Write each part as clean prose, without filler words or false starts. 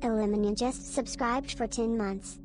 Eliminion just subscribed for 10 months.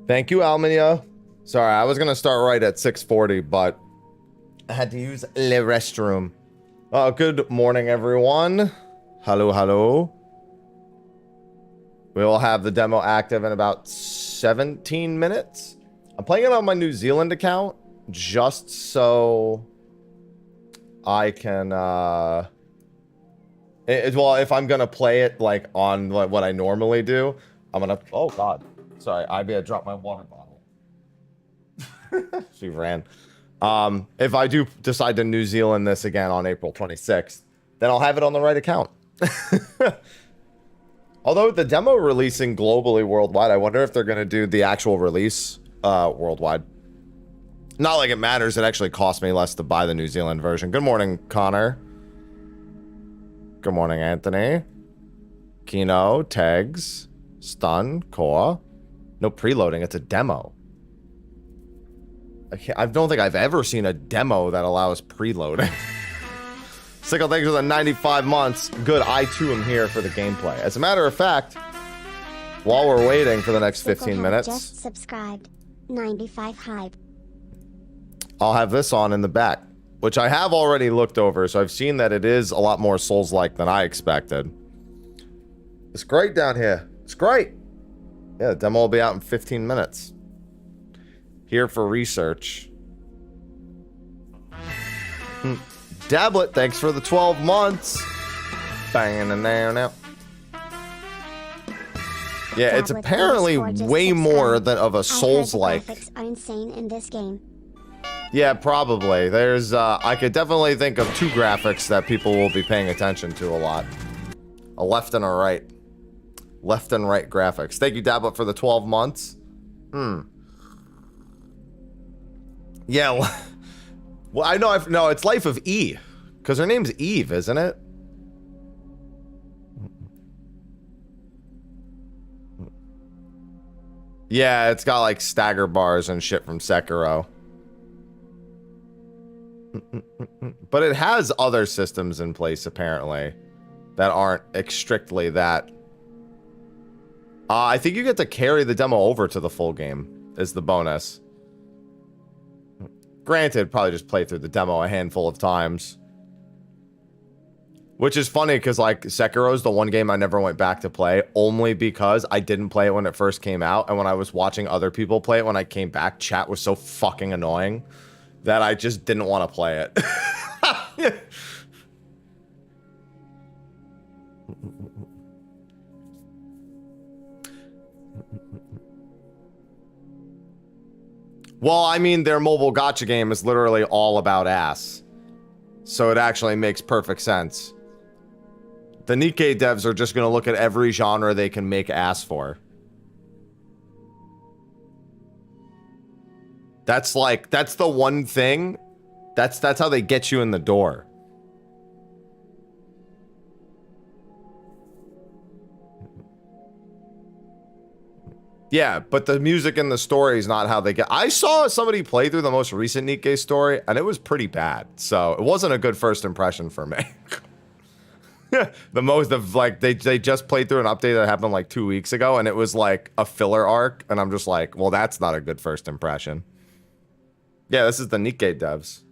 Thank you, Alminia. Sorry, I was gonna start right at 6:40, but I had to use the restroom. Good morning, everyone. Hello, hello. We will have the demo active in about 17 minutes. I'm playing it on my New Zealand account just so I can, well, if I'm gonna play it like on what I normally do, I'm gonna, oh God. Sorry, I dropped my water bottle. She ran. If I do decide to New Zealand this again on April 26th, then I'll have it on the right account. Although the demo releasing globally worldwide, I wonder if they're going to do the actual release worldwide. Not like it matters. It actually cost me less to buy the New Zealand version. Good morning, Connor. Good morning, Anthony. Kino, Tags, Stun, Koa. No preloading, it's a demo. I don't think I've ever seen a demo that allows preloading. Sickle, thanks for the 95 months. Good, I too am here for the gameplay. As a matter of fact, while we're waiting for the next 15 minutes, just subscribed. 95 hype. I'll have this on in the back, which I have already looked over, so I've seen that it is a lot more Souls-like than I expected. It's great down here. It's great. Yeah, the demo will be out in 15 minutes. Here for research. Dablet, thanks for the 12 months. Banging in there now. Yeah, it's apparently way more than of a Souls-like. Graphics are insane in this game. Yeah, probably. There's, I could definitely think of two graphics that people will be paying attention to a lot. A left and a right. Left and right graphics. Thank you, Dablet, for the 12 months. Yeah, well, I know, no, it's Life of E. Because her name's Eve, isn't it? Yeah, it's got like stagger bars and shit from Sekiro. But it has other systems in place, apparently, that aren't strictly that. I think you get to carry the demo over to the full game, is the bonus. Granted, probably just play through the demo a handful of times. Which is funny, because, like, Sekiro is the one game I never went back to play, only because I didn't play it when it first came out, and when I was watching other people play it when I came back, chat was so fucking annoying that I just didn't want to play it. Well, I mean, their mobile gacha game is literally all about ass. So it actually makes perfect sense. The Nikkei devs are just going to look at every genre they can make ass for. That's like, that's the one thing. That's how they get you in the door. Yeah, but the music and the story is not how they get. I saw somebody play through the most recent Nikkei story, and it was pretty bad. So it wasn't a good first impression for me. The most of like they just played through an update that happened like 2 weeks ago, and it was like a filler arc, and I'm just like, well, that's not a good first impression. Yeah, this is the Nikkei devs.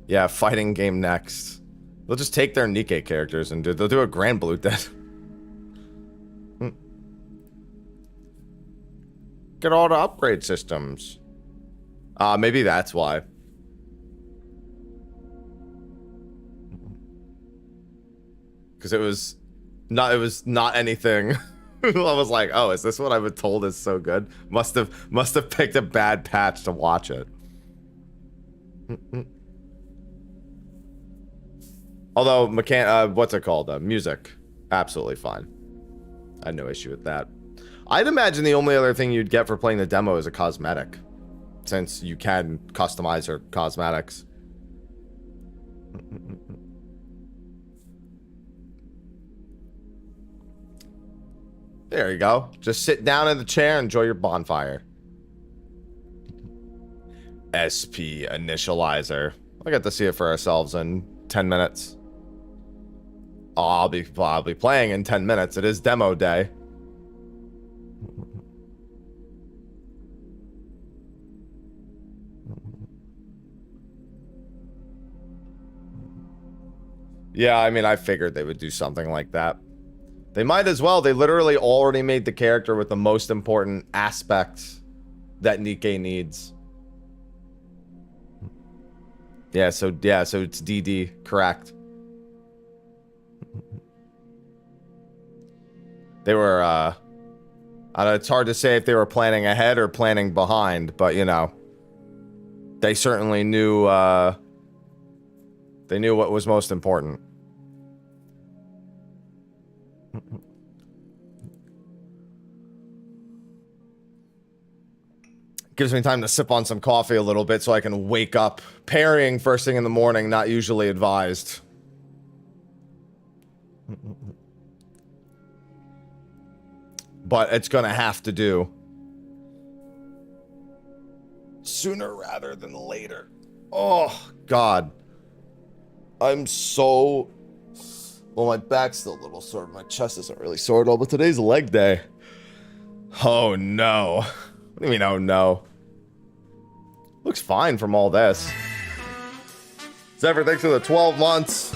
Yeah, fighting game next. They'll just take their Nikkei characters and they'll do a Grand Blue then. Get all the upgrade systems. Maybe that's why. Because it was not anything. I was like, oh, is this what I've been told is so good? Must have picked a bad patch to watch it. Although what's it called? Music, absolutely fine. I had no issue with that. I'd imagine the only other thing you'd get for playing the demo is a cosmetic, since you can customize your cosmetics. There you go. Just sit down in the chair and enjoy your bonfire. SP initializer. I got to see it for ourselves in 10 minutes. Oh, I'll be playing in 10 minutes. It is demo day. Yeah, I mean, I figured they would do something like that. They might as well. They literally already made the character with the most important aspect that Nikkei needs. Yeah, so it's DD, correct. They were, I don't know, it's hard to say if they were planning ahead or planning behind, but, you know, they certainly knew, they knew what was most important. Gives me time to sip on some coffee a little bit so I can wake up. Parrying first thing in the morning, not usually advised. But it's gonna have to do. Sooner rather than later. Oh, God. I'm so... Well, my back's still a little sore. My chest isn't really sore at all, but today's leg day. Oh, no. What do you mean, oh, no? Looks fine from all this. Zephyr, thanks for the 12 months.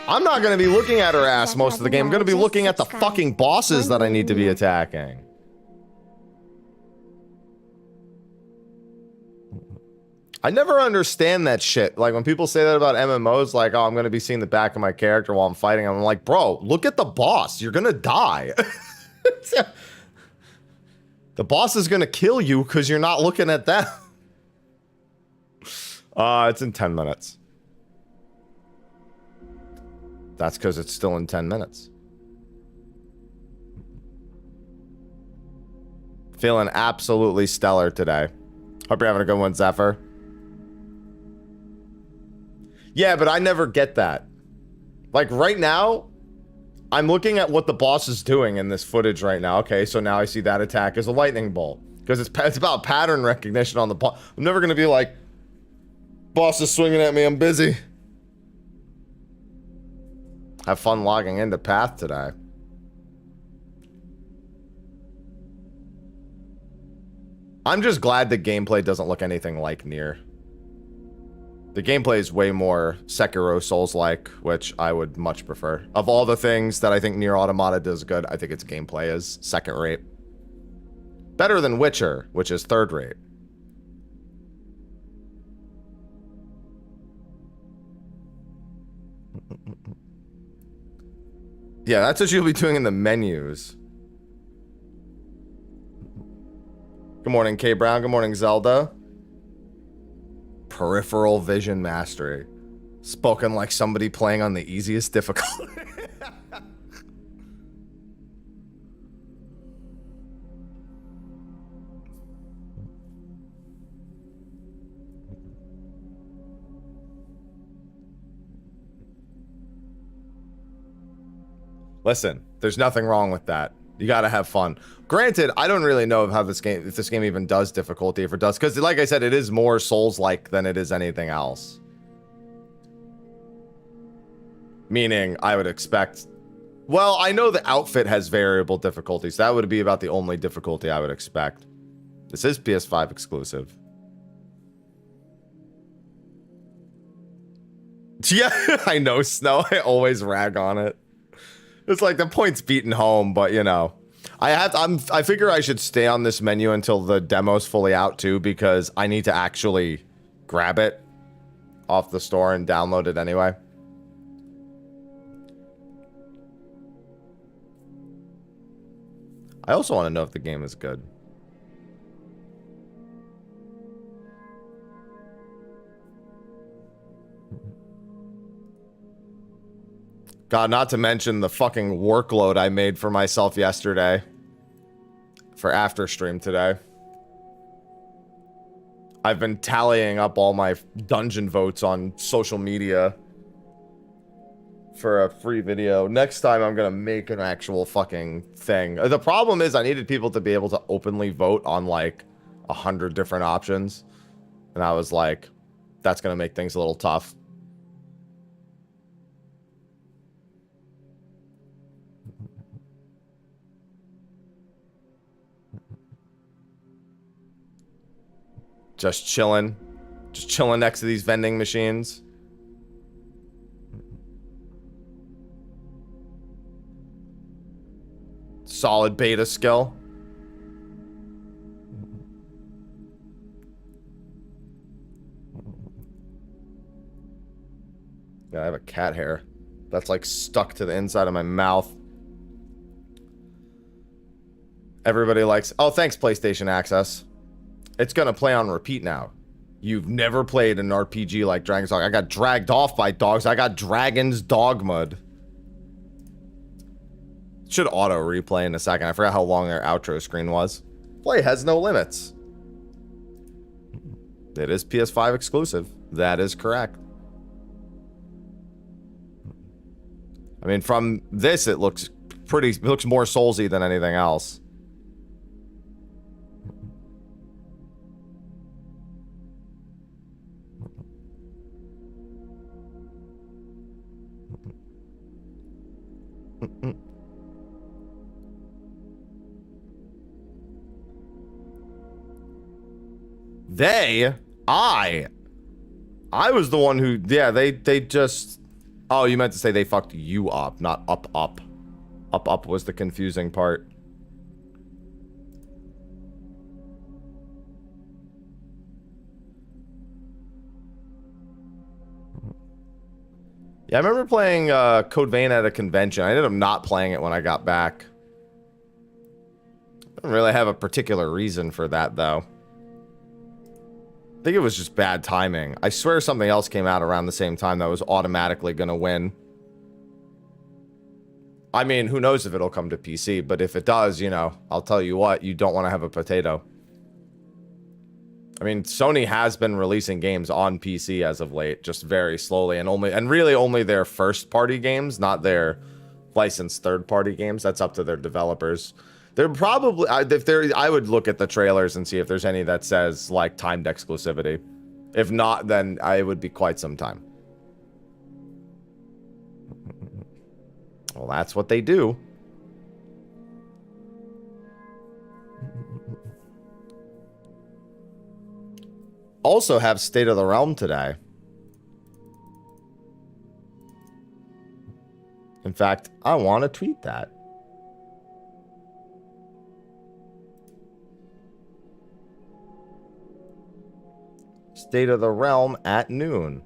I'm not going to be looking at her ass most of the game. I'm going to be looking at the fucking bosses that I need to be attacking. I never understand that shit. Like, when people say that about MMOs, like, oh, I'm going to be seeing the back of my character while I'm fighting. I'm like, bro, look at the boss. You're going to die. The boss is going to kill you because you're not looking at that. It's in 10 minutes. That's because it's still in 10 minutes. Feeling absolutely stellar today. Hope you're having a good one, Zephyr. Yeah, but I never get that. Like, right now, I'm looking at what the boss is doing in this footage right now. Okay, so now I see that attack as a lightning bolt. Because it's about pattern recognition on the boss. I'm never going to be like, boss is swinging at me, I'm busy. Have fun logging into Path today. I'm just glad the gameplay doesn't look anything like Nier. The gameplay is way more Sekiro Souls-like, which I would much prefer. Of all the things that I think Nier Automata does good, I think its gameplay is second-rate. Better than Witcher, which is third-rate. Yeah, that's what you'll be doing in the menus. Good morning, K Brown. Good morning, Zelda. Peripheral vision mastery. Spoken like somebody playing on the easiest difficulty. Listen, there's nothing wrong with that. You gotta have fun. Granted, I don't really know how this game, if this game even does difficulty, if it does, because like I said, it is more Souls-like than it is anything else. Meaning, I would expect... Well, I know the outfit has variable difficulties. That would be about the only difficulty I would expect. This is PS5 exclusive. Yeah, I know, Snow. I always rag on it. It's like the point's beaten home, but you know. I figure I should stay on this menu until the demo's fully out too, because I need to actually grab it off the store and download it anyway. I also want to know if the game is good. God, not to mention the fucking workload I made for myself yesterday for after stream today. I've been tallying up all my dungeon votes on social media for a free video. Next time I'm gonna make an actual fucking thing. The problem is I needed people to be able to openly vote on like 100 different options. And I was like, that's gonna make things a little tough. Just chilling next to these vending machines. Solid beta skill. Yeah, I have a cat hair that's like stuck to the inside of my mouth. Everybody likes, oh, thanks PlayStation Access. It's gonna play on repeat now. You've never played an RPG like Dragon's Dogma. I got dragged off by dogs. I got Dragon's Dogma. Should auto replay in a second. I forgot how long their outro screen was. Play has no limits. It is PS5 exclusive. That is correct. I mean, from this, it looks more Soulsy than anything else. I was the one who, yeah, they just, oh, you meant to say they fucked you up, not up. Up was the confusing part. Yeah, I remember playing Code Vein at a convention. I ended up not playing it when I got back. I don't really have a particular reason for that, though. I think it was just bad timing. I swear something else came out around the same time that was automatically gonna win. I mean, who knows if it'll come to PC, but if it does, you know, I'll tell you what, you don't want to have a potato. I mean, Sony has been releasing games on PC as of late, just very slowly, and really only their first-party games, not their licensed third-party games. That's up to their developers. They're probably, I would look at the trailers and see if there's any that says, like, timed exclusivity. If not, then it would be quite some time. Well, that's what they do. Also have State of the Realm today. In fact, I want to tweet that. State of the Realm at noon.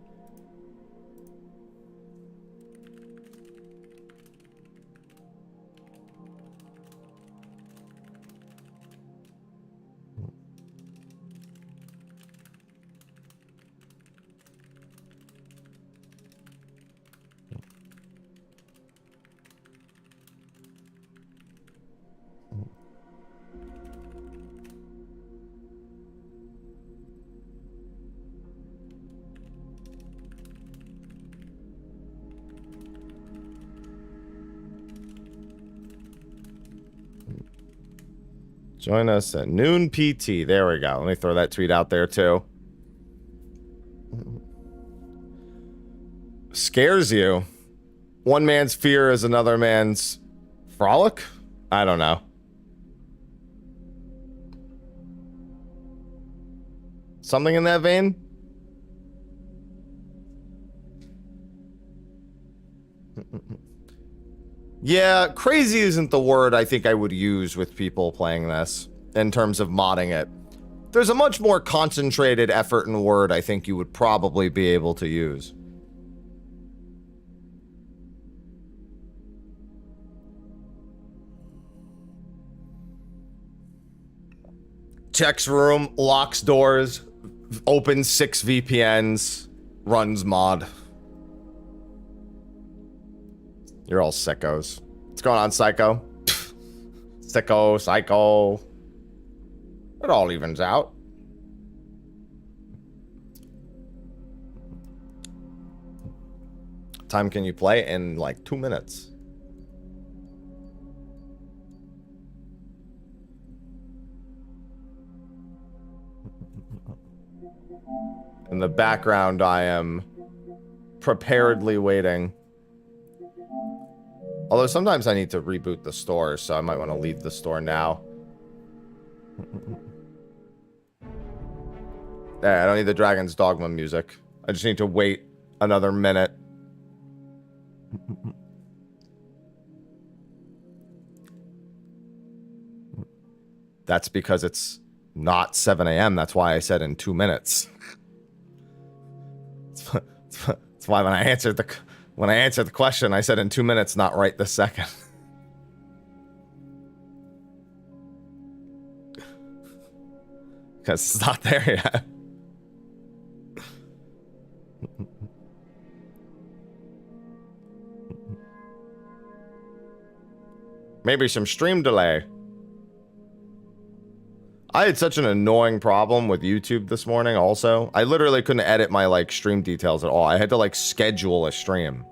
Join us at noon PT. There we go. Let me throw that tweet out there too. Scares you. One man's fear is another man's frolic? I don't know. Something in that vein? Yeah, crazy isn't the word I think I would use with people playing this in terms of modding it. There's a much more concentrated effort and word I think you would probably be able to use. Checks room, locks doors, opens 6 VPNs, runs mod. You're all sickos. What's going on, Psycho? Sicko, Psycho. It all evens out. Time can you play? In like 2 minutes. In the background, I am preparedly waiting. Although sometimes I need to reboot the store, so I might want to leave the store now. There, I don't need the Dragon's Dogma music. I just need to wait another minute. That's because it's not 7 a.m. That's why I said in 2 minutes. That's why when I answered the question, I said in 2 minutes, not right this second. Because it's not there yet. Maybe some stream delay. I had such an annoying problem with YouTube this morning also. I literally couldn't edit my like stream details at all. I had to like schedule a stream.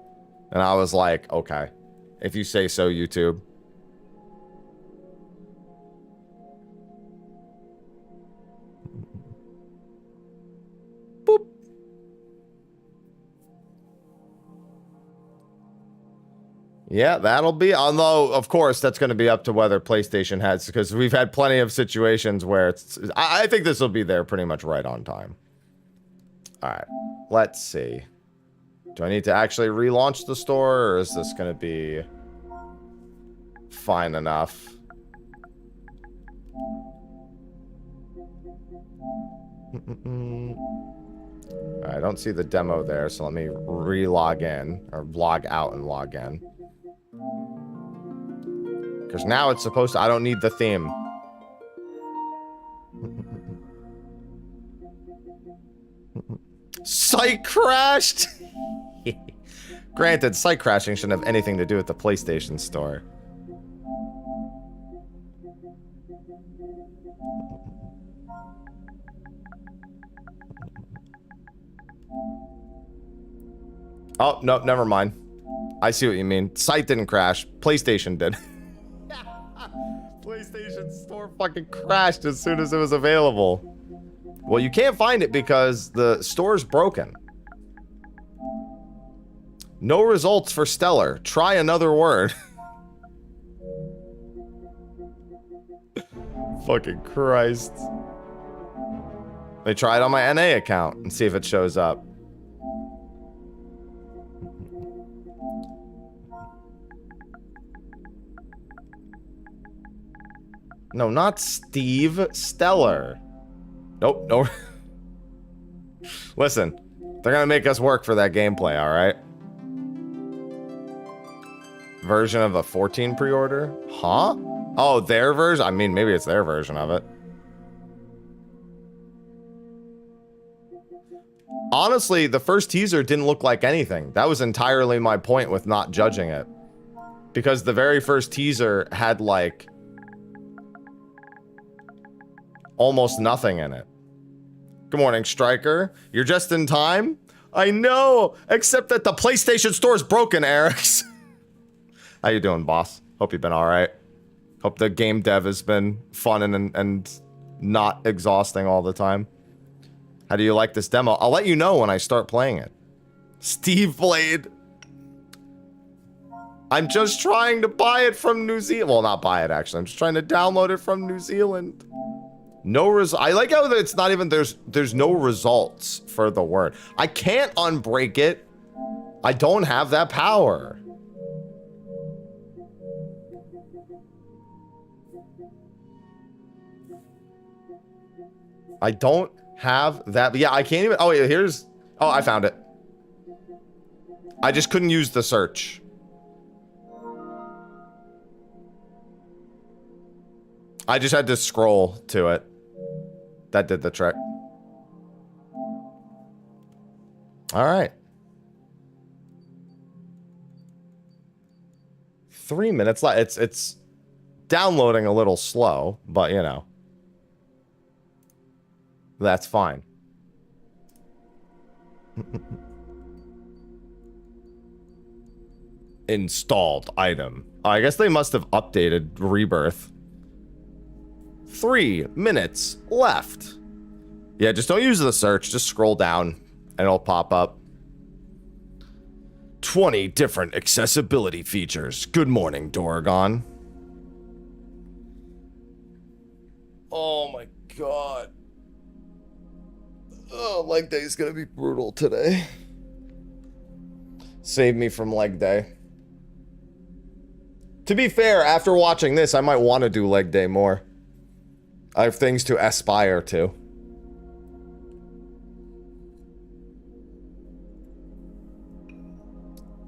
And I was like, okay, if you say so, YouTube. Boop. Yeah, that'll be, although, of course, that's going to be up to whether PlayStation has, because we've had plenty of situations where it's, I think this will be there pretty much right on time. All right, let's see. Do I need to actually relaunch the store, or is this going to be fine enough? I don't see the demo there, so let me re-log in, or log out and log in. Because now it's supposed to... I don't need the theme. Site crashed! Granted, site crashing shouldn't have anything to do with the PlayStation Store. Oh, no, never mind. I see what you mean. Site didn't crash. PlayStation did. PlayStation Store fucking crashed as soon as it was available. Well, you can't find it because the store's broken. No results for Stellar. Try another word. Fucking Christ. Let me try it on my NA account and see if it shows up. No, not Steve. Stellar. Nope, no. Listen, they're gonna make us work for that gameplay, alright? Version of a 14 pre-order? Huh? Oh, their version? I mean, maybe it's their version of it. Honestly, the first teaser didn't look like anything. That was entirely my point with not judging it. Because the very first teaser had, like, almost nothing in it. Good morning, Striker. You're just in time? I know, except that the PlayStation Store is broken, Eric's. How you doing, boss? Hope you've been all right. Hope the game dev has been fun and not exhausting all the time. How do you like this demo? I'll let you know when I start playing it. Steve Blade. I'm just trying to buy it from New Zealand. Well, not buy it, actually. I'm just trying to download it from New Zealand. No I like how it's not even, there's no results for the word. I can't unbreak it. I don't have that power. I don't have that. Yeah, I can't even. Oh, yeah, here's. Oh, I found it. I just couldn't use the search. I just had to scroll to it. That did the trick. All right. 3 minutes left. It's downloading a little slow, but you know. That's fine. Installed item. Oh, I guess they must have updated Rebirth. 3 minutes left. Yeah, just don't use the search. Just scroll down and it'll pop up. 20 different accessibility features. Good morning, Doragon. Oh my god. Oh, leg day is gonna be brutal today. Save me from leg day. To be fair, after watching this, I might want to do leg day more. I have things to aspire to.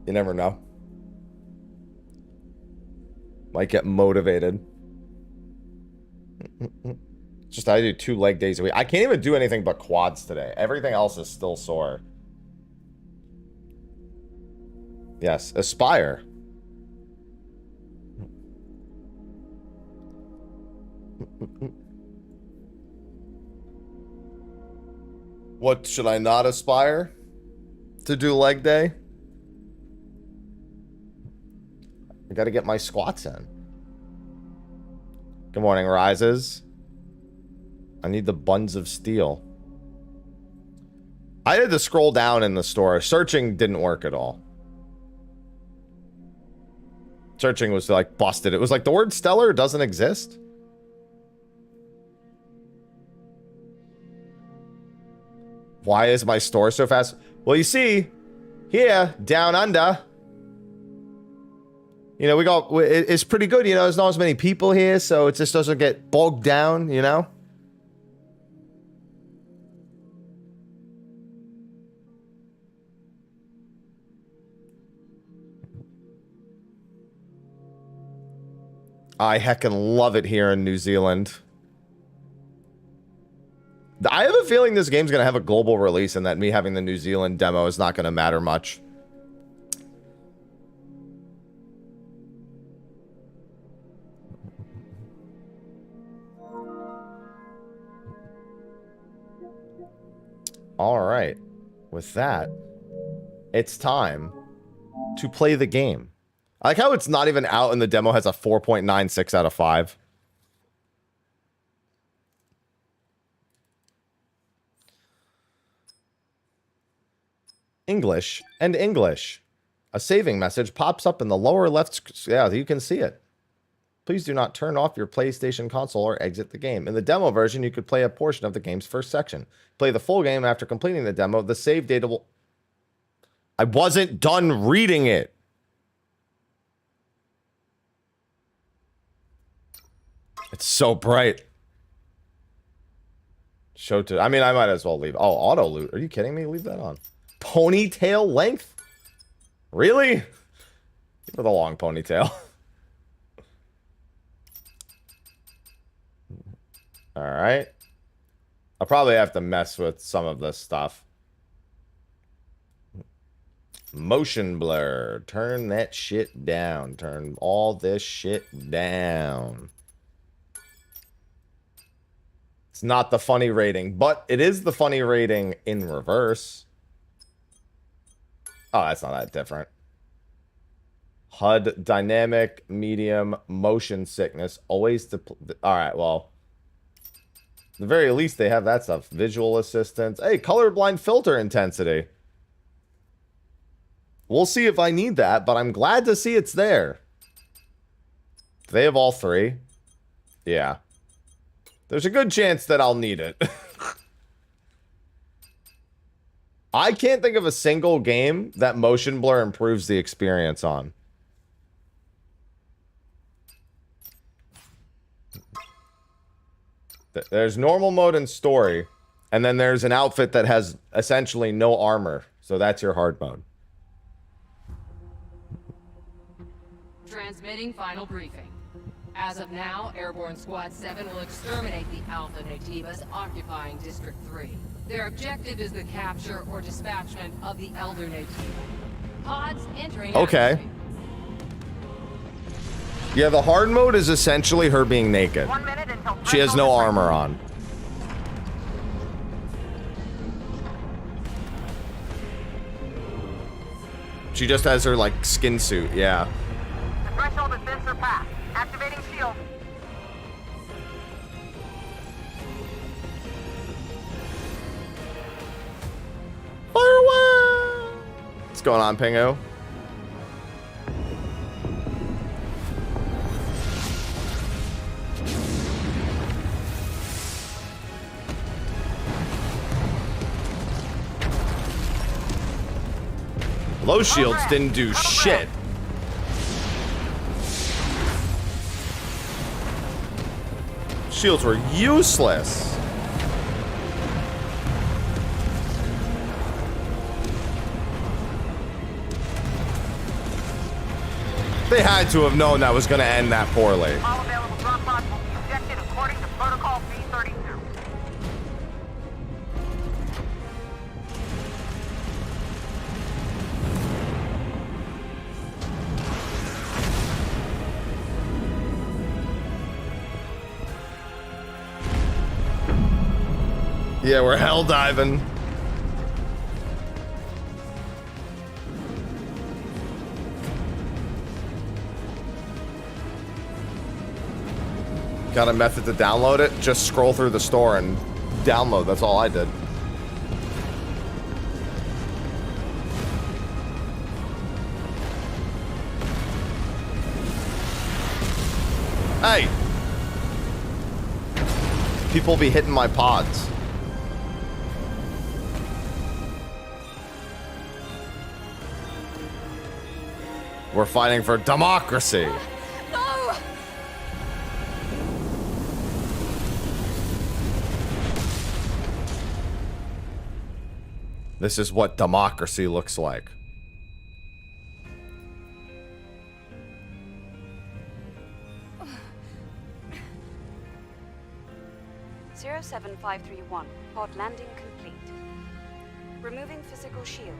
You never know. Might get motivated. Just I do 2 leg days a week. I can't even do anything but quads today. Everything else is still sore. Yes, aspire. What should I not aspire to do leg day? I gotta get my squats in. Good morning, Rises. I need the buns of steel. I had to scroll down in the store. Searching didn't work at all. Searching was like busted. It was like the word stellar doesn't exist. Why is my store so fast? Well, you see, here, down under, you know, it's pretty good. You know, there's not as many people here, so it just doesn't get bogged down, you know? I heckin' love it here in New Zealand. I have a feeling this game's gonna have a global release and that me having the New Zealand demo is not gonna matter much. Alright. With that, it's time to play the game. I like how it's not even out and the demo has a 4.96 out of 5. English and English. A saving message pops up in the lower left. Yeah, you can see it. Please do not turn off your PlayStation console or exit the game. In the demo version, you could play a portion of the game's first section. Play the full game after completing the demo. The save data will... I wasn't done reading it. It's so bright. Show to... I mean, I might as well leave. Oh, auto loot. Are you kidding me? Leave that on. Ponytail length? Really? For the long ponytail. Alright. I'll probably have to mess with some of this stuff. Motion blur. Turn that shit down. Turn all this shit down. It's not the funny rating, but it is the funny rating in reverse. Oh, that's not that different. HUD, dynamic, medium, motion sickness. Always to... Alright, well... At the very least, they have that stuff. Visual assistance. Hey, colorblind filter intensity. We'll see if I need that, but I'm glad to see it's there. Do they have all 3? Yeah. There's a good chance that I'll need it. I can't think of a single game that motion blur improves the experience on. There's normal mode and story, and then there's an outfit that has essentially no armor. So that's your hard mode. Transmitting final briefing. As of now, Airborne Squad 7 will exterminate the Alpha Nativas occupying District 3. Their objective is the capture or dispatchment of the Elder Nativa. Pods entering Okay. atmosphere. Yeah, the hard mode is essentially her being naked. 1 minute until She has no armor on. She just has her, like, skin suit, yeah. The threshold has been surpassed. Activating shield. Fire away! What's going on, Pingu? Those shields didn't do shit. Shields were useless. They had to have known that was going to end that poorly. All available drop pods will be ejected according to Protocol B32. Yeah, we're hell diving. Got a method to download it? Just scroll through the store and download. That's all I did. Hey! People be hitting my pods. We're fighting for democracy. No! This is what democracy looks like. (07531) pod landing complete. Removing physical shield.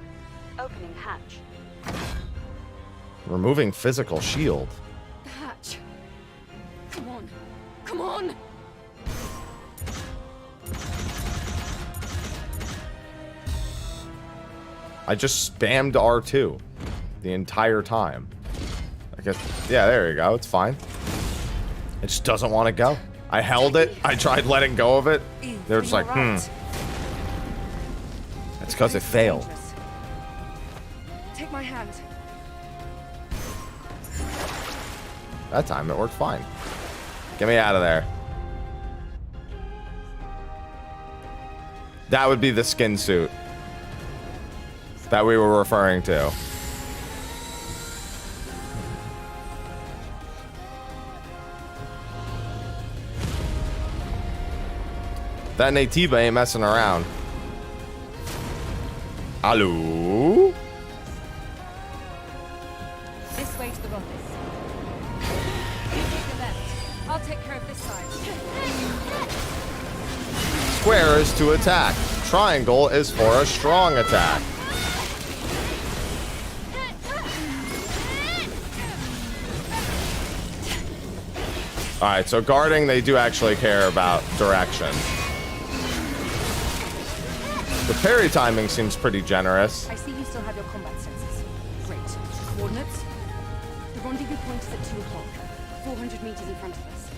Opening hatch. Removing physical shield. The hatch. Come on. Come on! I just spammed R2 the entire time. I guess, yeah, there you go. It's fine. It just doesn't want to go. I held it. I tried letting go of it. They were just like, It's because it failed. Take my hand. That time it worked fine. Get me out of there. That would be the skin suit that we were referring to. That Nativa ain't messing around. Hello? This way to the rumpus. You take the left. I'll take care of this side. Square is to attack. Triangle is for a strong attack. Alright, so guarding, they do actually care about direction. The parry timing seems pretty generous. I see you still have your combat senses. Great. Coordinates? The rendezvous point is at 2 o'clock. 400 meters in front of us.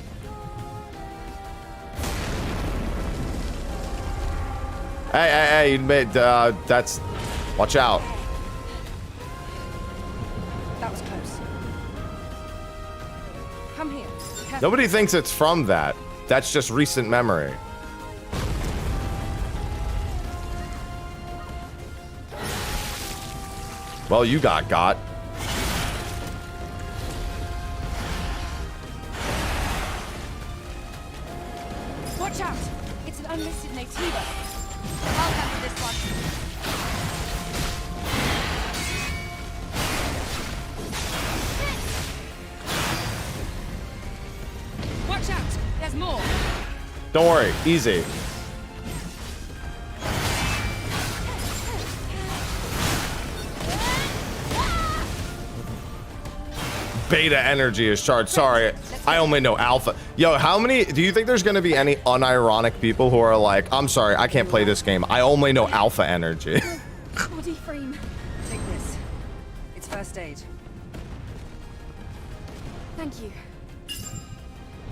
Hey, you made, that's... Watch out. That was close. Come here. Careful. Nobody thinks it's from that. That's just recent memory. Well, you got. Watch Watch out! It's an unlisted Natiba. I'll handle this one. Watch out! There's more! Don't worry, easy. Beta energy is charged. Sorry, I only know alpha. Yo, how many, do you think there's gonna be any unironic people who are like, I'm sorry, I can't play this game. I only know alpha energy. Body frame. Take this. It's first aid. Thank you.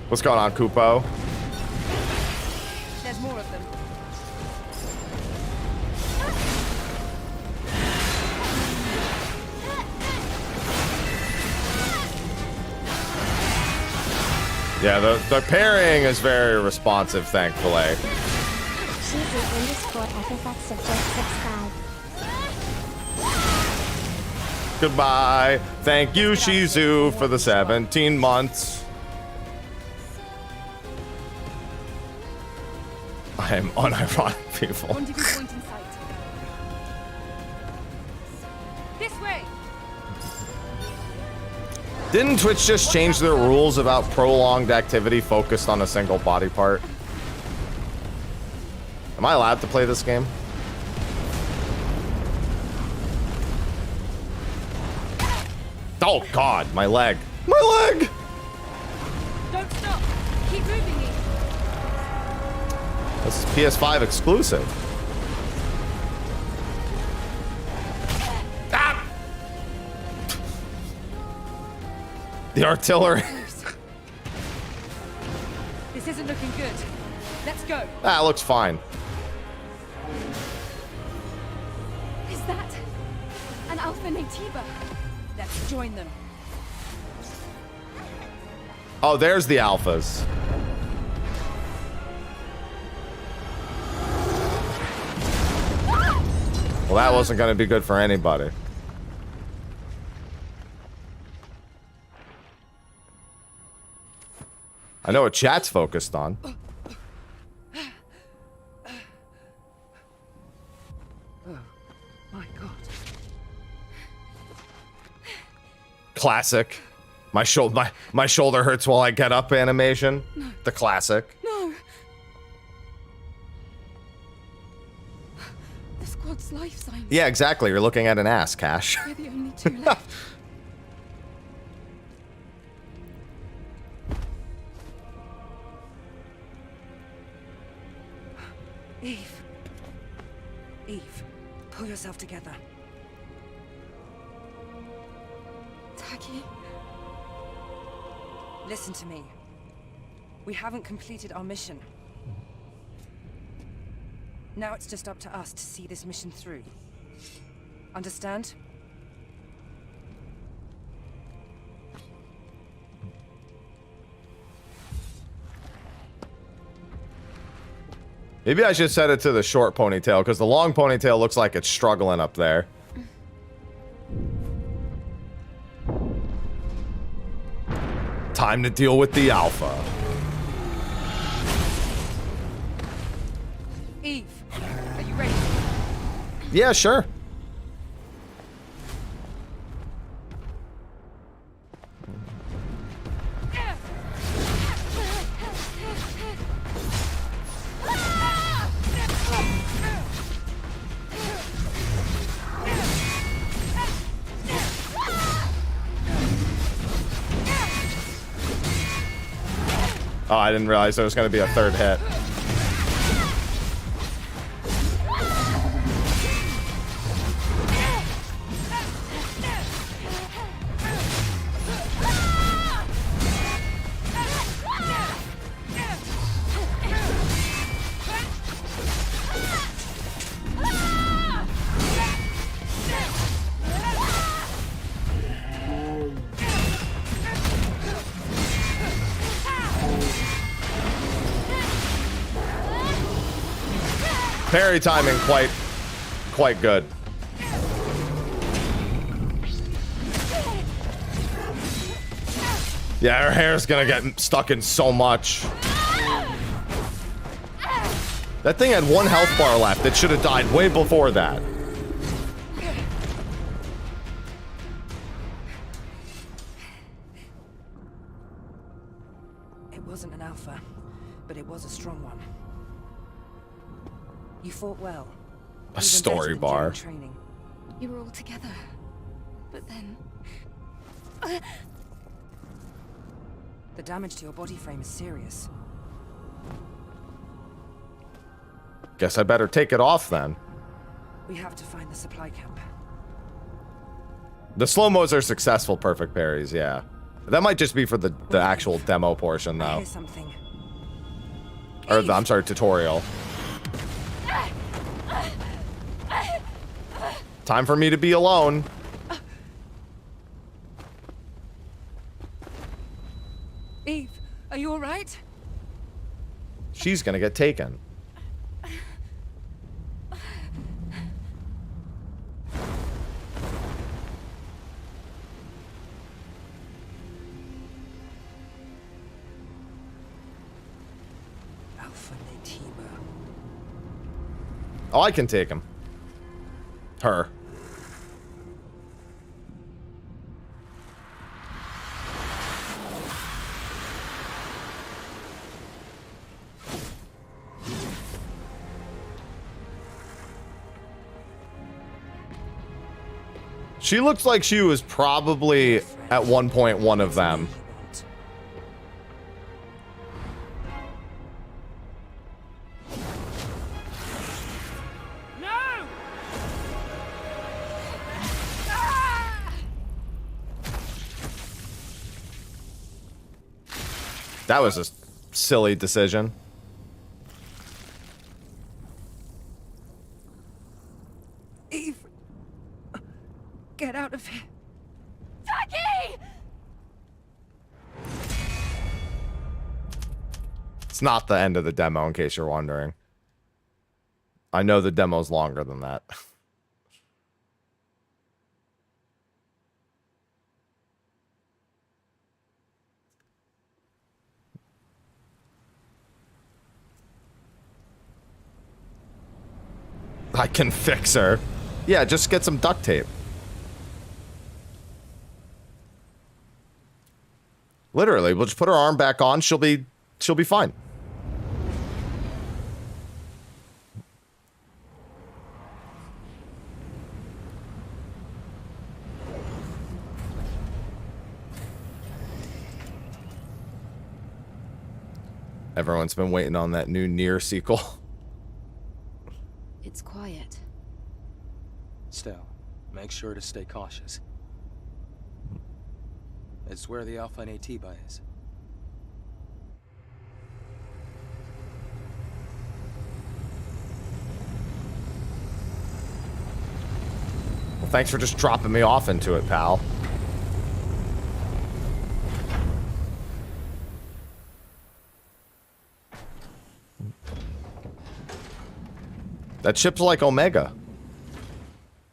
What's going on, Kupo? There's more of them. Yeah, the parrying is very responsive, thankfully. Shizu_FFXIV just subscribed. Goodbye. Thank you, Shizu, for the 17 months. I am unironic, people. Rendezvous point in sight. This way. Didn't Twitch just change their rules about prolonged activity focused on a single body part? Am I allowed to play this game? Oh God, my leg. My leg! Don't stop. Keep moving me. This is PS5 exclusive. Ah! The artillery. This isn't looking good. Let's go. That looks fine. Is that an Alpha Natiba? Let's join them. Oh, there's the alphas. Well, that wasn't going to be good for anybody. I know what chat's focused on. My God. Classic. My shoulder hurts while I get up animation. No. The classic. No. The squad's life signs. Yeah, exactly. You're looking at an ass, Cash. We're the only two left. Eve. Eve, pull yourself together. Taki. Listen to me. We haven't completed our mission. Now it's just up to us to see this mission through. Understand? Maybe I should set it to the short ponytail, because the long ponytail looks like it's struggling up there. Time to deal with the alpha. Eve, are you ready? Yeah, sure. Oh, I didn't realize there was going to be a third hit. Parry timing quite good. Yeah, her hair's gonna get stuck in so much. That thing had 1 health bar left. It should have died way before that. It wasn't an alpha, but it was a strong one. You fought well. A story bar. Training. You were all together. But then... The damage to your body frame is serious. Guess I better take it off then. We have to find the supply camp. The slow-mos are successful perfect parries, yeah. That might just be for the actual demo portion, I though. hear something. Or, I'm sorry, tutorial. Time for me to be alone. Eve, are you alright? She's gonna get taken. Oh, I can take him. Her. She looks like she was probably at one point one of them. That was a silly decision. Eve! Get out of here. Taki! It's not the end of the demo, in case you're wondering. I know the demo's longer than that. I can fix her. Yeah, just get some duct tape. Literally, we'll just put her arm back on. She'll be fine. Everyone's been waiting on that new Nier sequel. It's quiet. Still, make sure to stay cautious. It's where the Alpha Natiba is. Well, thanks for just dropping me off into it, pal. That ship's like Omega.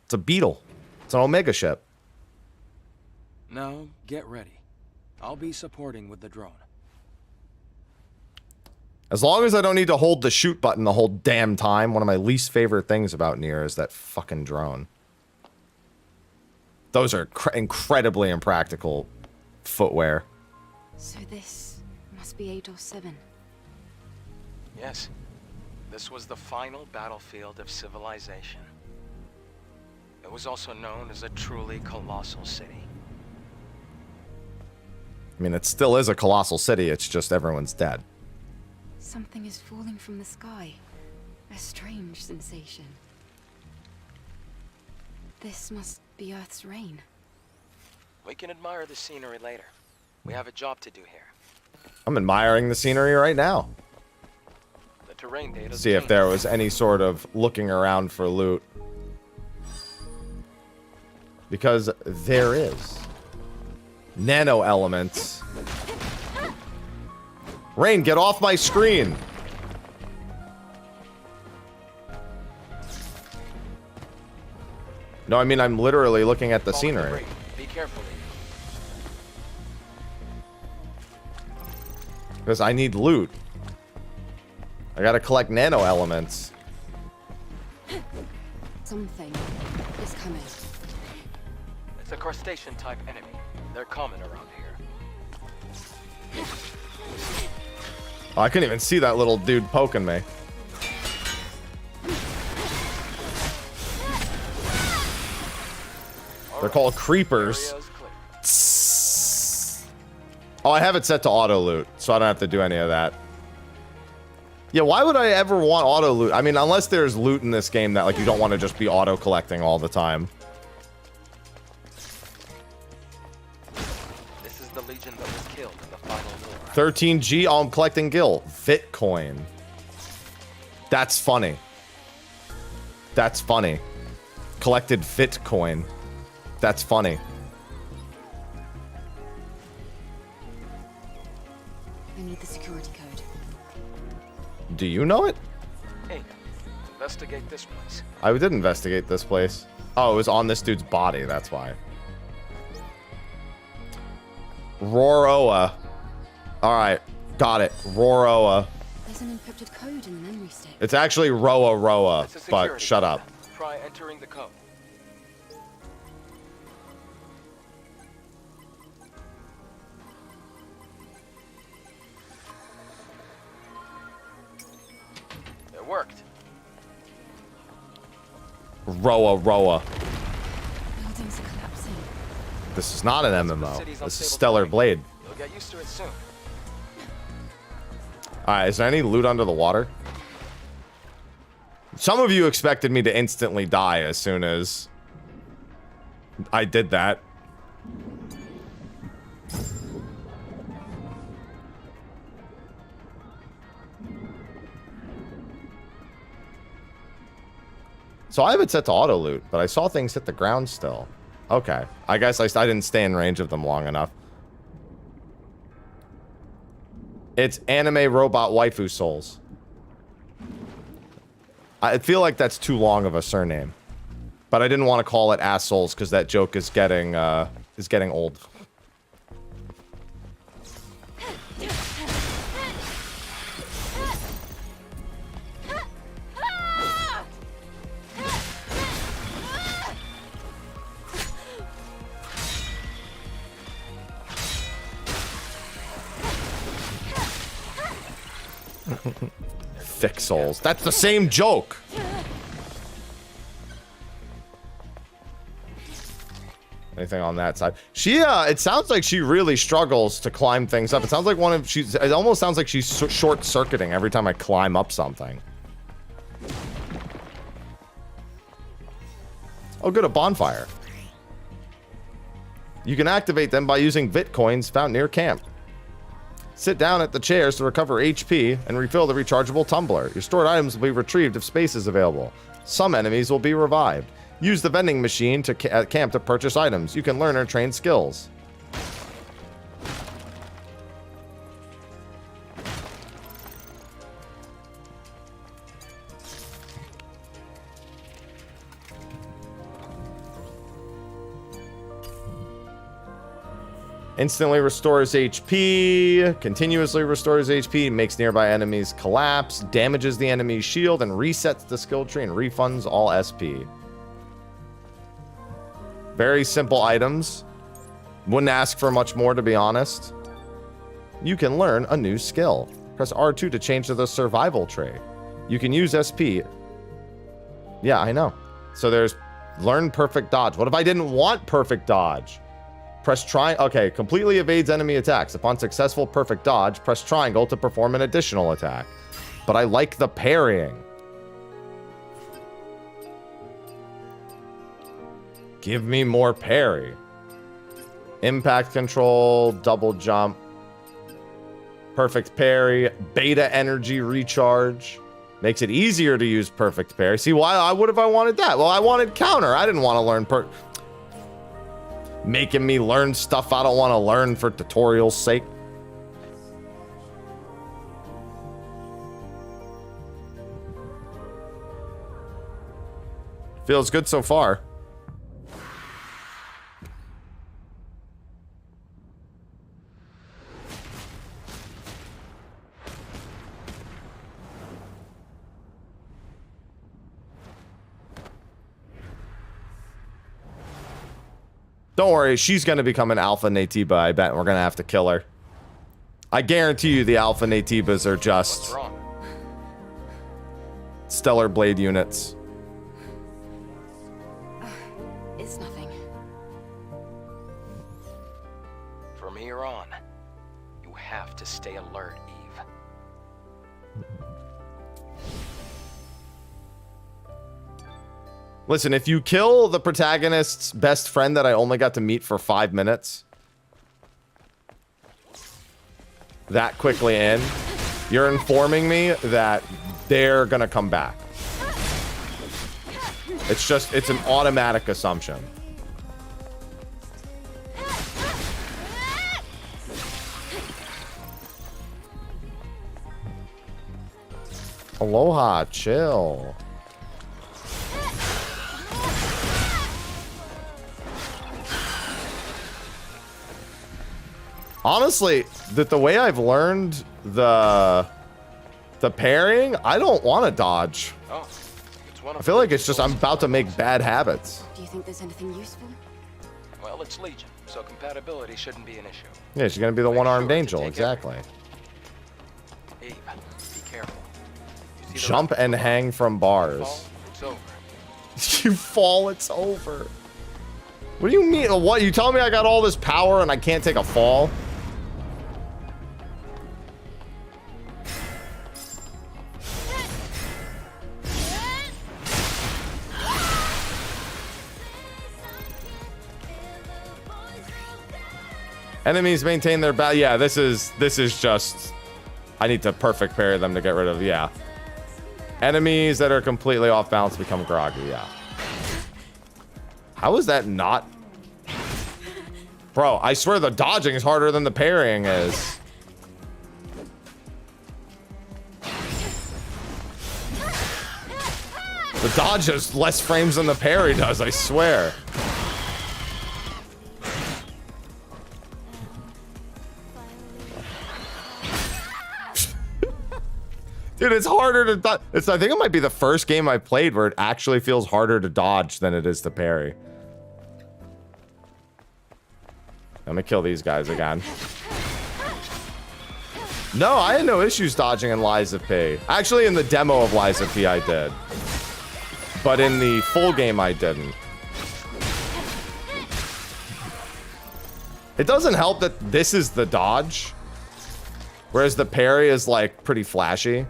It's a beetle. It's an Omega ship. Now, get ready. I'll be supporting with the drone. As long as I don't need to hold the shoot button the whole damn time. One of my least favorite things about Nier is that fucking drone. Those are incredibly impractical footwear. So this must be Eidos 7. Yes. This was the final battlefield of civilization. It was also known as a truly colossal city. I mean, it still is a colossal city, it's just everyone's dead. Something is falling from the sky. A strange sensation. This must be Earth's rain. We can admire the scenery later. We have a job to do here. I'm admiring the scenery right now. The terrain data. See if there was any sort of looking around for loot. Because there is. Nano elements. Rain, get off my screen! No, I mean, I'm literally looking at the scenery. Be careful. Because I need loot. I gotta collect nano elements. Something is coming. It's a crustacean-type enemy. They're common around here. Oh, I couldn't even see that little dude poking me. They're called creepers. Oh, I have it set to auto loot, so I don't have to do any of that. Yeah, why would I ever want auto loot? I mean, unless there's loot in this game that like you don't want to just be auto collecting all the time. This is the Legion that was killed in the final war. 13G, oh, I'm collecting gil. Vitcoin. That's funny. That's funny. Collected Vitcoin. That's funny. I need the security code. Do you know it? Hey, investigate this place. I did investigate this place. Oh, it was on this dude's body, that's why. Roroa. Alright, got it. Roroa. There's an encrypted code in the memory stick. It's actually Roa Roa, It's a but security shut code. up. Try entering the code. It worked. Roa Roa. Buildings are collapsing. This is not an The MMO. city's This is unstable Stellar terrain. Blade. You'll get used to it soon. Alright, is there any loot under the water? Some of you expected me to instantly die as soon as I did that. So I have it set to auto loot, but I saw things hit the ground still. Okay. I guess I didn't stay in range of them long enough. It's anime robot waifu souls. I feel like that's too long of a surname. But I didn't want to call it ass souls because that joke is getting old. Thick souls. That's the same joke. Anything on that side? She, it sounds like she really struggles to climb things up. It sounds like it almost sounds like she's short-circuiting every time I climb up something. Oh, good, a bonfire. You can activate them by using Vitcoins found near camp. Sit down at the chairs to recover HP and refill the rechargeable tumbler. Your stored items will be retrieved if space is available. Some enemies will be revived. Use the vending machine at camp to purchase items. You can learn or train skills. Instantly restores HP, continuously restores HP, makes nearby enemies collapse, damages the enemy's shield, and resets the skill tree and refunds all SP. Very simple items. Wouldn't ask for much more, to be honest. You can learn a new skill. Press R2 to change to the survival tray. You can use SP. Yeah, I know. So there's learn perfect dodge. What if I didn't want perfect dodge? Press triangle. Okay, completely evades enemy attacks. Upon successful perfect dodge, press triangle to perform an additional attack. But I like the parrying. Give me more parry. Impact control, double jump, perfect parry, beta energy recharge. Makes it easier to use perfect parry. See, why? What if I wanted that? Well, I wanted counter. I didn't want to learn making me learn stuff I don't want to learn for tutorial's sake. Feels good so far. Don't worry, she's going to become an Alpha Natiba, I bet. We're going to have to kill her. I guarantee you the Alpha Natibas are just... What's wrong? Stellar Blade units. It's nothing. From here on, you have to stay alert, Eve. Listen, if you kill the protagonist's best friend that I only got to meet for 5 minutes, that quickly in, you're informing me that they're gonna come back. It's an automatic assumption. Aloha, chill. Honestly, the way I've learned the parrying, I don't want to dodge. Oh, it's one of I feel like it's just I'm about to make bad habits. Do you think there's anything useful? Well, it's Legion, so compatibility shouldn't be an issue. Yeah, she's gonna be the Make one-armed sure to angel, take exactly. Eve, be careful. You see the Jump rock and below? hang from Fall, bars. it's over. You fall, it's over. What do you mean? What? You telling me I got all this power and I can't take a fall? Enemies maintain their battle. Yeah, this is just... I need to perfect parry them to get rid of... Yeah. Enemies that are completely off balance become groggy. Yeah. How is that not... Bro, I swear the dodging is harder than the parrying is. The dodge has less frames than the parry does, I swear. Dude, it's harder to dodge. I think it might be the first game I played where it actually feels harder to dodge than it is to parry. I'm gonna kill these guys again. No, I had no issues dodging in Lies of P. Actually, in the demo of Lies of P, I did. But in the full game, I didn't. It doesn't help that this is the dodge, whereas the parry is, like, pretty flashy.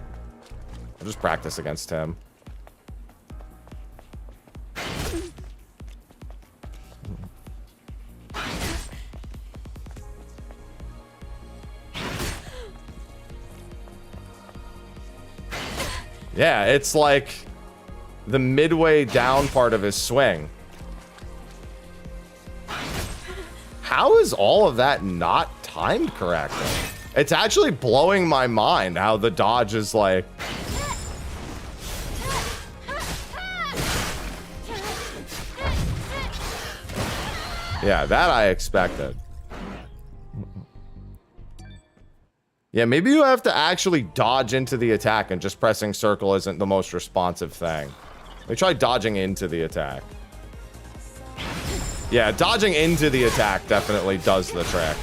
I'll just practice against him. Yeah, it's like the midway down part of his swing. How is all of that not timed correctly? It's actually blowing my mind how the dodge is like... Yeah, that I expected. Yeah, maybe you have to actually dodge into the attack and just pressing circle isn't the most responsive thing. Let me try dodging into the attack. Yeah, dodging into the attack definitely does the trick.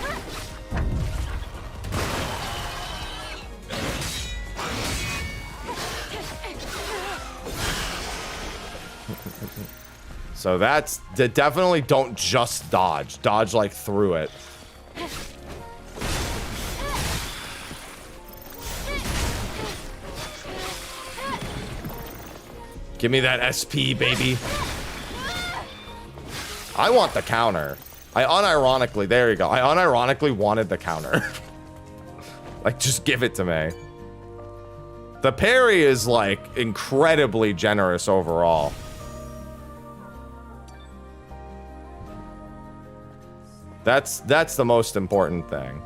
So that's... Definitely don't just dodge. Dodge, like, through it. Give me that SP, baby. I want the counter. I unironically... There you go. I unironically wanted the counter. Like, just give it to me. The parry is, like, incredibly generous overall. That's the most important thing.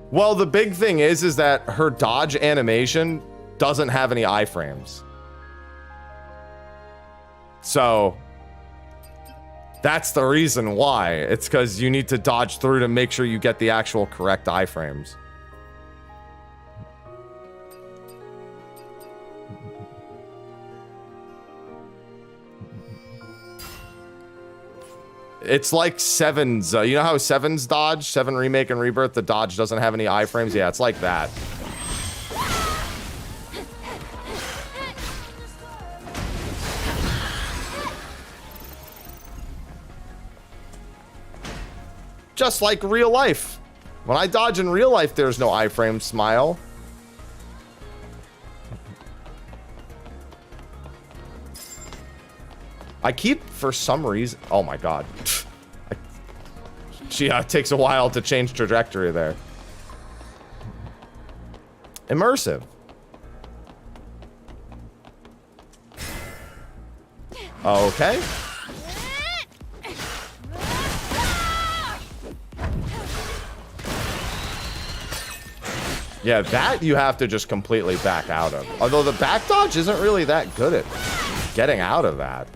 Well, the big thing is that her dodge animation doesn't have any iframes. So that's the reason why. It's because you need to dodge through to make sure you get the actual correct iframes. It's like Seven's. You know how Seven's dodge? 7 Remake and Rebirth, the dodge doesn't have any iframes? Yeah, it's like that. Just like real life. When I dodge in real life, there's no iframe smile. I keep, for some reason... Oh my god. She takes a while to change trajectory there. Immersive. Okay. Yeah, that you have to just completely back out of. Although the back dodge isn't really that good at getting out of that.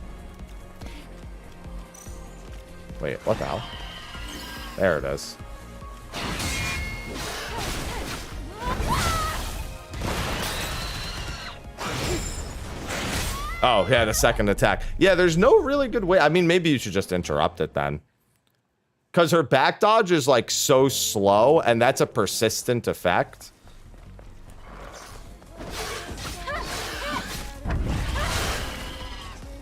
Wait, what the hell? There it is. Oh, yeah, the second attack. Yeah, there's no really good way. I mean, maybe you should just interrupt it then. Because her back dodge is, like, so slow, and that's a persistent effect.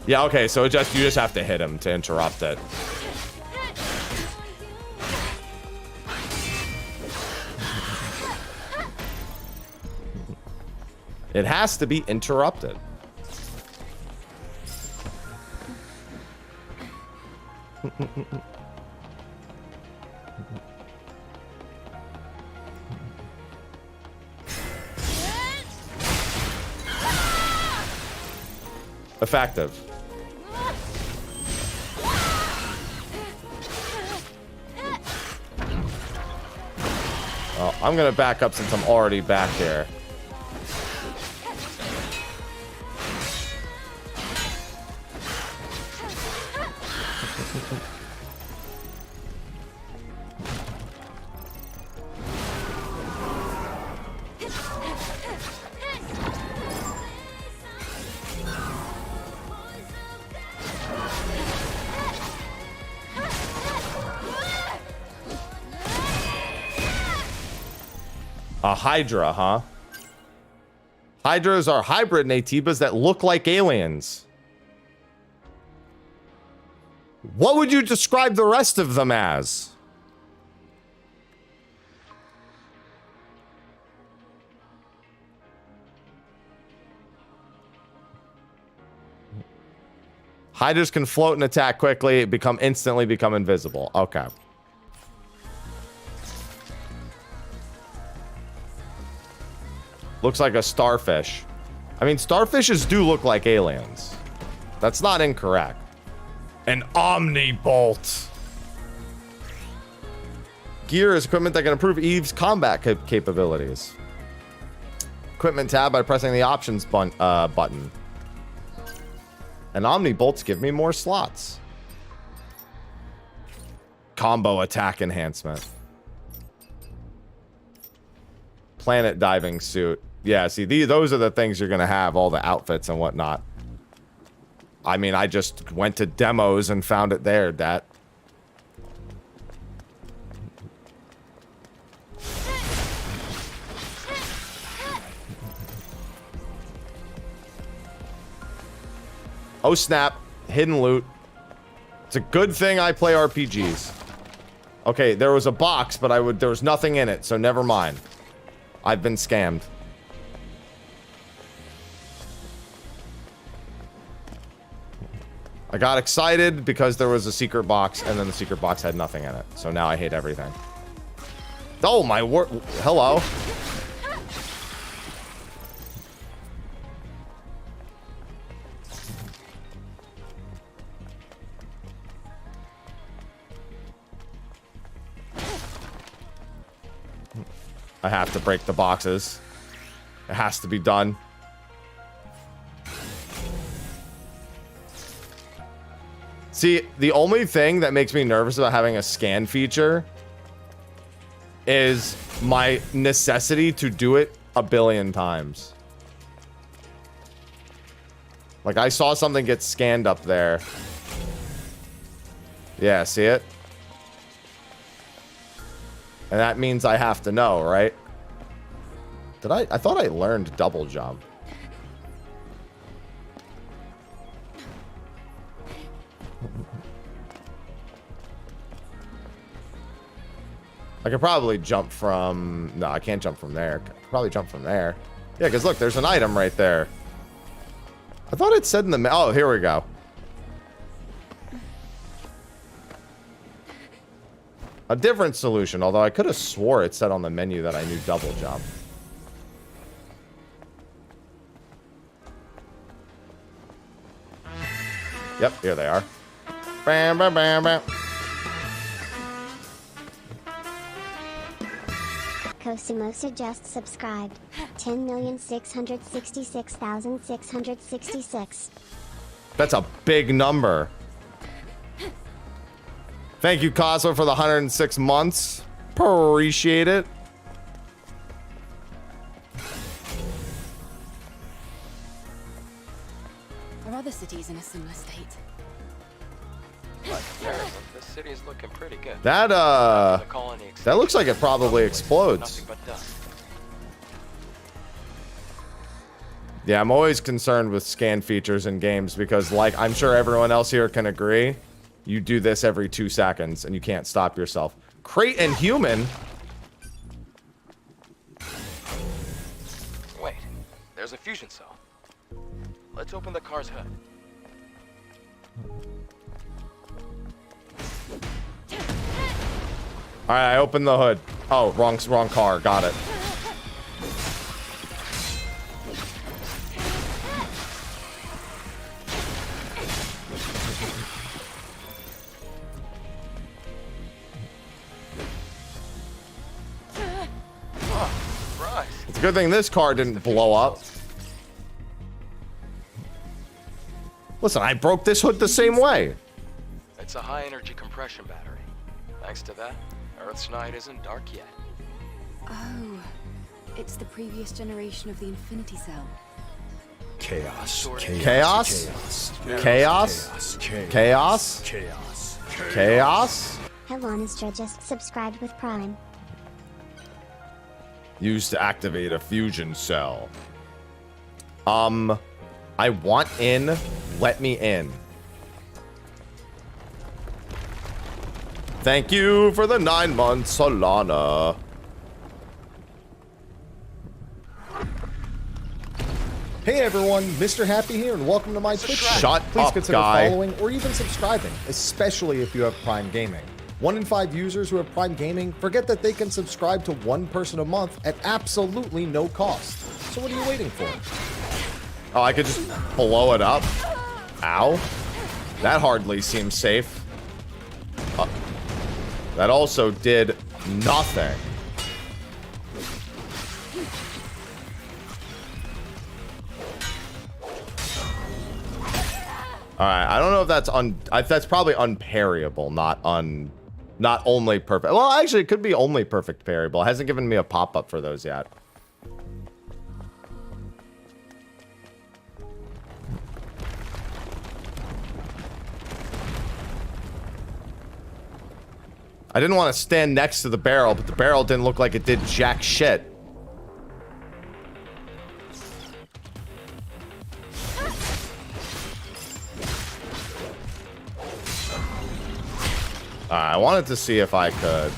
Yeah, okay, so you just have to hit him to interrupt it. It has to be interrupted. Effective. Well, I'm gonna back up since I'm already back here. A Hydra, huh? Hydras are hybrid Natibas that look like aliens. What would you describe the rest of them as? Hydras can float and attack quickly, instantly become invisible. Okay. Looks like a starfish. I mean, starfishes do look like aliens. That's not incorrect. An Omnibolt. Gear is equipment that can improve Eve's combat capabilities. Equipment tab by pressing the options button. And Omnibolts give me more slots. Combo attack enhancement. Planet diving suit. Yeah, see, those are the things you're going to have, all the outfits and whatnot. I mean, I just went to demos and found it there, Dat. Oh, snap. Hidden loot. It's a good thing I play RPGs. Okay, there was a box, but there was nothing in it, so never mind. I've been scammed. I got excited because there was a secret box, and then the secret box had nothing in it. So now I hate everything. Oh, my word. Hello. I have to break the boxes. It has to be done. See, the only thing that makes me nervous about having a scan feature is my necessity to do it a billion times. Like, I saw something get scanned up there. Yeah, see it? And that means I have to know, right? Did I thought I learned double jump. I could probably jump from... No, I can't jump from there. I could probably jump from there. Yeah, because look, there's an item right there. I thought it said in the... Oh, here we go. A different solution, although I could have swore it said on the menu that I knew double jump. Yep, here they are. Bam, bam, bam, bam. Cosimo suggests subscribed. 10,666,666. That's a big number. Thank you, Cosmo, for the 106 months. Appreciate it. Are other cities in a similar state? By comparison, this city is looking pretty good. That, The colony that looks like it probably explodes. Nothing but dust. Yeah, I'm always concerned with scan features in games because, like, I'm sure everyone else here can agree, you do this every 2 seconds and you can't stop yourself. Crate and human? Wait, there's a fusion cell. Let's open the car's hood. Alright, I opened the hood. Oh, wrong car. Got it. It's a good thing this car didn't blow up. Listen, I broke this hood the same way. It's a high-energy compression battery. Thanks to that, Earth's night isn't dark yet. Oh, it's the previous generation of the Infinity Cell. Chaos. Chaos? Chaos? Chaos? Chaos? Helonistra just subscribed with Prime. Used to activate a fusion cell. I want in. Let me in. Thank you for the 9 months, Solana. Hey everyone, Mr. Happy here, and welcome to my Twitch stream. Shut Please up, consider guy. following or even subscribing, especially if you have Prime Gaming. 1 in 5 users who have Prime Gaming forget that they can subscribe to one person a month at absolutely no cost. So what are you waiting for? Oh, I could just blow it up. Ow. That hardly seems safe. That also did nothing. Alright, I don't know if that's that's probably unparryable, not only perfect. Well, actually, it could be only perfect parryable. It hasn't given me a pop-up for those yet. I didn't want to stand next to the barrel, but the barrel didn't look like it did jack shit. I wanted to see if I could.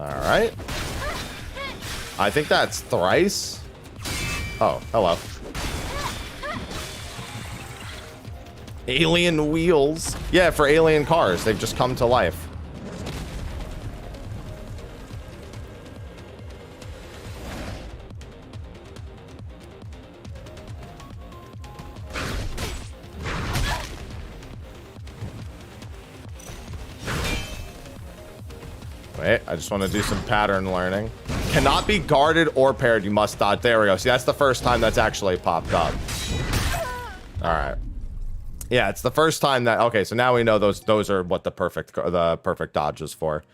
Alright. I think that's thrice. Oh, hello. Alien wheels. Yeah, for alien cars. They've just come to life. Wait, I just want to do some pattern learning. Cannot be guarded or paired. You must dodge. There we go. See, that's the first time that's actually popped up. All right. Yeah, it's the first time that... Okay, so now we know those are what the perfect dodge is for.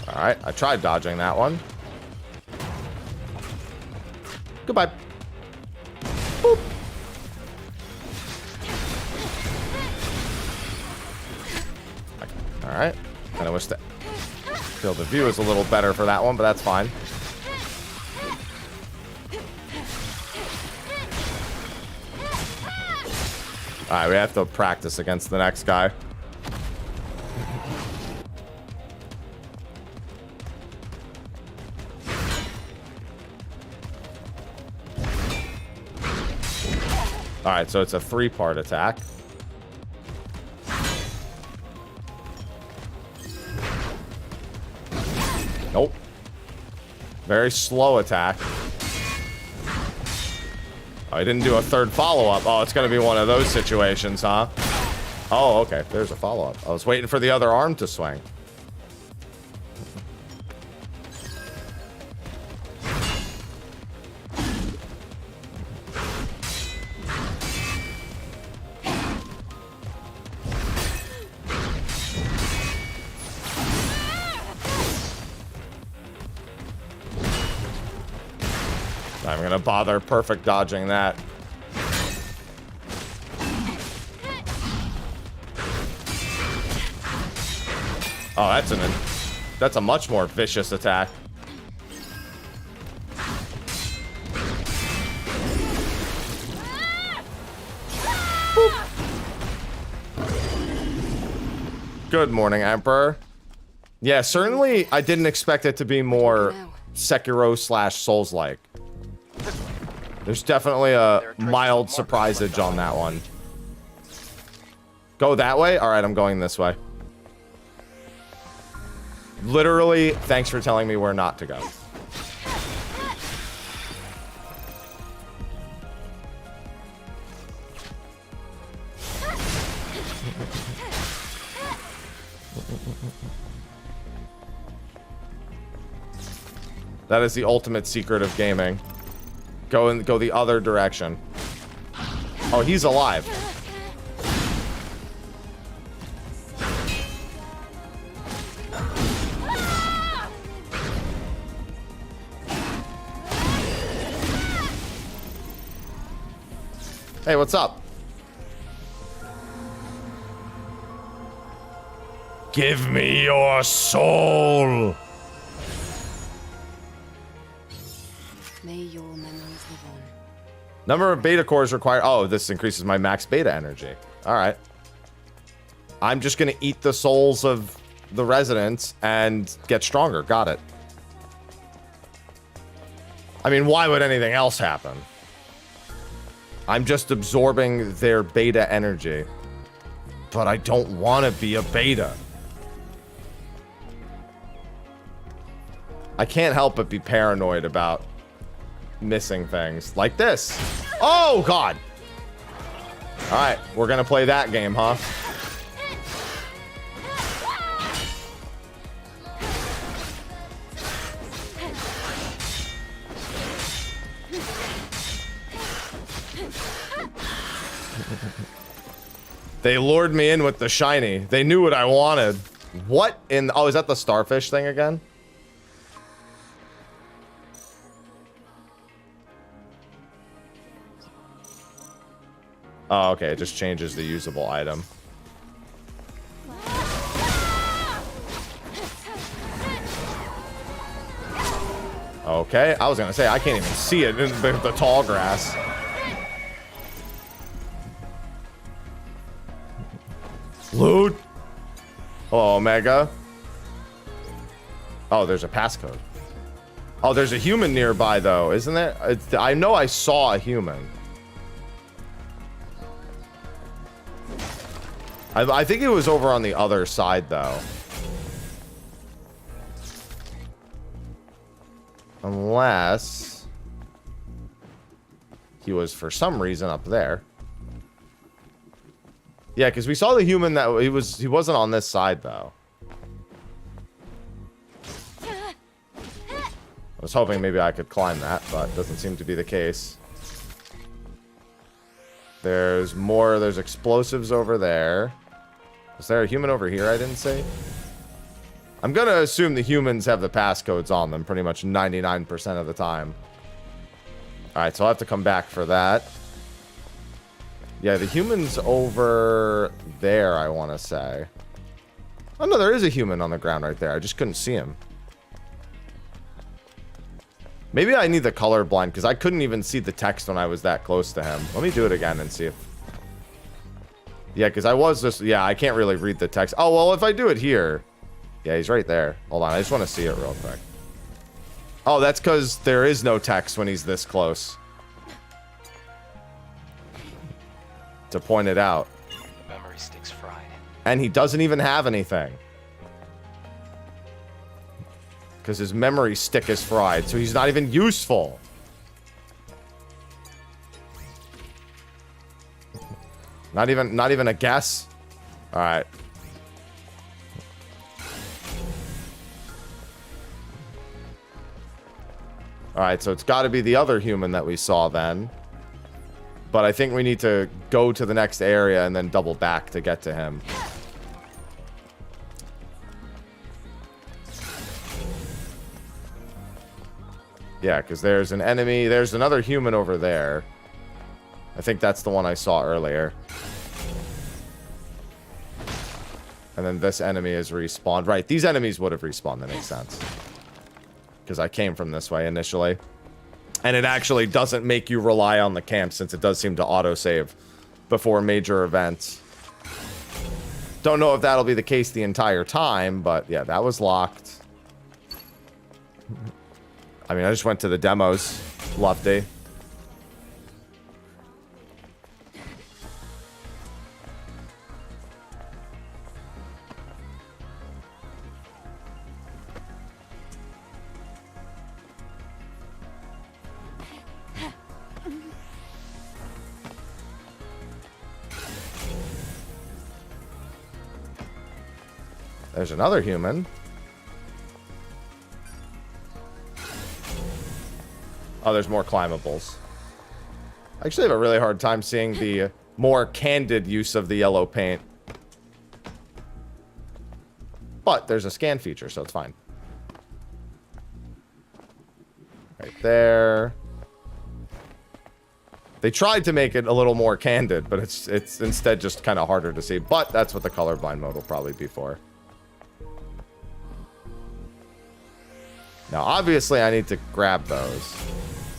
All right, I tried dodging that one. Goodbye. Boop. All right. And I wish the field of view was a little better for that one, but that's fine. All right, we have to practice against the next guy. All right, so it's a 3-part attack. Nope. Very slow attack. Oh, I didn't do a third follow-up. Oh, it's going to be one of those situations, huh? Oh, okay. There's a follow-up. I was waiting for the other arm to swing. I'm gonna bother perfect dodging that. Oh, that's a much more vicious attack. Boop. Good morning, Emperor. Yeah, certainly I didn't expect it to be more Sekiro / Souls-like. There's definitely a mild surprisage on that one. Go that way? All right, I'm going this way. Literally, thanks for telling me where not to go. That is the ultimate secret of gaming. Go the other direction. Oh, he's alive. Hey, what's up? Give me your soul. May your memories live on. Number of beta cores required. Oh, this increases my max beta energy. All right. I'm just going to eat the souls of the residents and get stronger. Got it. I mean, why would anything else happen? I'm just absorbing their beta energy. But I don't want to be a beta. I can't help but be paranoid about missing things like this. Oh, God. All right, we're going to play that game, huh? They lured me in with the shiny. They knew what I wanted. What in... Oh, is that the starfish thing again? Oh, okay. It just changes the usable item. Okay. I was going to say, I can't even see it in the tall grass. Loot. Hello, Omega. Oh, there's a passcode. Oh, there's a human nearby, though, isn't there? I know I saw a human. I think it was over on the other side, though. Unless he was for some reason up there. Yeah, because we saw the human that he wasn't on this side though. I was hoping maybe I could climb that, but doesn't seem to be the case. There's more, there's explosives over there. Is there a human over here I didn't see? I'm gonna assume the humans have the passcodes on them pretty much 99% of the time. Alright, so I'll have to come back for that. Yeah, the human's over there, I want to say. Oh, no, there is a human on the ground right there. I just couldn't see him. Maybe I need the color blind, because I couldn't even see the text when I was that close to him. Let me do it again and see if... Yeah, because I was just... Yeah, I can't really read the text. Oh, well, if I do it here... Yeah, he's right there. Hold on, I just want to see it real quick. Oh, that's because there is no text when he's this close. To point it out. The memory stick's fried. And he doesn't even have anything. Because his memory stick is fried, so he's not even useful. Not even a guess. All right. All right, so it's got to be the other human that we saw then. But I think we need to go to the next area and then double back to get to him. Yeah, because there's an enemy. There's another human over there. I think that's the one I saw earlier. And then this enemy is respawned. Right, these enemies would have respawned. That makes sense. Because I came from this way initially. And it actually doesn't make you rely on the camp, since it does seem to autosave before major events. Don't know if that'll be the case the entire time, but yeah, that was locked. I mean, I just went to the demos. Lofty. There's another human. Oh, there's more climbables. I actually have a really hard time seeing the more candid use of the yellow paint. But there's a scan feature, so it's fine. Right there. They tried to make it a little more candid, but it's instead just kind of harder to see. But that's what the colorblind mode will probably be for. Now, obviously, I need to grab those.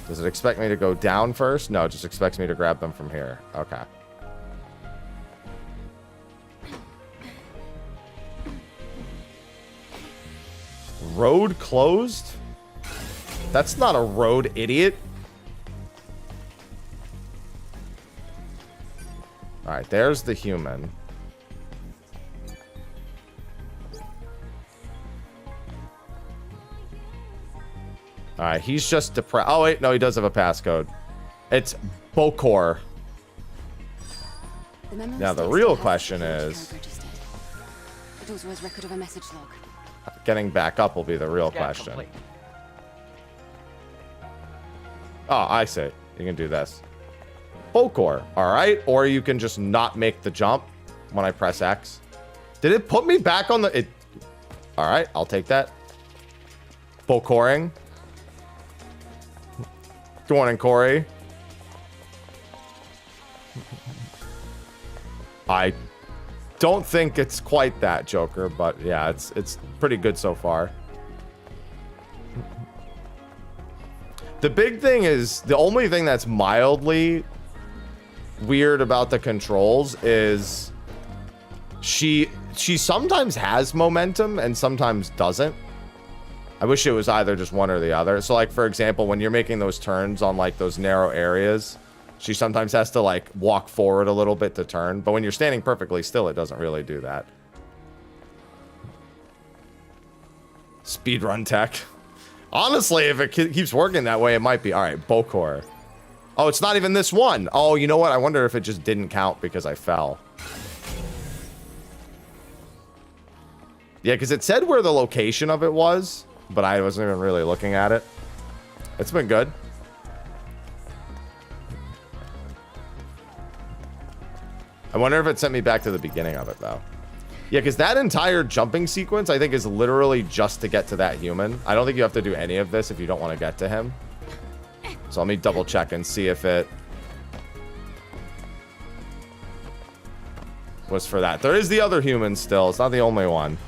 Does it expect me to go down first? No, it just expects me to grab them from here. Okay. Road closed? That's not a road, idiot. Alright, there's the human. Alright, he's just depressed. Oh, wait, no, he does have a passcode. It's Bokor. Now, the real question is... It also has record of a message log. Getting back up will be the real question. Oh, I see. You can do this. Bokor, alright? Or you can just not make the jump when I press X. Did it put me back on the... Alright, I'll take that. Bokoring. Go on in, Corey. I don't think it's quite that, Joker, but yeah, it's pretty good so far. The big thing is, the only thing that's mildly weird about the controls is she sometimes has momentum and sometimes doesn't. I wish it was either just one or the other. So, like, for example, when you're making those turns on, like, those narrow areas, she sometimes has to, like, walk forward a little bit to turn. But when you're standing perfectly still, it doesn't really do that. Speedrun tech. Honestly, if it keeps working that way, it might be. All right, Bokor. Oh, it's not even this one. Oh, you know what? I wonder if it just didn't count because I fell. Yeah, because it said where the location of it was, but I wasn't even really looking at it. It's been good. I wonder if it sent me back to the beginning of it, though. Yeah, because that entire jumping sequence, I think, is literally just to get to that human. I don't think you have to do any of this if you don't want to get to him. So let me double check and see if it was for that. There is the other human still. It's not the only one.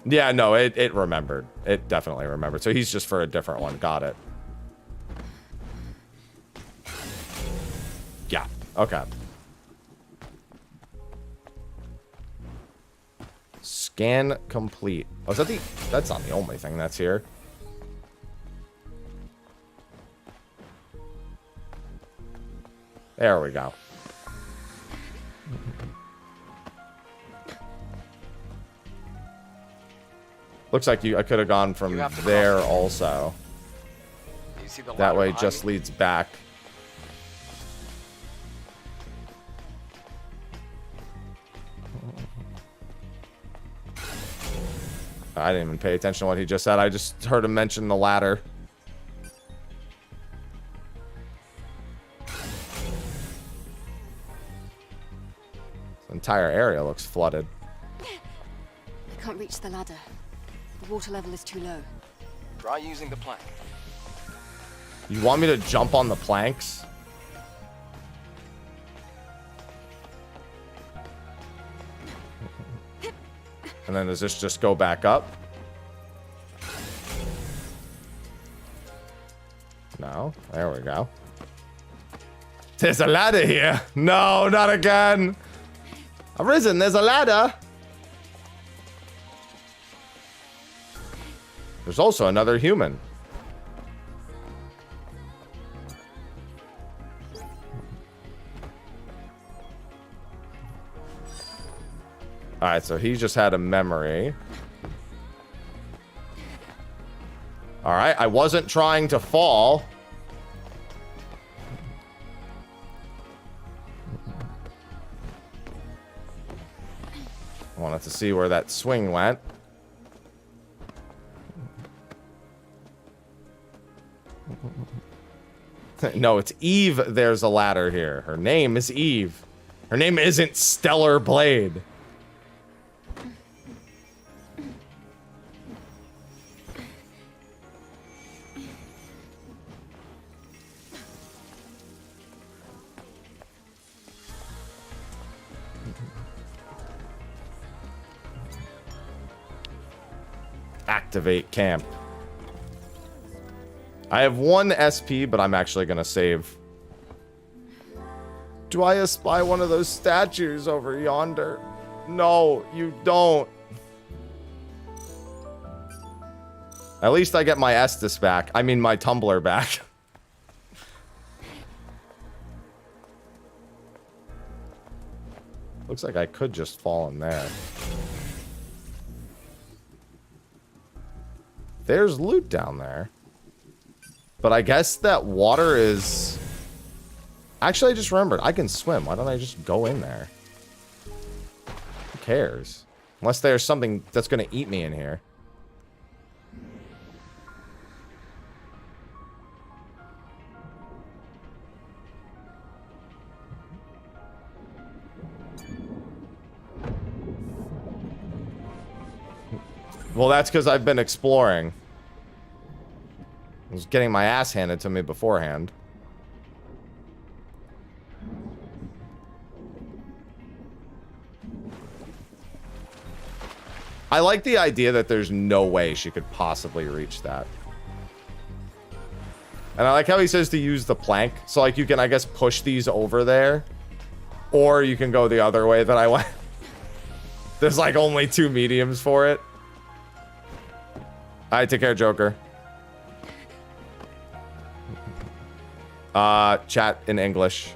Yeah, no, it remembered. It definitely remembered. So he's just for a different one. Got it. Yeah. Okay. Scan complete. Oh, is that the... That's not the only thing that's here. There we go. Looks like I could have gone from there also. You see the That ladder way behind just me? leads back. I didn't even pay attention to what he just said. I just heard him mention the ladder. The entire area looks flooded. I can't reach the ladder. The water level is too low. Try using the plank. You want me to jump on the planks? And then does this just go back up? No. There we go. There's a ladder here. No, not again. Arisen, there's a ladder. There's also another human. All right, so he just had a memory. All right, I wasn't trying to fall. I wanted to see where that swing went. No, it's Eve. There's a ladder here. Her name is Eve. Her name isn't Stellar Blade. Activate camp. I have 1 SP, but I'm actually gonna save. Do I espy one of those statues over yonder? No, you don't. At least I get my Estus back. I mean, my tumbler back. Looks like I could just fall in there. There's loot down there. But I guess that water is... Actually, I just remembered. I can swim. Why don't I just go in there? Who cares? Unless there's something that's going to eat me in here. Well, that's because I've been exploring. I was getting my ass handed to me beforehand. I like the idea that there's no way she could possibly reach that. And I like how he says to use the plank. So, like, you can, I guess, push these over there. Or you can go the other way that I went. There's, like, only 2 mediums for it. Alright, take care, Joker. Chat in English.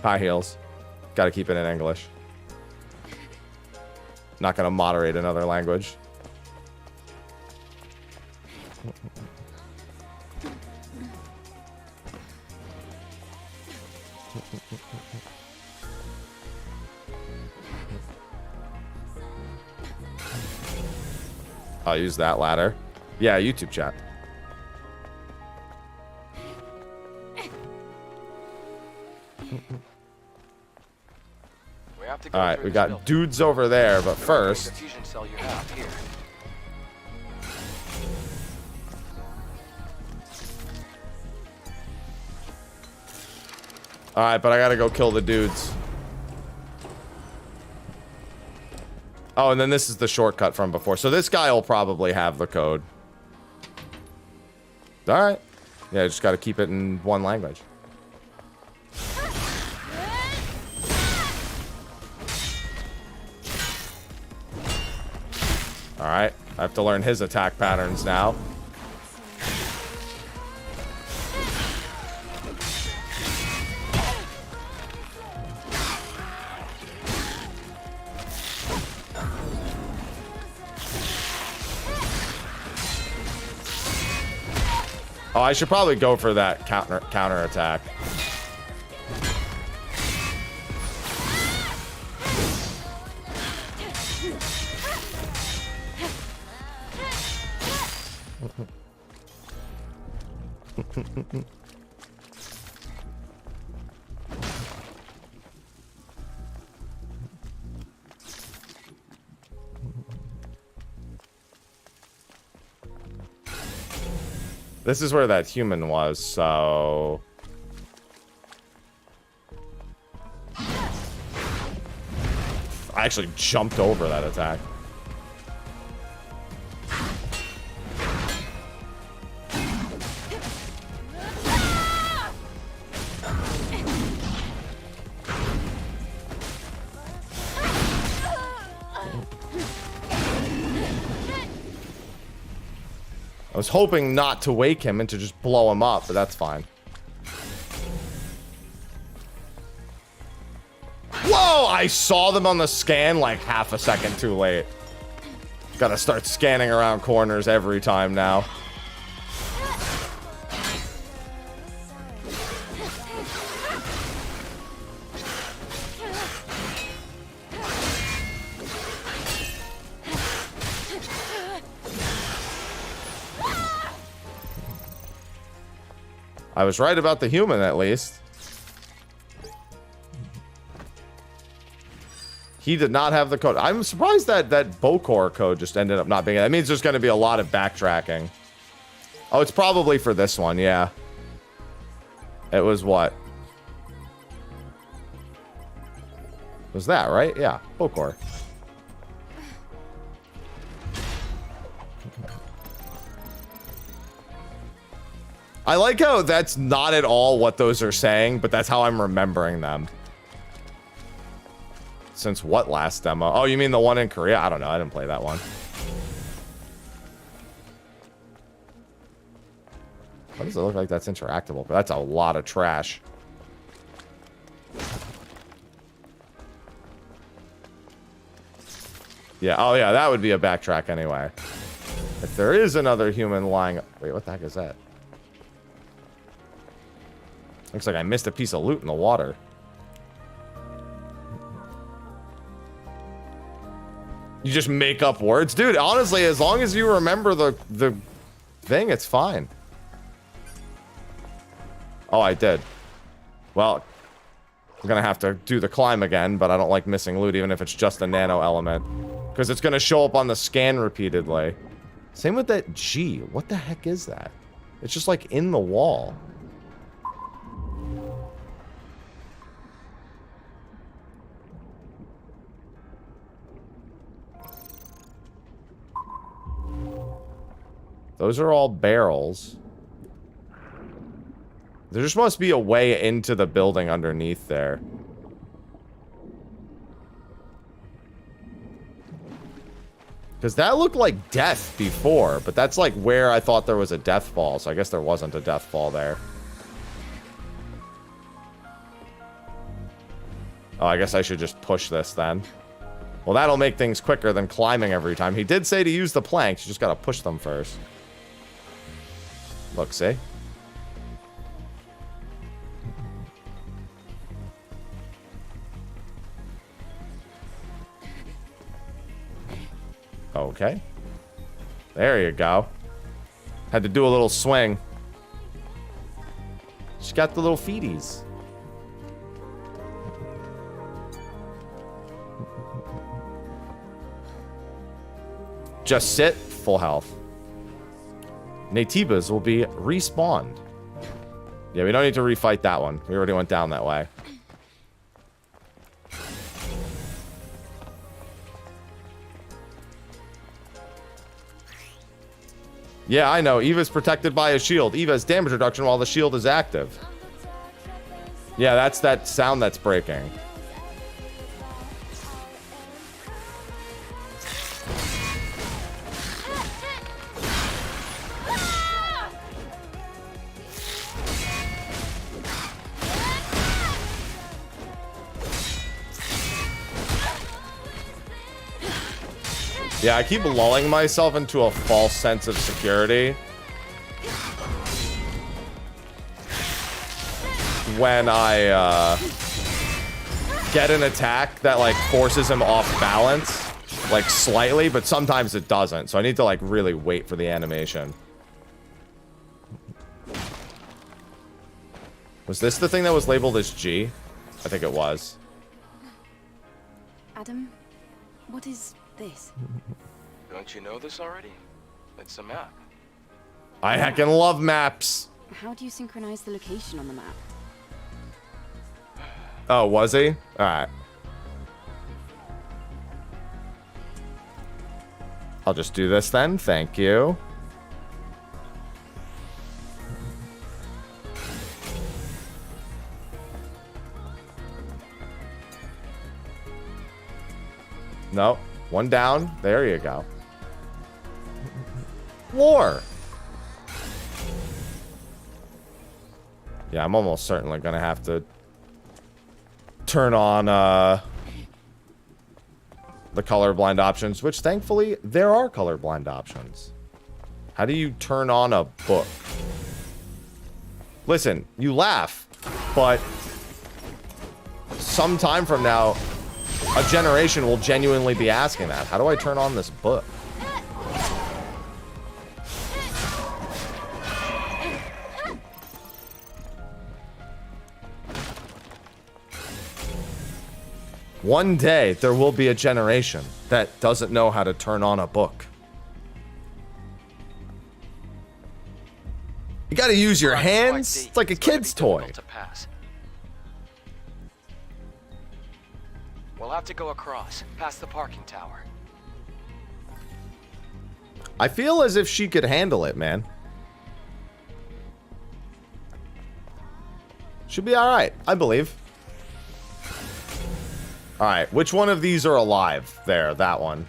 High heels. Gotta keep it in English. Not gonna moderate another language. I'll use that ladder. Yeah, YouTube chat. We have to go All right, through we this got building. dudes over there, but The first, fusion cell you have here. all right, but I gotta go kill the dudes. Oh, and then this is the shortcut from before. So this guy will probably have the code. All right. Yeah, just got to keep it in one language. All right. I have to learn his attack patterns now. Oh, I should probably go for that counter attack. This is where that human was, so... I actually jumped over that attack. I was hoping not to wake him and to just blow him up, but that's fine. Whoa! I saw them on the scan like half a second too late. Gotta start scanning around corners every time now. I was right about the human, at least. He did not have the code. I'm surprised that Bokor code just ended up not being it. That means there's going to be a lot of backtracking. Oh, it's probably for this one, yeah. It was what? Was that, right? Yeah, Bokor. I like how that's not at all what those are saying, but that's how I'm remembering them. Since what last demo? Oh, you mean the one in Korea? I don't know. I didn't play that one. Why does it look like that's interactable? But that's a lot of trash. Yeah. Oh, yeah. That would be a backtrack anyway. If there is another human lying... Wait, what the heck is that? Looks like I missed a piece of loot in the water. You just make up words? Dude, honestly, as long as you remember the thing, it's fine. Oh, I did. Well, I'm gonna have to do the climb again, but I don't like missing loot, even if it's just a nano element. Because it's gonna show up on the scan repeatedly. Same with that G. What the heck is that? It's just like in the wall. Those are all barrels. There just must be a way into the building underneath there. Because that looked like death before, but that's like where I thought there was a death fall, so I guess there wasn't a death fall there. Oh, I guess I should just push this then. Well, that'll make things quicker than climbing every time. He did say to use the planks, you just gotta push them first. Look, see? Okay. There you go. Had to do a little swing. She's got the little feeties. Just sit, full health. Nativas will be respawned. Yeah, we don't need to refight that one. We already went down that way. Yeah, I know. Eva's protected by a shield. Eva has damage reduction while the shield is active. Yeah, that's that sound that's breaking. Yeah, I keep lulling myself into a false sense of security when I get an attack that like forces him off balance, like slightly, but sometimes it doesn't. So I need to like really wait for the animation. Was this the thing that was labeled as G? I think it was. Adam, what is this? Don't you know this already? It's a map. I heckin' love maps. How do you synchronize the location on the map? Oh, was he? Alright. I'll just do this then. Thank you. No. One down. There you go. War. Yeah, I'm almost certainly gonna have to turn on the colorblind options, which thankfully there are colorblind options. How do you turn on a book? Listen, you laugh, but sometime from now, a generation will genuinely be asking that. How do I turn on this book? One day, there will be a generation that doesn't know how to turn on a book. You gotta use your hands. It's like a kid's toy. We'll have to go across, past the parking tower. I feel as if she could handle it, man. Should be alright, I believe. Alright, which one of these are alive? There, that one.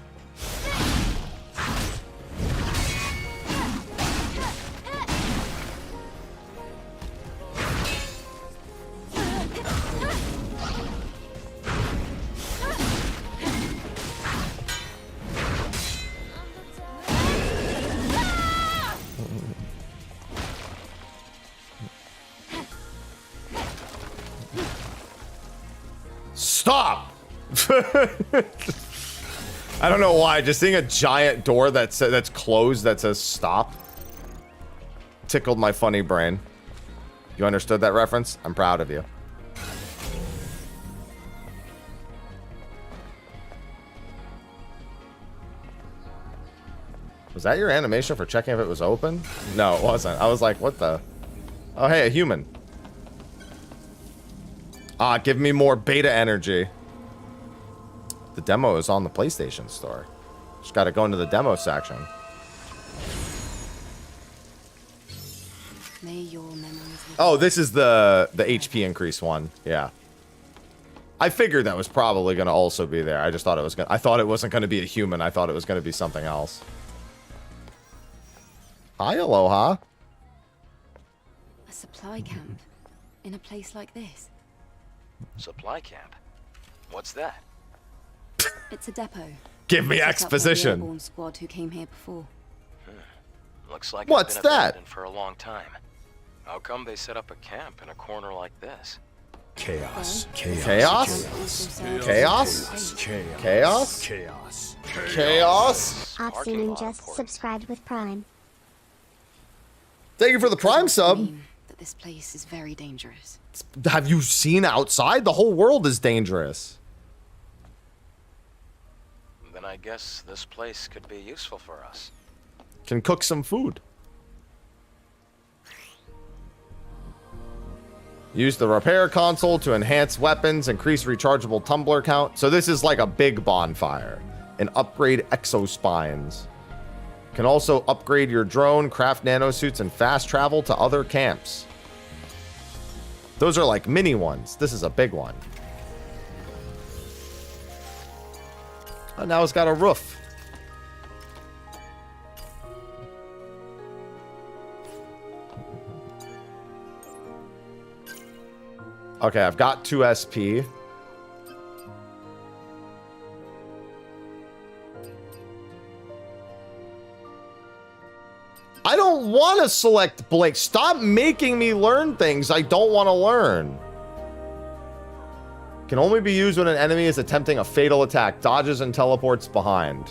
Stop! I don't know why. Just seeing a giant door that's closed that says stop tickled my funny brain. You understood that reference? I'm proud of you. Was that your animation for checking if it was open? No, it wasn't. I was like, what the? Oh, hey, a human. Ah, give me more beta energy. The demo is on the PlayStation Store. Just gotta go into the demo section. May your memories. Oh, this is the HP increase one. Yeah. I figured that was probably gonna also be there. I just thought it was gonna. I thought it wasn't gonna be a human. I thought it was gonna be something else. Hi, Aloha. A supply camp in a place like this. Supply camp? What's that? It's a depot. Give me Set up by the exposition. airborne squad who came here before. Looks like What's it's been that? abandoned for a long time. How come they set up a camp in a corner like this? Chaos. Chaos? Chaos? Chaos? Chaos? Obscene and just subscribed with Prime. Thank you for the Prime sub. Mean that this place is very dangerous. Have you seen outside? The whole world is dangerous. Then I guess this place could be useful for us. Can cook some food. Use the repair console to enhance weapons, increase rechargeable tumbler count. So this is like a big bonfire. And upgrade exospines. Can also upgrade your drone, craft nanosuits, and fast travel to other camps. Those are like mini ones. This is a big one. Oh, now it's got a roof. Okay, I've got 2 SP. I don't want to select Blake. Stop making me learn things I don't want to learn. Can only be used when an enemy is attempting a fatal attack. Dodges and teleports behind.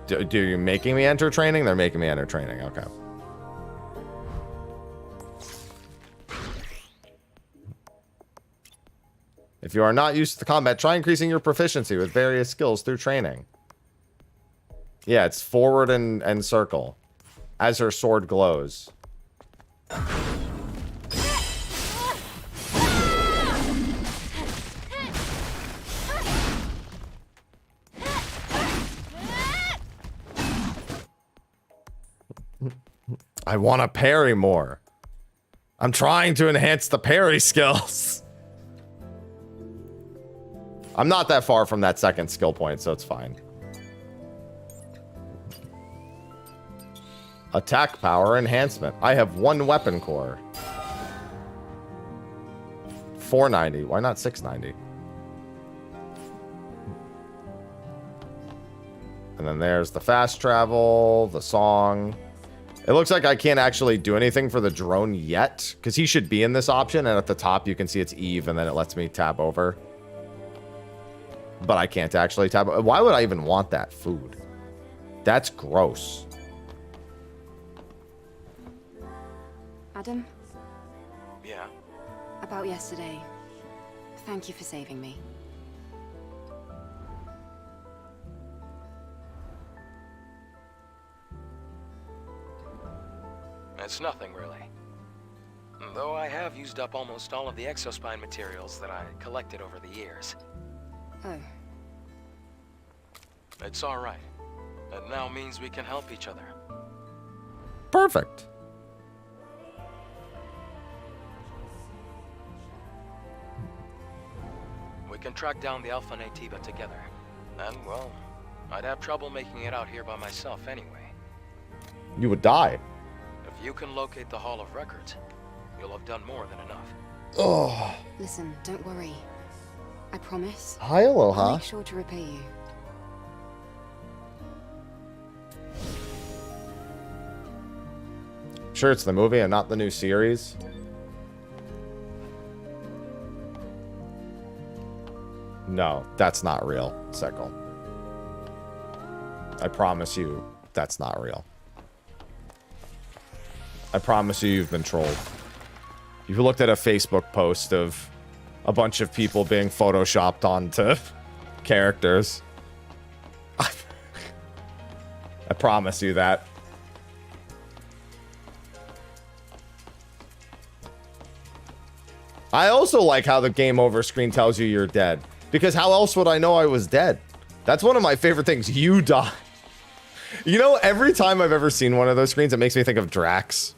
Do you making me enter training? They're making me enter training. Okay. If you are not used to combat, try increasing your proficiency with various skills through training. Yeah, it's forward and circle. As her sword glows. I want to parry more. I'm trying to enhance the parry skills. I'm not that far from that second skill point, so it's fine. Attack power enhancement. I have 1 weapon core. 490. Why not 690? And then there's the fast travel, the song. It looks like I can't actually do anything for the drone yet, because he should be in this option, and at the top you can see it's Eve, and then it lets me tab over. But I can't actually tab. Why would I even want that food? That's gross. Adam, Yeah. about yesterday. Thank you for saving me. It's nothing, really. Though I have used up almost all of the exospine materials that I collected over the years. Oh, It's all right. It now means we can help each other. Perfect. We can track down the Alpha Nativa together. And, well, I'd have trouble making it out here by myself anyway. You would die. If you can locate the Hall of Records, you'll have done more than enough. Oh. listen, don't worry. I promise. Hi, Aloha. I'll make sure to repay you. Sure, it's the movie and not the new series. No, that's not real, Sickle. I promise you, that's not real. I promise you, you've been trolled. You've looked at a Facebook post of a bunch of people being photoshopped onto characters. I promise you that. I also like how the game over screen tells you you're dead. Because how else would I know I was dead? That's one of my favorite things. You die. You know, every time I've ever seen one of those screens, it makes me think of Drax.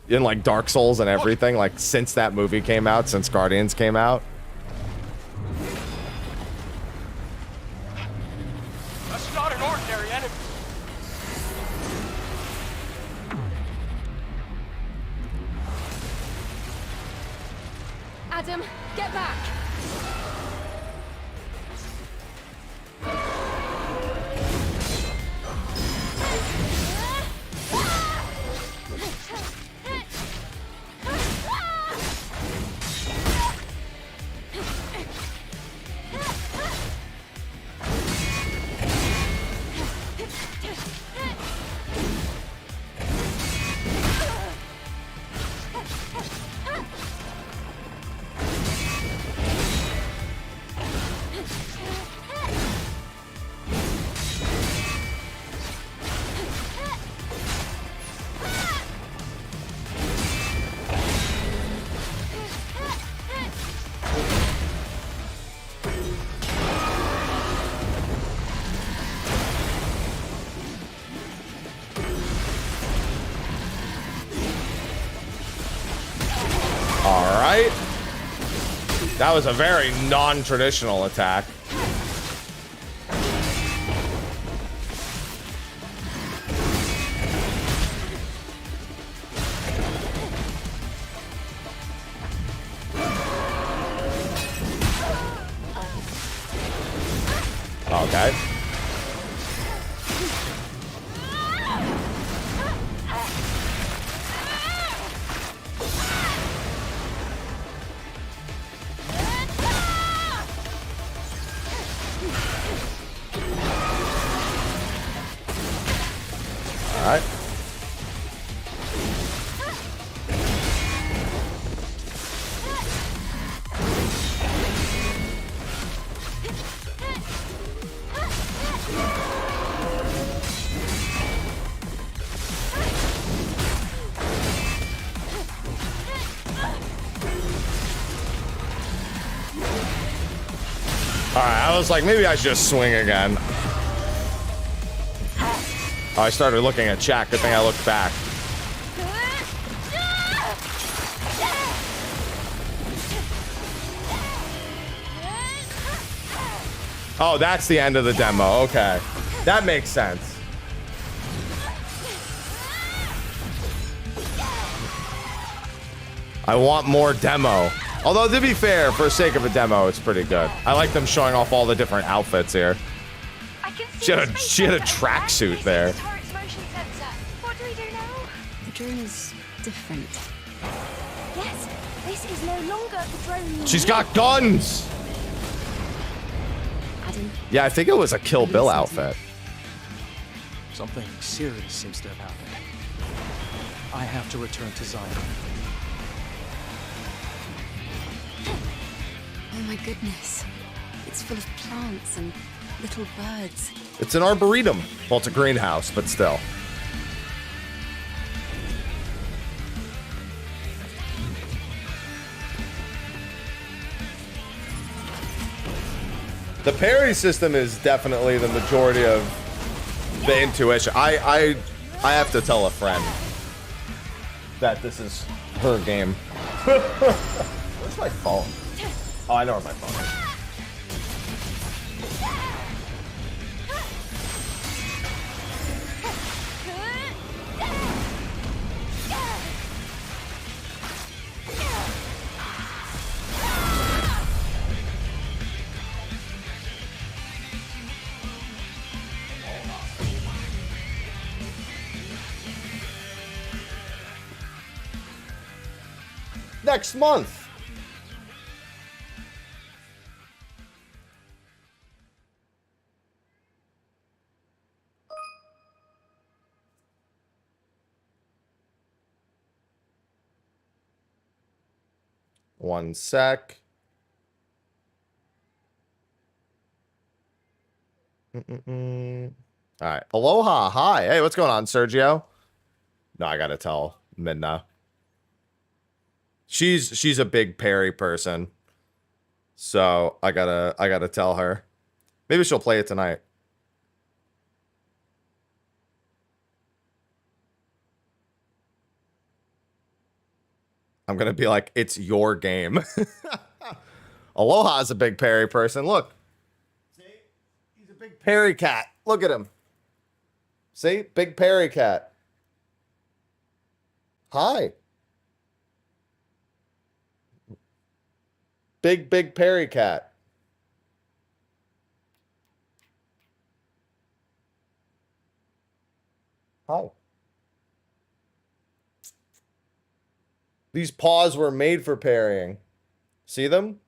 In like Dark Souls and everything. Like since that movie came out, since Guardians came out. That's not an ordinary enemy. Adam, get back! That was a very non-traditional attack. Okay. All right. All right, I was like, maybe I should just swing again. Oh, I started looking at chat. Good thing I looked back. Oh, that's the end of the demo. Okay. That makes sense. I want more demo. Although, to be fair, for the sake of a demo, it's pretty good. I like them showing off all the different outfits here. She had a tracksuit there. What do we do now? The drone is different. Yes, this is no longer the drone. She's got guns! Adam, Yeah, I think it was a Kill Bill outfit. Something serious seems to have happened. I have to return to Zion. oh my goodness. It's full of plants and little birds. It's an arboretum. Well, it's a greenhouse, but still. The parry system is definitely the majority of the intuition. I have to tell a friend that this is her game. Where's my phone? Oh, I know where my phone is. Next month. One sec. All right. Aloha. Hi. Hey, what's going on, Sergio? No, I gotta tell Midna. She's a big parry person. So I gotta tell her. Maybe she'll play it tonight. I'm gonna be like, it's your game. Aloha's a big parry person. Look. See? He's a big parry cat. Look at him. See? Big parry cat. Hi. Big parry cat. Hi. These paws were made for parrying. See them?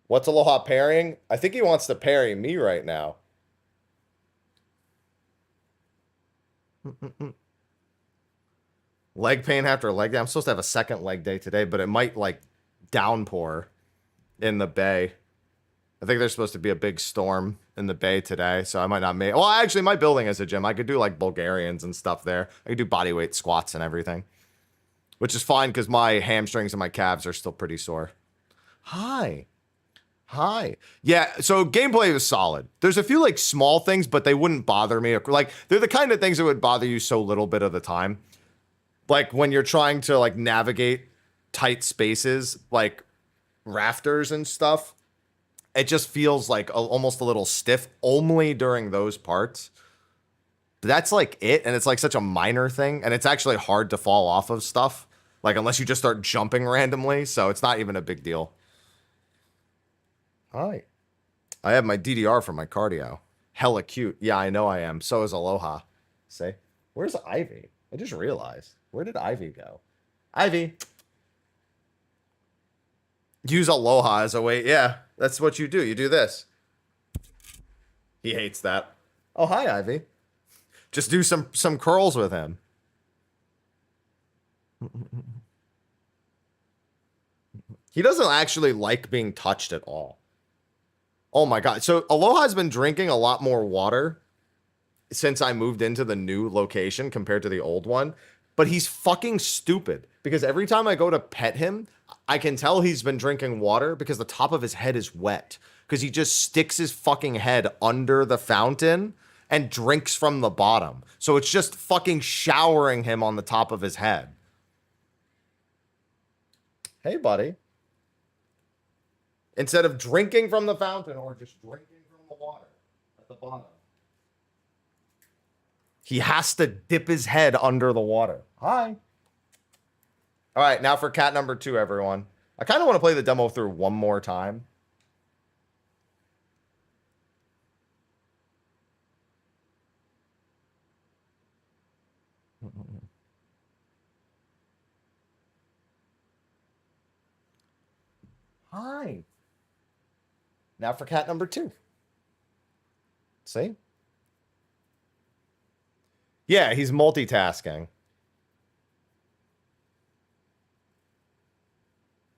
What's Aloha parrying? I think he wants to parry me right now. Leg pain after leg day. I'm supposed to have a second leg day today, but it might like downpour in the bay. I think there's supposed to be a big storm in the bay today, so I might not make. Well, actually, my building is a gym. I could do like Bulgarians and stuff there. I could do bodyweight squats and everything, which is fine because my hamstrings and my calves are still pretty sore. Hi. Yeah, so gameplay was solid. There's a few like small things, but they wouldn't bother me. Like they're the kind of things that would bother you so little bit of the time. Like when you're trying to like navigate tight spaces, like rafters and stuff, it just feels like almost a little stiff only during those parts. That's like it, and it's like such a minor thing, and it's actually hard to fall off of stuff, like unless you just start jumping randomly, so it's not even a big deal. All right. I have my DDR for my cardio. Hella cute. Yeah, I know I am. So is Aloha. Say, where's Ivy? I just realized. Where did Ivy go? Ivy. Use Aloha as a way. Yeah, that's what you do. You do this. He hates that. Oh, hi, Ivy. Just do some curls with him. He doesn't actually like being touched at all. Oh my god. So Aloha's been drinking a lot more water since I moved into the new location compared to the old one. But he's fucking stupid because every time I go to pet him, I can tell he's been drinking water because the top of his head is wet. Because he just sticks his fucking head under the fountain and drinks from the bottom. So it's just fucking showering him on the top of his head. Hey, buddy. Instead of drinking from the fountain or just drinking from the water at the bottom, he has to dip his head under the water. Hi. All right, now for cat number 2, everyone. I kind of want to play the demo through one more time. Hi. Now for cat number 2. See? Yeah, he's multitasking.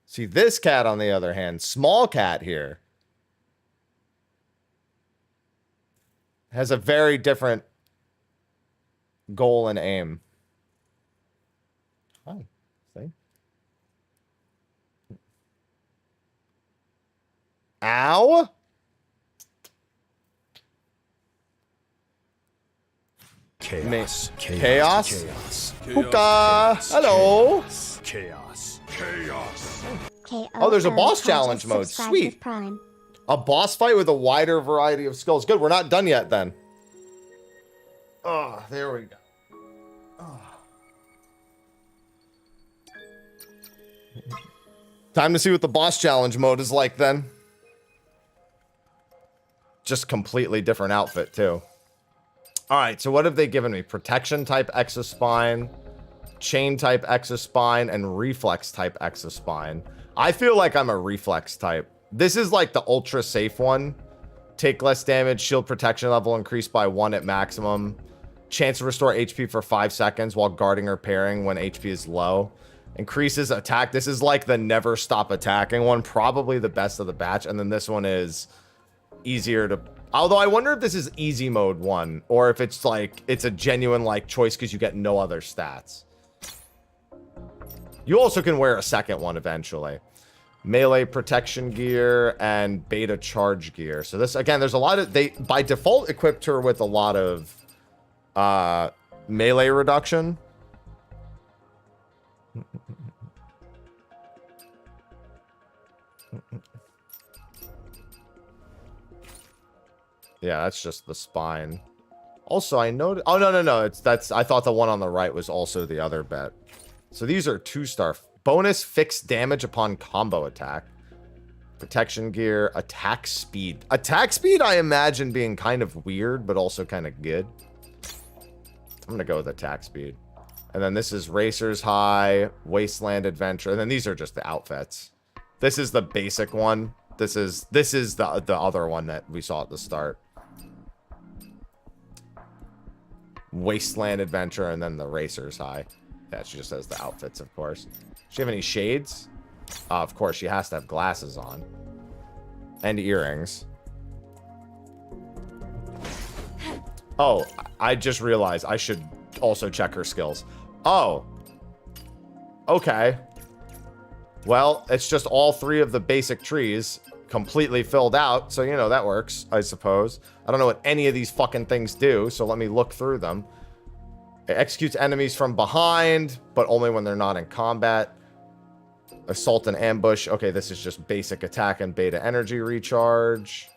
See, this cat, on the other hand, small cat here, has a very different goal and aim. Hi. See? Ow. Chaos. Chaos. Chaos. Hookah. Hello. Chaos. Oh, there's a boss challenge mode. Sweet. A boss fight with a wider variety of skills. Good. We're not done yet then. Oh, there we go. Oh. Time to see what the boss challenge mode is like then. Just completely different outfit too. All right, so what have they given me? Protection type exospine, chain type exospine, and reflex type exospine. I feel like I'm a reflex type. This is like the ultra safe one. Take less damage, shield protection level increased by 1 at maximum. Chance to restore HP for 5 seconds while guarding or parrying when HP is low. Increases attack. This is like the never stop attacking one. Probably the best of the batch. And then this one is easier to... Although I wonder if this is easy mode 1. Or if it's like... It's a genuine like choice because you get no other stats. You also can wear a second one eventually. Melee protection gear and beta charge gear. So this, again, there's a lot of... They, by default, equipped her with a lot of melee reduction. Yeah, that's just the spine. Also, I noticed... Oh, no. That's... I thought the one on the right was also the other bet. So these are 2-star. Bonus fixed damage upon combo attack. Protection gear. Attack speed. Attack speed, I imagine being kind of weird, but also kind of good. I'm going to go with attack speed. And then this is Racer's High, Wasteland Adventure. And then these are just the outfits. This is the basic one. This is the other one that we saw at the start. Wasteland Adventure and then the Racer's High. Yeah, she just has the outfits, of course. Does she have any shades? Of course, she has to have glasses on. And earrings. Oh, I just realized I should also check her skills. Oh. Okay. Well, it's just all 3 of the basic trees completely filled out. So, you know, that works, I suppose. I don't know what any of these fucking things do, so let me look through them. It executes enemies from behind, but only when they're not in combat. Assault and ambush. Okay, this is just basic attack and beta energy recharge.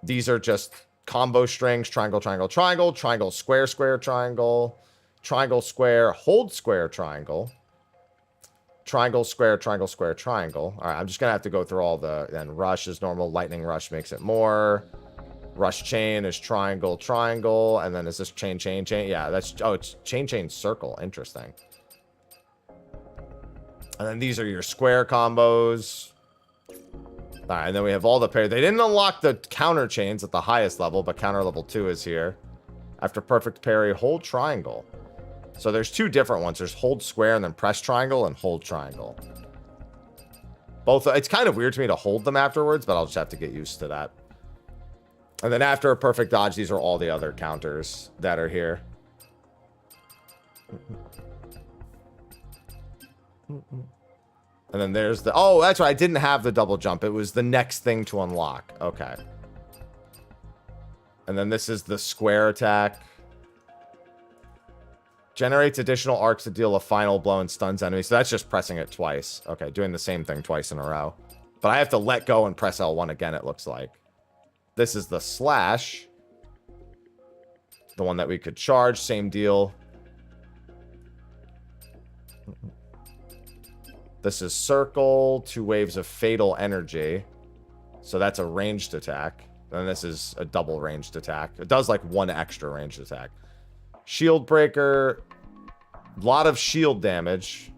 These are just combo strings. Triangle, triangle, triangle. Triangle, square, square, triangle. Triangle, square, hold square, triangle. Triangle, square, triangle, square, triangle. All right, I'm just going to have to go through all the... Then rush is normal. Lightning rush makes it more. Rush chain is triangle, triangle. And then is this chain, chain, chain? Yeah, that's... Oh, it's chain, chain, circle. Interesting. And then these are your square combos. All right, and then we have all the pair. They didn't unlock the counter chains at the highest level, but counter level 2 is here. After perfect parry, hold triangle. So there's two different ones. There's hold square and then press triangle and hold triangle. Both, it's kind of weird to me to hold them afterwards, but I'll just have to get used to that. And then after a perfect dodge, these are all the other counters that are here. And then there's the... Oh, that's right. I didn't have the double jump. It was the next thing to unlock. Okay. And then this is the square attack. Generates additional arcs to deal a final blow and stuns enemies. So that's just pressing it twice. Okay, doing the same thing twice in a row. But I have to let go and press L1 again, it looks like. This is the slash. The one that we could charge. Same deal. This is circle. 2 waves of fatal energy. So that's a ranged attack. And this is a double ranged attack. It does like 1 extra ranged attack. Shield breaker. A lot of shield damage.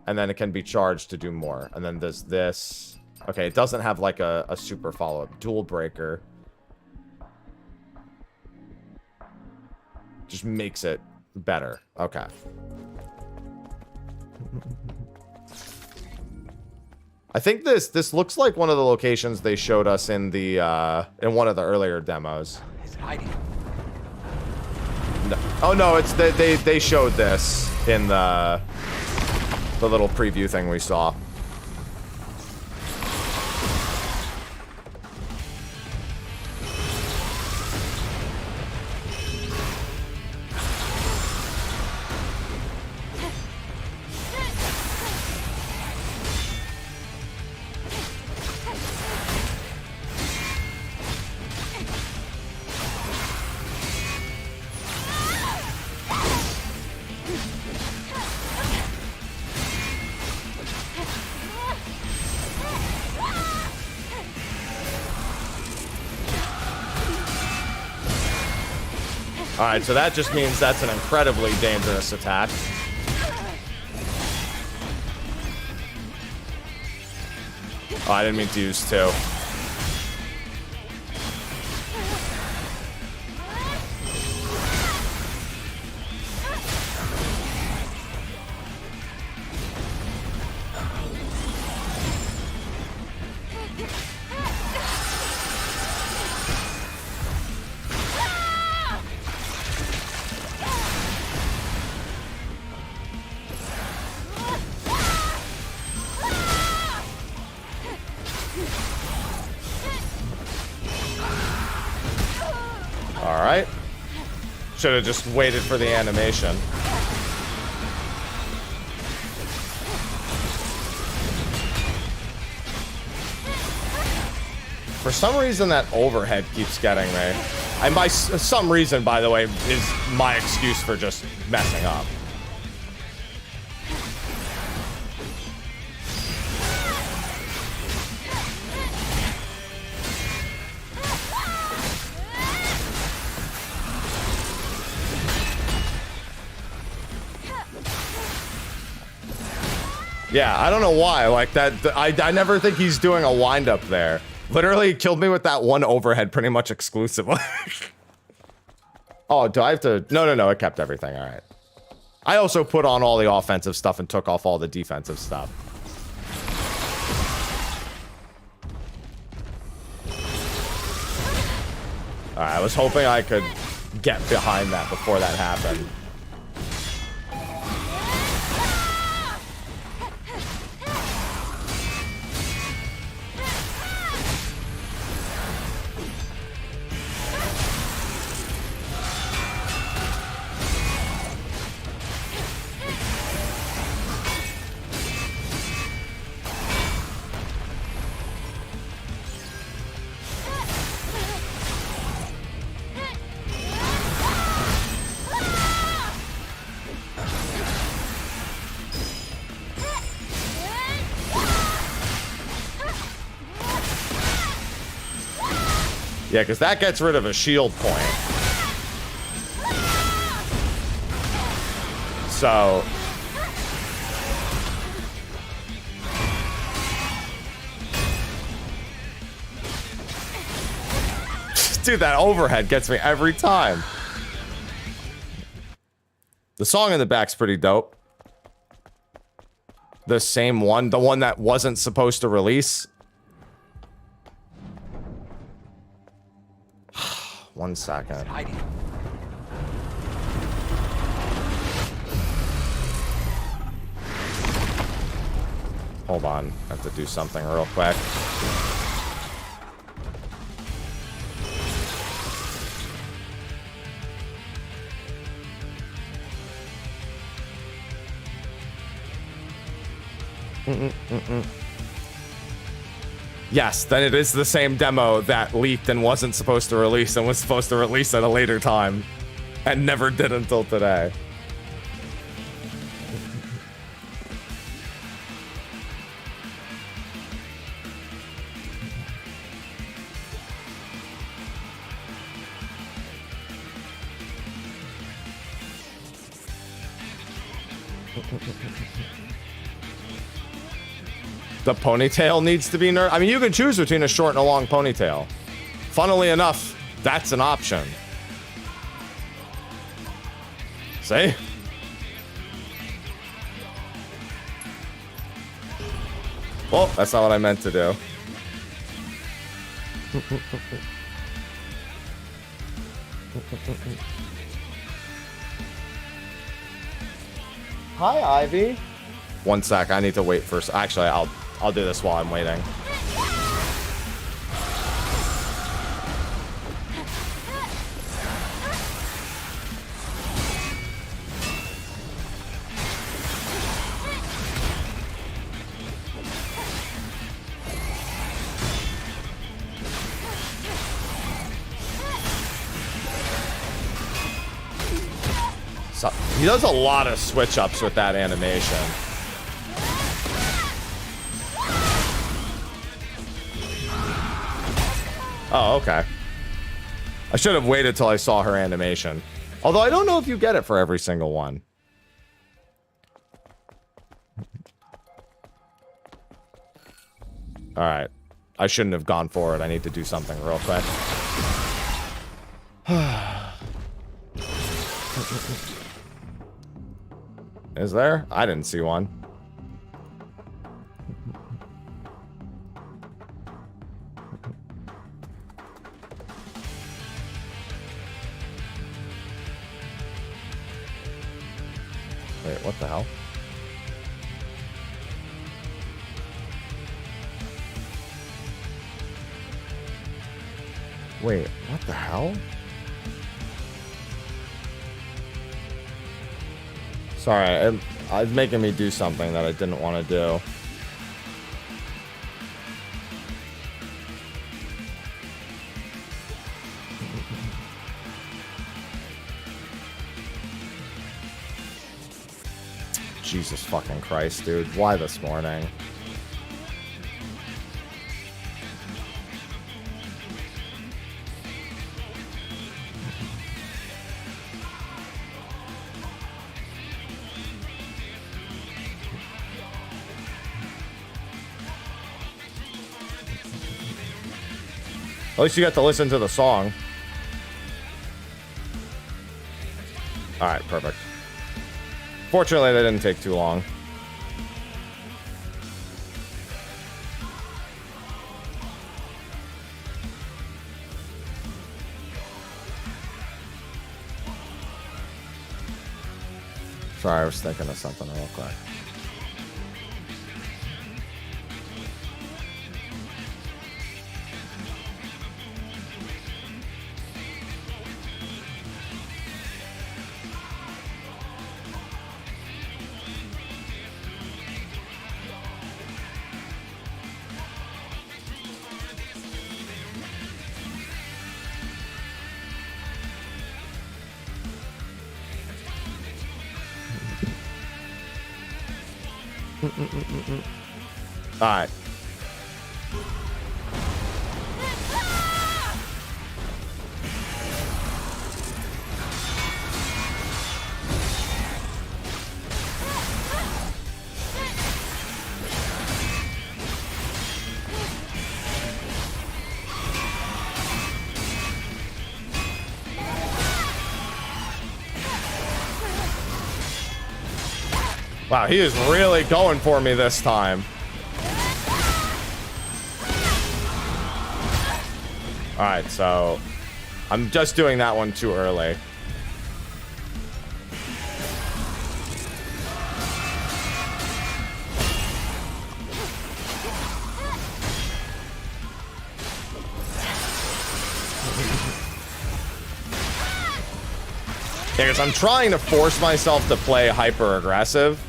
And then it can be charged to do more. And then there's this. Okay, it doesn't have like a super follow-up. Dual breaker. Just makes it better. Okay. I think this looks like one of the locations they showed us in the in one of the earlier demos. Is it hiding? No. Oh no, it's they showed this in the little preview thing we saw. Alright, so that just means that's an incredibly dangerous attack. Oh, I didn't mean to use 2. Alright. Should have just waited for the animation. For some reason, that overhead keeps getting me. And by some reason, by the way, is my excuse for just messing up. Yeah, I don't know why. Like that, I never think he's doing a wind up there. Literally killed me with that one overhead pretty much exclusively. Oh, do I have to? No, it kept everything. All right. I also put on all the offensive stuff and took off all the defensive stuff. All right, I was hoping I could get behind that before that happened. Yeah, because that gets rid of a shield point. So... Dude, that overhead gets me every time. The song in the back's pretty dope. The same one, the one that wasn't supposed to release. 1 second. Hold on, I have to do something real quick. Yes, then it is the same demo that leaked and wasn't supposed to release and was supposed to release at a later time and never did until today. The ponytail needs to be nerfed. I mean, you can choose between a short and a long ponytail. Funnily enough, that's an option. See? Well, that's not what I meant to do. Hi, Ivy. 1 sec, I need to wait for... Actually, I'll do this while I'm waiting. So, he does a lot of switch ups with that animation. Oh, okay. I should have waited till I saw her animation. Although I don't know if you get it for every single one. Alright. I shouldn't have gone for it. I need to do something real quick. Is there? I didn't see one. Wait, what the hell? Wait, what the hell? Sorry, it's making me do something that I didn't want to do. Jesus fucking Christ, dude. Why this morning? At least you got to listen to the song. Alright, perfect. Fortunately, that didn't take too long. Sorry, I was thinking of something real quick. Alright. Wow, he is really going for me this time. All right, so I'm just doing that one too early. Yeah, because I'm trying to force myself to play hyper aggressive.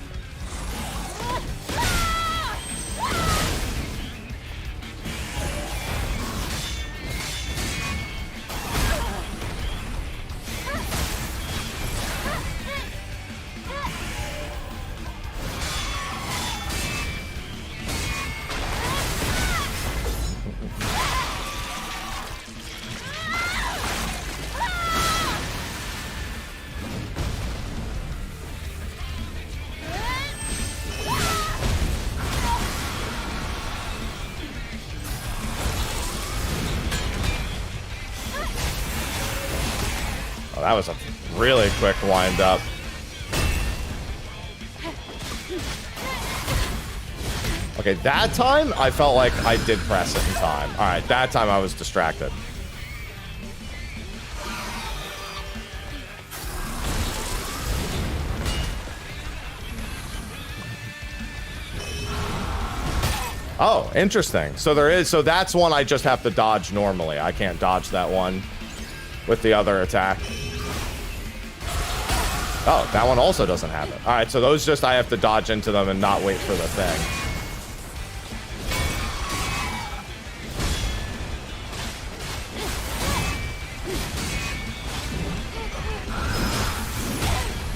That was a really quick wind up. Okay, that time I felt like I did press it in time. All right, that time I was distracted. Oh, interesting. So there is, so that's one I just have to dodge normally. I can't dodge that one with the other attack. Oh, that one also doesn't have it. All right, so those just, I have to dodge into them and not wait for the thing.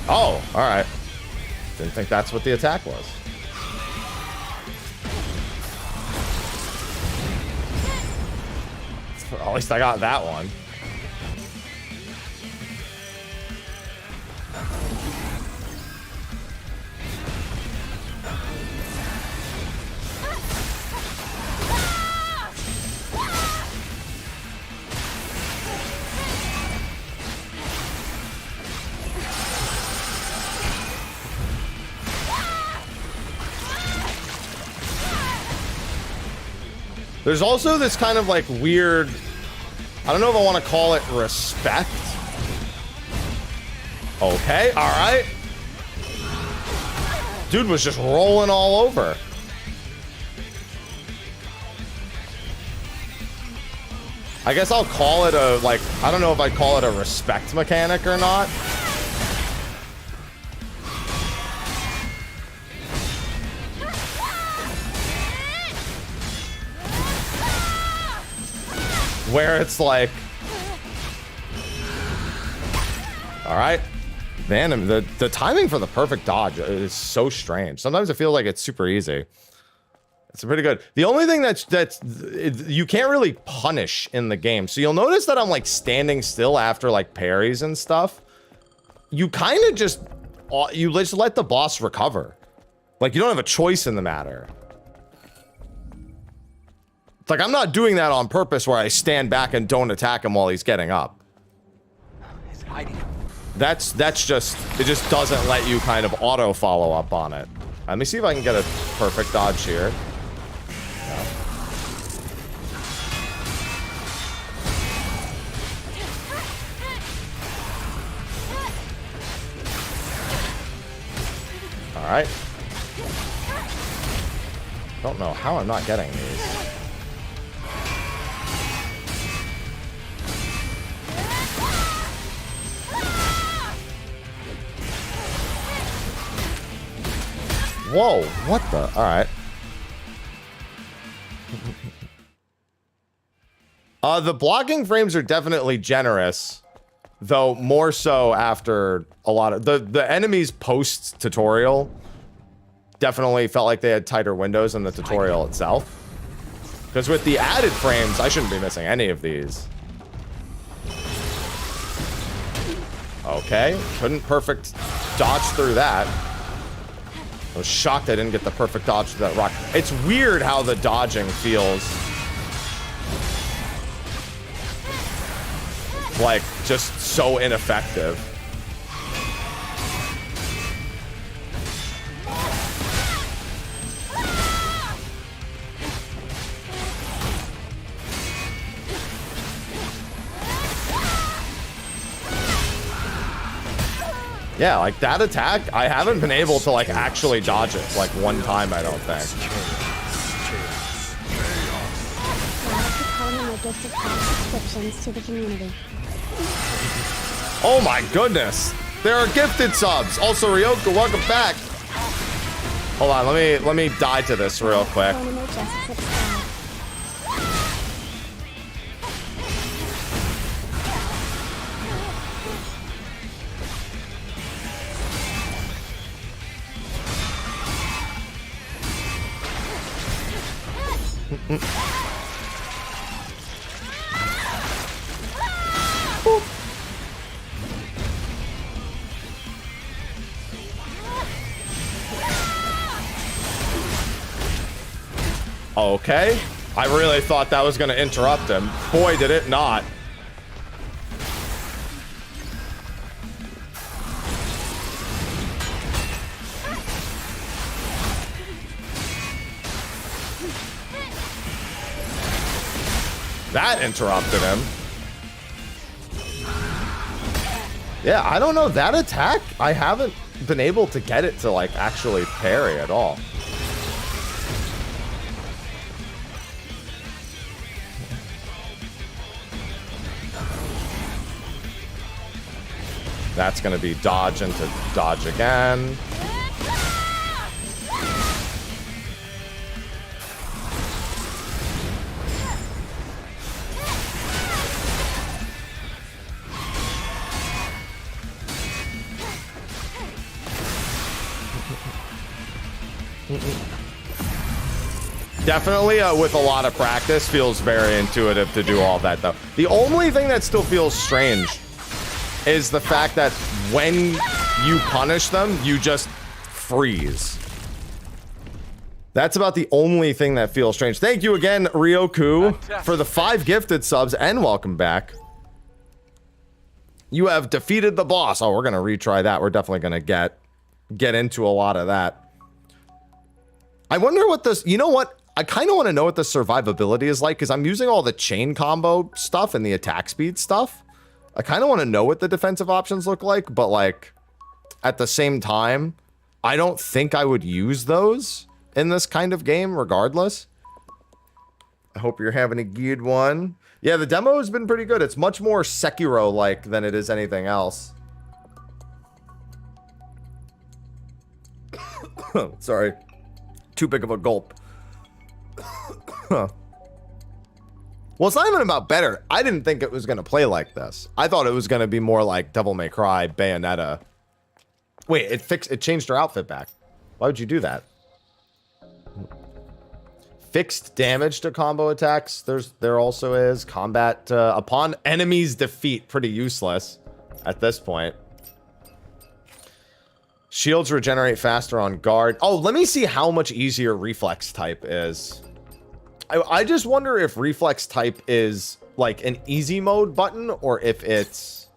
Oh, all right. Didn't think that's what the attack was. At least I got that one. There's also this kind of like weird, I don't know if I want to call it respect. Okay, all right. Dude was just rolling all over. I guess I'll call it a, like, I don't know if I'd call it a respect mechanic or not. Where it's like, all right, man, the timing for the perfect dodge is so strange. Sometimes it feels like it's super easy. It's pretty good. The only thing that's you can't really punish in the game. So you'll notice that I'm like standing still after like parries and stuff. You kind of just let the boss recover. Like you don't have a choice in the matter. It's like I'm not doing that on purpose where I stand back and don't attack him while he's getting up. He's hiding. That's just, it just doesn't let you kind of auto follow up on it. Let me see if I can get a perfect dodge here. No. All right. Don't know how I'm not getting these. Whoa, what the? All right. The blocking frames are definitely generous, though more so after a lot of the enemies post tutorial definitely felt like they had tighter windows in the tutorial itself. Because with the added frames, I shouldn't be missing any of these. Okay, couldn't perfect dodge through that. I was shocked I didn't get the perfect dodge to that rock. It's weird how the dodging feels like just so ineffective. Yeah, like that attack, I haven't been able to like actually dodge it like one time, I don't think. Subscriptions to the community. Oh my goodness. There are gifted subs. Also, Ryoka, welcome back. Hold on, let me die to this real quick. Okay. I really thought that was going to interrupt him. Boy, did it not. That interrupted him. Yeah, I don't know. That attack, I haven't been able to get it to, like, actually parry at all. That's going to be dodge into dodge again. Definitely, with a lot of practice, feels very intuitive to do all that, though. The only thing that still feels strange is the fact that when you punish them, you just freeze. That's about the only thing that feels strange. Thank you again, Ryoku, for the 5 gifted subs, and welcome back. You have defeated the boss. Oh, we're going to retry that. We're definitely going to get into a lot of that. I wonder what this... You know what? I kind of want to know what the survivability is like, because I'm using all the chain combo stuff and the attack speed stuff. I kind of want to know what the defensive options look like, but like at the same time, I don't think I would use those in this kind of game regardless. I hope you're having a good one. Yeah, the demo has been pretty good. It's much more Sekiro-like than it is anything else. Sorry. Too big of a gulp. Well, it's not even about better. I didn't think it was going to play like this. I thought it was going to be more like Devil May Cry, Bayonetta. Wait, it changed her outfit back. Why would you do that? Fixed damage to combo attacks. There also is combat upon enemy's defeat. Pretty useless at this point. Shields regenerate faster on guard. Oh, let me see how much easier reflex type is. I just wonder if reflex type is like an easy mode button or if it's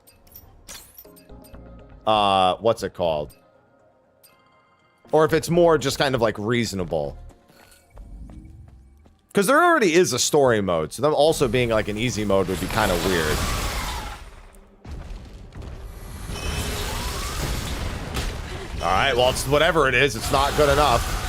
what's it called? Or if it's more just kind of like reasonable. Because there already is a story mode, so them also being like an easy mode would be kind of weird. All right, well, it's whatever it is, it's not good enough.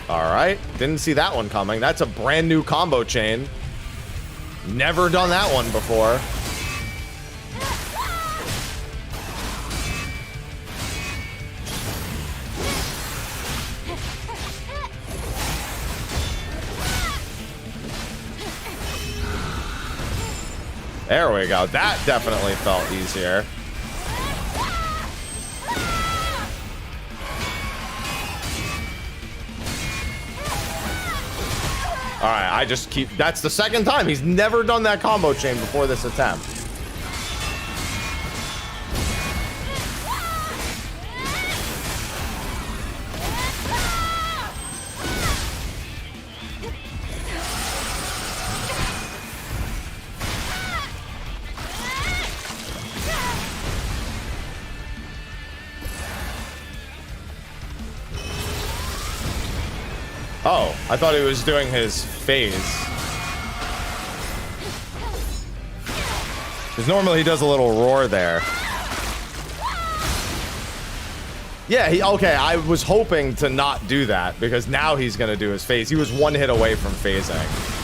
All right, didn't see that one coming. That's a brand new combo chain. Never done that one before. There we go. That definitely felt easier. All right, I just keep... That's the second time. He's never done that combo chain before this attempt. Oh, I thought he was doing his phase. Because normally he does a little roar there. Yeah, okay, I was hoping to not do that because now he's going to do his phase. He was one hit away from phasing.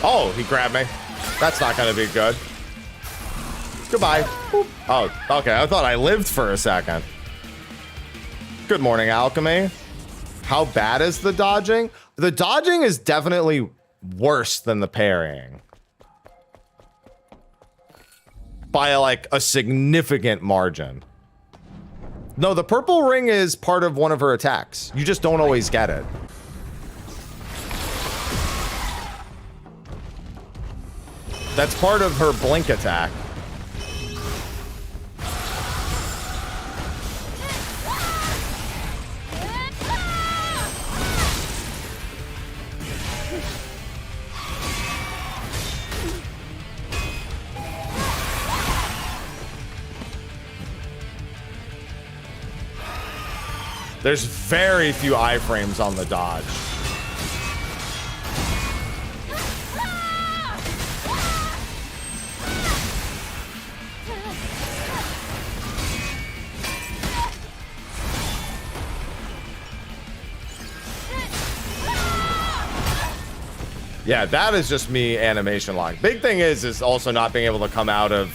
Oh, he grabbed me. That's not going to be good. Goodbye. Boop. Oh, okay. I thought I lived for a second. Good morning, Alchemy. How bad is the dodging? The dodging is definitely worse than the parrying. By like a significant margin. No, the purple ring is part of one of her attacks. You just don't always get it. That's part of her blink attack. There's very few iframes on the dodge. Yeah, that is just me animation lock. Big thing is also not being able to come out of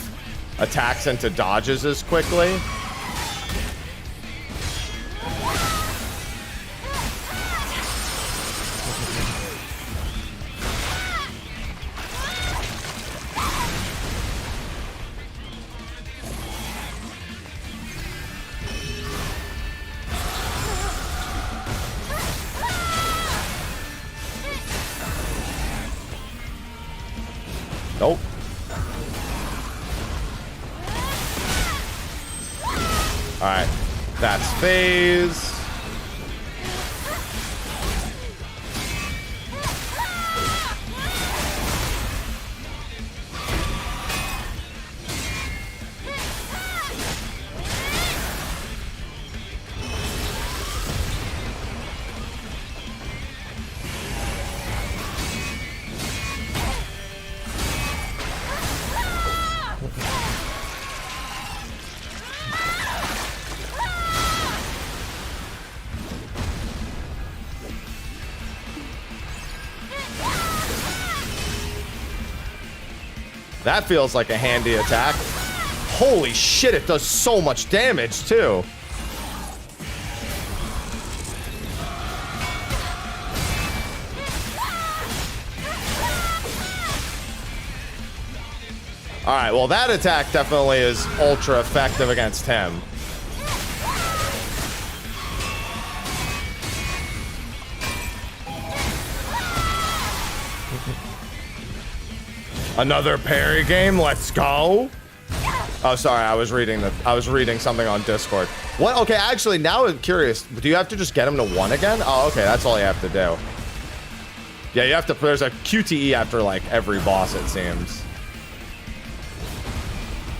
attacks into dodges as quickly. Nope. All right, that's phase. That feels like a handy attack. Holy shit, it does so much damage, too. All right, well, that attack definitely is ultra effective against him. Another parry game. Let's go. Oh, sorry. I was reading something on Discord. What? Okay, actually, now I'm curious. Do you have to just get him to 1 again? Oh, okay. That's all you have to do. Yeah, you have to. There's a QTE after like every boss, it seems.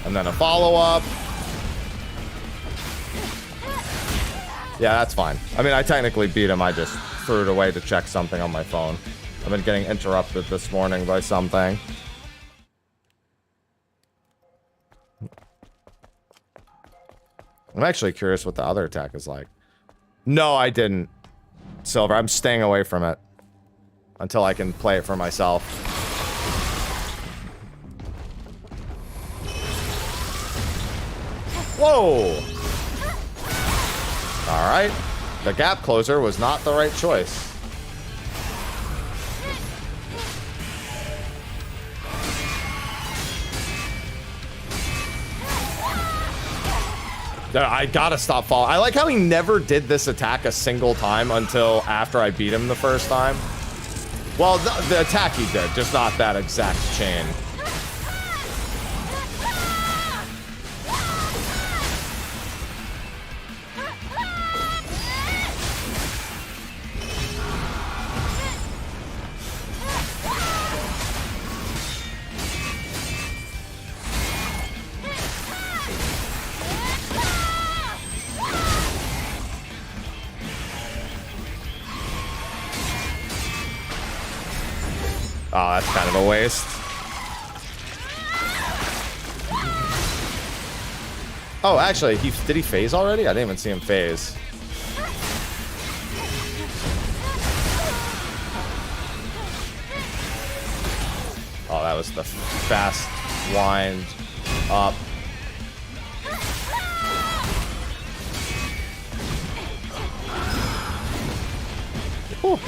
And then a follow-up. Yeah, that's fine. I mean, I technically beat him. I just threw it away to check something on my phone. I've been getting interrupted this morning by something. I'm actually curious what the other attack is like. No, I didn't. Silver, I'm staying away from it until I can play it for myself. Whoa! All right. The gap closer was not the right choice. I gotta stop following. I like how he never did this attack a single time until after I beat him the first time. Well, the attack he did, just not that exact chain. Oh, that's kind of a waste. Oh, actually, did he phase already? I didn't even see him phase. Oh, that was the fast wind up. Whew.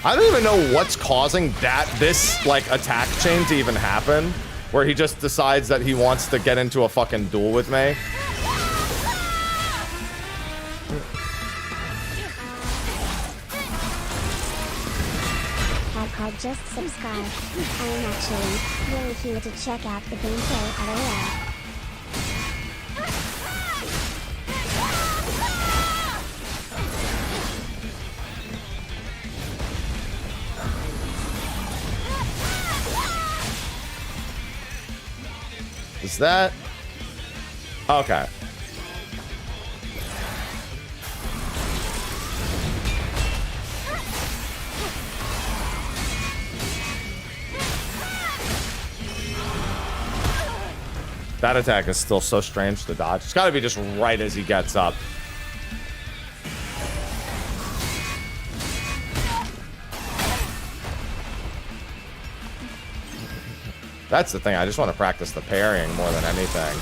I don't even know what's causing this like attack chain to even happen, where he just decides that he wants to get into a fucking duel with me. Card just subscribe. I am actually really here to check out the gameplay. LOL. Is that okay? That attack is still so strange to dodge. It's got to be just right as he gets up. That's the thing. I just want to practice the parrying more than anything.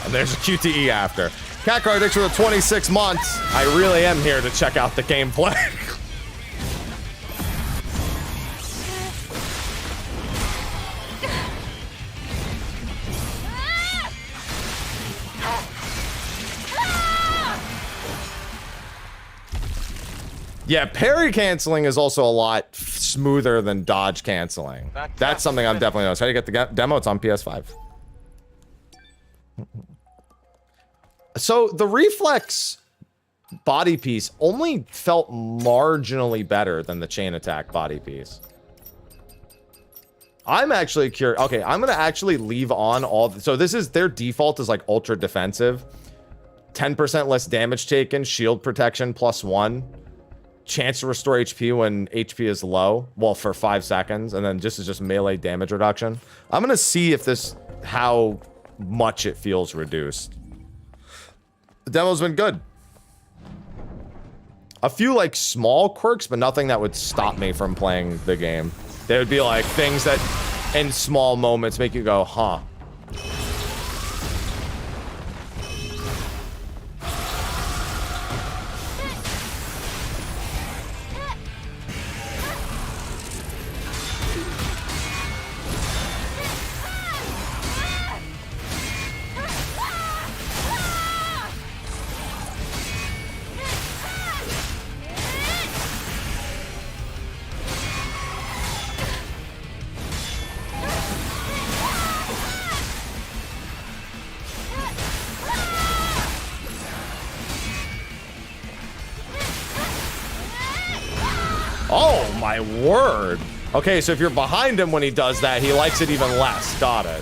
And there's a QTE after. Cat Card Dicks for the 26 months. I really am here to check out the gameplay. Yeah, parry canceling is also a lot smoother than dodge canceling. That's something I'm definitely noticing. How do you get the demo? It's on PS5. So the reflex body piece only felt marginally better than the chain attack body piece. I'm actually curious. Okay, I'm gonna actually leave on all. So this is their default is like ultra defensive, 10% less damage taken, shield protection +1. Chance to restore HP when HP is low, well, for 5 seconds, and then this is just melee damage reduction. I'm gonna see if how much it feels reduced. The demo's been good. A few like small quirks, but nothing that would stop me from playing the game. They would be like things that in small moments make you go, huh. Oh my word. Okay, so if you're behind him when he does that, he likes it even less. Got it.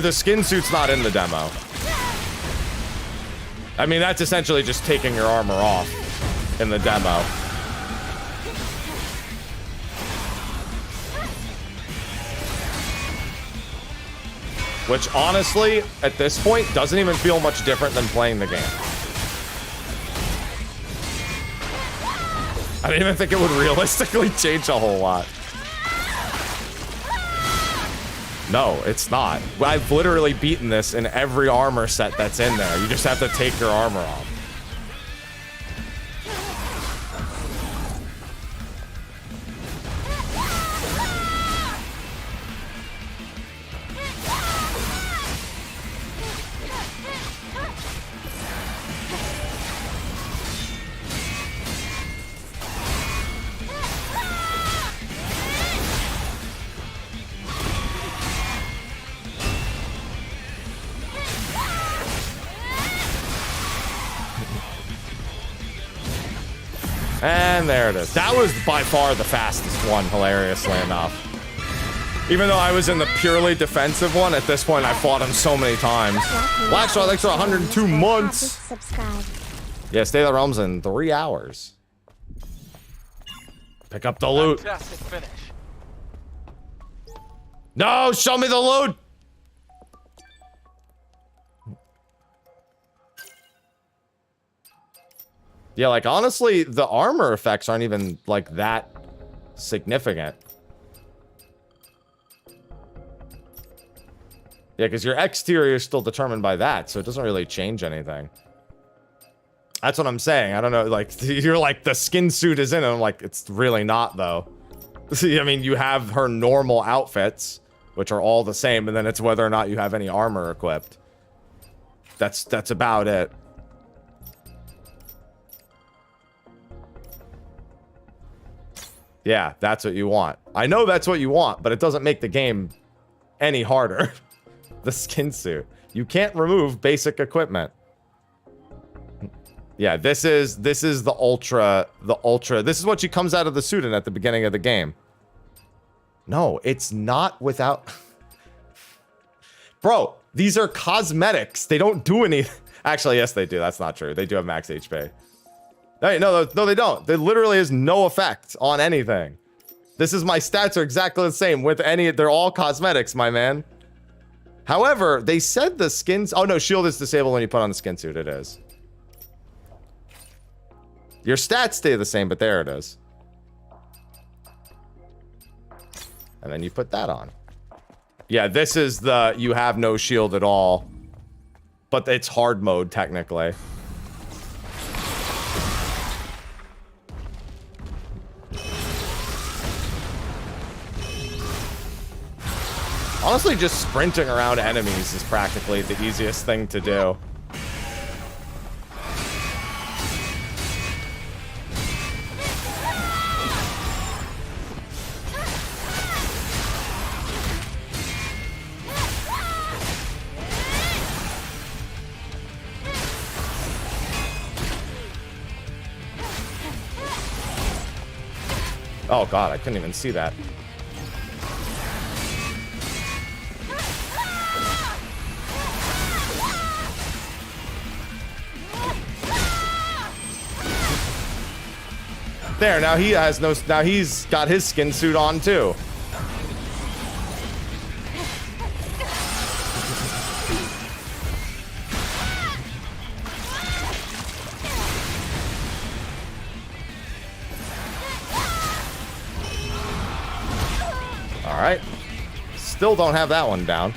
The skin suit's not in the demo. I mean, that's essentially just taking your armor off in the demo. Which, honestly, at this point, doesn't even feel much different than playing the game. I didn't even think it would realistically change a whole lot. No, it's not. I've literally beaten this in every armor set that's in there. You just have to take your armor off. And there it is. That was by far the fastest one, hilariously enough. Even though I was in the purely defensive one, at this point I fought him so many times. Blackstar, thanks for 102 months. Yeah, Stay of the Realms in 3 hours. Pick up the loot. Fantastic finish. No, show me the loot. Yeah, like, honestly, the armor effects aren't even, like, that significant. Yeah, because your exterior is still determined by that, so it doesn't really change anything. That's what I'm saying. I don't know, like, you're like, the skin suit is in it. I'm like, it's really not, though. See, I mean, you have her normal outfits, which are all the same, and then it's whether or not you have any armor equipped. That's about it. Yeah, that's what you want. I know that's what you want, but it doesn't make the game any harder. The skin suit. You can't remove basic equipment. Yeah, this is the ultra. This is what she comes out of the suit in at the beginning of the game. No, it's not without... Bro, these are cosmetics. They don't do anything. Actually, yes, they do. That's not true. They do have max HP. No, they don't. There literally is no effect on anything. This is my stats are exactly the same with any. They're all cosmetics, my man. However, they said the skins. Oh no, shield is disabled when you put on the skin suit. It is. Your stats stay the same, but there it is. And then you put that on. Yeah, this is the you have no shield at all, but it's hard mode technically. Honestly, just sprinting around enemies is practically the easiest thing to do. Oh god, I couldn't even see that. There, now he has no... Now he's got his skin suit on, too. Alright. Still don't have that one down.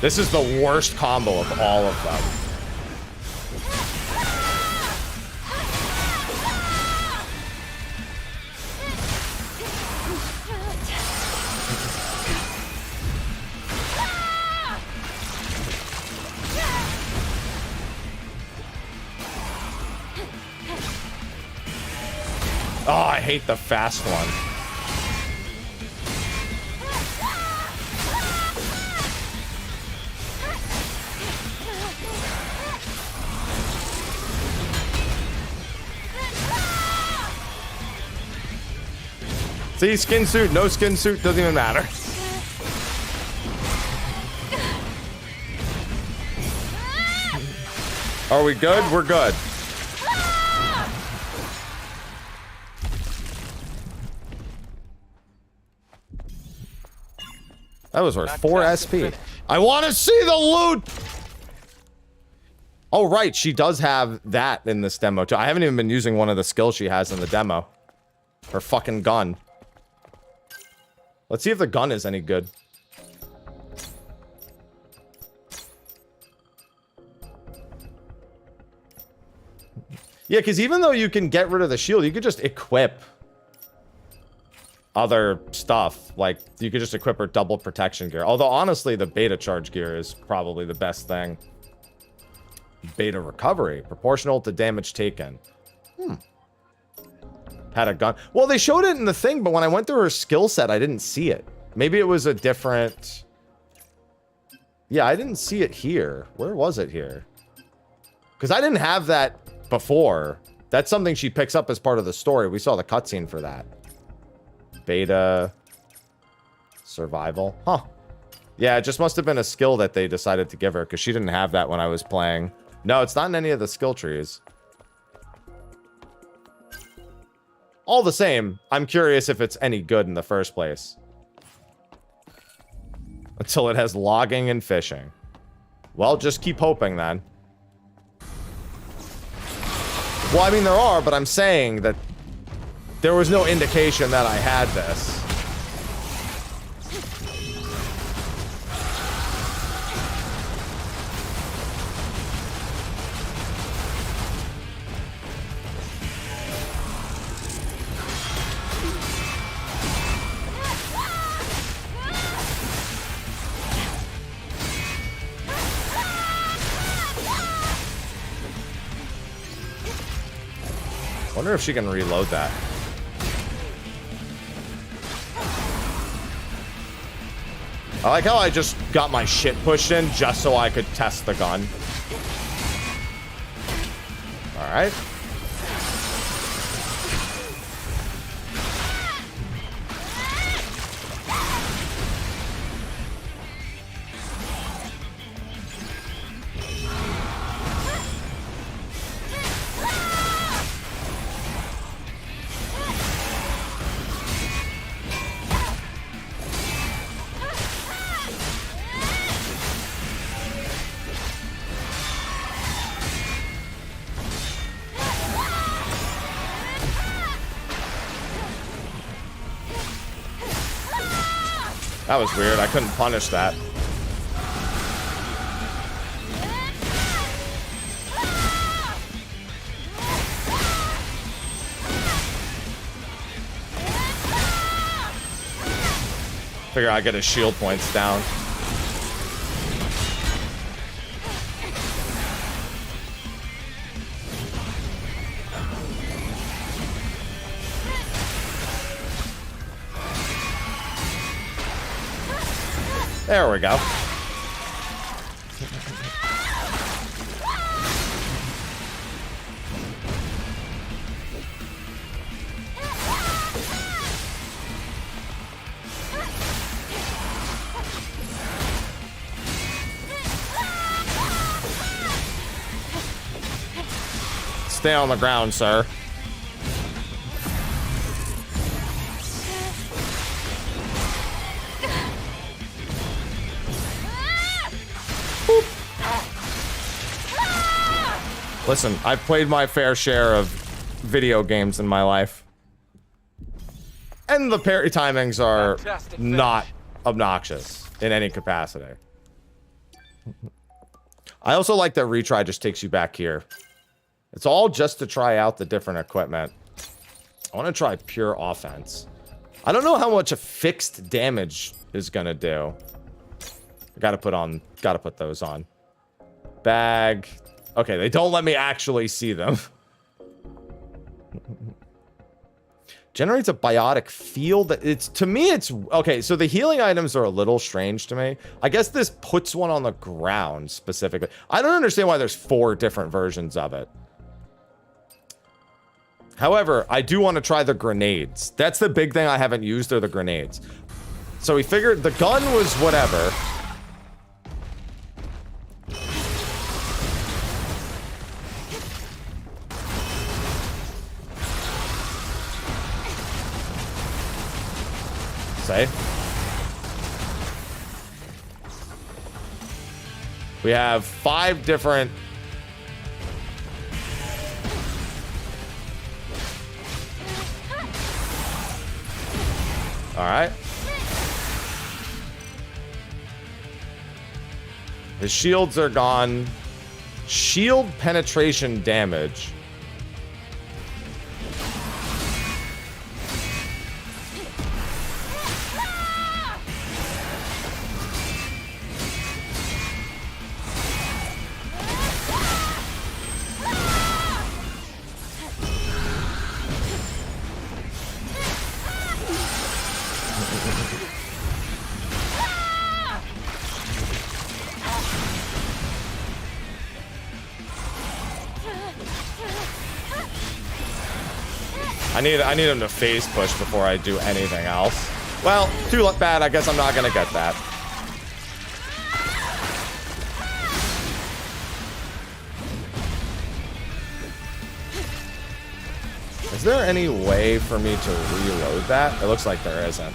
This is the worst combo of all of them. Oh, I hate the fast one. See, skin suit, no skin suit, doesn't even matter. Are we good? We're good. That was worth 4 SP. I want to see the loot! Oh, right. She does have that in this demo, too. I haven't even been using one of the skills she has in the demo. Her fucking gun. Let's see if the gun is any good. Yeah, because even though you can get rid of the shield, you could just equip other stuff. Like, you could just equip her double protection gear. Although, honestly, the beta charge gear is probably the best thing. Beta recovery. Proportional to damage taken. Had a gun. Well, they showed it in the thing, but when I went through her skill set, I didn't see it. Maybe it was a different... Yeah, I didn't see it here. Where was it here? Because I didn't have that before. That's something she picks up as part of the story. We saw the cutscene for that. Beta. Survival. Huh. Yeah, it just must have been a skill that they decided to give her, because she didn't have that when I was playing. No, it's not in any of the skill trees. All the same, I'm curious if it's any good in the first place. Until it has logging and fishing. Well, just keep hoping then. Well, I mean, there are, but I'm saying that there was no indication that I had this. Wonder if she can reload that. I like how I just got my shit pushed in just so I could test the gun. All right. That was weird. I couldn't punish that. Figure I get his shield points down. There we go. Stay on the ground, sir. Listen, I've played my fair share of video games in my life. And the parry timings are not obnoxious in any capacity. I also like that retry just takes you back here. It's all just to try out the different equipment. I want to try pure offense. I don't know how much a fixed damage is gonna do. I gotta put those on. Bag. Okay, they don't let me actually see them. Generates a biotic field. To me, it's okay. So the healing items are a little strange to me. I guess this puts one on the ground specifically. I don't understand why there's 4 different versions of it. However, I do want to try the grenades. That's the big thing I haven't used are the grenades. So we figured the gun was whatever. Safe. We have 5 different... All right. His shields are gone. Shield penetration damage. I need him to phase push before I do anything else. Well, too bad. I guess I'm not gonna get that. Is there any way for me to reload that? It looks like there isn't.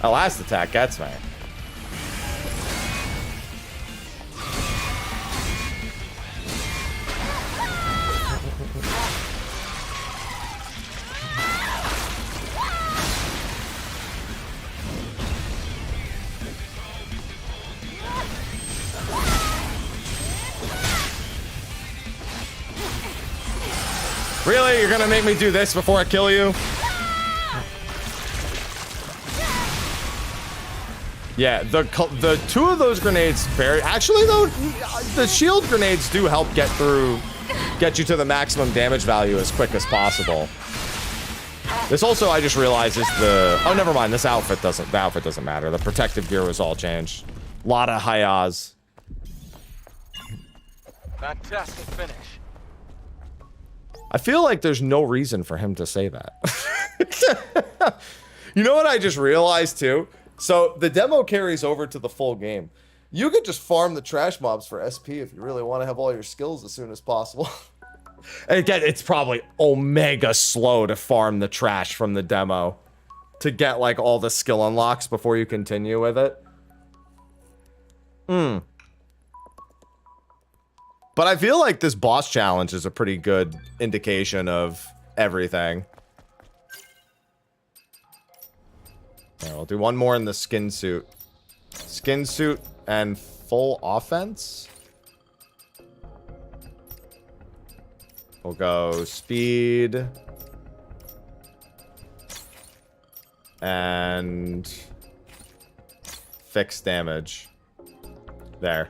The last attack gets me. Really? You're gonna make me do this before I kill you? Yeah, the 2 of those grenades very... Actually, though, the shield grenades do help get you to the maximum damage value as quick as possible. This also, I just realized, is the... Oh, never mind. This outfit doesn't... The outfit doesn't matter. The protective gear was all changed. A lot of high Oz. Fantastic finish. I feel like there's no reason for him to say that. You know what I just realized, too? So, the demo carries over to the full game. You could just farm the trash mobs for SP if you really want to have all your skills as soon as possible. Again, it's probably omega slow to farm the trash from the demo to get, like, all the skill unlocks before you continue with it. But I feel like this boss challenge is a pretty good indication of everything. Yeah, we'll do one more in the skin suit. Skin suit and full offense. We'll go speed. And fixed damage. There.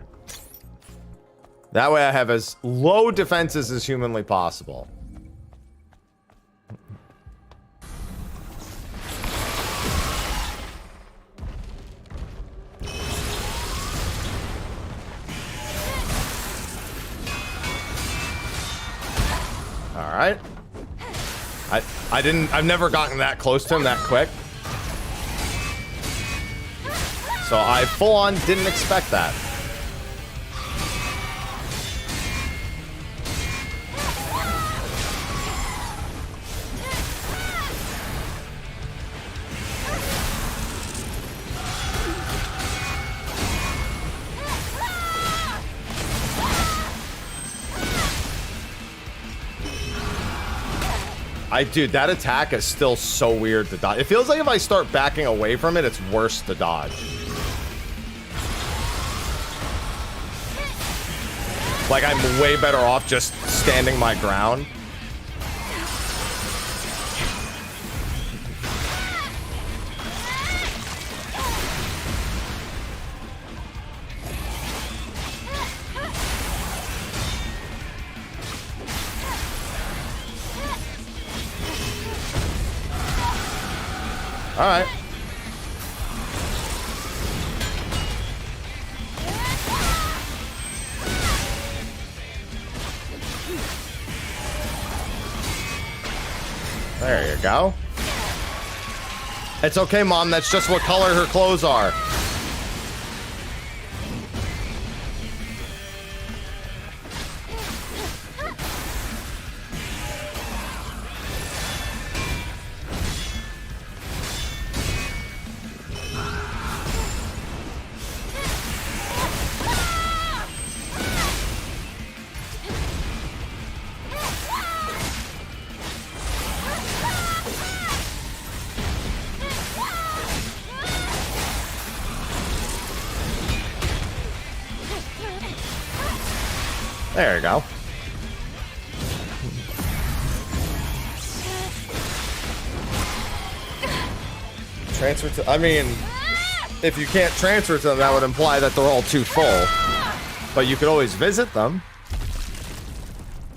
That way I have as low defenses as humanly possible. Alright. I've never gotten that close to him that quick. So I full on didn't expect that. Dude, that attack is still so weird to dodge. It feels like if I start backing away from it, it's worse to dodge. Like, I'm way better off just standing my ground. All right. There you go. It's okay, Mom. That's just what color her clothes are. There you go. Transfer to... I mean, if you can't transfer to them, that would imply that they're all too full. But you could always visit them.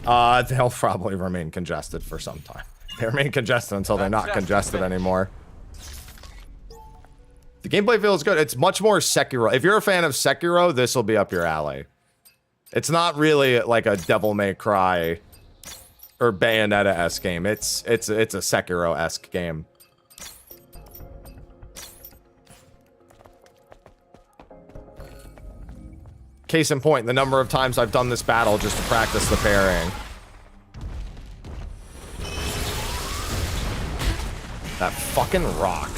They'll probably remain congested for some time. They remain congested until they're not congested anymore. The gameplay feels good. It's much more Sekiro. If you're a fan of Sekiro, this will be up your alley. It's not really like a Devil May Cry or Bayonetta-esque game. It's a Sekiro-esque game. Case in point, the number of times I've done this battle just to practice the parrying. That fucking rock.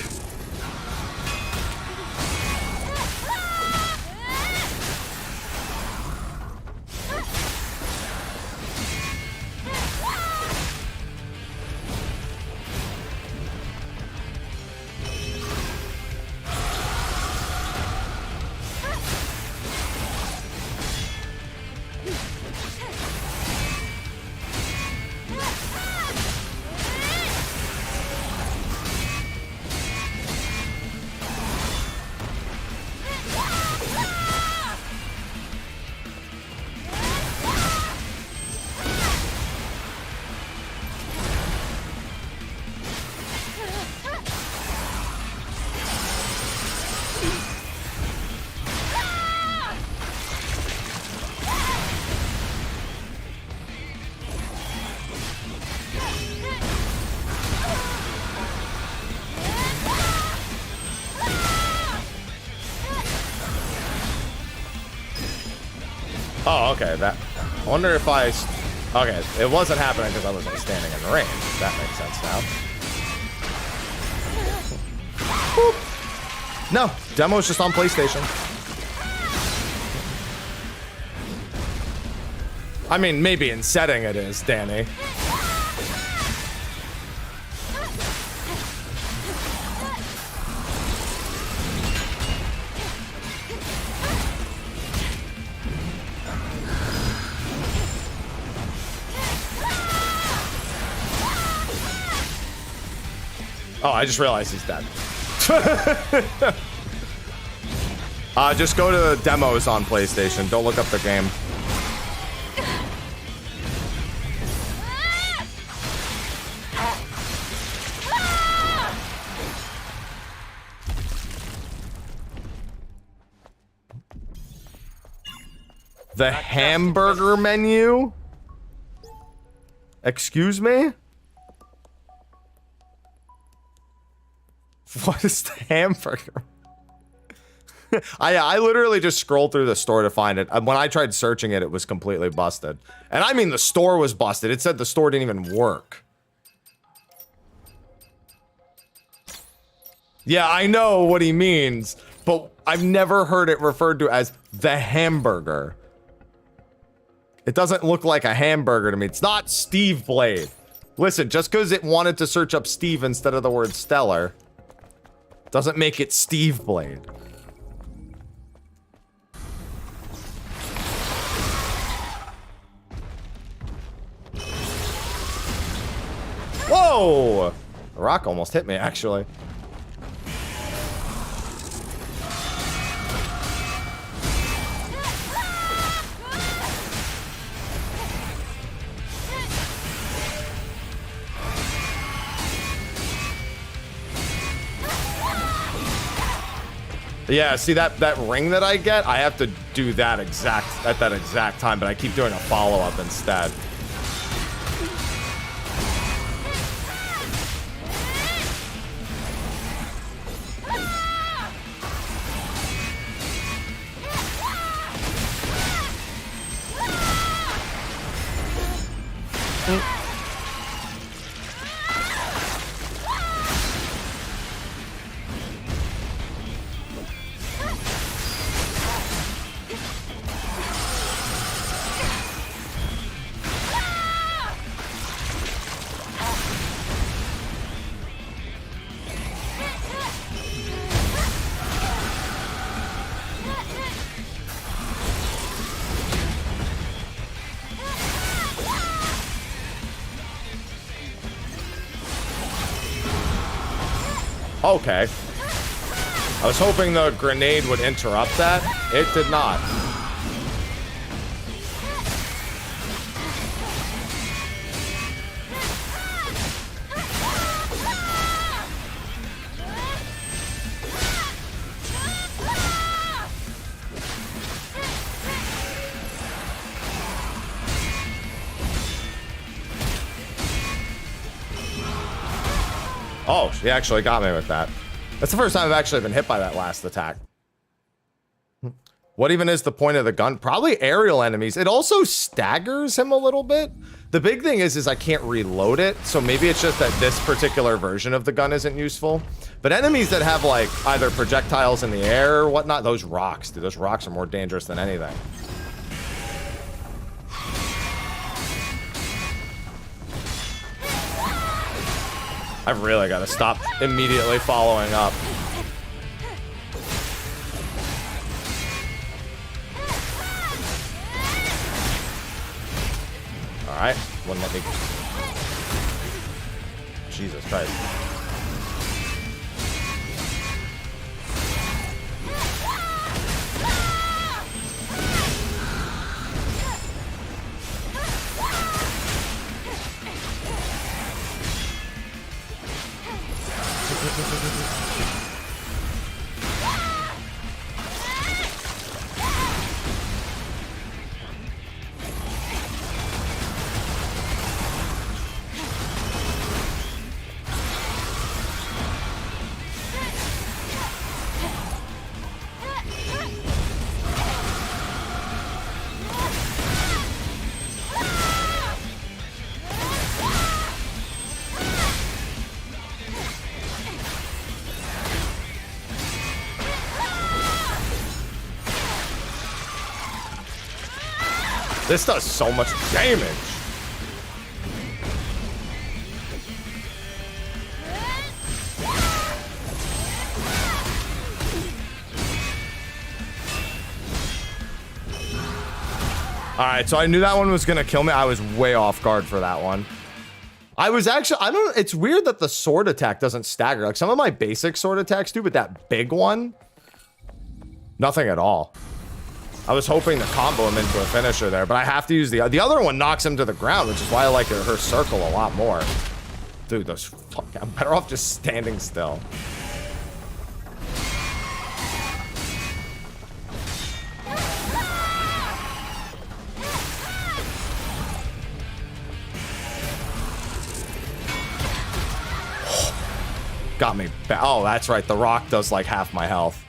Oh, okay. That. I wonder if I. Okay, it wasn't happening because I wasn't standing in the range. That makes sense now. Boop. No, demo's just on PlayStation. I mean, maybe in setting it is, Danny. Oh, I just realized he's dead. Just go to the demos on PlayStation. Don't look up the game. The hamburger menu? Excuse me? What is the hamburger? I literally just scrolled through the store to find it. When I tried searching it, it was completely busted. And I mean, the store was busted. It said the store didn't even work. Yeah, I know what he means, but I've never heard it referred to as the hamburger. It doesn't look like a hamburger to me. It's not Steve Blade. Listen, just because it wanted to search up Steve instead of the word stellar doesn't make it Steve Blade. Whoa! The rock almost hit me, actually. Yeah, see that ring that I get? I have to do that at that exact time, but I keep doing a follow-up instead. Okay. I was hoping the grenade would interrupt that. It did not. Oh, she actually got me with that. That's the first time I've actually been hit by that last attack. What even is the point of the gun? Probably aerial enemies. It also staggers him a little bit. The big thing is I can't reload it, so maybe it's just that this particular version of the gun isn't useful. But enemies that have, like, either projectiles in the air or whatnot, those rocks, dude, those rocks are more dangerous than anything. I've really got to stop immediately following up. All right, wouldn't let me. Jesus Christ. This does so much damage. All right, so I knew that one was gonna kill me. I was way off guard for that one. I was actually, I don't, it's weird that the sword attack doesn't stagger. Like some of my basic sword attacks do, but that big one, nothing at all. I was hoping to combo him into a finisher there, but I have to use the other one knocks him to the ground, which is why I like her circle a lot more. Dude, those I'm better off just standing still. Got me. Oh, that's right. The rock does like half my health.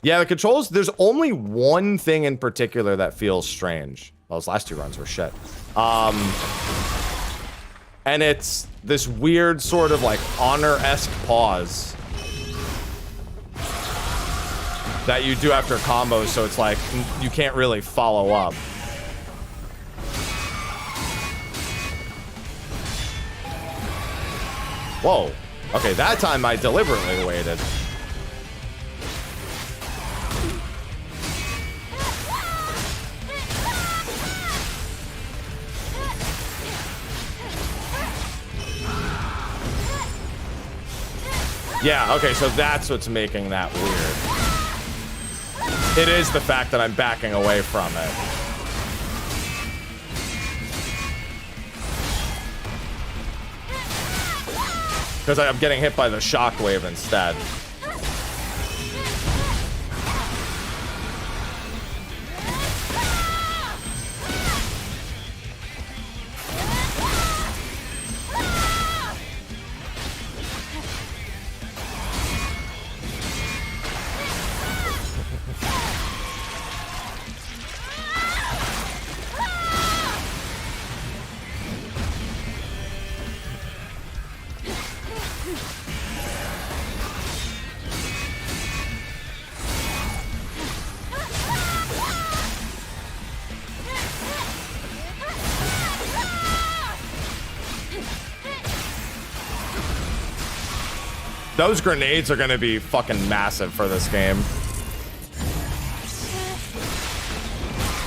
Yeah, the controls, there's only one thing in particular that feels strange. Well, those last two runs were shit. And it's this weird sort of like honor-esque pause that you do after combos, so it's like you can't really follow up. Whoa. Okay, that time I deliberately waited. Yeah, okay, so that's what's making that weird. It is the fact that I'm backing away from it. Because I'm getting hit by the shockwave instead. Those grenades are gonna be fucking massive for this game.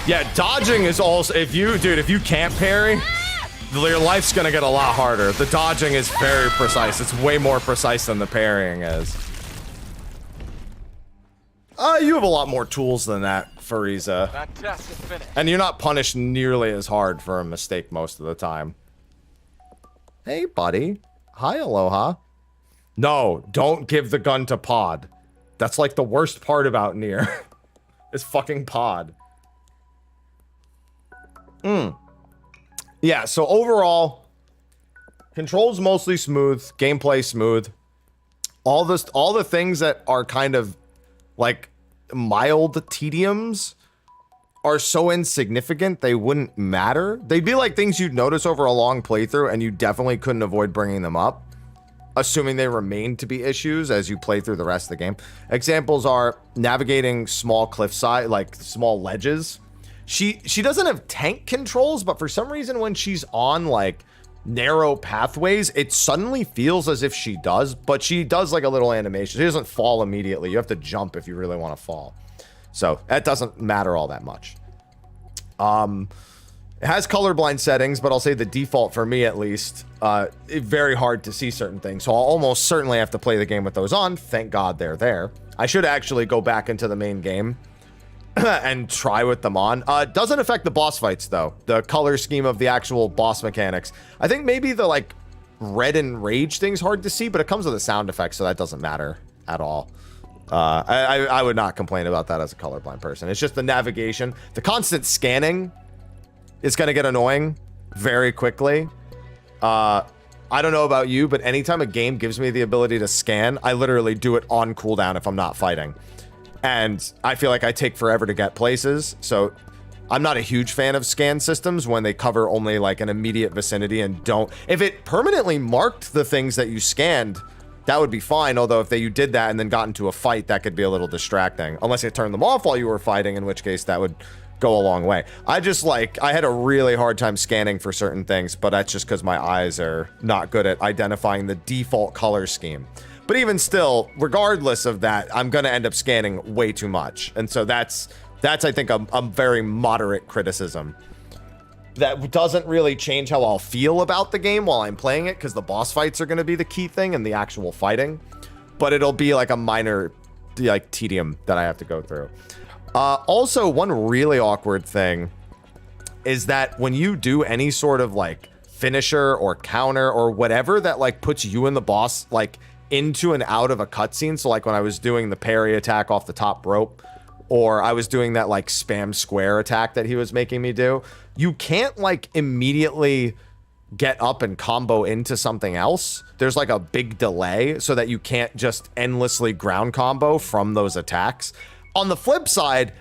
Yeah, dodging is also, if you can't parry, your life's gonna get a lot harder. The dodging is very precise. It's way more precise than the parrying is. You have a lot more tools than that, Frieza. Fantastic finish. And you're not punished nearly as hard for a mistake most of the time. Hey, buddy. Hi, Aloha. No, don't give the gun to Pod. That's like the worst part about Nier. Is fucking Pod. Yeah, so overall, controls mostly smooth, gameplay smooth. All the things that are kind of like mild tediums are so insignificant they wouldn't matter. They'd be like things you'd notice over a long playthrough and you definitely couldn't avoid bringing them up, assuming they remain to be issues as you play through the rest of the game. Examples are navigating small cliffside, like small ledges. She doesn't have tank controls, but for some reason when she's on like narrow pathways, it suddenly feels as if she does, but she does like a little animation. She doesn't fall immediately. You have to jump if you really want to fall. So that doesn't matter all that much. It has colorblind settings, but I'll say the default for me at least, very hard to see certain things. So I'll almost certainly have to play the game with those on. Thank God they're there. I should actually go back into the main game and try with them on. It doesn't affect the boss fights though. The color scheme of the actual boss mechanics. I think maybe the like red and rage thing's hard to see, but it comes with a sound effect, so that doesn't matter at all. I would not complain about that as a colorblind person. It's just the navigation. The constant scanning is going to get annoying very quickly. I don't know about you, but anytime a game gives me the ability to scan, I literally do it on cooldown if I'm not fighting. And I feel like I take forever to get places. So I'm not a huge fan of scan systems when they cover only like an immediate vicinity and don't. If it permanently marked the things that you scanned, that would be fine. Although if you did that and then got into a fight, that could be a little distracting. Unless you turned them off while you were fighting, in which case that would go a long way. I had a really hard time scanning for certain things, but that's just because my eyes are not good at identifying the default color scheme. But even still, regardless of that, I'm going to end up scanning way too much. And so that's I think, a very moderate criticism. That doesn't really change how I'll feel about the game while I'm playing it, because the boss fights are going to be the key thing and the actual fighting. But it'll be like a minor like tedium that I have to go through. Also, one really awkward thing is that when you do any sort of like finisher or counter or whatever that like puts you and the boss like into and out of a cutscene. So like when I was doing the parry attack off the top rope, or I was doing that like spam square attack that he was making me do, you can't like immediately get up and combo into something else. There's like a big delay so that you can't just endlessly ground combo from those attacks. On the flip side,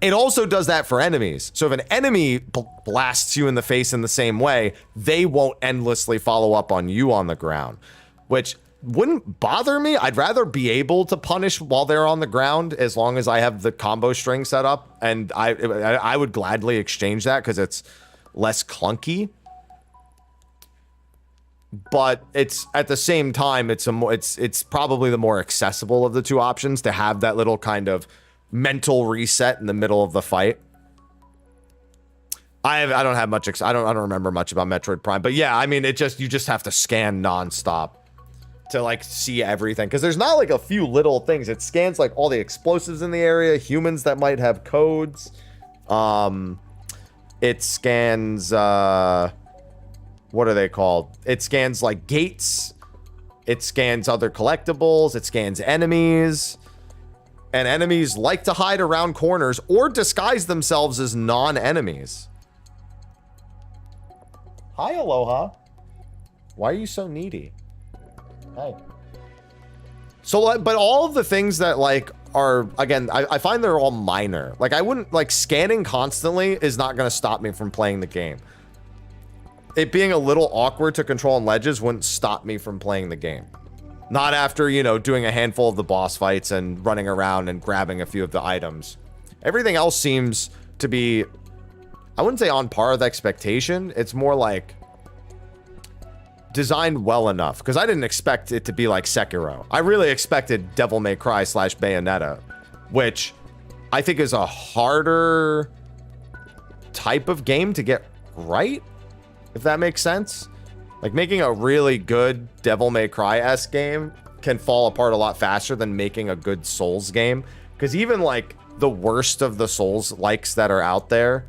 it also does that for enemies. So if an enemy blasts you in the face in the same way, they won't endlessly follow up on you on the ground, which wouldn't bother me. I'd rather be able to punish while they're on the ground as long as I have the combo string set up, and I would gladly exchange that because it's less clunky. But it's at the same time, it's probably the more accessible of the two options to have that little kind of mental reset in the middle of the fight. I don't have much. I don't remember much about Metroid Prime, but yeah, I mean, you just have to scan nonstop. to like see everything, because there's not like a few little things. It scans like all the explosives in the area, humans that might have codes. It scans what are they called? It scans like gates. It scans other collectibles. It scans enemies. And enemies like to hide around corners or disguise themselves as non-enemies. Hi, Aloha. Why are you so needy? Hi. So, but all of the things that like are, again, I find they're all minor. Like I wouldn't, like scanning constantly is not going to stop me from playing the game. It being a little awkward to control on ledges wouldn't stop me from playing the game. Not after, you know, doing a handful of the boss fights and running around and grabbing a few of the items. Everything else seems to be, I wouldn't say on par with expectation. It's more like designed well enough, because I didn't expect it to be like Sekiro. I really expected Devil May Cry / Bayonetta, which I think is a harder type of game to get right, if that makes sense. Like making a really good Devil May Cry-esque game can fall apart a lot faster than making a good Souls game, because even like the worst of the Souls likes that are out there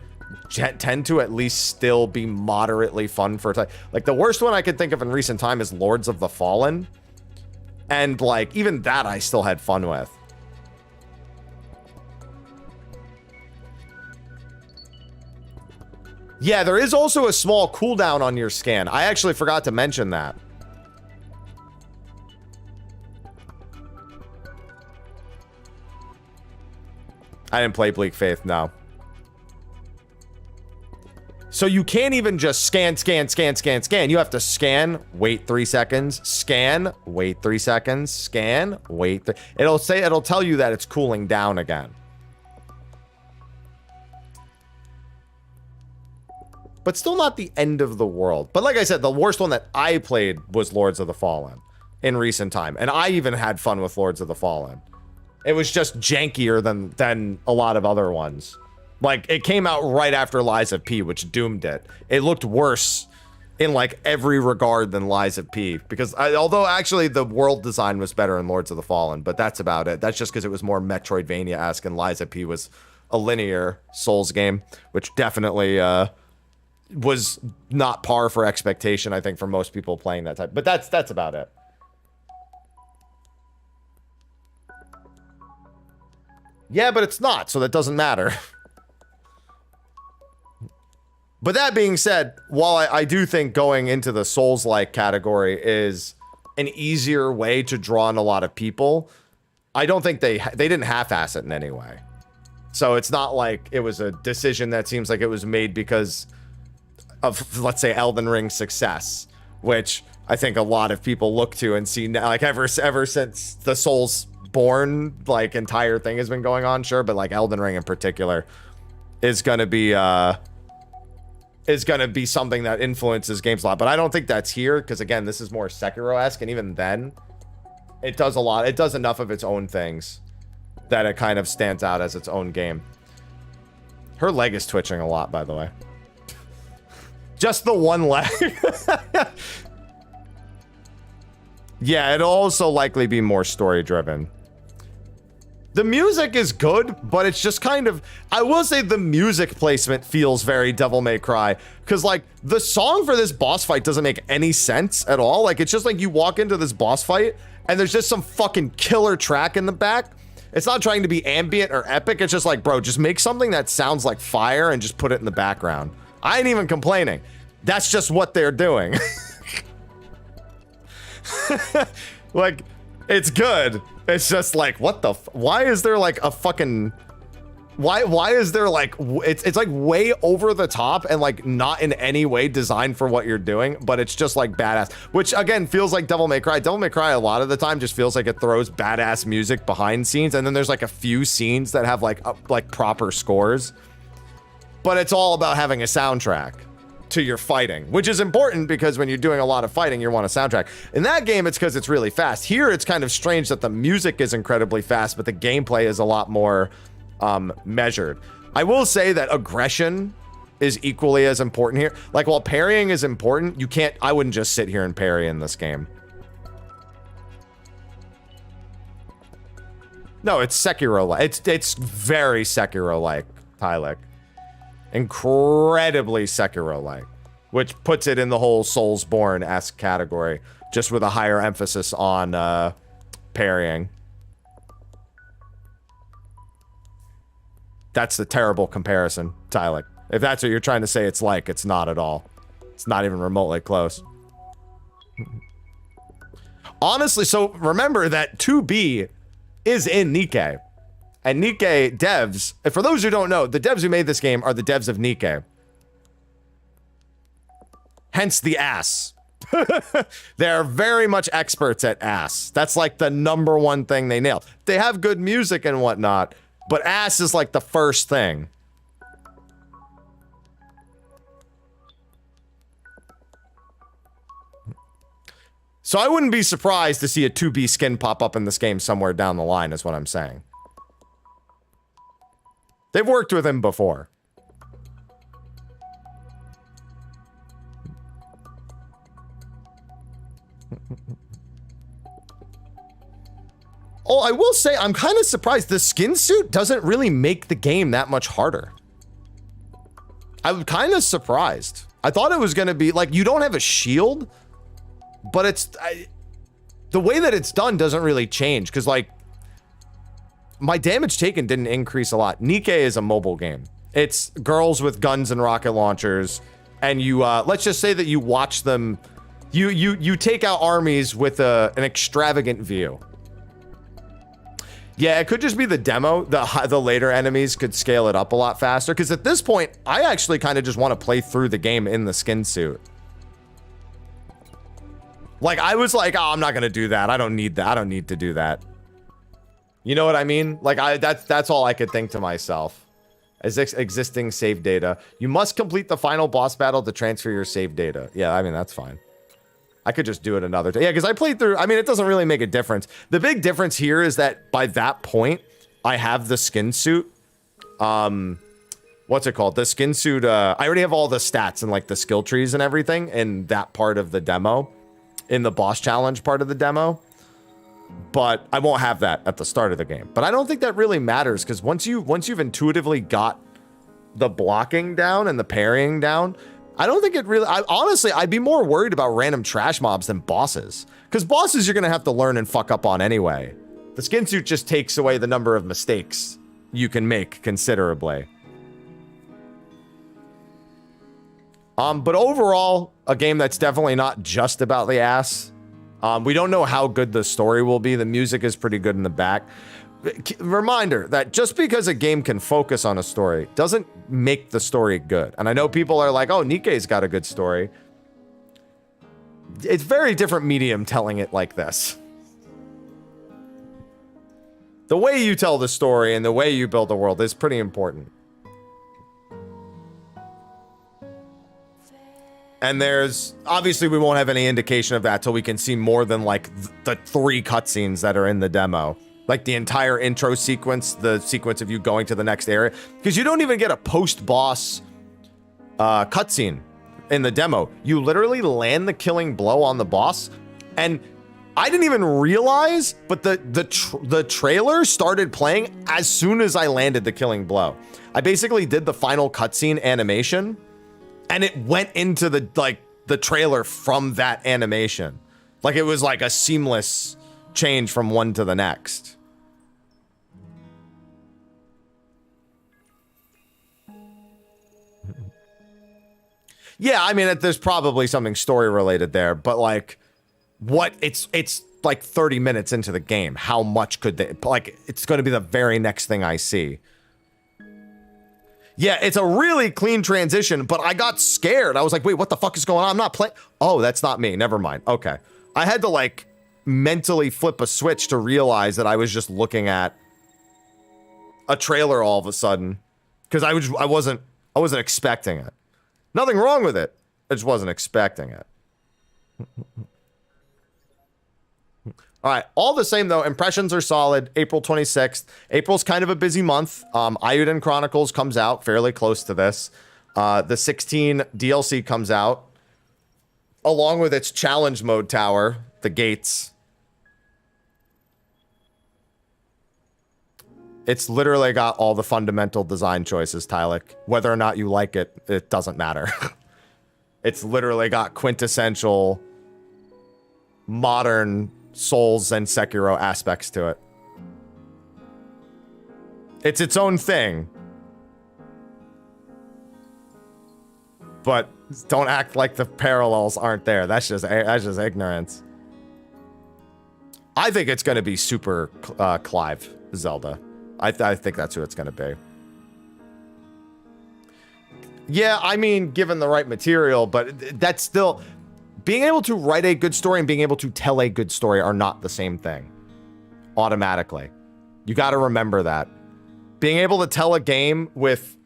tend to at least still be moderately fun for a time. Like the worst one I could think of in recent time is Lords of the Fallen, and like even that I still had fun with. Yeah, there is also a small cooldown on your scan. I actually forgot to mention that. I didn't play Bleak Faith, no. So you can't even just scan. You have to scan, wait 3 seconds, scan, wait 3 seconds, scan, wait. It'll tell you that it's cooling down again. But still not the end of the world. But like I said, the worst one that I played was Lords of the Fallen in recent time. And I even had fun with Lords of the Fallen. It was just jankier than a lot of other ones. Like, it came out right after Lies of P, which doomed it. It looked worse in, like, every regard than Lies of P. Because, although actually the world design was better in Lords of the Fallen, but that's about it. That's just because it was more Metroidvania-esque, and Lies of P was a linear Souls game, which definitely, was not par for expectation, I think, for most people playing that type. But that's about it. Yeah, but it's not, so that doesn't matter. But that being said, while I do think going into the Souls-like category is an easier way to draw in a lot of people, I don't think they didn't half-ass it in any way. So it's not like it was a decision that seems like it was made because of, let's say, Elden Ring's success, which I think a lot of people look to and see now, like ever since the Soulsborne like entire thing has been going on, sure, but like Elden Ring in particular is gonna be something that influences games a lot. But I don't think that's here, because again, this is more Sekiro-esque, and even then, it does a lot. It does enough of its own things that it kind of stands out as its own game. Her leg is twitching a lot, by the way. Just the one leg. Yeah, it'll also likely be more story-driven. The music is good, but it's just kind of... I will say the music placement feels very Devil May Cry. Because, like, the song for this boss fight doesn't make any sense at all. Like, it's just like you walk into this boss fight, and there's just some fucking killer track in the back. It's not trying to be ambient or epic. It's just like, bro, just make something that sounds like fire and just put it in the background. I ain't even complaining. That's just what they're doing. Like, it's good. It's just like, what the why is there like a fucking why is there like it's like way over the top and like not in any way designed for what you're doing, but it's just like badass, which again feels like Devil May Cry. Devil May Cry a lot of the time just feels like it throws badass music behind scenes, and then there's like a few scenes that have like proper scores, but it's all about having a soundtrack to your fighting, which is important because when you're doing a lot of fighting, you want a soundtrack. In that game, it's because it's really fast. Here, it's kind of strange that the music is incredibly fast, but the gameplay is a lot more measured. I will say that aggression is equally as important here. Like, while parrying is important, I wouldn't just sit here and parry in this game. No, it's Sekiro-like. It's very Sekiro-like, Tylik. Incredibly Sekiro-like, which puts it in the whole Soulsborne-esque category, just with a higher emphasis on parrying. That's the terrible comparison, Tylik. If that's what you're trying to say it's like, it's not at all. It's not even remotely close. Honestly, so remember that 2B is in Nikke. And Nikke devs, and for those who don't know, the devs who made this game are the devs of Nikke. Hence the ass. They're very much experts at ass. That's like the #1 thing they nail. They have good music and whatnot, but ass is like the first thing. So I wouldn't be surprised to see a 2B skin pop up in this game somewhere down the line, is what I'm saying. They've worked with him before. Oh, I will say, I'm kind of surprised. The skin suit doesn't really make the game that much harder. I'm kind of surprised. I thought it was going to be, like, you don't have a shield, but it's... the way that it's done doesn't really change, because, like, my damage taken didn't increase a lot. Nikke is a mobile game. It's girls with guns and rocket launchers, and you, let's just say that you watch them... You take out armies with an extravagant view. Yeah, it could just be the demo. The later enemies could scale it up a lot faster. Because at this point, I actually kind of just want to play through the game in the skin suit. Like, I was like, oh, I'm not going to do that. I don't need that. I don't need to do that. You know what I mean? Like, that's all I could think to myself. As existing save data. You must complete the final boss battle to transfer your save data. Yeah, I mean, that's fine. I could just do it another day. Yeah, because I played through... I mean, it doesn't really make a difference. The big difference here is that by that point, I have the skin suit. What's it called? The skin suit... I already have all the stats and, like, the skill trees and everything in that part of the demo. In the boss challenge part of the demo. But I won't have that at the start of the game. But I don't think that really matters, because once you've intuitively got the blocking down and the parrying down... I don't think it really... honestly, I'd be more worried about random trash mobs than bosses. Because bosses you're going to have to learn and fuck up on anyway. The skin suit just takes away the number of mistakes you can make considerably. But overall, a game that's definitely not just about the ass. We don't know how good the story will be. The music is pretty good in the back. Reminder that just because a game can focus on a story doesn't make the story good. And I know people are like, oh, Nikke's got a good story. It's very different medium telling it like this. The way you tell the story and the way you build the world is pretty important. And there's... obviously, we won't have any indication of that till we can see more than, like, the 3 cutscenes that are in the demo. Like the entire intro sequence, the sequence of you going to the next area. Because you don't even get a post-boss cutscene in the demo. You literally land the killing blow on the boss. And I didn't even realize, but the trailer started playing as soon as I landed the killing blow. I basically did the final cutscene animation. And it went into the trailer from that animation. Like it was like a seamless change from one to the next. Yeah, I mean, there's probably something story related there, but like, what? It's like 30 minutes into the game. How much could they, like, it's going to be the very next thing I see. Yeah, it's a really clean transition, but I got scared. I was like, wait, what the fuck is going on? I'm not playing. Oh, that's not me. Never mind. Okay. I had to like mentally flip a switch to realize that I was just looking at a trailer all of a sudden because I wasn't expecting it. Nothing wrong with it. I just wasn't expecting it. All right. All the same, though, impressions are solid. April 26th. April's kind of a busy month. Ayuden Chronicles comes out fairly close to this. The 16 DLC comes out along with its challenge mode tower, the gates. It's literally got all the fundamental design choices, Tylik. Whether or not you like it, it doesn't matter. It's literally got quintessential modern Souls and Sekiro aspects to it. It's its own thing. But don't act like the parallels aren't there. That's just ignorance. I think it's going to be super Clive Zelda. I think that's who it's going to be. Yeah, I mean, given the right material, but that's still... Being able to write a good story and being able to tell a good story are not the same thing. Automatically. You got to remember that. Being able to tell a game with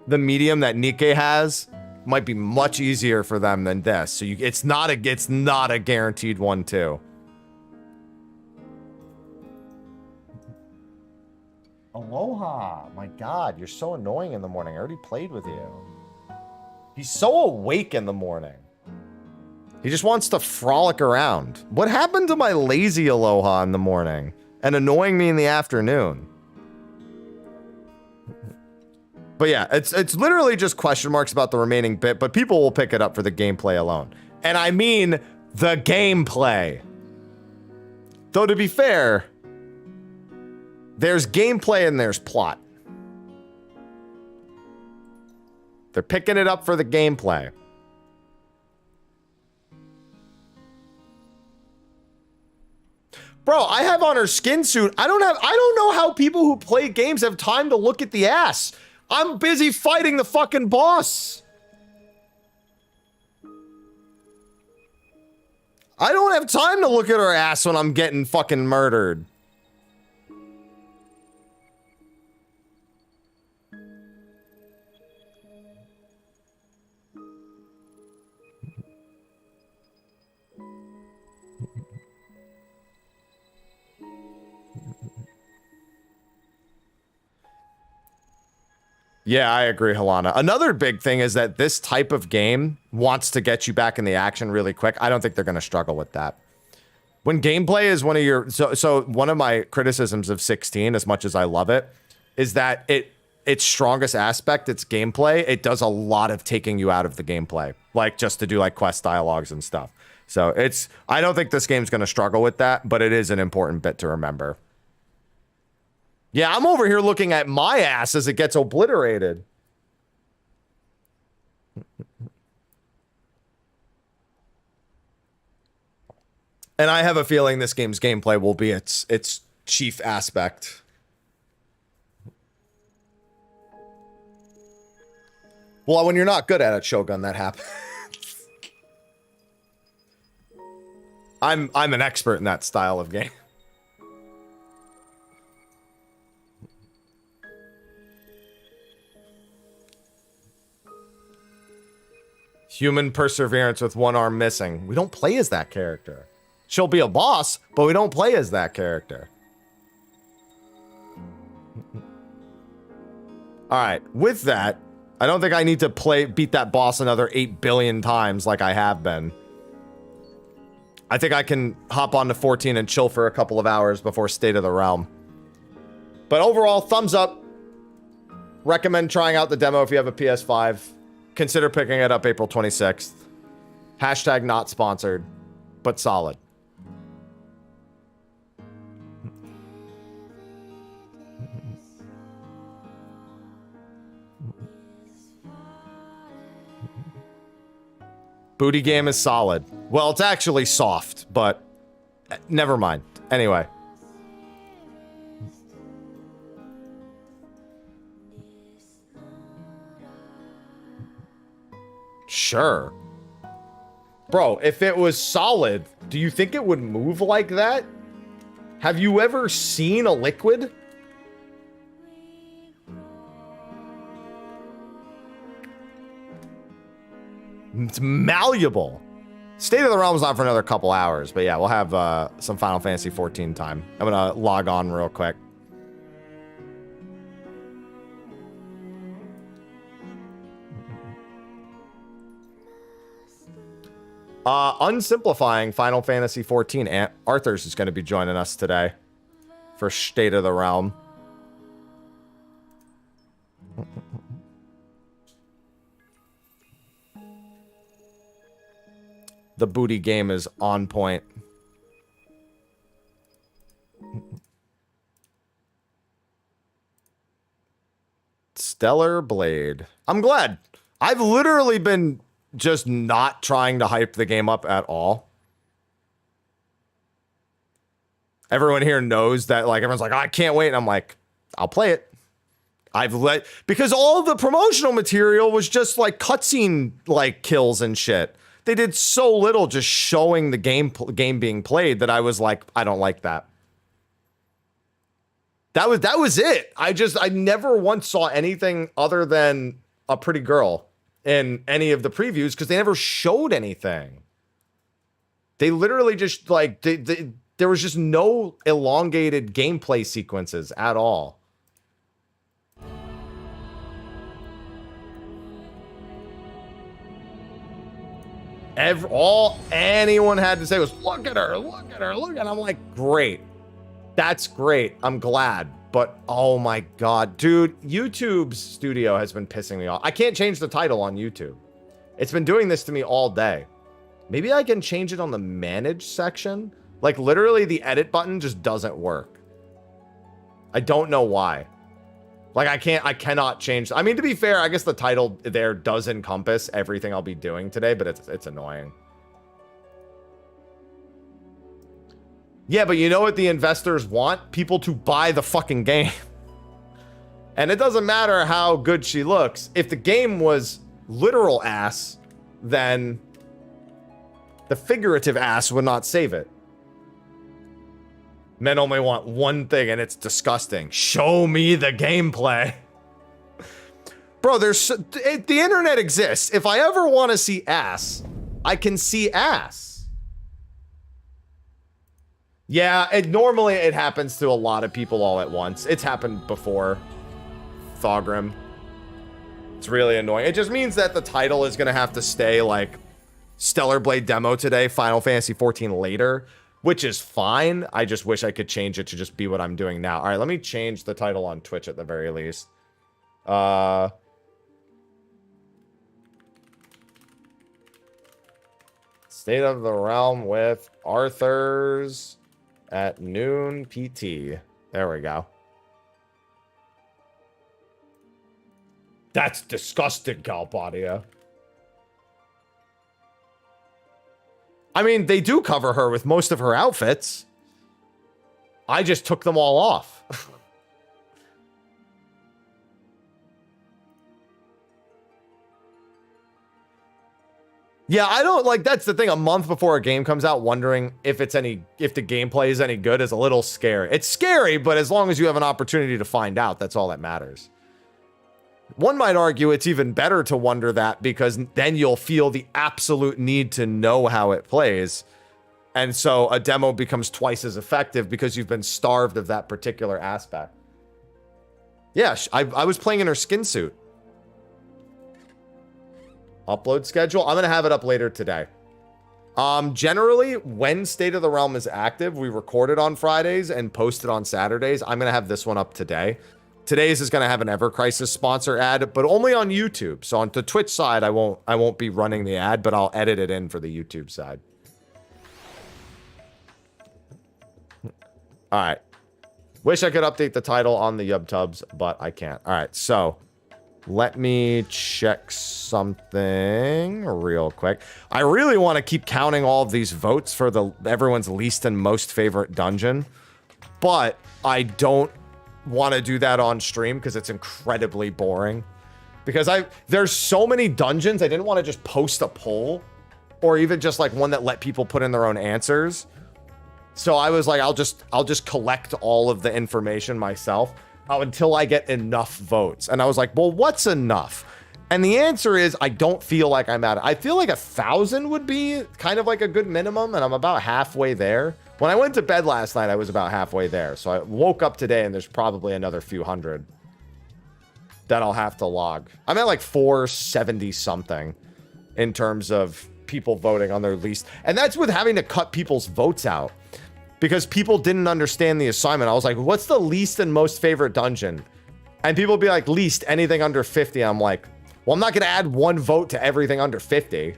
the medium that Nikke has might be much easier for them than this. So it's not a guaranteed one too. Aloha. My God, you're so annoying in the morning. I already played with you. He's so awake in the morning. He just wants to frolic around. What happened to my lazy Aloha in the morning and annoying me in the afternoon? But yeah, it's literally just question marks about the remaining bit, but people will pick it up for the gameplay alone. And I mean the gameplay. Though to be fair, there's gameplay and there's plot. They're picking it up for the gameplay. Bro, I have on her skin suit. I don't know how people who play games have time to look at the ass. I'm busy fighting the fucking boss. I don't have time to look at her ass when I'm getting fucking murdered. Yeah, I agree, Halana. Another big thing is that this type of game wants to get you back in the action really quick. I don't think they're going to struggle with that. When gameplay is one of your... So one of my criticisms of 16, as much as I love it, is that its strongest aspect, its gameplay, it does a lot of taking you out of the gameplay. Like, just to do, like, quest dialogues and stuff. So it's... I don't think this game's going to struggle with that, but it is an important bit to remember. Yeah, I'm over here looking at my ass as it gets obliterated. And I have a feeling this game's gameplay will be its chief aspect. Well, when you're not good at it, Shogun, that happens. I'm an expert in that style of game. Human perseverance with one arm missing. We don't play as that character. She'll be a boss, but we don't play as that character. Alright, with that, I don't think I need to beat that boss another 8 billion times like I have been. I think I can hop on to 14 and chill for a couple of hours before State of the Realm. But overall, thumbs up. Recommend trying out the demo if you have a PS5. Consider picking it up April 26th. Hashtag not sponsored, but solid. Booty game is solid. Well, it's actually soft, but never mind. Anyway. Sure. Bro, if it was solid, do you think it would move like that? Have you ever seen a liquid? It's malleable. State of the Realm is not for another couple hours, but yeah, we'll have some Final Fantasy 14 time. I'm gonna log on real quick. Unsimplifying Final Fantasy 14. Arthur's is going to be joining us today. for State of the Realm. The booty game is on point. Stellar Blade. I'm glad. I've literally been just not trying to hype the game up at all. Everyone here knows that, like, everyone's like, oh, I can't wait. And I'm like, I'll play it. Because all the promotional material was just like cutscene like kills and shit. They did so little just showing the game being played that I was like, I don't like that. That was it. I never once saw anything other than a pretty girl in any of the previews because they never showed anything. They literally just like there was just no elongated gameplay sequences at all. All anyone had to say was, look at her, look at her, look at her. I'm like, great. That's great. I'm glad. But oh my God, dude, YouTube's studio has been pissing me off. I can't change the title on YouTube. It's been doing this to me all day. Maybe I can change it on the manage section. Like literally the edit button just doesn't work. I don't know why. Like I cannot change. I mean, to be fair, I guess the title there does encompass everything I'll be doing today, but it's annoying. Yeah, but you know what the investors want? People to buy the fucking game. And it doesn't matter how good she looks. If the game was literal ass, then the figurative ass would not save it. Men only want one thing, and it's disgusting. Show me the gameplay. Bro, the internet exists. If I ever want to see ass, I can see ass. Yeah, normally it happens to a lot of people all at once. It's happened before. Thogrim. It's really annoying. It just means that the title is going to have to stay like Stellar Blade demo today, Final Fantasy XIV later, which is fine. I just wish I could change it to just be what I'm doing now. All right, let me change the title on Twitch at the very least. State of the Realm with Arthur's at noon PT. There we go. That's disgusting, Galbadia. I mean, they do cover her with most of her outfits. I just took them all off. Yeah, I don't like, that's the thing. A month before a game comes out, wondering if the gameplay is any good is a little scary. It's scary, but as long as you have an opportunity to find out, that's all that matters. One might argue it's even better to wonder that because then you'll feel the absolute need to know how it plays. And so a demo becomes twice as effective because you've been starved of that particular aspect. Yeah, I was playing in her skin suit. Upload schedule. I'm going to have it up later today. Generally, when State of the Realm is active, we record it on Fridays and post it on Saturdays. I'm going to have this one up today. Today's is going to have an Ever Crisis sponsor ad, but only on YouTube. So on the Twitch side, I won't be running the ad, but I'll edit it in for the YouTube side. All right. Wish I could update the title on the YubTubs, but I can't. All right, so let me check something real quick. I really want to keep counting all of these votes for everyone's least and most favorite dungeon, but I don't want to do that on stream because it's incredibly boring. Because there's so many dungeons, I didn't want to just post a poll or even just like one that let people put in their own answers. So I was like, I'll just collect all of the information myself until I get enough votes. And I was like, well, what's enough? And the answer is, I don't feel like I'm at it. I feel like 1,000 would be kind of like a good minimum, and I'm about halfway there. When I went to bed last night, I was about halfway there. So I woke up today, and there's probably another few hundred that I'll have to log. I'm at like 470 something in terms of people voting on their least. And that's with having to cut people's votes out. because people didn't understand the assignment. I was like, what's the least and most favorite dungeon? And people be like, least anything under 50. I'm like, well, I'm not going to add 1 vote to everything under 50.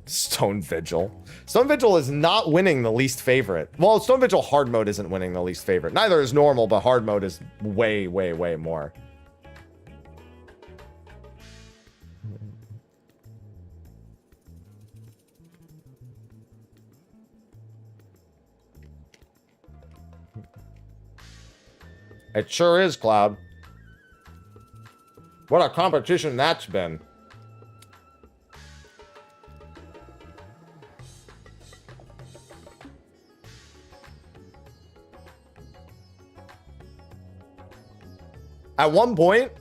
Stone Vigil. Stone Vigil is not winning the least favorite. Well, Stone Vigil hard mode isn't winning the least favorite. Neither is normal, but hard mode is way, way, way more. It sure is, Cloud. What a competition that's been. At one point,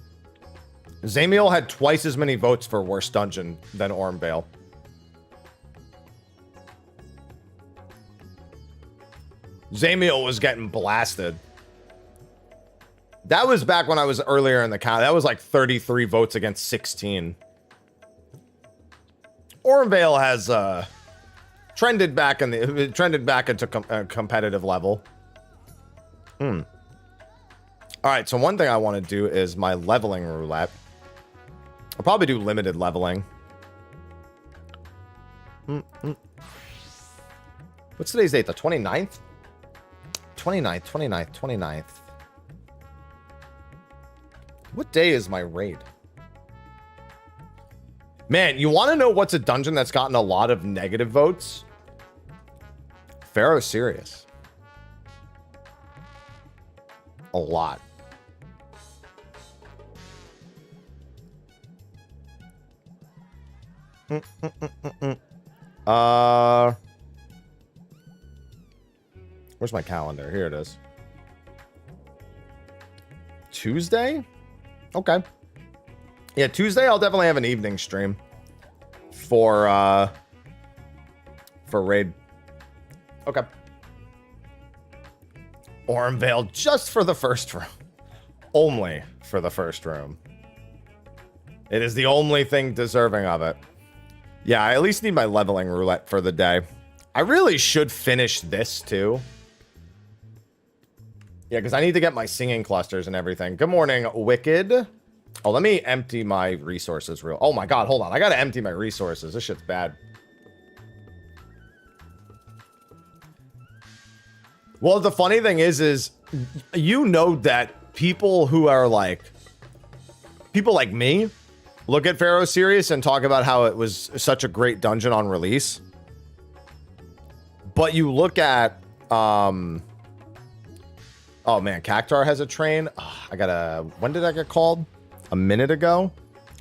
Zamiel had twice as many votes for worst dungeon than Ormvale. Zamiel was getting blasted. That was back when I was earlier in the count. That was like 33 votes against 16. Ormvale has trended back into competitive level. All right, so one thing I want to do is my leveling roulette. I'll probably do limited leveling. What's today's date? The 29th? 29th. What day is my raid? Man, you want to know what's a dungeon that's gotten a lot of negative votes? Pharaoh Sirius. A lot. Where's my calendar? Here it is. Tuesday? Okay. Yeah, Tuesday I'll definitely have an evening stream for raid. Okay. Ormvale just for the first room. Only for the first room. It is the only thing deserving of it. Yeah, I at least need my leveling roulette for the day. I really should finish this too. Yeah, because I need to get my singing clusters and everything. Good morning, Wicked. Oh, let me empty my resources real. Oh my god, hold on. I gotta empty my resources. This shit's bad. Well, the funny thing is you know that people who are like... People like me look at Pharaoh Sirius and talk about how it was such a great dungeon on release. But you look at... Oh man, Cactar has a train. Oh, I gotta... When did I get called? A minute ago?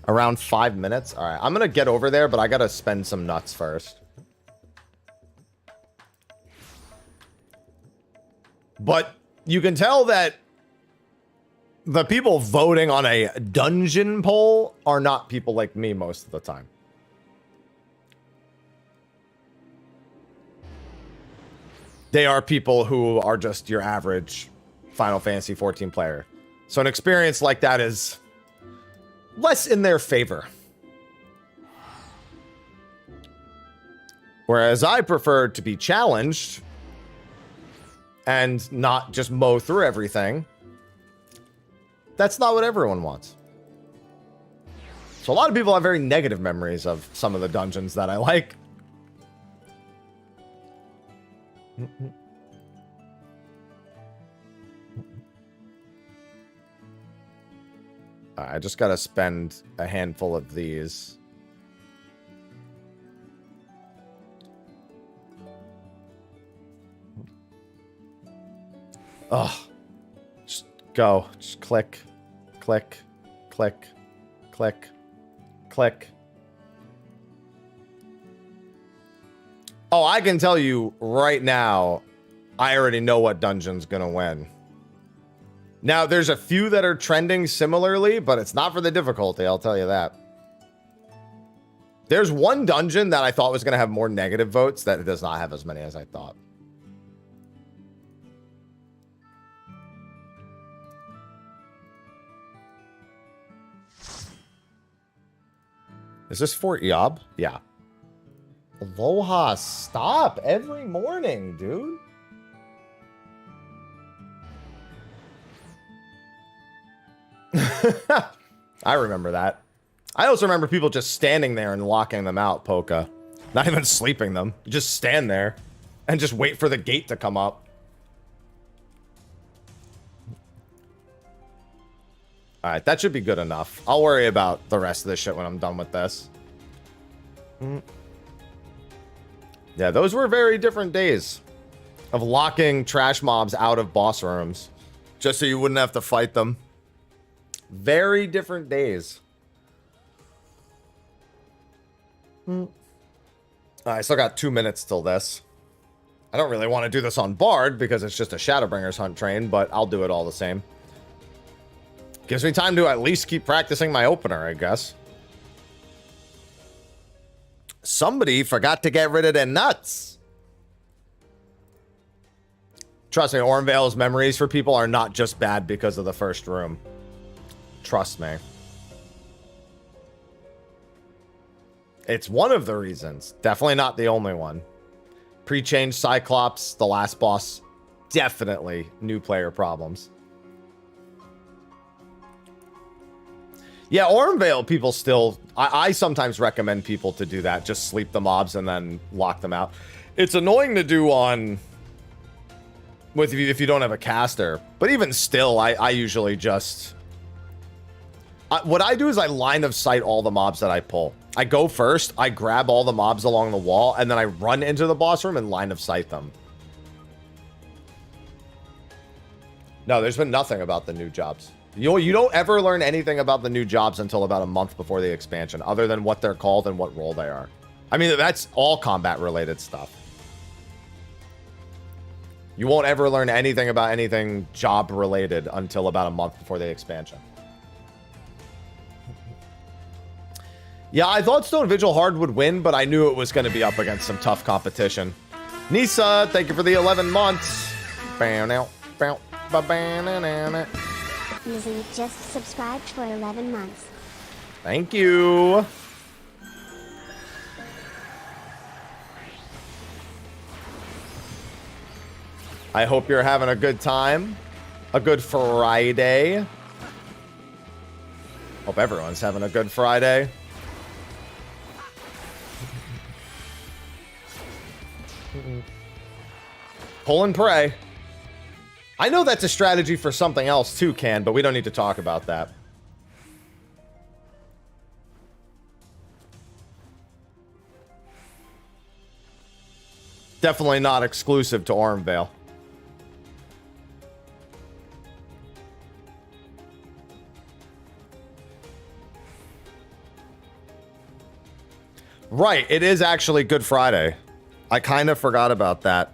Around 5 minutes? Alright, I'm gonna get over there, but I gotta spend some nuts first. But you can tell that the people voting on a dungeon poll are not people like me most of the time. They are people who are just your average Final Fantasy XIV player. So an experience like that is less in their favor. Whereas I prefer to be challenged and not just mow through everything. That's not what everyone wants. So a lot of people have very negative memories of some of the dungeons that I like. I just gotta spend a handful of these. Ugh. Just go. Just click. Click. Click. Click. Click. Oh, I can tell you right now, I already know what dungeon's gonna win. Now, there's a few that are trending similarly, but it's not for the difficulty, I'll tell you that. There's one dungeon that I thought was going to have more negative votes that it does not have as many as I thought. Is this Fort Yob? Yeah. Aloha, stop every morning, dude. I remember that. I also remember people just standing there and locking them out, Polka. Not even sleeping them. You just stand there and just wait for the gate to come up. Alright, that should be good enough. I'll worry about the rest of this shit when I'm done with this. Yeah, those were very different days of locking trash mobs out of boss rooms just so you wouldn't have to fight them. Very different days. I still got 2 minutes till this. I don't really want to do this on Bard because it's just a Shadowbringers hunt train, but I'll do it all the same. Gives me time to at least keep practicing my opener, I guess. Somebody forgot to get rid of their nuts. Trust me, Ormvale's memories for people are not just bad because of the first room. Trust me. It's one of the reasons. Definitely not the only one. Pre-change Cyclops, the last boss, definitely new player problems. Yeah, Ormvale people still... I sometimes recommend people to do that. Just sleep the mobs and then lock them out. It's annoying to do on... if you don't have a caster. But even still, I usually just... what I do is I line of sight all the mobs that I pull. I go first, I grab all the mobs along the wall, and then I run into the boss room and line of sight them. No, there's been nothing about the new jobs. You don't ever learn anything about the new jobs until about a month before the expansion, other than what they're called and what role they are. I mean, that's all combat-related stuff. You won't ever learn anything about anything job-related until about a month before the expansion. Yeah, I thought Stone Vigil Hard would win, but I knew it was going to be up against some tough competition. Nisa, thank you for the 11 months. Lizzie just subscribed for 11 months. Thank you. I hope you're having a good time. A good Friday. Hope everyone's having a good Friday. Pull and pray. I know that's a strategy for something else too, Can, but we don't need to talk about that. Definitely not exclusive to Ormvale. Right, it is actually Good Friday. I kind of forgot about that.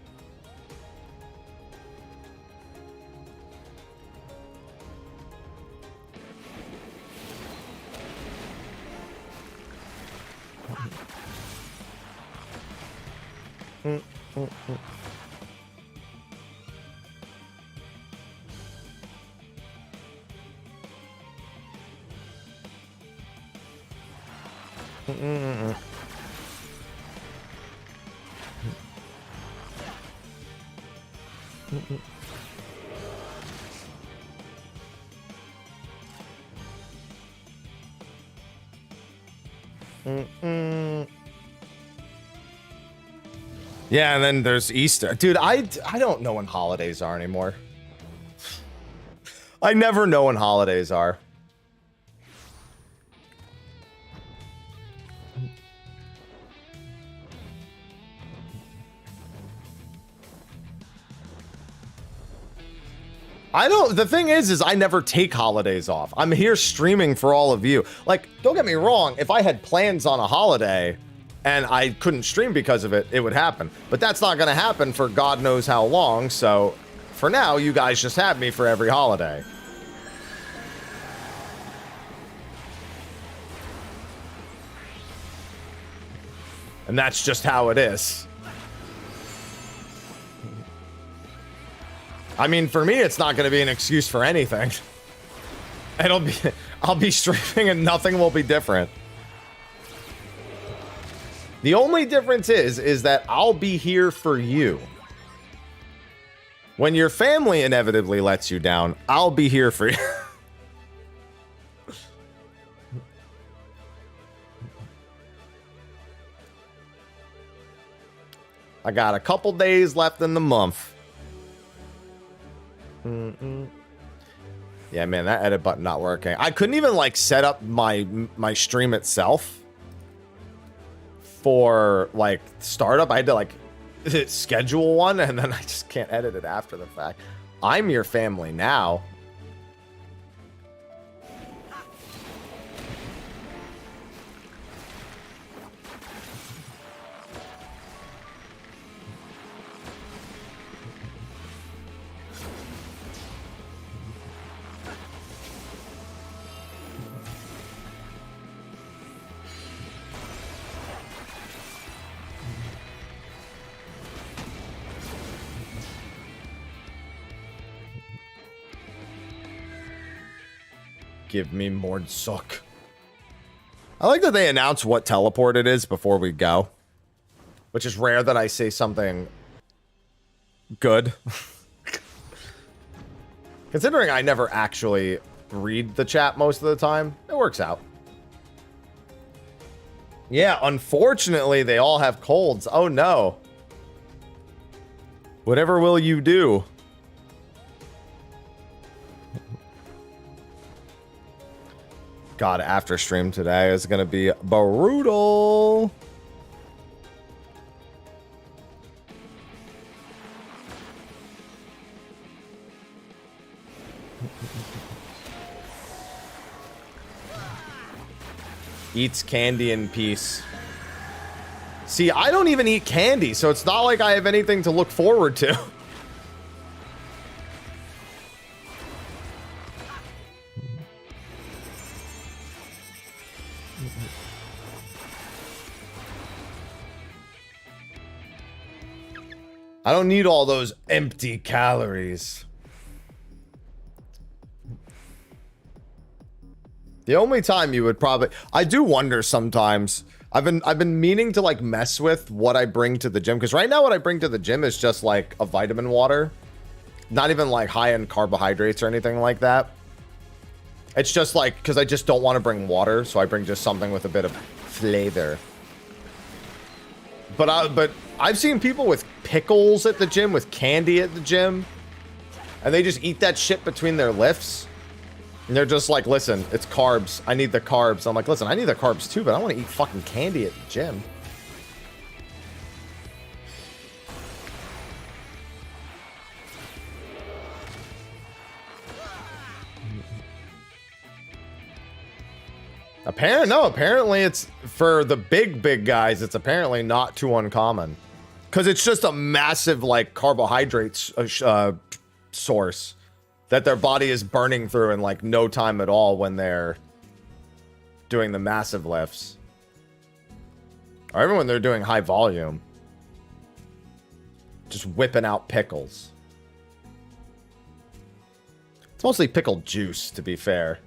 Yeah, and then there's Easter. Dude, I don't know when holidays are anymore. I never know when holidays are. The thing is I never take holidays off. I'm here streaming for all of you. Like, don't get me wrong, if I had plans on a holiday and I couldn't stream because of it, it would happen. But that's not going to happen for God knows how long, so for now, you guys just have me for every holiday. And that's just how it is. I mean, for me, it's not going to be an excuse for anything. I'll be streaming and nothing will be different. The only difference is that I'll be here for you. When your family inevitably lets you down, I'll be here for you. I got a couple days left in the month. Yeah, man, that edit button not working. I couldn't even like set up my stream itself for like startup. I had to like schedule one, and then I just can't edit it after the fact. I'm your family now. Give me more suck. I like that they announce what teleport it is before we go, which is rare that I say something good. Considering I never actually read the chat most of the time, it works out. Yeah, unfortunately, they all have colds. Oh no. Whatever will you do? God, after stream today is going to be brutal. Eats candy in peace. See, I don't even eat candy, so it's not like I have anything to look forward to. I don't need all those empty calories. The only time you would probably... I do wonder sometimes. I've been meaning to like mess with what I bring to the gym. Because right now what I bring to the gym is just like a vitamin water. Not even like high in carbohydrates or anything like that. It's just like... Because I just don't want to bring water. So I bring just something with a bit of flavor. But I've seen people with pickles at the gym, with candy at the gym, and they just eat that shit between their lifts. And they're just like, listen, it's carbs. I need the carbs. I'm like, listen, I need the carbs too, but I want to eat fucking candy at the gym. Apparently it's for the big guys. It's apparently not too uncommon, because it's just a massive like carbohydrates source that their body is burning through in like no time at all when they're doing the massive lifts, or even when they're doing high volume, just whipping out pickles. It's mostly pickled juice, to be fair.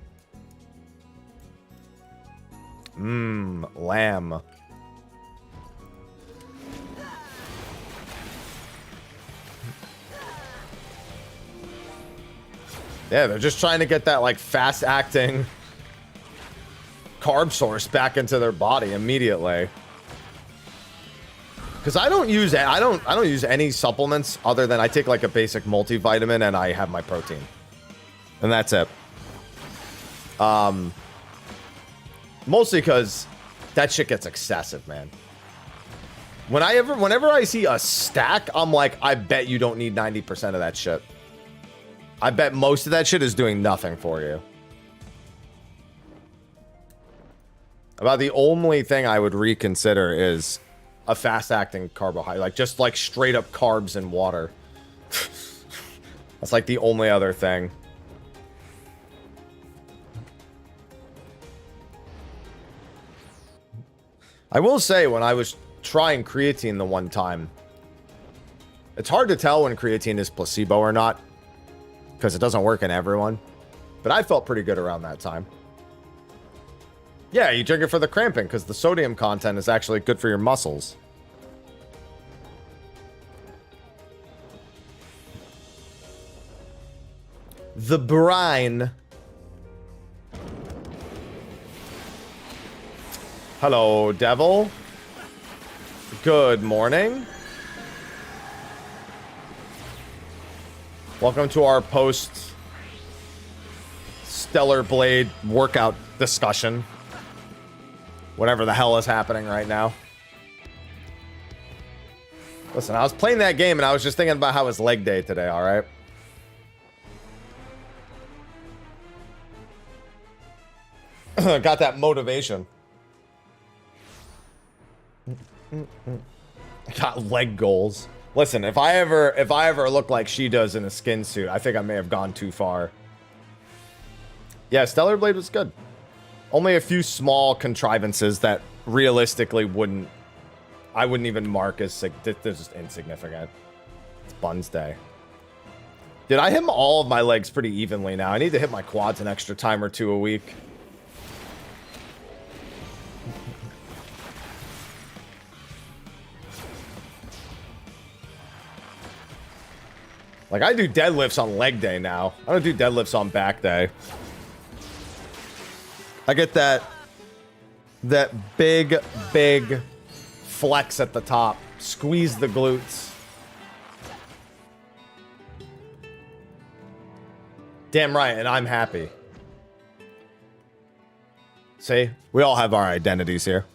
Lamb. Yeah, they're just trying to get that like fast acting carb source back into their body immediately. Because I don't use any supplements other than I take like a basic multivitamin and I have my protein. And that's it. Mostly because that shit gets excessive, man. Whenever I see a stack, I'm like, I bet you don't need 90% of that shit. I bet most of that shit is doing nothing for you. About the only thing I would reconsider is a fast-acting carbohydrate. Like, just like straight up carbs and water. That's like the only other thing. I will say, when I was trying creatine the one time, it's hard to tell when creatine is placebo or not, because it doesn't work in everyone. But I felt pretty good around that time. Yeah, you drink it for the cramping because the sodium content is actually good for your muscles. The brine. Hello, devil. Good morning. Welcome to our post Stellar Blade workout discussion. Whatever the hell is happening right now. Listen, I was playing that game and I was just thinking about how it's leg day today, all right? Got that motivation. Got leg goals. Listen, if I ever look like she does in a skin suit, I think I may have gone too far. Yeah, Stellar Blade was good. Only a few small contrivances that realistically I wouldn't even mark as they're just insignificant. It's Buns Day. Dude, I hit all of my legs pretty evenly now. I need to hit my quads an extra time or two a week. Like, I do deadlifts on leg day now. I don't do deadlifts on back day. I get that big flex at the top. Squeeze the glutes. Damn right, and I'm happy. See? We all have our identities here.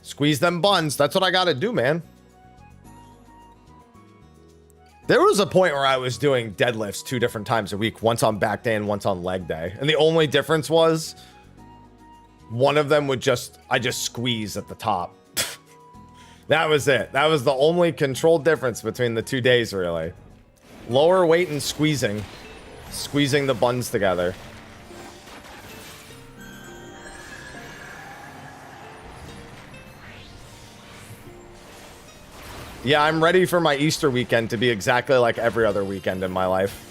Squeeze them buns. That's what I gotta do, man. There was a point where I was doing deadlifts 2 different times a week, once on back day and once on leg day. And the only difference was one of them I just squeeze at the top. That was it. That was the only controlled difference between the 2 days, really. Lower weight and squeezing the buns together. Yeah, I'm ready for my Easter weekend to be exactly like every other weekend in my life.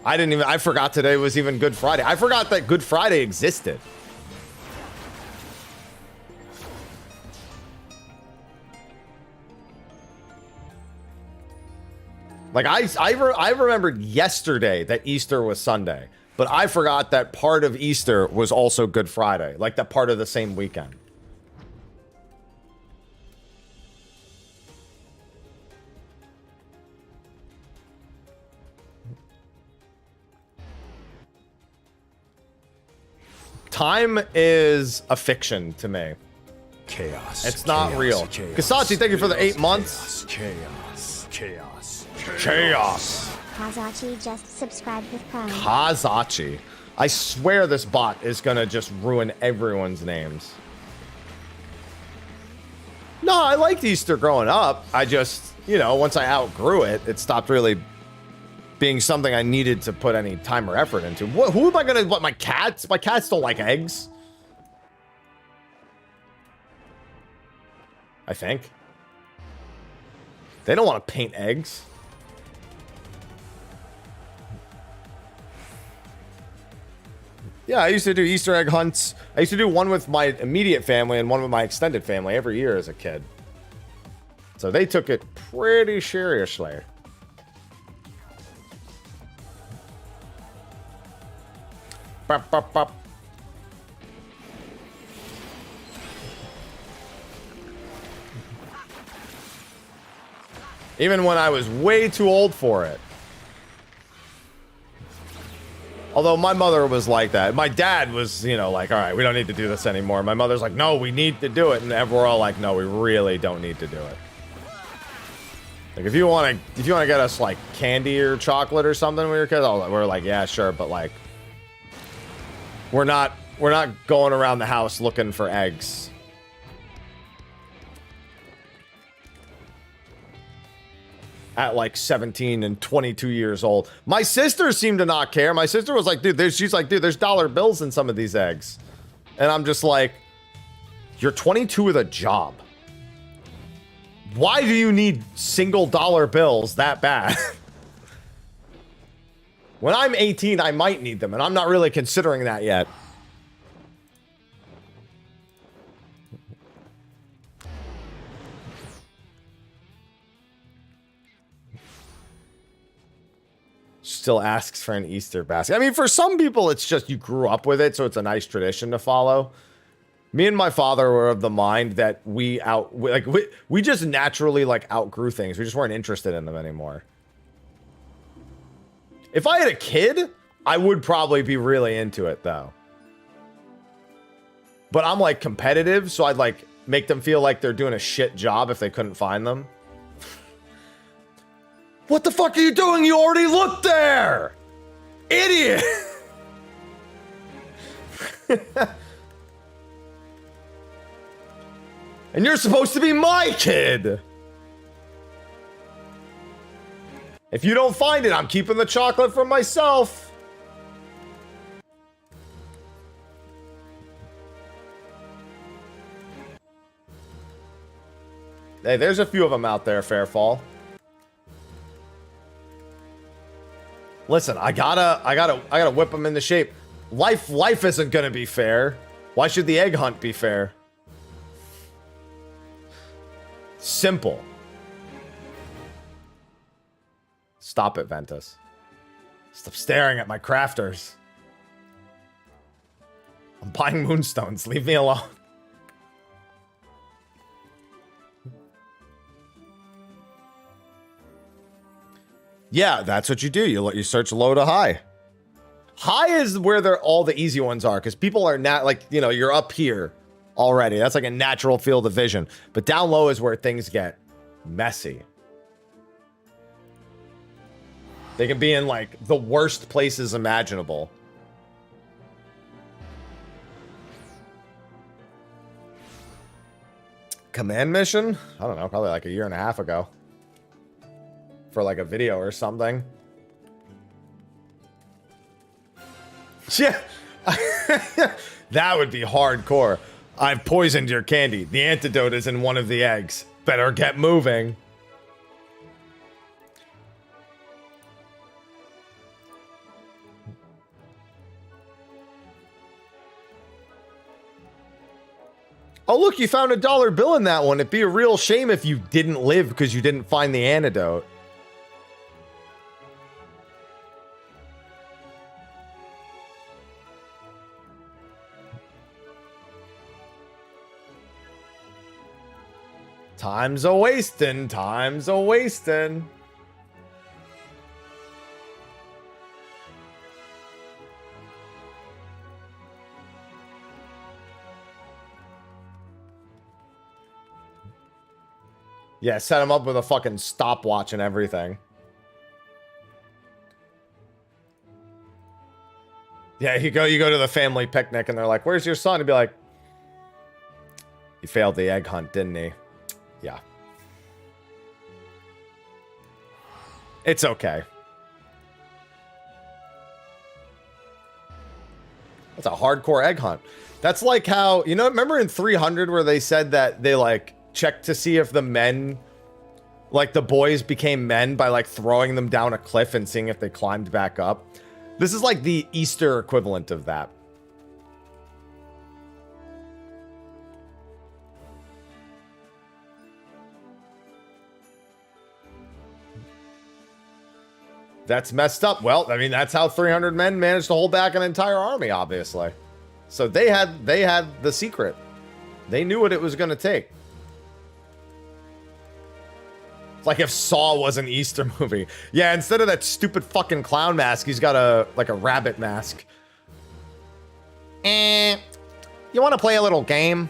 I forgot today was even Good Friday. I forgot that Good Friday existed. Like, I remembered yesterday that Easter was Sunday, but I forgot that part of Easter was also Good Friday, like that part of the same weekend. Time is a fiction to me. Chaos. It's not real. Kasachi, thank you for the 8 months. Chaos. Kazachi just subscribed with Prime. Kazachi. I swear this bot is gonna just ruin everyone's names. No, I liked Easter growing up. I just, once I outgrew it, it stopped really being something I needed to put any time or effort into. Who am I gonna, my cats? My cats don't like eggs. I think. They don't want to paint eggs. Yeah, I used to do Easter egg hunts. I used to do one with my immediate family and one with my extended family every year as a kid. So they took it pretty seriously. Bop, bop, bop. Even when I was way too old for it. Although my mother was like that. My dad was, like, all right, we don't need to do this anymore. My mother's like, no, we need to do it. And we're all like, no, we really don't need to do it. Like, if you want to get us like candy or chocolate or something when we were kids, we're like, yeah, sure, but like, we're not going around the house looking for eggs. at like 17 and 22 years old. My sister seemed to not care. My sister was like, dude, she's like, dude, there's dollar bills in some of these eggs. And I'm just like, you're 22 with a job. Why do you need single dollar bills that bad? When I'm 18, I might need them, and I'm not really considering that yet. Still asks for an Easter basket. I mean, for some people, it's just you grew up with it, so it's a nice tradition to follow. Me and my father were of the mind that we just naturally like outgrew things. We just weren't interested in them anymore. If I had a kid, I would probably be really into it though. But I'm like competitive, so I'd like make them feel like they're doing a shit job if they couldn't find them. What the fuck are you doing? You already looked there! Idiot! And you're supposed to be my kid! If you don't find it, I'm keeping the chocolate for myself. Hey, there's a few of them out there, Fairfall. Listen, I gotta whip them into shape. Life isn't gonna be fair. Why should the egg hunt be fair? Simple. Stop it, Ventus. Stop staring at my crafters. I'm buying moonstones. Leave me alone. Yeah, that's what you do. You search low to high. High is where all the easy ones are, because people are not like, you know, you're up here already. That's like a natural field of vision. But down low is where things get messy. They can be in like the worst places imaginable. Command mission? I don't know, probably like a year and a half ago. For like a video or something. Yeah. That would be hardcore. I've poisoned your candy. The antidote is in one of the eggs. Better get moving. Oh, look, you found a dollar bill in that one. It'd be a real shame if you didn't live because you didn't find the antidote. Time's a wasting. Time's a wasting. Yeah, set him up with a fucking stopwatch and everything. Yeah, you go to the family picnic and they're like, "Where's your son?" He'd be like, "He failed the egg hunt, didn't he?" Yeah. It's okay. That's a hardcore egg hunt. That's like how, you know, remember in 300 where they said that they like checked to see if the men, like the boys became men by like throwing them down a cliff and seeing if they climbed back up? This is like the Easter equivalent of that. That's messed up. Well, I mean, that's how 300 men managed to hold back an entire army, obviously. So they had the secret. They knew what it was going to take. It's like if Saw was an Easter movie. Yeah, instead of that stupid fucking clown mask, he's got a rabbit mask. You want to play a little game?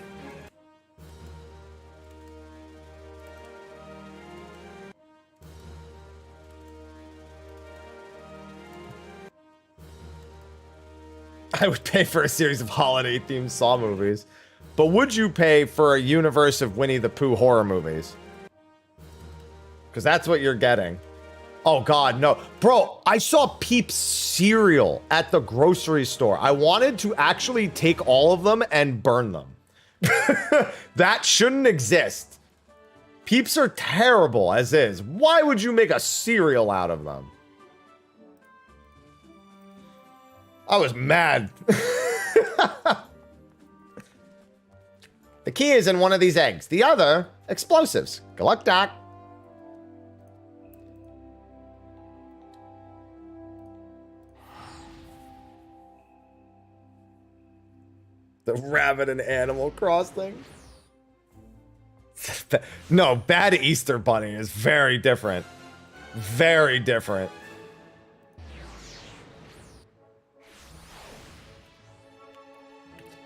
I would pay for a series of holiday-themed Saw movies. But would you pay for a universe of Winnie the Pooh horror movies? because that's what you're getting. Oh God, no. Bro, I saw Peeps cereal at the grocery store. I wanted to actually take all of them and burn them. That shouldn't exist. Peeps are terrible as is. Why would you make a cereal out of them? I was mad. The key is in one of these eggs. The other, explosives. Good luck, Doc. The rabbit and Animal Crossing. No, Bad Easter Bunny is very different. Very different.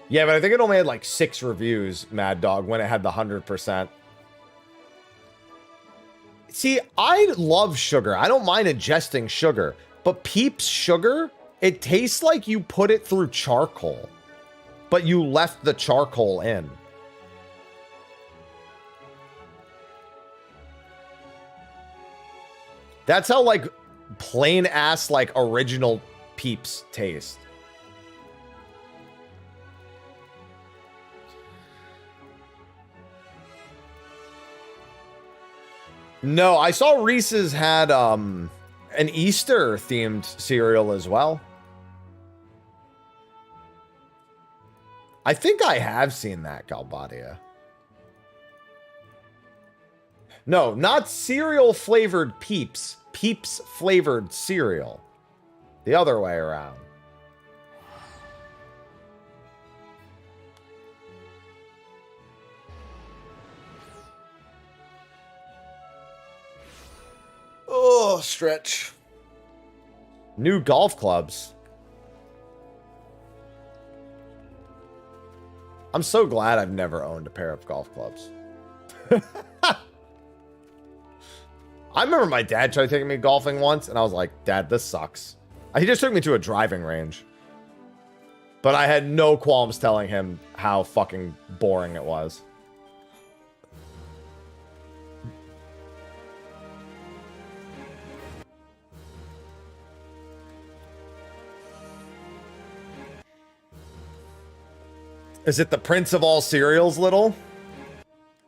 Yeah, but I think it only had like 6 reviews, Mad Dog, when it had the 100%. See, I love sugar. I don't mind ingesting sugar. But Peeps sugar, it tastes like you put it through charcoal. But you left the charcoal in. That's how, like, plain ass, like, original Peeps taste. No, I saw Reese's had an Easter themed cereal as well. I think I have seen that, Galbadia. No, not cereal flavored Peeps. Peeps flavored cereal. The other way around. Oh, stretch. New golf clubs. I'm so glad I've never owned a pair of golf clubs. I remember my dad tried taking me golfing once, and I was like, Dad, this sucks. He just took me to a driving range. But I had no qualms telling him how fucking boring it was. Is it the prince of all cereals, Little?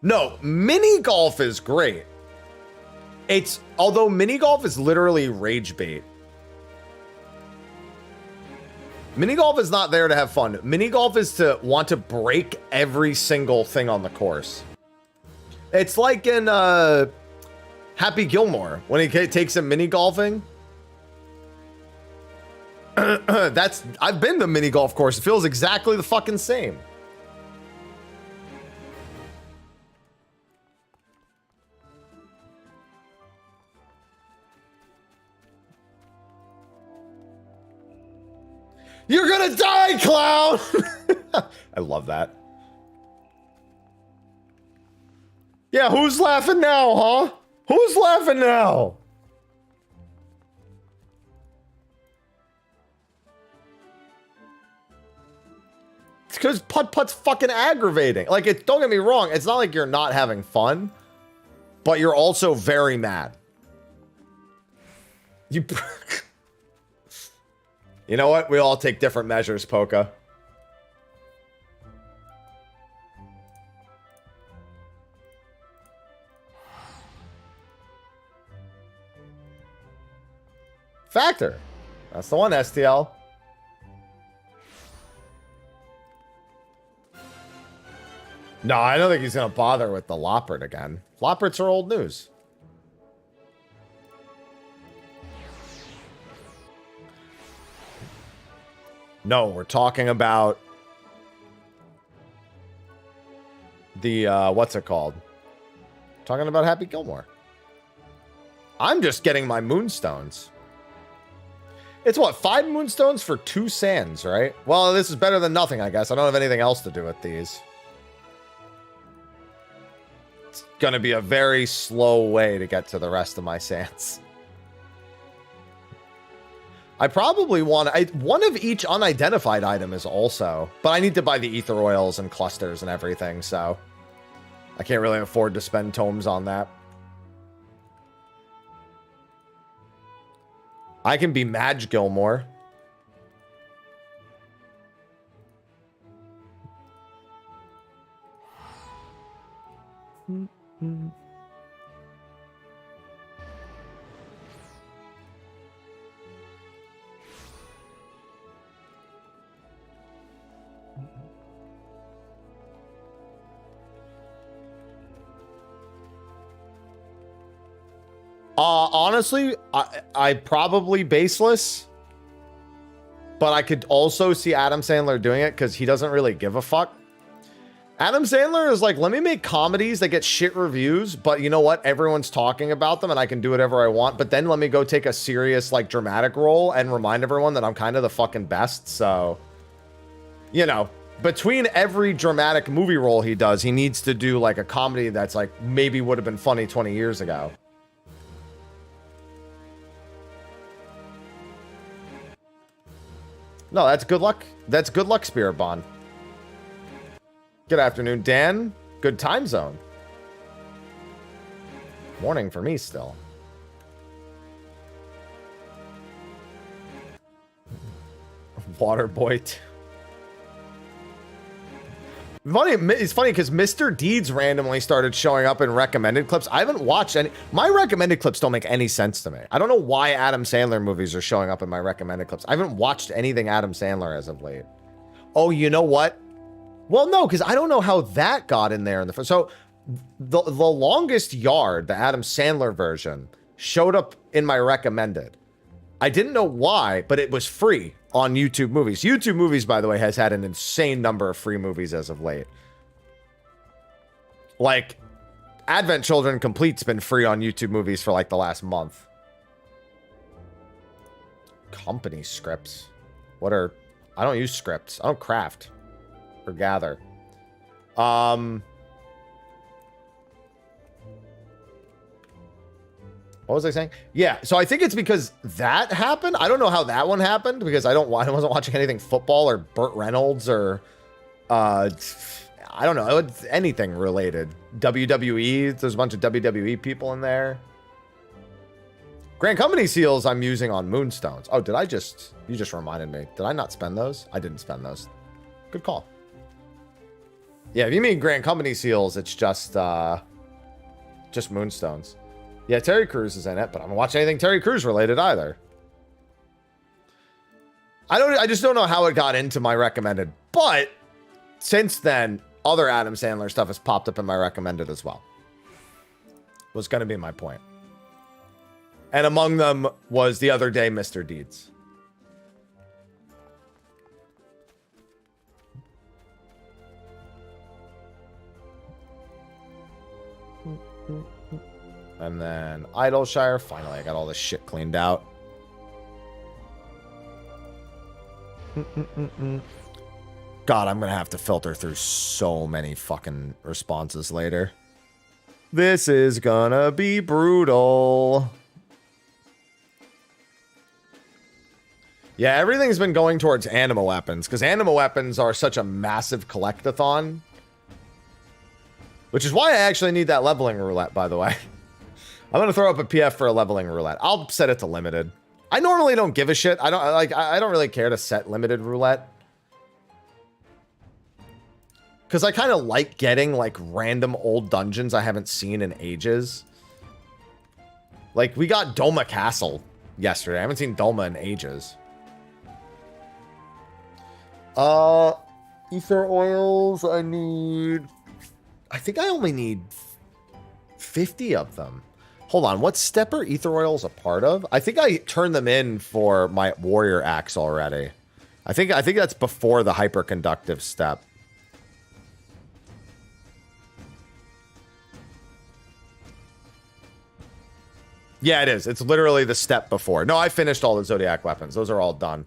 No, mini golf is great. Although mini golf is literally rage bait. Mini golf is not there to have fun. Mini golf is to want to break every single thing on the course. It's like in Happy Gilmore when he takes him mini golfing. I've been to mini golf course. It feels exactly the fucking same. You're gonna die, clown! I love that. Yeah, who's laughing now, huh? Who's laughing now? It's because putt-putt's fucking aggravating. Like, don't get me wrong, it's not like you're not having fun, but you're also very mad. You know what? We all take different measures, Poca. Factor. That's the one, STL. No, I don't think he's going to bother with the Loppert again. Lopperts are old news. No, we're talking about the, what's it called? Talking about Happy Gilmore. I'm just getting my moonstones. It's what, 5 moonstones for 2 sands, right? Well, this is better than nothing, I guess. I don't have anything else to do with these. It's gonna be a very slow way to get to the rest of my sands. I probably want one of each unidentified item is also, but I need to buy the ether oils and clusters and everything, so I can't really afford to spend tomes on that. I can be Madge Gilmore. Honestly, I probably baseless, but I could also see Adam Sandler doing it because he doesn't really give a fuck. Adam Sandler is like, let me make comedies that get shit reviews, but you know what? Everyone's talking about them and I can do whatever I want, but then let me go take a serious, like, dramatic role and remind everyone that I'm kind of the fucking best. So, you know, between every dramatic movie role he does, he needs to do like a comedy that's like maybe would have been funny 20 years ago. No, that's good luck. That's good luck, Spirit Bond. Good afternoon, Dan. Good time zone. Morning for me still. Waterboy. It's funny because Mr. Deeds randomly started showing up in recommended clips. I haven't watched any. My recommended clips don't make any sense to me. I don't know why Adam Sandler movies are showing up in my recommended clips. I haven't watched anything Adam Sandler as of late. Oh, you know what? Well, no, because I don't know how that got in there in the first. So the Longest Yard, the Adam Sandler version, showed up in my recommended. I didn't know why, but it was free on YouTube Movies. YouTube Movies, by the way, has had an insane number of free movies as of late. Like, Advent Children Complete's been free on YouTube Movies for like the last month. Company scripts. What are... I don't use scripts. I don't craft or gather. What was I saying? Yeah, so I think it's because that happened. I don't know how that one happened because I wasn't watching anything football or Burt Reynolds or I don't know, anything related. WWE, there's a bunch of WWE people in there. Grand Company seals I'm using on Moonstones. Oh, you just reminded me. Did I not spend those? I didn't spend those. Good call. Yeah, if you mean Grand Company seals, it's just Moonstones. Yeah, Terry Crews is in it, but I haven't watched anything Terry Crews related either. I just don't know how it got into my recommended, but since then, other Adam Sandler stuff has popped up in my recommended as well. Was going to be my point. And among them was the other day, Mr. Deeds. And then Idleshire. Finally, I got all this shit cleaned out. God, I'm going to have to filter through so many fucking responses later. This is gonna be brutal. Yeah, everything's been going towards animal weapons, because animal weapons are such a massive collectathon. Which is why I actually need that leveling roulette, by the way. I'm gonna throw up a PF for a leveling roulette. I'll set it to limited. I normally don't give a shit. I don't really care to set limited roulette. Because I kind of like getting, like, random old dungeons I haven't seen in ages. Like, we got Doma Castle yesterday. I haven't seen Doma in ages. Ether oils, I think I only need 50 of them. Hold on, what step are ether oils a part of? I think I turned them in for my warrior axe already. I think that's before the hyperconductive step. Yeah, it is. It's literally the step before. No, I finished all the Zodiac weapons. Those are all done.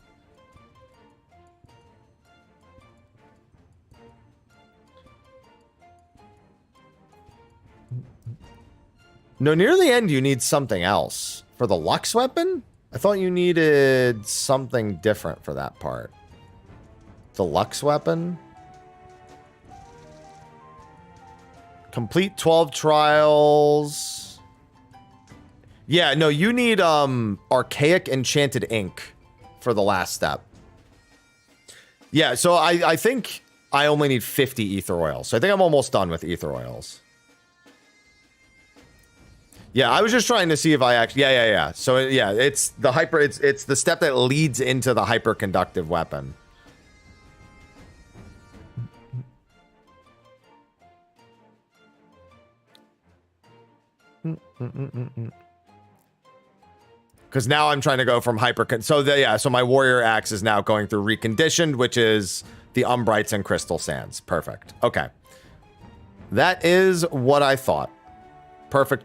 No, near the end, you need something else. For the Lux weapon? I thought you needed something different for that part. The Lux weapon? Complete 12 trials. Yeah, no, you need archaic enchanted ink for the last step. Yeah, so I think I only need 50 ether oils. So I think I'm almost done with ether oils. Yeah, I was just trying to see if I actually... Yeah. So, yeah, it's the hyper... It's the step that leads into the hyperconductive weapon. Because now I'm trying to go from so my warrior axe is now going through reconditioned, which is the umbrites and crystal sands. Perfect. Okay. That is what I thought. Perfect.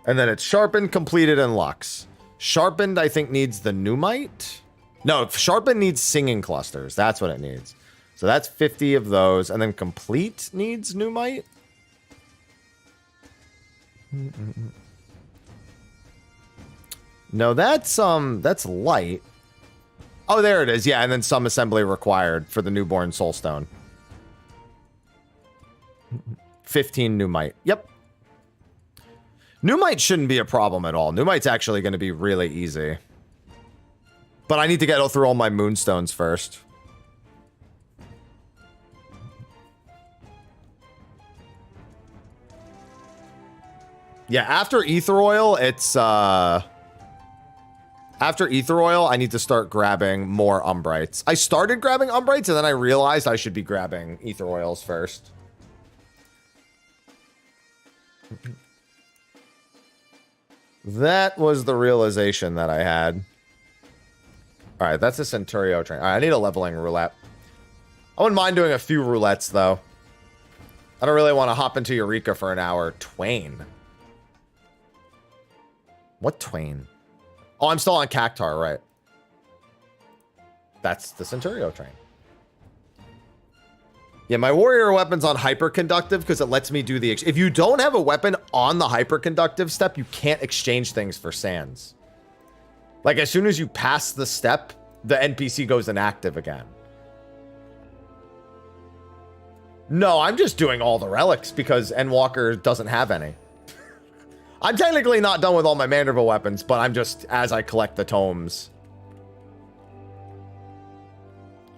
And then it's sharpened, completed, and lux. Sharpened, I think, needs the pneumite. No, sharpened needs singing clusters. That's what it needs. So that's 50 of those. And then complete needs pneumite. No, that's light. Oh, there it is. Yeah, and then some assembly required for the newborn soulstone. 15 pneumite. Yep. Pneumite shouldn't be a problem at all. Pneumite's actually going to be really easy. But I need to get through all my moonstones first. Yeah, after ether oil, it's after ether oil, I need to start grabbing more umbrites. I started grabbing umbrites and then I realized I should be grabbing ether oils first. That was the realization that I had. All right, that's a Centurio train. All right, I need a leveling roulette. I wouldn't mind doing a few roulettes, though. I don't really want to hop into Eureka for an hour. Twain. What Twain? Oh, I'm still on Cactar, right? That's the Centurio train. Yeah, my warrior weapon's on hyperconductive because it lets me do the... If you don't have a weapon on the hyperconductive step, you can't exchange things for sands. Like, as soon as you pass the step, the NPC goes inactive again. No, I'm just doing all the relics because Endwalker doesn't have any. I'm technically not done with all my Manderville weapons, but I'm just, as I collect the tomes,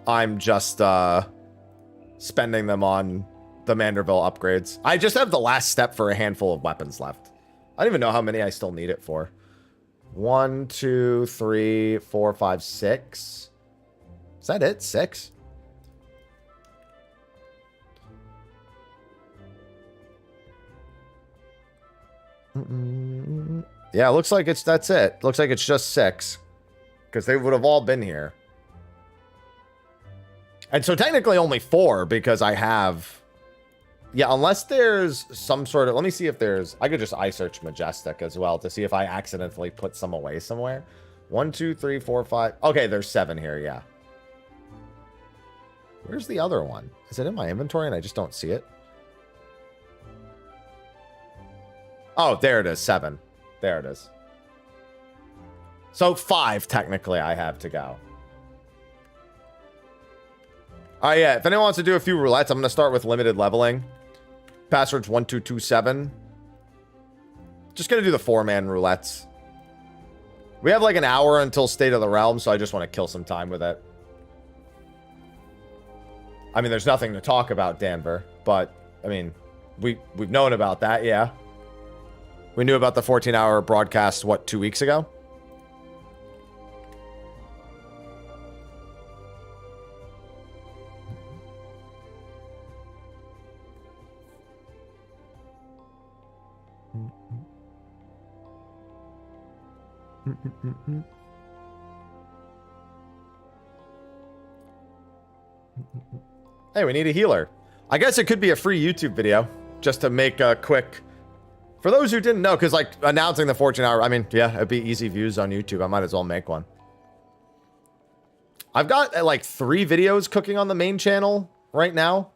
I'm just spending them on the Manderville upgrades. I just have the last step for a handful of weapons left. I don't even know how many I still need it for. 1, 2, 3, 4, 5, 6. Is that it? 6? Yeah, looks like that's it. Looks like it's just 6. Because they would have all been here. And so technically only 4 because I have... Yeah, unless there's some sort of... Let me see if there's... I could just iSearch Majestic as well to see if I accidentally put some away somewhere. 1, 2, 3, 4, 5... Okay, there's 7 here, yeah. Where's the other one? Is it in my inventory and I just don't see it? Oh, there it is. 7. There it is. So 5, technically, I have to go. Oh, yeah. If anyone wants to do a few roulettes, I'm going to start with limited leveling. Password's 1227. Just going to do the 4-man roulettes. We have like an hour until State of the Realm, so I just want to kill some time with it. I mean, there's nothing to talk about, Danver, but, I mean, we've known about that, yeah. We knew about the 14-hour broadcast, what, 2 weeks ago? Hey, we need a healer. I guess it could be a free YouTube video just to make a quick... For those who didn't know, because like announcing the 14-hour, I mean, yeah, it'd be easy views on YouTube. I might as well make one. I've got like 3 videos cooking on the main channel right now.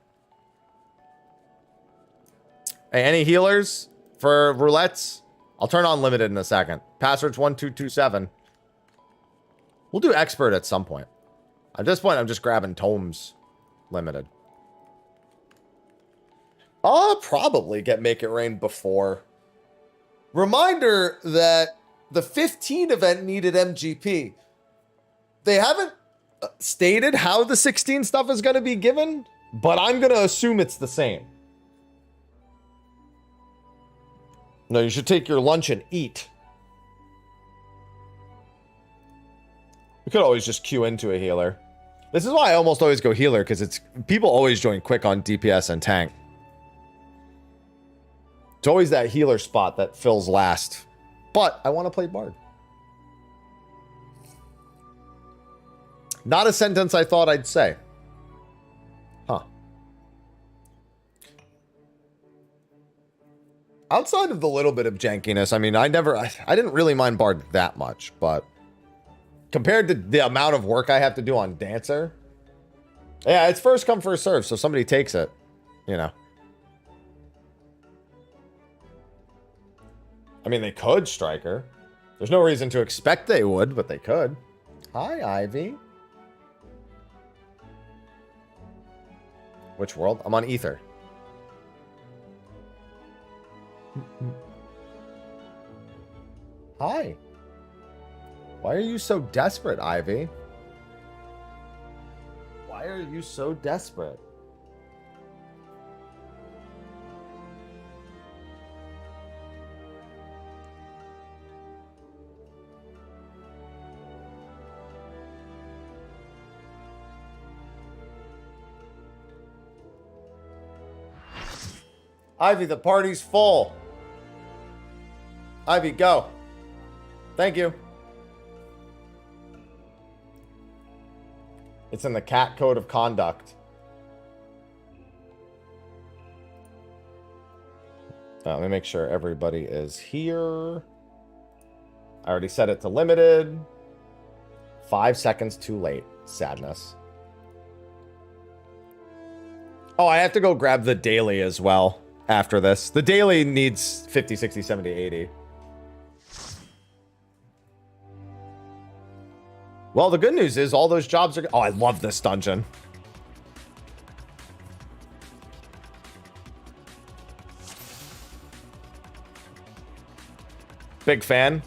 Hey, any healers for roulettes? I'll turn on limited in a second. Password's 1227. We'll do expert at some point. At this point, I'm just grabbing tomes limited. I'll probably get Make It Rain before. Reminder that the 15 event needed MGP. They haven't stated how the 16 stuff is going to be given, but I'm going to assume it's the same. No, you should take your lunch and eat. We could always just queue into a healer. This is why I almost always go healer, because it's people always join quick on DPS and tank. It's always that healer spot that fills last. But I want to play Bard. Not a sentence I thought I'd say. Huh. Outside of the little bit of jankiness, I mean, I didn't really mind Bard that much, but compared to the amount of work I have to do on Dancer, yeah, it's first come, first serve, so somebody takes it, you know. I mean, they could Striker. There's no reason to expect they would, but they could. Hi, Ivy. Which world? I'm on Ether. Hi. Why are you so desperate, Ivy? Why are you so desperate? Ivy, the party's full. Ivy, go. Thank you. It's in the cat code of conduct. Let me make sure everybody is here. I already set it to limited. 5 seconds too late. Sadness. Oh, I have to go grab the daily as well after this. The daily needs 50, 60, 70, 80. Well, the good news is all those jobs are... Oh, I love this dungeon. Big fan.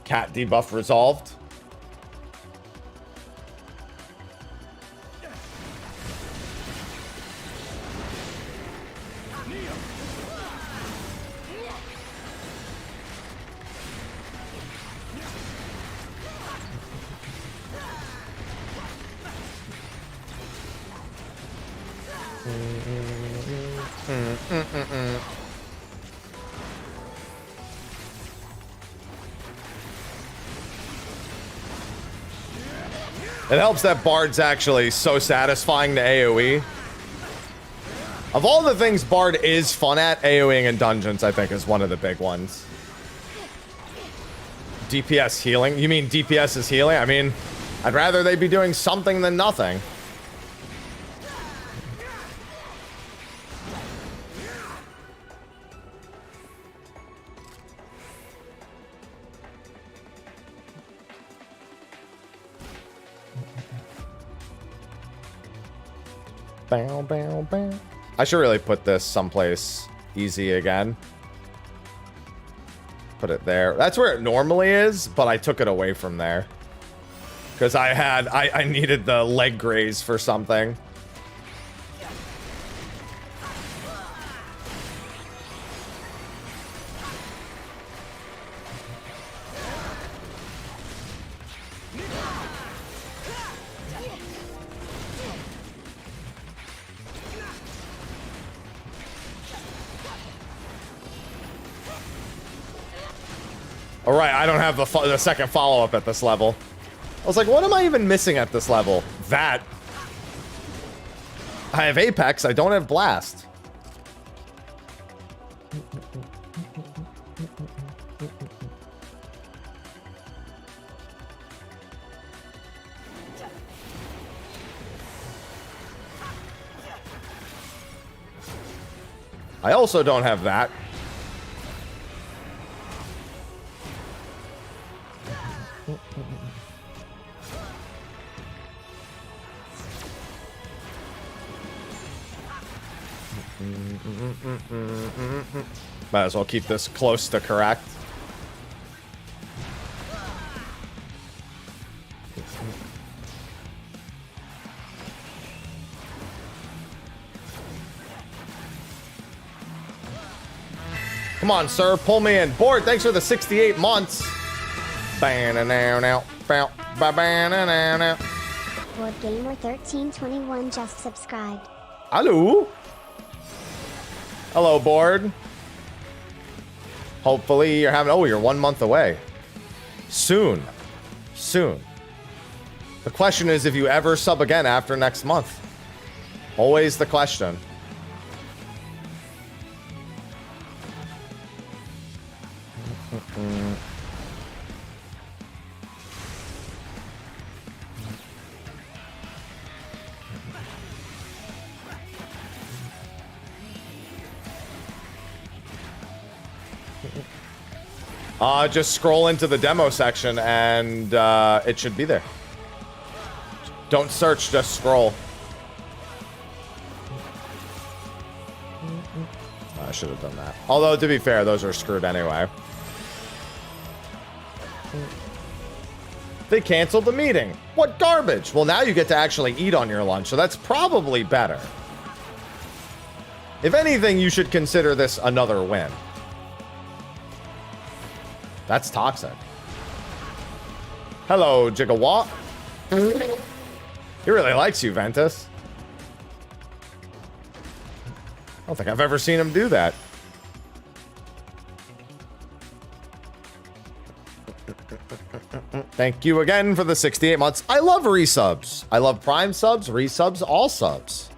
Cat debuff resolved. It helps that Bard's actually so satisfying to AoE. Of all the things Bard is fun at, AoEing in dungeons, I think, is one of the big ones. DPS healing? You mean DPS is healing? I mean, I'd rather they be doing something than nothing. Bow, bow, bow. I should really put this someplace easy again. Put it there. That's where it normally is, but I took it away from there. Because I needed the leg graze for something. All right, I don't have the second follow-up at this level. I was like, what am I even missing at this level? That. I have Apex, I don't have Blast. I also don't have that. Might as well keep this close to correct. Come on, sir. Pull me in. Board, thanks for the 68 months. Ba-na-now-now. Ba-ba-na-now-now. Board Gamer 1321 just subscribed. Hello. Hello, board. Hopefully you're having... Oh, you're 1 month away. Soon. Soon. The question is if you ever sub again after next month. Always the question. Just scroll into the demo section and it should be there. Don't search, just scroll. I should have done that. Although, to be fair, those are screwed anyway. They canceled the meeting. What garbage? Well, now you get to actually eat on your lunch, so that's probably better. If anything, you should consider this another win. That's toxic. Hello, Gigawatt. He really likes you, Ventus. I don't think I've ever seen him do that. Thank you again for the 68 months. I love resubs. I love Prime subs, resubs, all subs.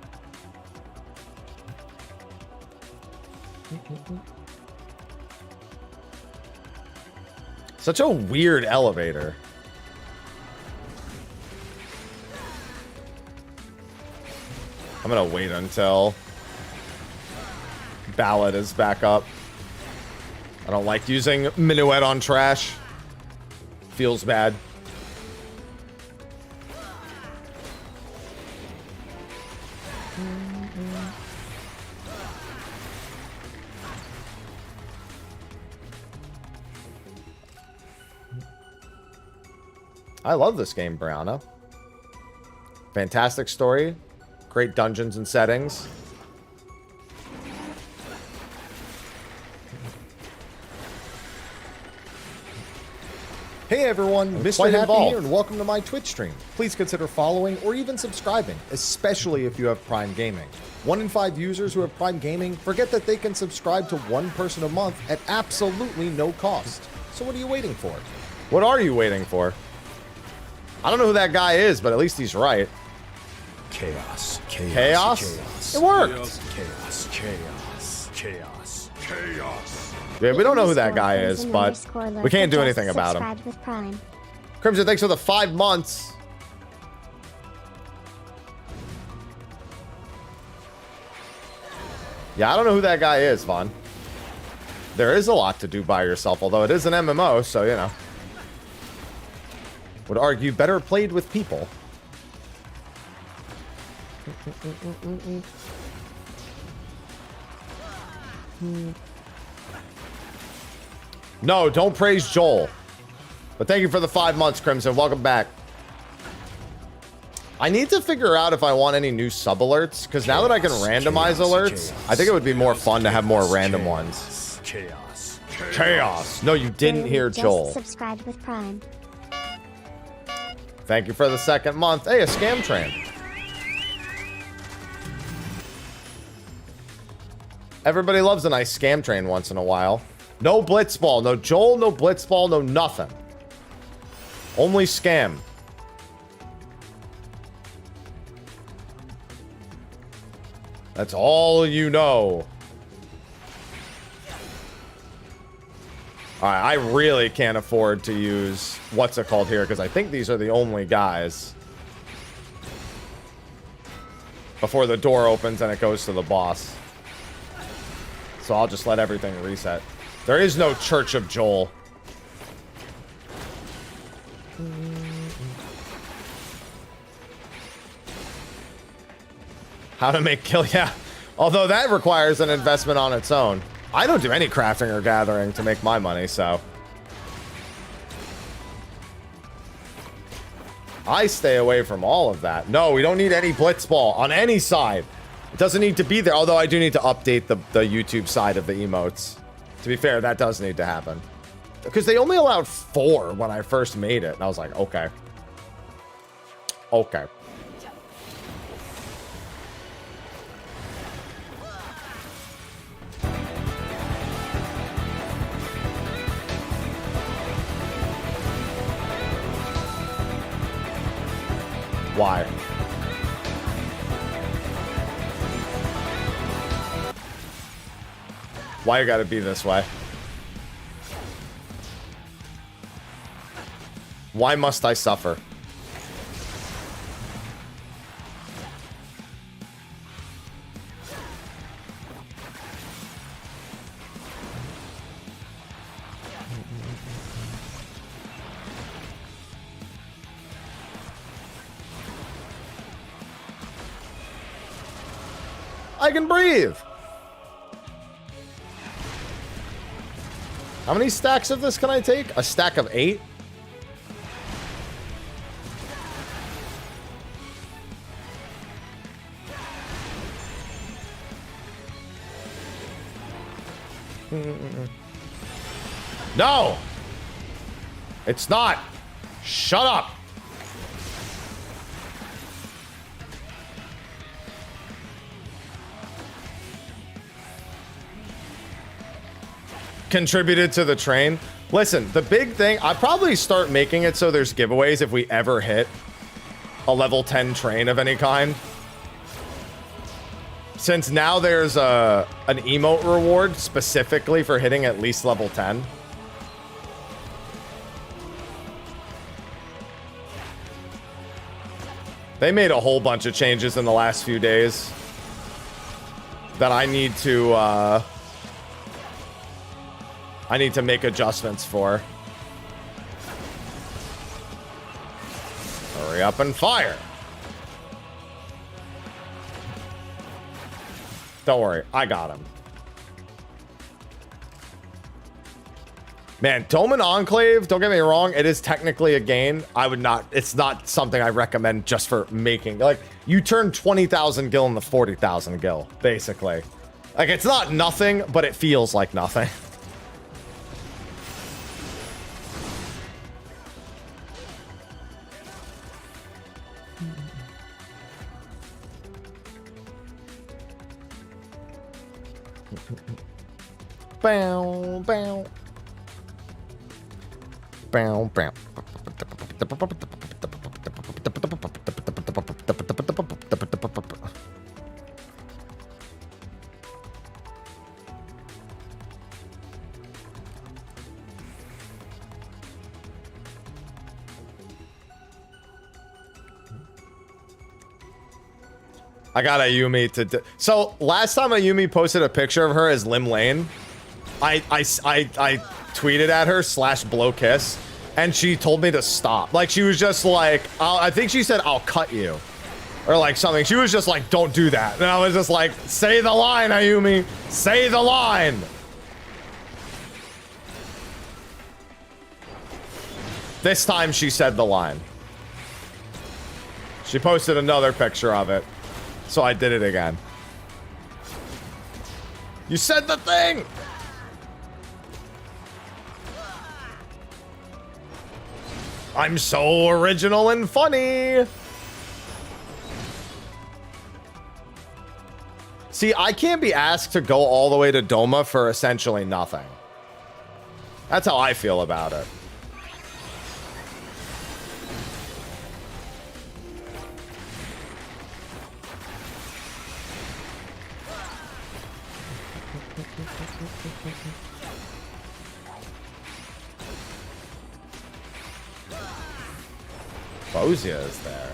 Such a weird elevator. I'm gonna wait until Ballad is back up. I don't like using Minuet on trash. Feels bad. I love this game, Brianna. Fantastic story. Great dungeons and settings. Hey everyone, Mr. quite Happy involved. here and welcome to my Twitch stream. Please consider following or even subscribing, especially if you have Prime Gaming. 1 in 5 users who have Prime Gaming forget that they can subscribe to one person a month at absolutely no cost. So what are you waiting for? What are you waiting for? I don't know who that guy is, but at least he's right. Chaos. Chaos? It worked. Chaos. Yeah, we don't know who that guy is, but we can't do anything about him. With Prime. Crimson, thanks for the 5 months. Yeah, I don't know who that guy is, Vaughn. There is a lot to do by yourself, although it is an MMO, so, you know. Would argue better played with people. No, don't praise Joel. But thank you for the 5 months, Crimson. Welcome back. I need to figure out if I want any new sub alerts, because now that I can randomize alerts, I think it would be more fun to have more random ones. Chaos. No, you didn't hear Joel. Subscribed with Prime. Thank you for the 2nd month. Hey, a scam train. Everybody loves a nice scam train once in a while. No blitzball, no Joel, no blitzball, no nothing. Only scam. That's all you know. Alright, I really can't afford to use what's it called here, because I think these are the only guys. Before the door opens and it goes to the boss. So I'll just let everything reset. There is no Church of Joel. How to make kill, yeah. Although that requires an investment on its own. I don't do any crafting or gathering to make my money, so. I stay away from all of that. No, we don't need any blitzball on any side. It doesn't need to be there, although I do need to update the YouTube side of the emotes. To be fair, that does need to happen. Because they only allowed 4 when I first made it, and I was like, okay. Okay. Why? Why you gotta be this way? Why must I suffer? I can breathe. How many stacks of this can I take? A stack of 8? No! It's not. Shut up. Contributed to the train. Listen, the big thing, I'd probably start making it so there's giveaways if we ever hit a level 10 train of any kind. Since now there's an emote reward specifically for hitting at least level 10. They made a whole bunch of changes in the last few days that I need to make adjustments for. Hurry up and fire. Don't worry, I got him. Man, Dome and Enclave, don't get me wrong, it is technically a gain. It's not something I recommend just for making. Like, you turn 20,000 gil into 40,000 gil, basically. Like, it's not nothing, but it feels like nothing. Bow, bow. Bow, bow. I got Ayumi to so last time Ayumi posted a picture of her as Lim Lane, I tweeted at her /blowkiss, and she told me to stop. Like, she was just like, I think she said, "I'll cut you," or like something. She was just like, "Don't do that." And I was just like, "Say the line, Ayumi. Say the line." This time she said the line. She posted another picture of it, so I did it again. You said the thing. I'm so original and funny. See, I can't be asked to go all the way to Doma for essentially nothing. That's how I feel about it. Bozia is there.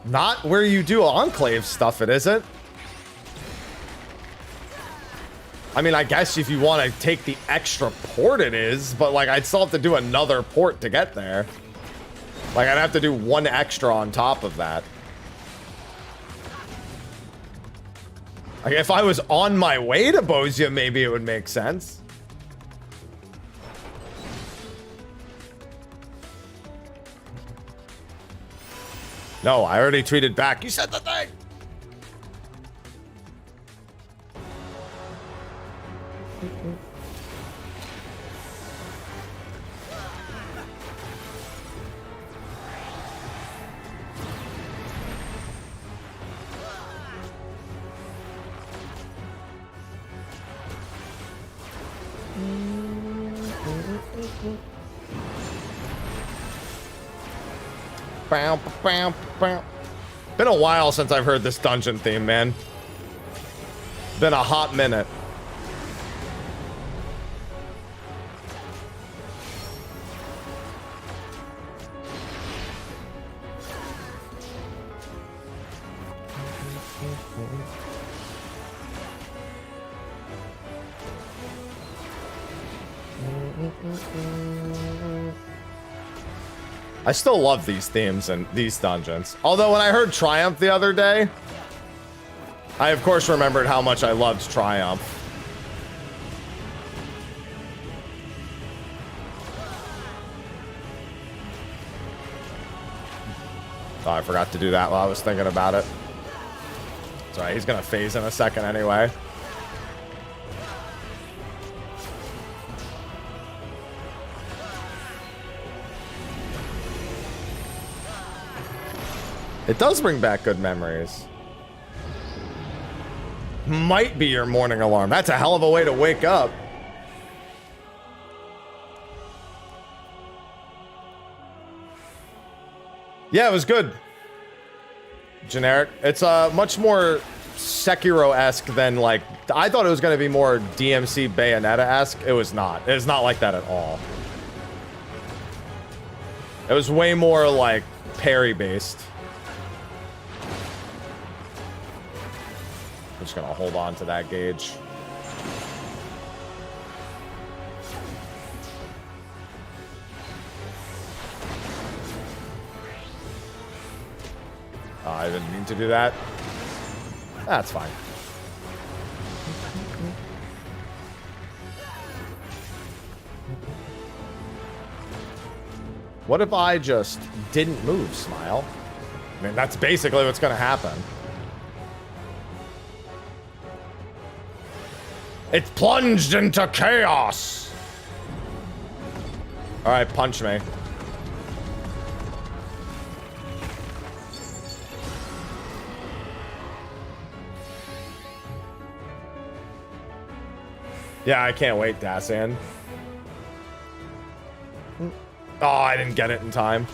Not where you do Enclave stuff, it isn't. I mean, I guess if you want to take the extra port it is, but like I'd still have to do another port to get there. Like I'd have to do one extra on top of that. Like if I was on my way to Bosia, maybe it would make sense. No, I already tweeted back. You said the thing. Bow, bow, bow. Been a while since I've heard this dungeon theme, man. Been a hot minute. I still love these themes and these dungeons. Although when I heard Triumph the other day, I of course remembered how much I loved Triumph. Oh, I forgot to do that while I was thinking about it. It's alright, he's gonna phase in a second anyway. It does bring back good memories. Might be your morning alarm. That's a hell of a way to wake up. Yeah, it was good. Generic. It's much more Sekiro-esque than like... I thought it was going to be more DMC Bayonetta-esque. It was not. It's not like that at all. It was way more like parry-based. I'm just gonna hold on to that gauge. Oh, I didn't mean to do that. That's fine. What if I just didn't move, Smile? I mean, that's basically what's gonna happen. It's plunged into chaos. All right, punch me. Yeah, I can't wait, Dacian. Oh, I didn't get it in time.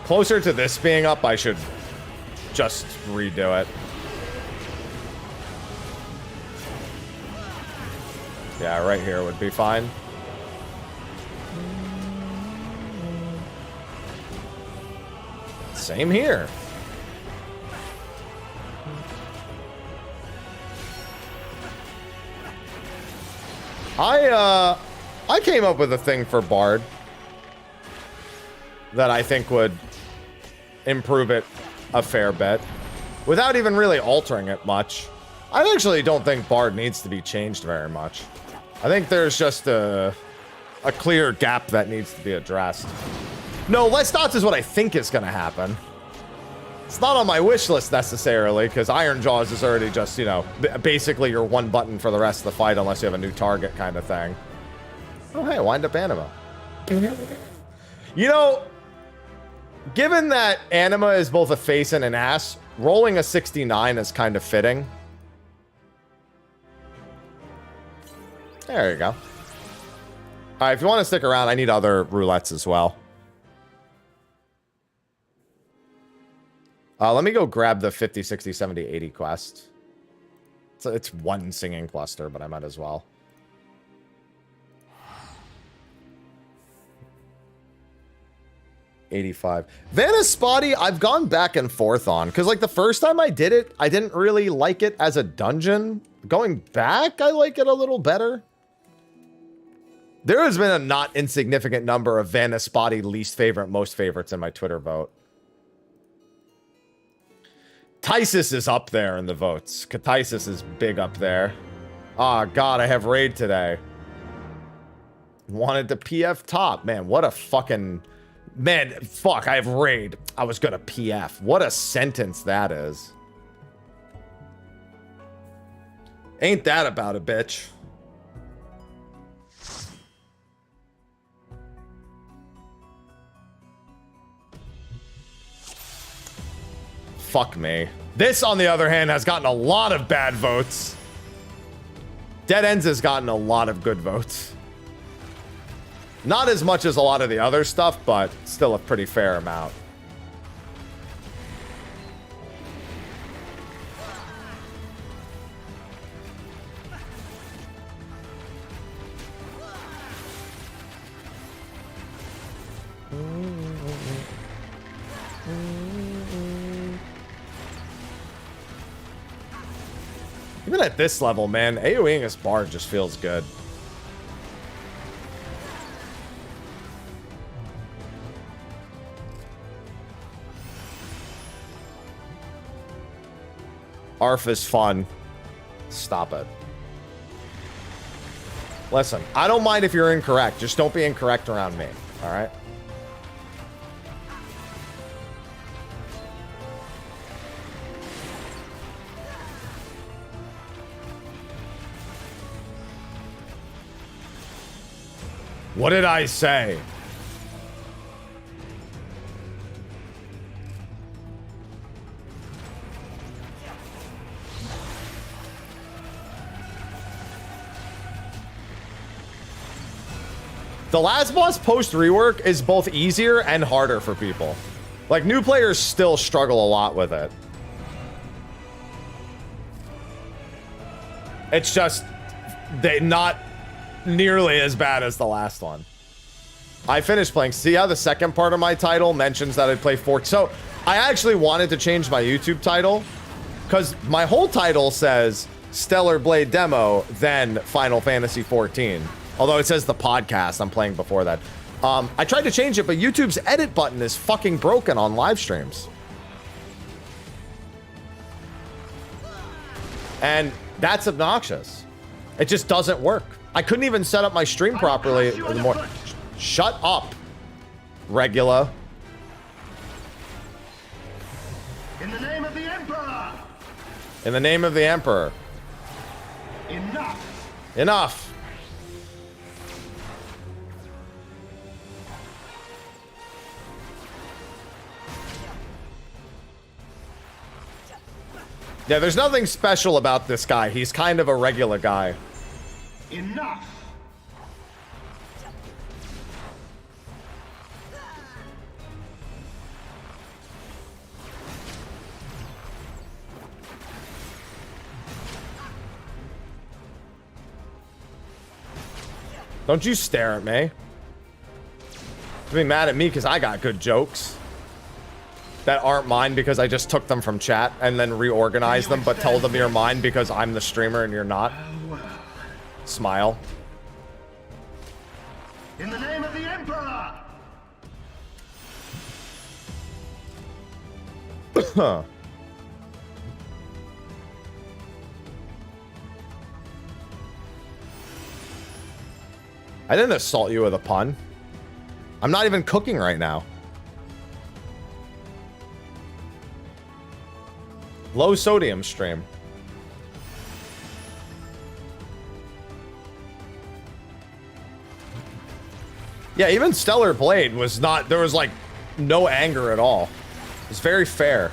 Closer to this being up, I should just redo it. Yeah, right here would be fine. Same here. I came up with a thing for Bard that I think would improve it a fair bit without even really altering it much. I actually don't think Bard needs to be changed very much. I think there's just a clear gap that needs to be addressed. No, less dots is what I think is going to happen. It's not on my wish list necessarily, because Iron Jaws is already just, you know, basically your one button for the rest of the fight unless you have a new target kind of thing. Oh, hey, wind up Anima. You know, given that Anima is both a face and an ass, rolling a 69 is kind of fitting. There you go. All right, if you want to stick around, I need other roulettes as well. Let me go grab the 50, 60, 70, 80 quest. So it's one singing cluster, but I might as well. 85. Vanna Spotty, I've gone back and forth on, because like the first time I did it, I didn't really like it as a dungeon. Going back, I like it a little better. There has been a not insignificant number of Vanna Spotty least favorite, most favorites in my Twitter vote. Tysis is up there in the votes. Katisis is big up there. Oh god, I have raid today. Wanted to PF top. Man, what a fucking... Man, fuck, I have raid. I was gonna PF. What a sentence that is. Ain't that about a bitch? Fuck me. This, on the other hand, has gotten a lot of bad votes. Dead Ends has gotten a lot of good votes. Not as much as a lot of the other stuff, but still a pretty fair amount. Even at this level, man, AoEing this bar just feels good. ARF is fun. Stop it. Listen, I don't mind if you're incorrect. Just don't be incorrect around me. All right? What did I say? The last boss post rework is both easier and harder for people. Like, new players still struggle a lot with it. It's just they not nearly as bad as the last one. I finished playing. See how the second part of my title mentions that I play 4. So I actually wanted to change my YouTube title because my whole title says Stellar Blade Demo, then Final Fantasy 14. Although it says the podcast, I'm playing before that. I tried to change it, but YouTube's edit button is fucking broken on live streams. And that's obnoxious. It just doesn't work. I couldn't even set up my stream properly in the morning. Shut up, Regula. In the name of the Emperor! In the name of the Emperor. Enough! Enough! Yeah, there's nothing special about this guy. He's kind of a regular guy. Enough! Don't you stare at me. Don't be mad at me because I got good jokes that aren't mine because I just took them from chat and then reorganized them, but told them you're mine because I'm the streamer and you're not. Smile. In the name of the Emperor! Huh. I didn't assault you with a pun. I'm not even cooking right now. Low sodium stream. Yeah, even Stellar Blade was not, there was like no anger at all. It was very fair.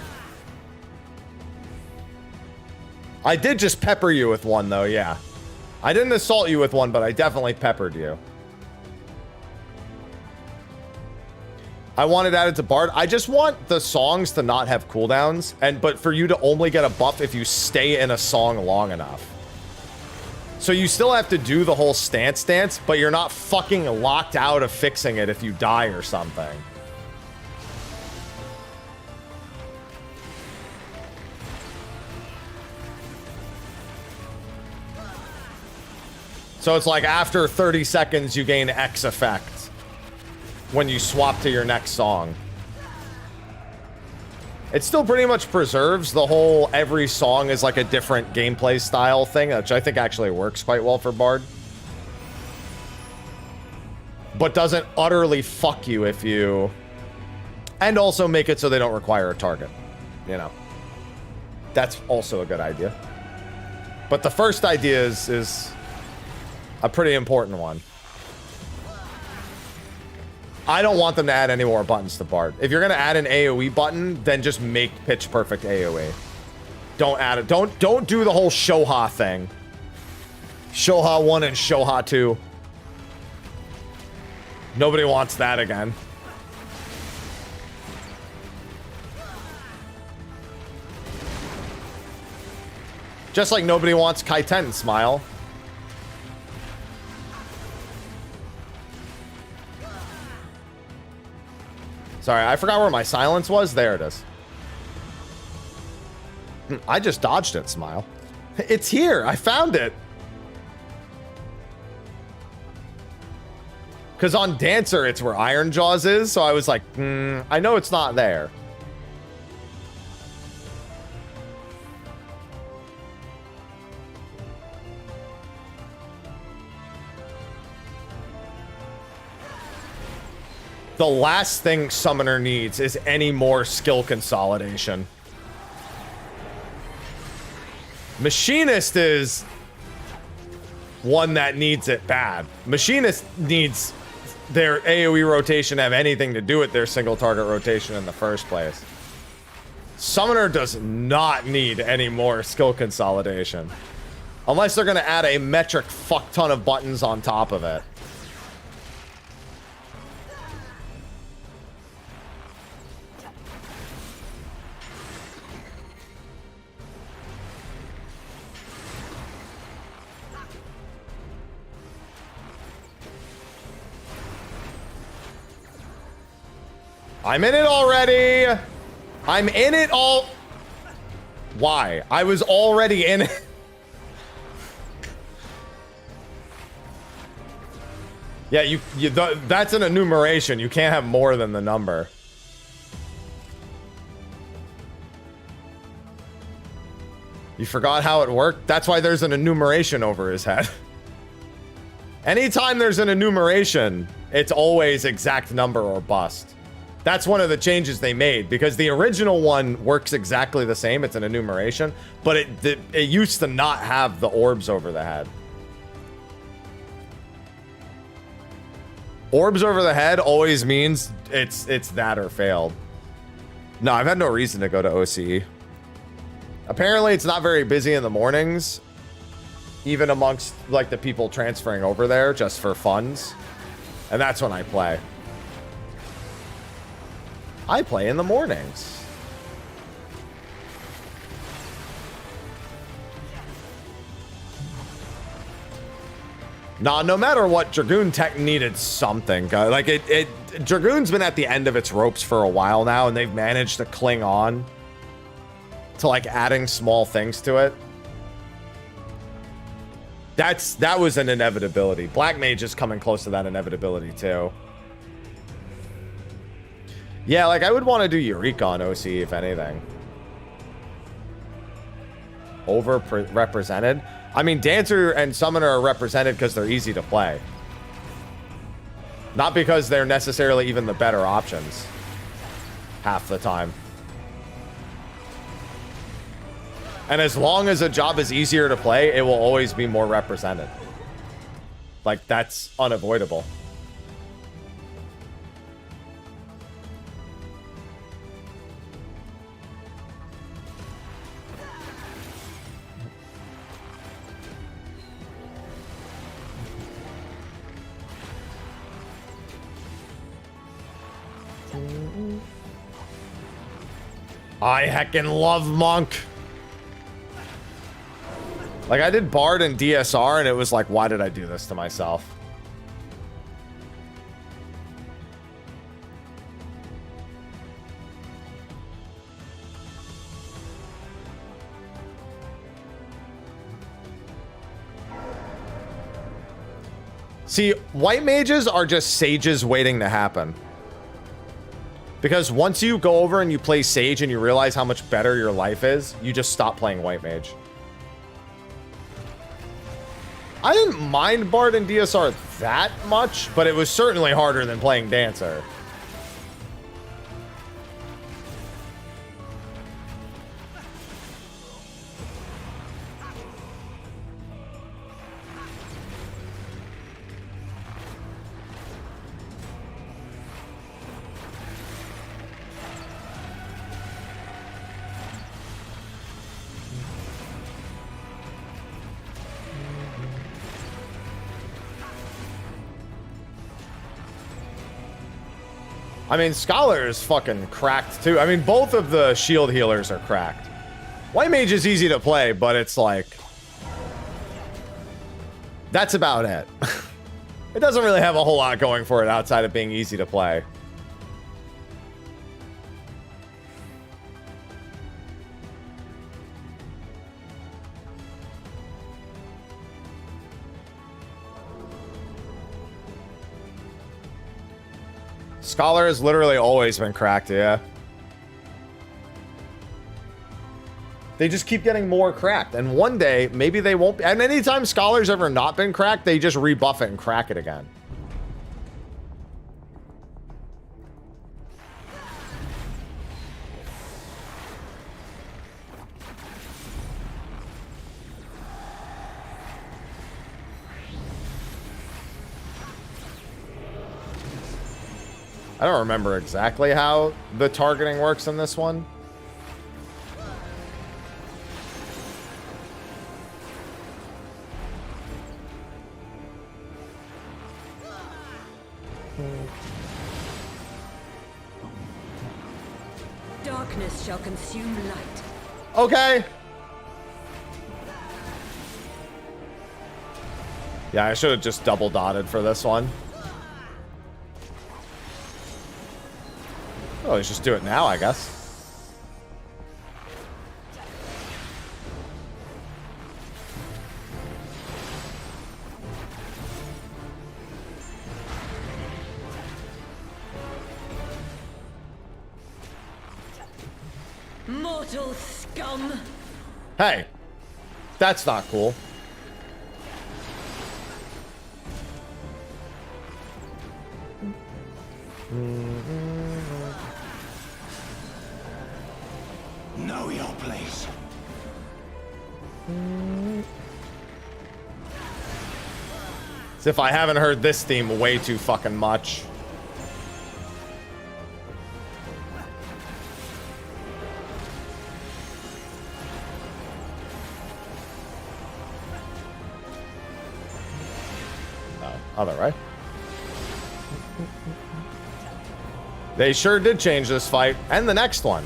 I did just pepper you with one though, yeah. I didn't assault you with one, but I definitely peppered you. I want it added to Bard. I just want the songs to not have cooldowns, but for you to only get a buff if you stay in a song long enough. So you still have to do the whole stance, but you're not fucking locked out of fixing it if you die or something. So it's like after 30 seconds, you gain X effect when you swap to your next song. It still pretty much preserves the whole every song is like a different gameplay style thing, which I think actually works quite well for Bard. But doesn't utterly fuck you if you... And also make it so they don't require a target. You know. That's also a good idea. But the first idea is a pretty important one. I don't want them to add any more buttons to Bard. If you're going to add an AoE button, then just make pitch perfect AoE. Don't add it. Don't do the whole Shoha thing. Shoha 1 and Shoha 2. Nobody wants that again. Just like nobody wants Kaiten Smile. Sorry, I forgot where my silence was. There it is. I just dodged it, Smile. It's here. I found it. Because on Dancer, it's where Iron Jaws is. So I was like, I know it's not there. The last thing Summoner needs is any more skill consolidation. Machinist is one that needs it bad. Machinist needs their AoE rotation to have anything to do with their single target rotation in the first place. Summoner does not need any more skill consolidation. Unless they're going to add a metric fuck ton of buttons on top of it. I'm in it already. I'm in it all. Why? I was already in it. Yeah, that's an enumeration. You can't have more than the number. You forgot how it worked? That's why there's an enumeration over his head. Anytime there's an enumeration, it's always exact number or bust. That's one of the changes they made, because the original one works exactly the same. It's an enumeration, but it used to not have the orbs over the head. Orbs over the head always means it's that or failed. No, I've had no reason to go to OCE. Apparently, it's not very busy in the mornings, even amongst like the people transferring over there just for funds. And that's when I play. I play in the mornings. Nah, no matter what, Dragoon Tech needed something. Like Dragoon's been at the end of its ropes for a while now, and they've managed to cling on to like adding small things to it. That was an inevitability. Black Mage is coming close to that inevitability too. Yeah, like I would want to do Eureka on OC if anything. Over-represented? I mean, Dancer and Summoner are represented because they're easy to play. Not because they're necessarily even the better options. Half the time. And as long as a job is easier to play, it will always be more represented. Like, that's unavoidable. I heckin' love Monk. Like, I did Bard and DSR, and it was like, why did I do this to myself? See, white mages are just sages waiting to happen. Because once you go over and you play Sage and you realize how much better your life is, you just stop playing White Mage. I didn't mind Bard and DSR that much, but it was certainly harder than playing Dancer. I mean, Scholar is fucking cracked too. I mean, both of the shield healers are cracked. White Mage is easy to play, but it's like... that's about it. It doesn't really have a whole lot going for it outside of being easy to play. Scholar has literally always been cracked, yeah. They just keep getting more cracked. And one day, maybe they won't be. And anytime Scholar's ever not been cracked, they just rebuff it and crack it again. I don't remember exactly how the targeting works in this one. Darkness shall consume light. Okay. Yeah, I should have just double dotted for this one. Oh, let's just do it now, I guess. Mortal scum! Hey, that's not cool. Know your place. As if I haven't heard this theme way too fucking much. Oh, other right. They sure did change this fight and the next one.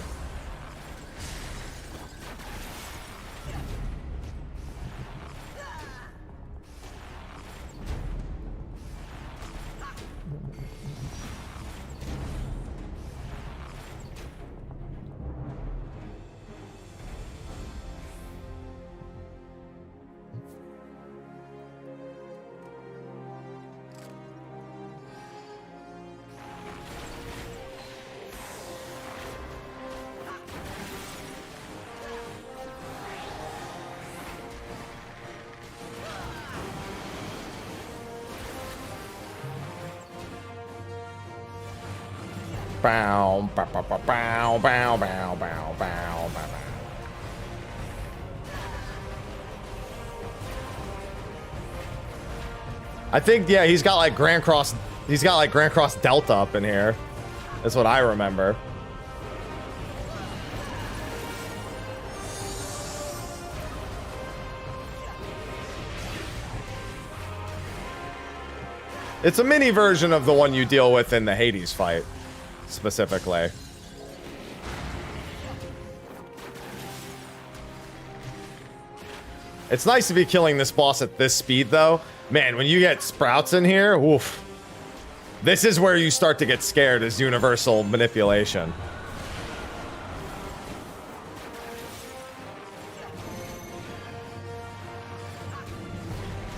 Bow, bow, bow, bow, bow, bow, bow, bow, bow, bow. I think, yeah, he's got like Grand Cross Delta up in here. That's what I remember. It's a mini version of the one you deal with in the Hades fight, specifically. It's nice to be killing this boss at this speed, though. Man, when you get sprouts in here, oof. This is where you start to get scared, is universal manipulation.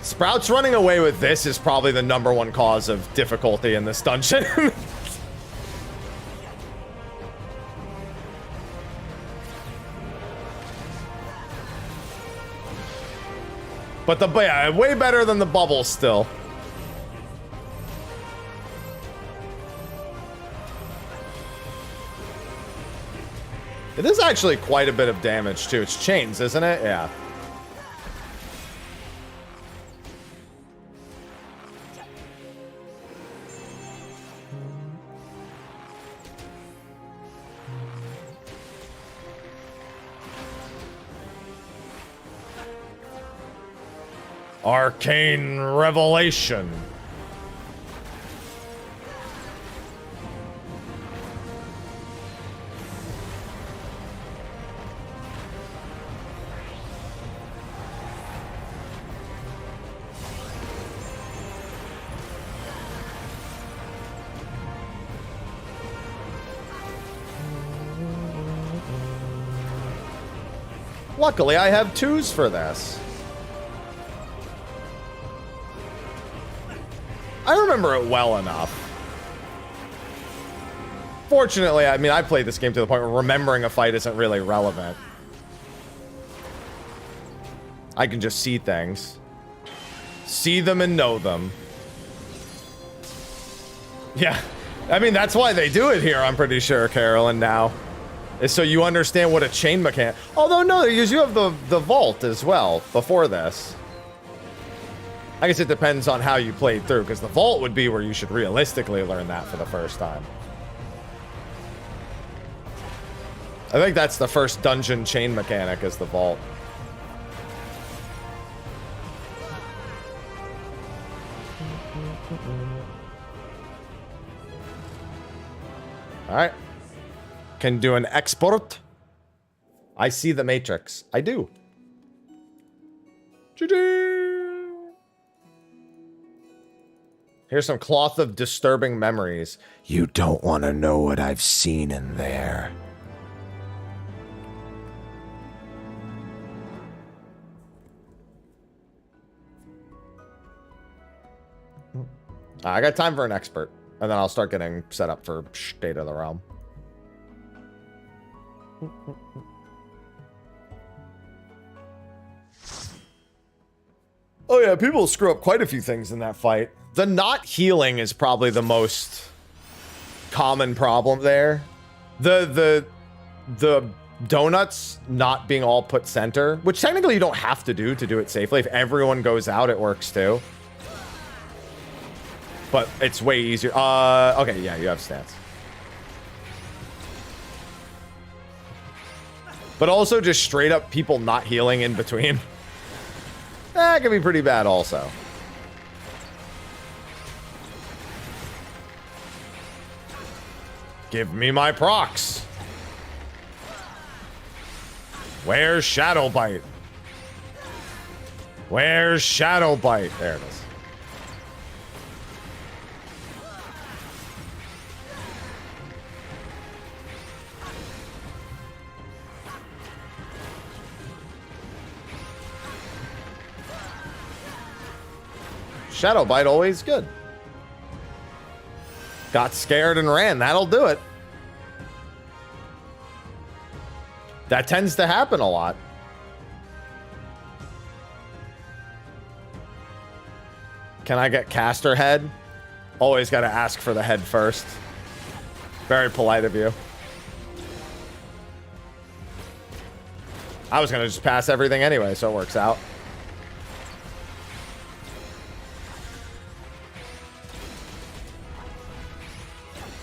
Sprouts running away with this is probably the #1 cause of difficulty in this dungeon. But yeah, way better than the bubbles still. It is actually quite a bit of damage too. It's chains, isn't it? Yeah. Arcane Revelation. Luckily, I have 2s for this. I remember it well enough. Fortunately, I mean, I played this game to the point where remembering a fight isn't really relevant. I can just see things. See them and know them. Yeah. I mean, that's why they do it here, I'm pretty sure, Carolyn, now. Is so you understand what a chain mechanic... Although, no, you have the vault as well before this. I guess it depends on how you played through, because the vault would be where you should realistically learn that for the first time. I think that's the first dungeon chain mechanic, is the vault. Alright. Can do an export. I see the matrix. I do. Here's some cloth of disturbing memories. You don't want to know what I've seen in there. I got time for an expert, and then I'll start getting set up for State of the Realm. Oh yeah, people screw up quite a few things in that fight. The not healing is probably the most common problem there. The donuts not being all put center, which technically you don't have to do it safely. If everyone goes out, it works too. But it's way easier. Okay, yeah, you have stats. But also just straight up people not healing in between. That can be pretty bad also. Give me my procs. Where's Shadow Bite? Where's Shadow Bite? There it is. Shadow Bite always good. Got scared and ran. That'll do it. That tends to happen a lot. Can I get caster head? Always got to ask for the head first. Very polite of you. I was going to just pass everything anyway, so it works out.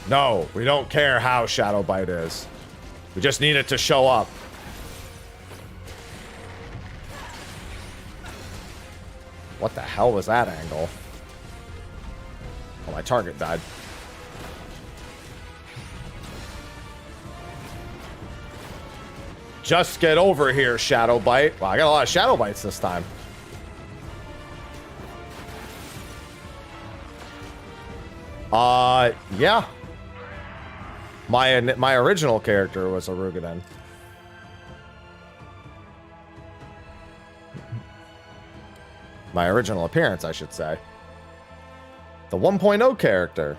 No, we don't care how Shadow Bite is. We just need it to show up. What the hell was that angle? Oh, my target died. Just get over here, Shadow Bite. Wow, I got a lot of Shadow Bites this time. Yeah. My original character was a Rugaden. My original appearance, I should say. The 1.0 character.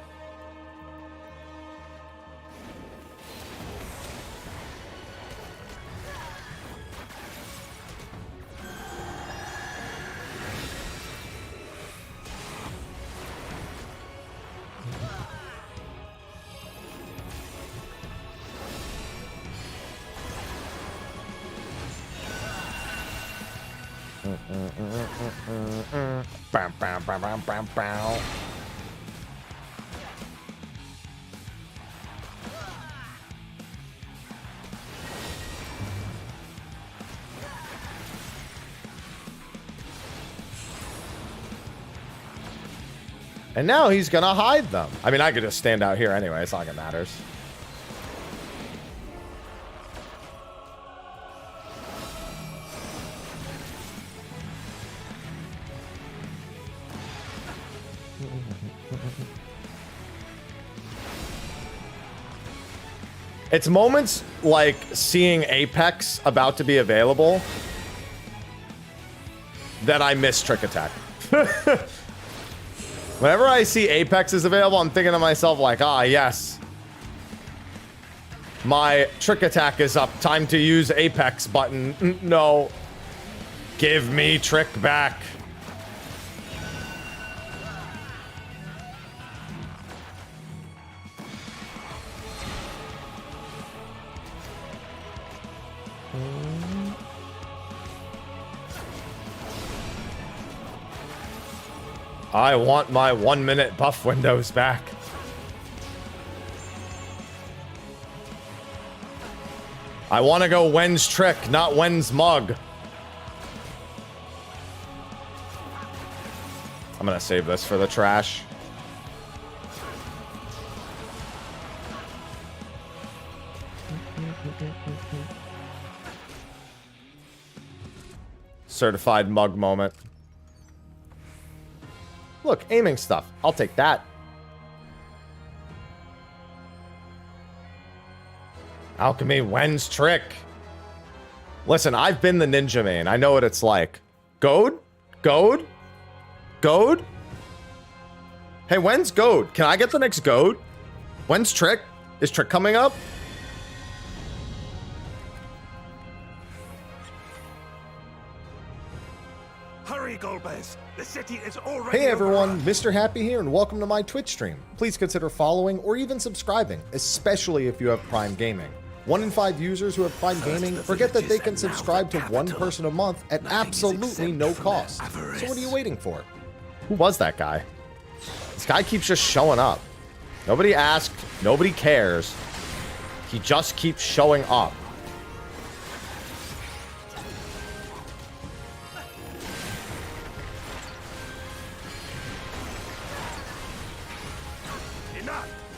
Bam, bam, bam, bam, bam, bam. And now he's gonna hide them. I mean, I could just stand out here anyway. It's not like it matters. It's moments like seeing Apex about to be available that I miss Trick Attack. Whenever I see Apex is available, I'm thinking to myself like, ah, yes. My Trick Attack is up. Time to use Apex button. No. Give me Trick back. I want my 1 minute buff windows back. I want to go Wen's Trick, not Wen's Mug. I'm going to save this for the trash. Certified mug moment. Look, aiming stuff. I'll take that. Alchemy, Wen's Trick. Listen, I've been the ninja main. I know what it's like. Goad? Goad? Goad? Hey, when's Goad? Can I get the next Goad? When's Trick? Is Trick coming up? Hurry, Golbez. The city is already Hey everyone, overrun. Mr. Happy here, and welcome to my Twitch stream. Please consider following or even subscribing, especially if you have Prime Gaming. 1 in 5 users who have Prime Gaming forget that they can subscribe to one person a month at absolutely no cost. So what are you waiting for? Who was that guy? This guy keeps just showing up. Nobody asked. Nobody cares. He just keeps showing up.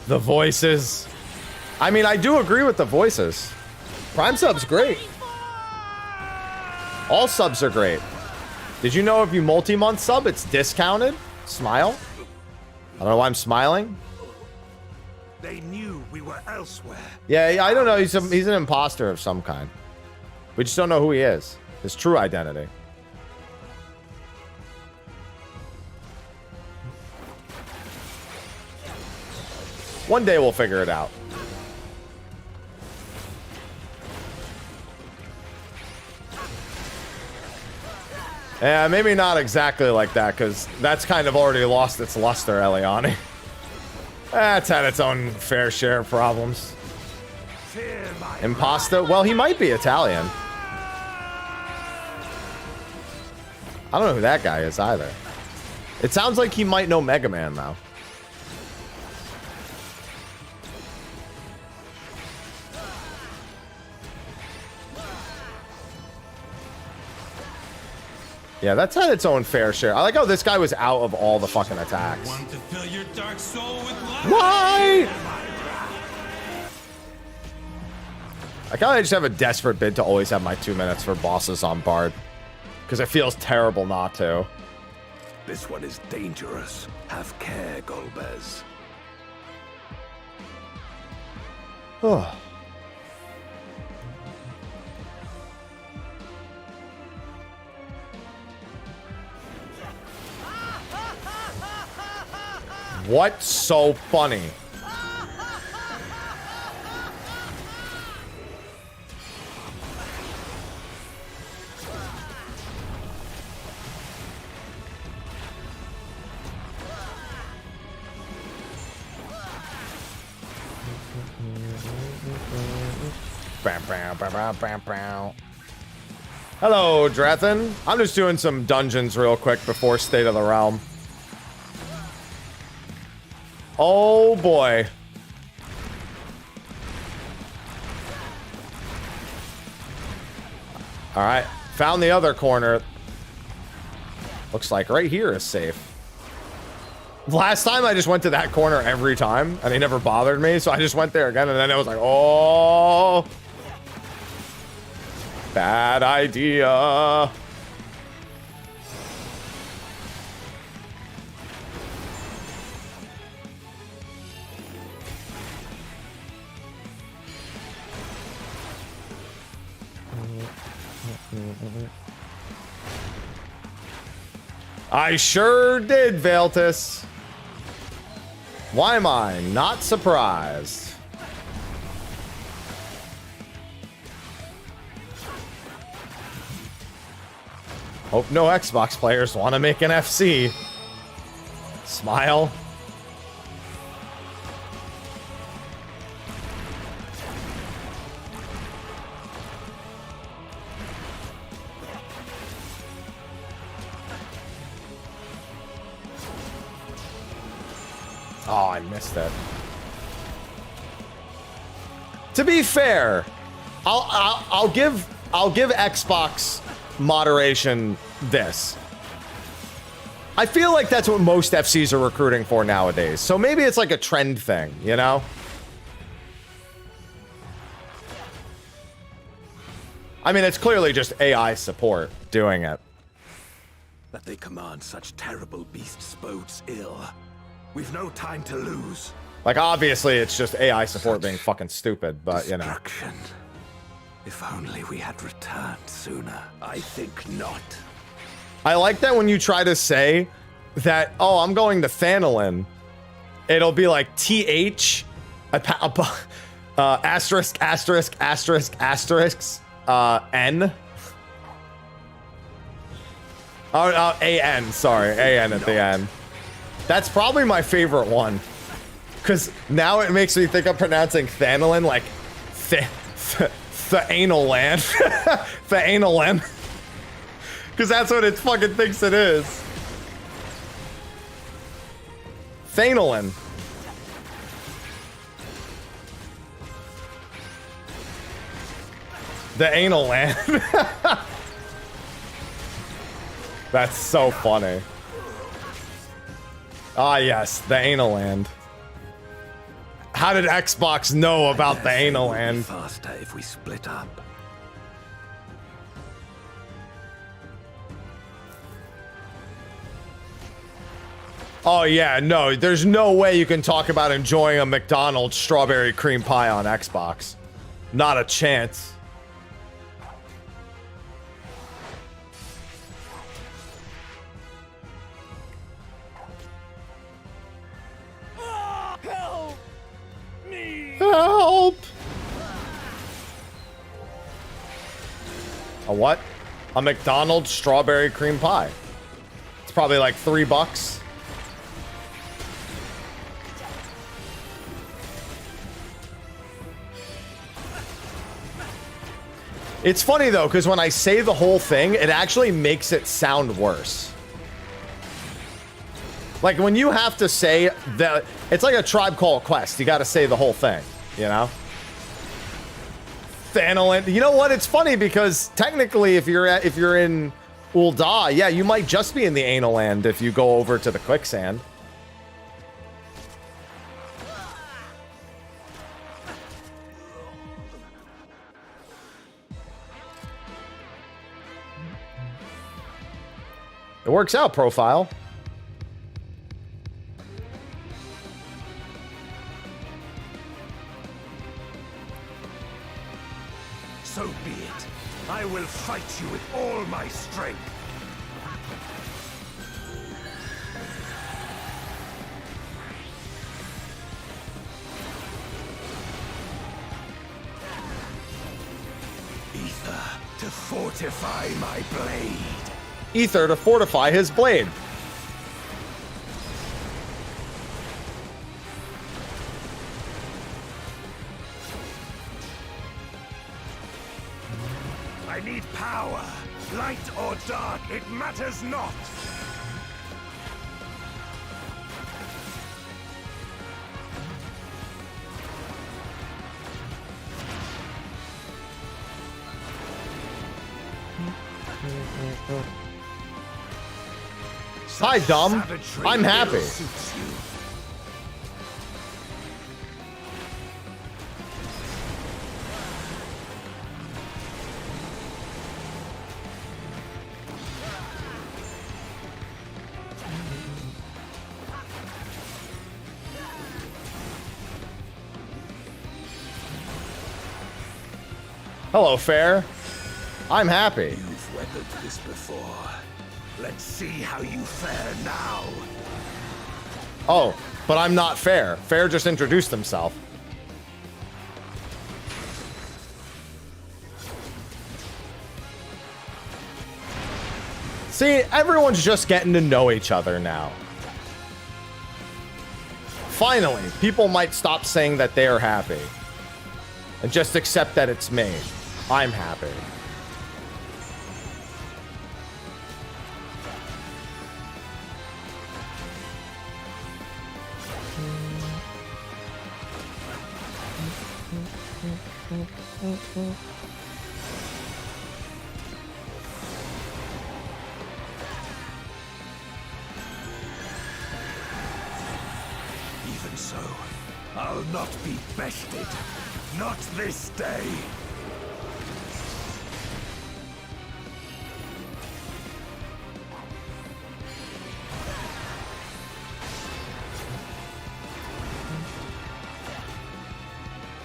The voices. I mean, I do agree with the voices. Prime sub's great. All subs are great. Did you know if you multi-month sub, it's discounted? Smile. I don't know why I'm smiling. They knew we were elsewhere. Yeah, I don't know. He's an imposter of some kind. We just don't know who he is. His true identity. One day we'll figure it out. Yeah, maybe not exactly like that, because that's kind of already lost its luster, Eliani. That's had its own fair share of problems. Imposta? Well, he might be Italian. I don't know who that guy is either. It sounds like he might know Mega Man, though. Yeah, that's had its own fair share. I like how this guy was out of all the fucking attacks. Want to fill your dark soul with light? Why? I kind of just have a desperate bid to always have my 2 minutes for bosses on Bard. Because it feels terrible not to. This one is dangerous. Have care, Golbez. Oh. What's so funny? Hello, Drethin. I'm just doing some dungeons real quick before State of the Realm. Oh boy. Alright, found the other corner. Looks like right here is safe. Last time I just went to that corner every time, and he never bothered me, so I just went there again, and then it was like, oh, bad idea. I sure did, Veltus. Why am I not surprised? Hope no Xbox players want to make an FC. Smile. Oh, I missed it. To be fair, I'll give Xbox moderation this. I feel like that's what most FCs are recruiting for nowadays. So maybe it's like a trend thing, you know? I mean, it's clearly just AI support doing it. That they command such terrible beasts bodes ill. We've no time to lose. Like, obviously, it's just AI support being fucking stupid, but, you know. Destruction. If only we had returned sooner. I think not. I like that when you try to say that, oh, I'm going to Thanolin, it'll be like TH, asterisk, asterisk, asterisk, asterisk, N. Oh, AN, sorry, AN at the end. That's probably my favorite one. Because now it makes me think I'm pronouncing Thanolin like the anal land. The anal land. Because that's what it fucking thinks it is. Thanolin. The anal land. That's so funny. Ah, yes, the anal land. How did Xbox know about the anal land? Faster if we split up. Oh yeah, no, there's no way you can talk about enjoying a McDonald's strawberry cream pie on Xbox. Not a chance. Help! A what? A McDonald's strawberry cream pie. It's probably like $3. It's funny though, because when I say the whole thing, it actually makes it sound worse. Like when you have to say that, it's like a Tribe Called Quest. You got to say the whole thing, you know? Thanolin. You know what? It's funny because technically, if you're in Ul'dah, yeah, you might just be in the anal land if you go over to the quicksand. It works out, Profile. So be it. I will fight you with all my strength. Fortify my blade. Ether to fortify his blade. I need power. Light or dark, it matters not. Hi, dumb. I'm happy. Hello, Fair. I'm happy. You've weathered this before. Let's see how you fare now. Oh, but I'm not Fair. Fair just introduced himself. See, everyone's just getting to know each other now. Finally, people might stop saying that they are happy and just accept that it's me. I'm happy. Even so, I'll not be bested. Not this day.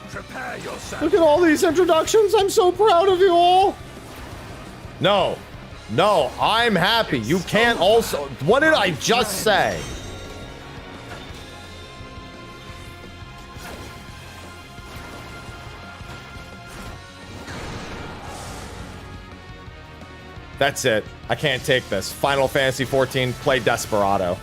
Prepare yourself. Look at all these introductions. I'm so proud of you all. No. No, I'm happy. You can't also... What did I just say? That's it. I can't take this. Final Fantasy XIV, play Desperado.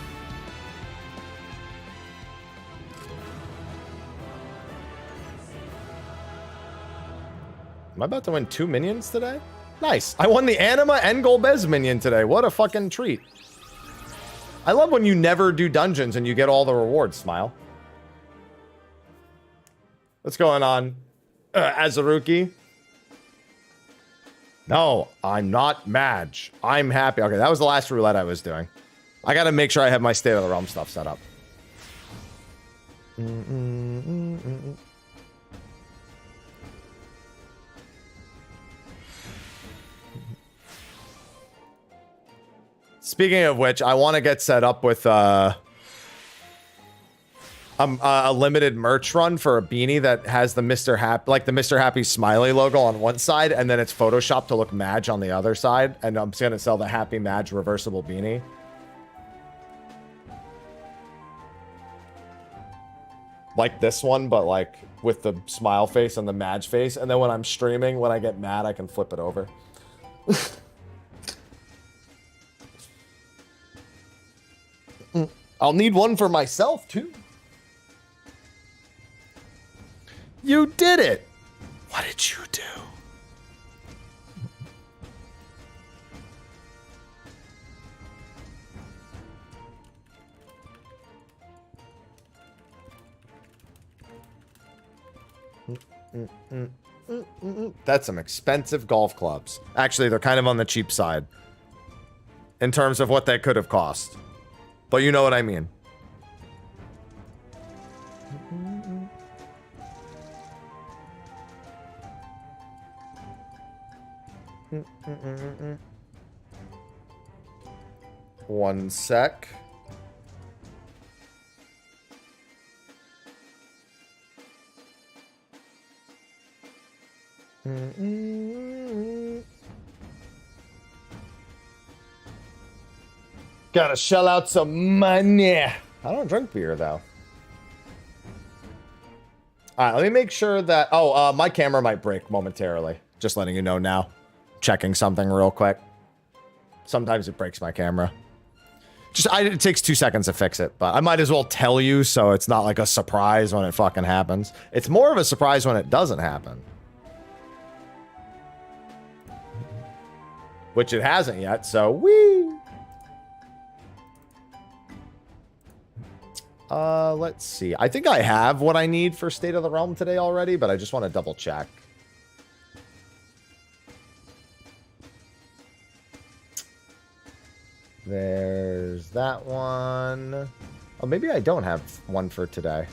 Am I about to win 2 minions today? Nice. I won the Anima and Golbez minion today. What a fucking treat. I love when you never do dungeons and you get all the rewards, Smile. What's going on, Azaruki? No, I'm not Madge. I'm happy. Okay, that was the last roulette I was doing. I gotta make sure I have my State of the Realm stuff set up. Speaking of which, I want to get set up with a limited merch run for a beanie that has the Mr. Happy, like the Mr. Happy smiley logo on one side, and then it's photoshopped to look Madge on the other side. And I'm just gonna sell the Happy Madge reversible beanie. Like this one, but like with the smile face and the Madge face. And then when I'm streaming, when I get mad, I can flip it over. I'll need one for myself, too. You did it! What did you do? That's some expensive golf clubs. Actually, they're kind of on the cheap side in terms of what they could have cost. But you know what I mean. One sec. Gotta shell out some money. I don't drink beer, though. All right, let me make sure that... Oh, my camera might break momentarily. Just letting you know now. checking something real quick. Sometimes it breaks my camera. It takes 2 seconds to fix it, but I might as well tell you so it's not like a surprise when it fucking happens. It's more of a surprise when it doesn't happen. Which it hasn't yet, so whee! Let's see. I think I have what I need for State of the Realm today already, but I just want to double check. There's that one. Oh, maybe I don't have one for today.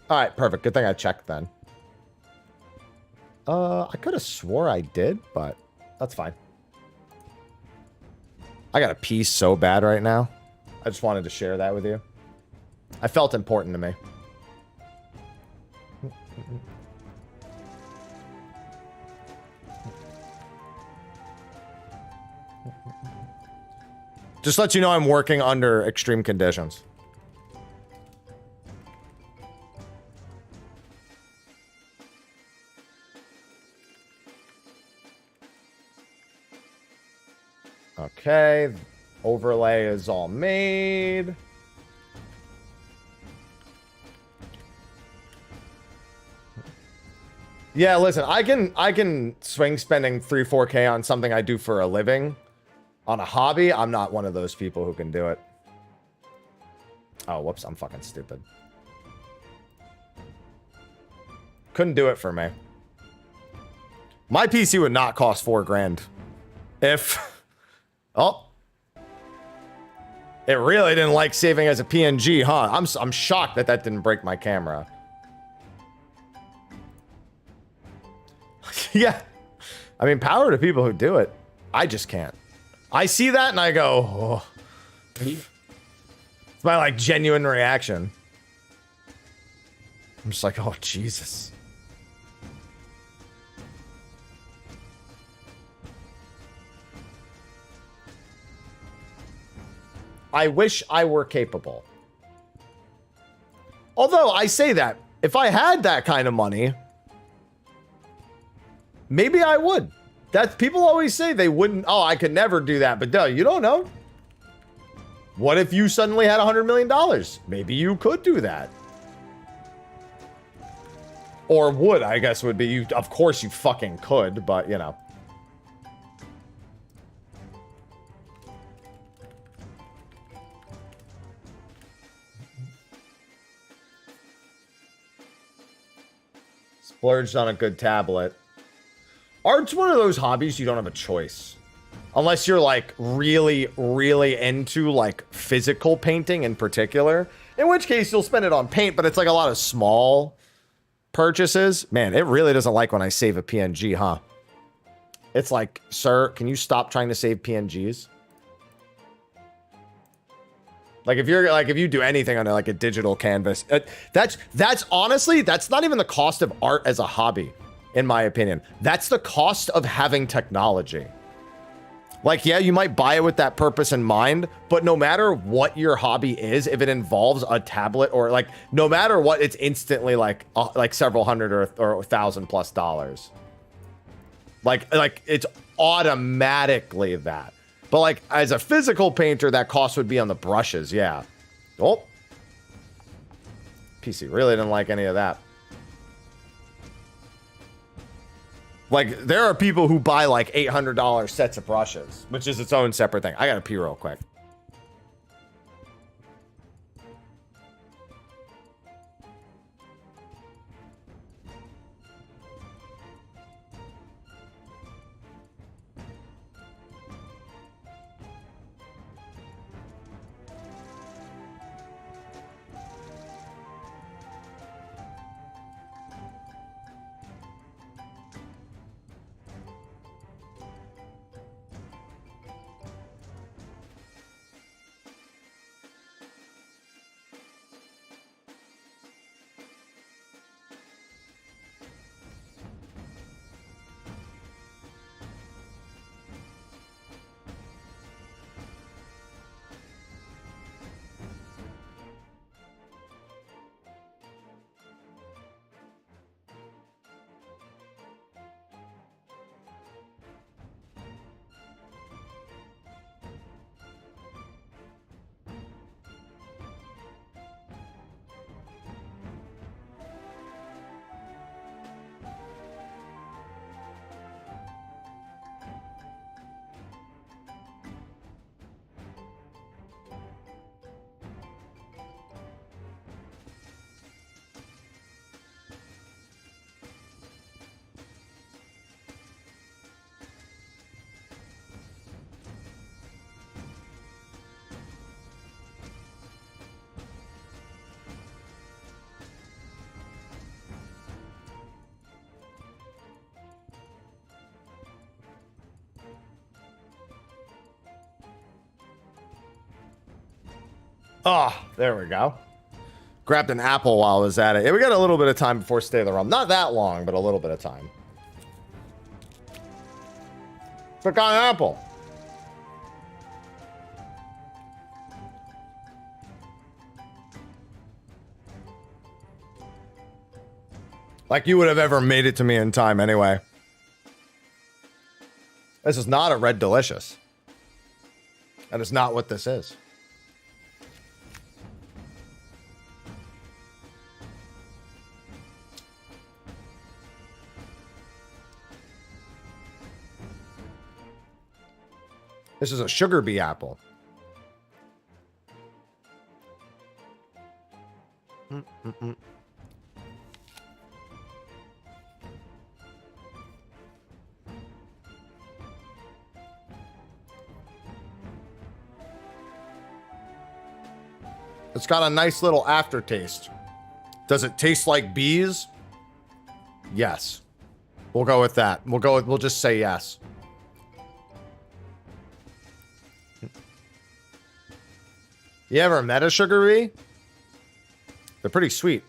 All right, perfect. Good thing I checked then. I could have swore I did, but that's fine. I got to pee so bad right now. I just wanted to share that with you. I felt important to me. Just let you know I'm working under extreme conditions. Okay, overlay is all made. Yeah, listen, I can swing spending 3-4K on something I do for a living. On a hobby, I'm not one of those people who can do it. Oh, whoops, I'm fucking stupid. Couldn't do it for me. My PC would not cost $4 grand. If... Oh. It really didn't like saving as a PNG, huh? I'm shocked that that didn't break my camera. Yeah. I mean, power to people who do it. I just can't. I see that and I go, oh. It's my, like, genuine reaction. I'm just like, oh, Jesus. I wish I were capable. Although, I say that. If I had that kind of money, maybe I would. That people always say they wouldn't. Oh, I could never do that. But duh, you don't know. What if you suddenly had $100 million? Maybe you could do that. Or would, I guess, would be. You. Of course you fucking could, but, you know. Splurged on a good tablet. Art's one of those hobbies you don't have a choice. Unless you're, like, really, really into, like, physical painting in particular. In which case, you'll spend it on paint, but it's, like, a lot of small purchases. Man, it really doesn't like when I save a PNG, huh? It's like, sir, can you stop trying to save PNGs? Like, if you're, like, if you do anything on, like, a digital canvas, that's honestly, that's not even the cost of art as a hobby. In my opinion, that's the cost of having technology. Like, yeah, you might buy it with that purpose in mind, but no matter what your hobby is, if it involves a tablet or like, no matter what, it's instantly like several hundred or $1,000+ Like it's automatically that. But like, as a physical painter, that cost would be on the brushes. Yeah. Oh, PC really didn't like any of that. Like, there are people who buy, like, $800 sets of brushes, which is its own separate thing. I gotta pee real quick. Oh, there we go. Grabbed an apple while I was at it. Yeah, we got a little bit of time before Stay of the Realm. Not that long, but a little bit of time. Click on an apple. Like you would have ever made it to me in time anyway. This is not a Red Delicious. That is not what this is. This is a sugar bee apple. It's got a nice little aftertaste. Does it taste like bees? Yes. We'll go with that. We'll just say yes. You ever met a sugar bee? They're pretty sweet.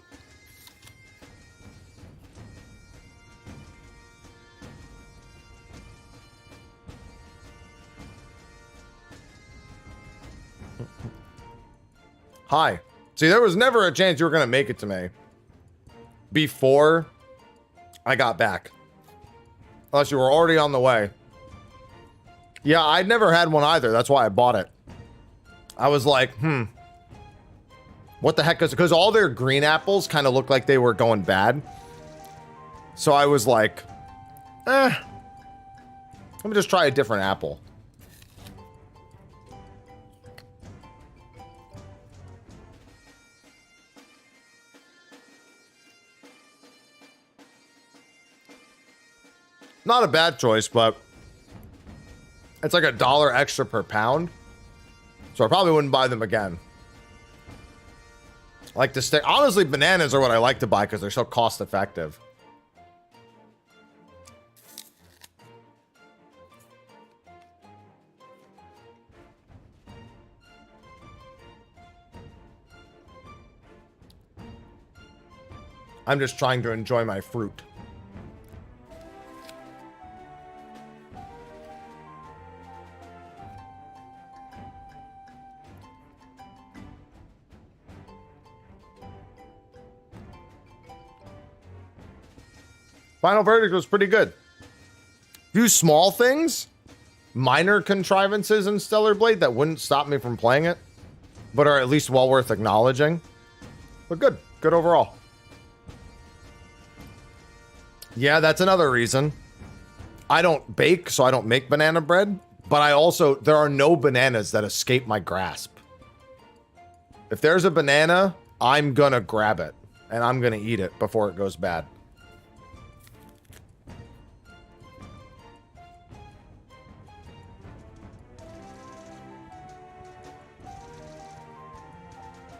Hi. See, there was never a chance you were going to make it to me before I got back. Unless you were already on the way. Yeah, I'd never had one either. That's why I bought it. I was like, what the heck? Because all their green apples kind of looked like they were going bad. So I was like, let me just try a different apple. Not a bad choice, but it's like $1 extra per pound. So I probably wouldn't buy them again. I like to stay. Honestly, bananas are what I like to buy because they're so cost effective. I'm just trying to enjoy my fruit. Final Verdict was pretty good. Few small things, minor contrivances in Stellar Blade that wouldn't stop me from playing it, but are at least well worth acknowledging. But good. Good overall. Yeah, that's another reason. I don't bake, so I don't make banana bread, but there are no bananas that escape my grasp. If there's a banana, I'm gonna grab it, and I'm gonna eat it before it goes bad.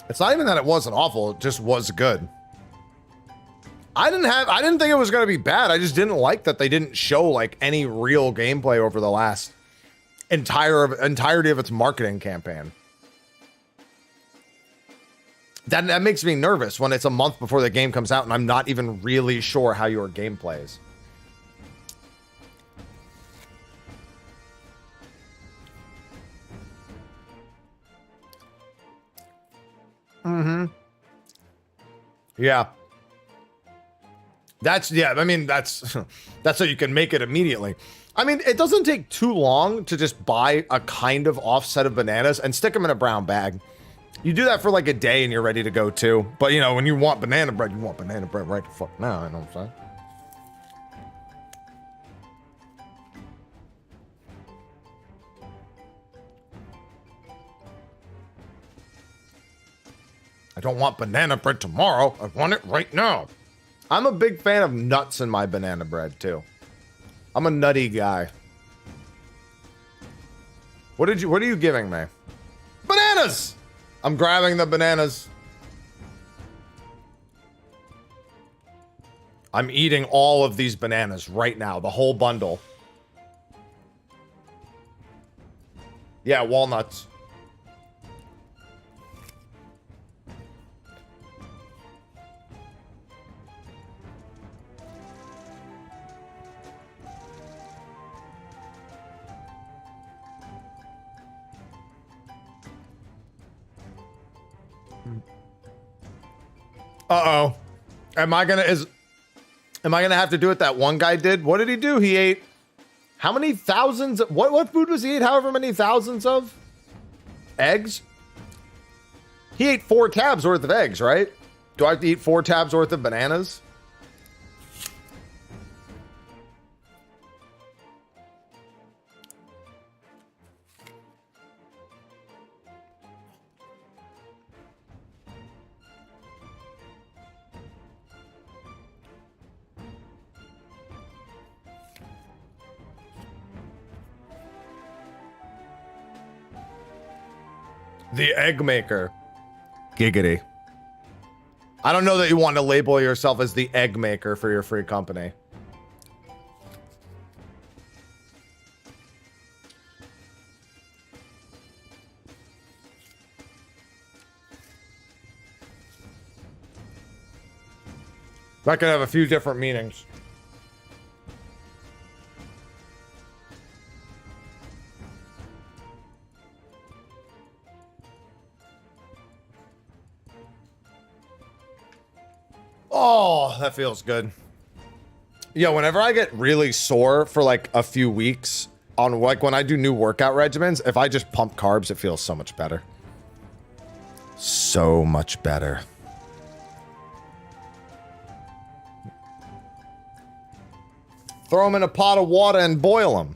It's not even that it wasn't awful, it just was good. I didn't think it was going to be bad. I just didn't like that they didn't show like any real gameplay over the last entirety of its marketing campaign. That makes me nervous when it's a month before the game comes out and I'm not even really sure how your game plays. Yeah. I mean, that's so you can make it immediately. I mean, it doesn't take too long to just buy a kind of offset of bananas and stick them in a brown bag. You do that for like a day and you're ready to go too. But you know, when you want banana bread, you want banana bread right the fuck now, you know what I'm saying? I don't want banana bread tomorrow. I want it right now. I'm a big fan of nuts in my banana bread too. I'm a nutty guy. What are you giving me? Bananas! I'm grabbing the bananas. I'm eating all of these bananas right now, the whole bundle. Yeah, walnuts. Uh-oh. Am I gonna have to do what that one guy did? What did he do? He ate how many thousands of, what food was he eat? However many thousands of eggs? He ate 4 tabs worth of eggs, right? Do I have to eat 4 tabs worth of bananas? The egg maker. Giggity. I don't know that you want to label yourself as the egg maker for your free company. That could have a few different meanings. Oh, that feels good. Yeah, whenever I get really sore for like a few weeks on like when I do new workout regimens, if I just pump carbs, it feels so much better. So much better. Throw them in a pot of water and boil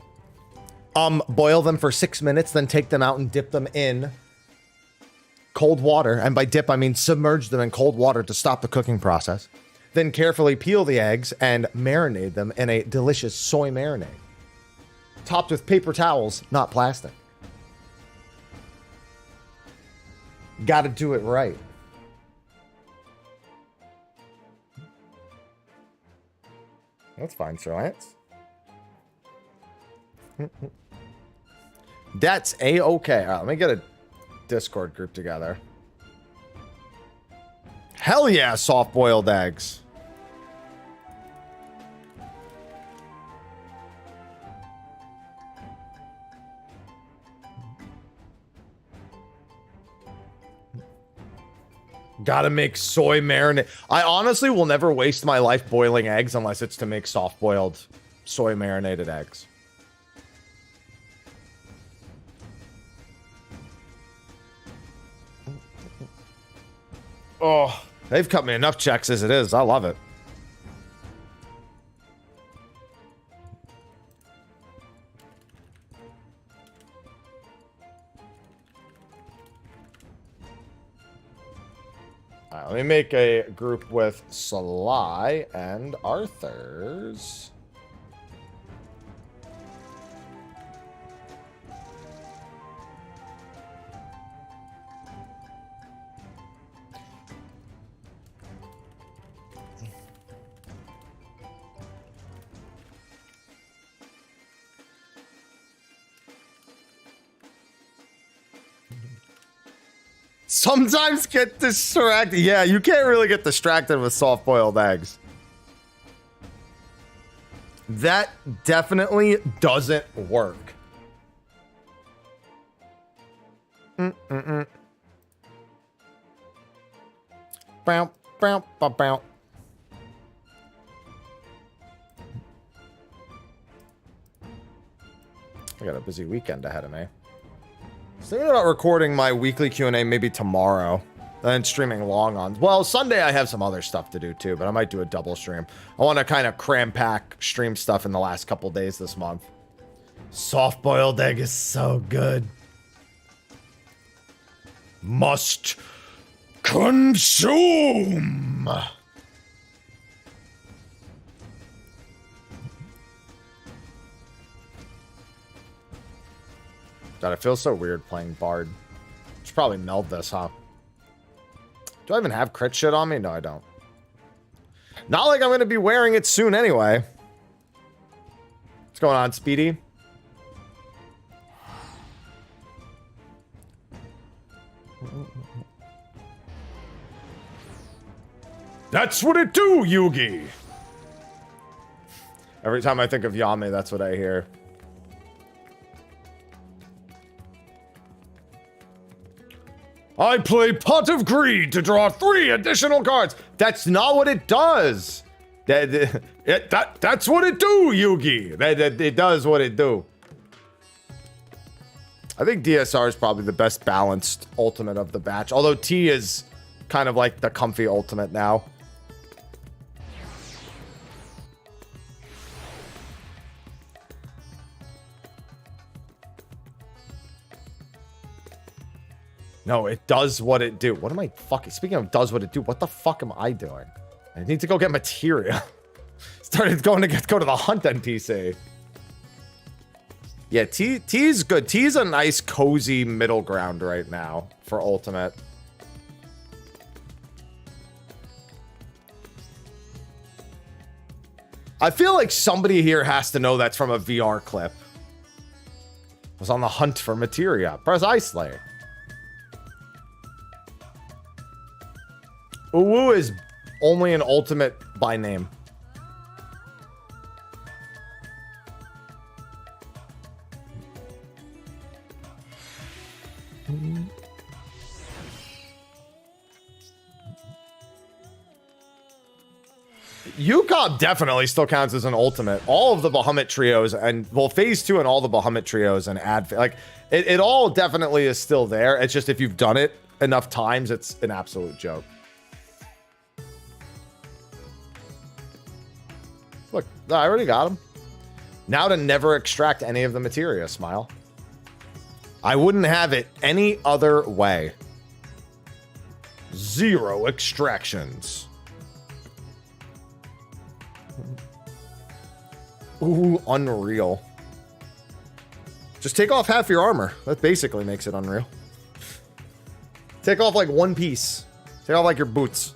them. Boil them for 6 minutes, then take them out and dip them in cold water. And by dip, I mean submerge them in cold water to stop the cooking process. Then carefully peel the eggs and marinate them in a delicious soy marinade. Topped with paper towels, not plastic. Gotta do it right. That's fine, Sir Lance. That's A-okay. All right, let me get a Discord group together. Hell yeah, soft-boiled eggs. Gotta make soy marinade. I honestly will never waste my life boiling eggs unless it's to make soft-boiled soy marinated eggs. Oh, they've cut me enough checks as it is. I love it. All right, let me make a group with Sly and Arthur's. Sometimes get distracted. Yeah, you can't really get distracted with soft-boiled eggs. That definitely doesn't work. Bow, bow, bow, bow. I got a busy weekend ahead of me. Thinking about recording my weekly Q&A maybe tomorrow, then streaming long on. Well, Sunday I have some other stuff to do too, but I might do a double stream. I want to kind of cram pack stream stuff in the last couple days this month. Soft-boiled egg is so good. Must consume. God, it feels so weird playing Bard. Should probably meld this, huh? Do I even have crit shit on me? No, I don't. Not like I'm going to be wearing it soon anyway. What's going on, Speedy? That's what it do, Yugi! Every time I think of Yami, that's what I hear. I play Pot of Greed to draw 3 additional cards. That's not what it does. That's what it do, Yugi. It does what it do. I think DSR is probably the best balanced ultimate of the batch. Although T is kind of like the comfy ultimate now. No, it does what it do. What am I fucking... Speaking of does what it do, what the fuck am I doing? I need to go get materia. Started going to go to the hunt NPC. Yeah, T is good. T is a nice, cozy middle ground right now for ultimate. I feel like somebody here has to know that's from a VR clip. Was on the hunt for materia. Press Ice Slayer. Uwu is only an ultimate by name. Yukop definitely still counts as an ultimate. All of the Bahamut trios and, well, phase 2 and all the Bahamut trios and like, it all definitely is still there. It's just if you've done it enough times, it's an absolute joke. Look, I already got him. Now to never extract any of the materia, Smile. I wouldn't have it any other way. 0 extractions. Ooh, unreal. Just take off half your armor. That basically makes it unreal. Take off like 1 piece. Take off like your boots.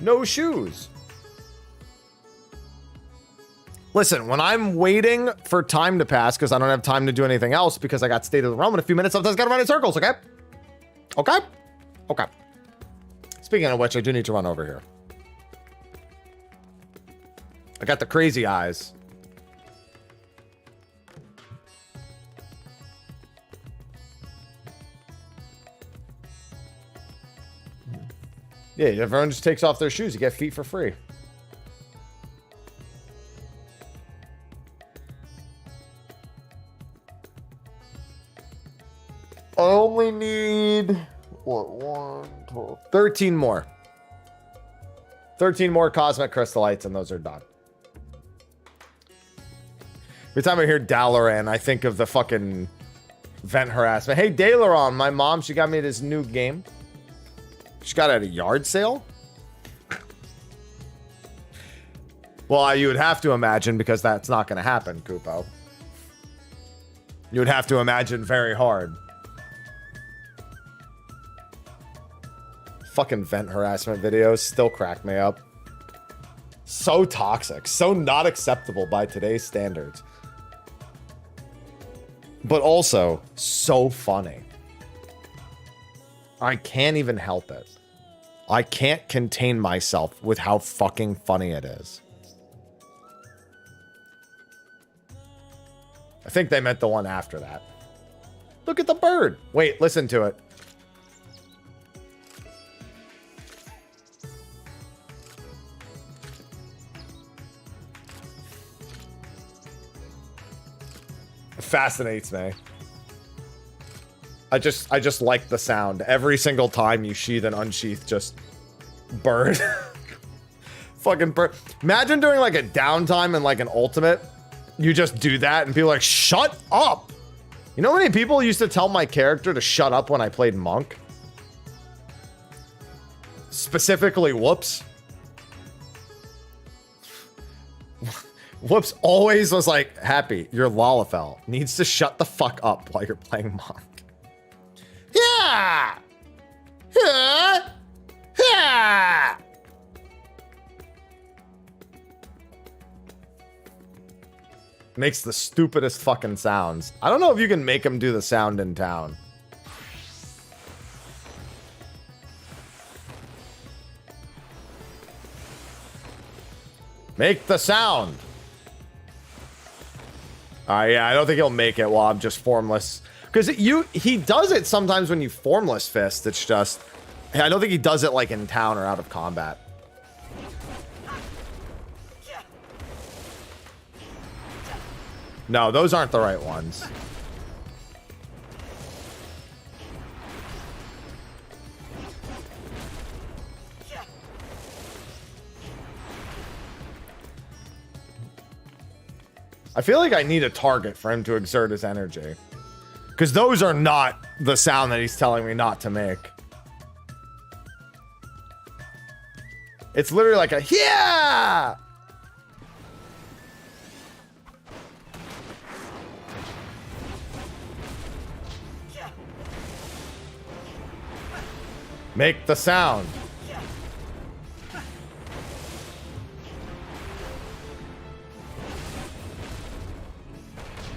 No shoes. Listen, when I'm waiting for time to pass, because I don't have time to do anything else, because I got State of the Realm in a few minutes, sometimes gotta run in circles, okay? Okay? Okay. Speaking of which, I do need to run over here. I got the crazy eyes. Yeah, everyone just takes off their shoes. You get feet for free. I only need, what, 1, 12, 13 more. 13 more cosmic crystallites, and those are done. Every time I hear Dalaran, I think of the fucking vent harassment. Hey, Dalaran, my mom, she got me this new game. She got it at a yard sale? Well, you would have to imagine, because that's not going to happen, Kupo. You would have to imagine very hard. Fucking vent harassment videos still crack me up. So toxic, so not acceptable by today's standards. But also so funny. I can't even help it. I can't contain myself with how fucking funny it is. I think they meant the one after that. Look at the bird. Wait, listen to it. Fascinates me. I just like the sound. Every single time you sheath and unsheath, just bird. Fucking bird. Imagine doing like a downtime and like an ultimate. You just do that and people are like, shut up. You know how many people used to tell my character to shut up when I played Monk? Specifically, Whoops. Whoops always was like, Happy, your Lalafell needs to shut the fuck up while you're playing Monk. Yeah! Yeah! Yeah! Makes the stupidest fucking sounds. I don't know if you can make him do the sound in town. Make the sound. Yeah, I don't think he'll make it while I'm just formless. Because he does it sometimes when you formless fist. It's just, I don't think he does it like in town or out of combat. No, those aren't the right ones. I feel like I need a target for him to exert his energy. Because those are not the sound that he's telling me not to make. It's literally like a yeah! Make the sound.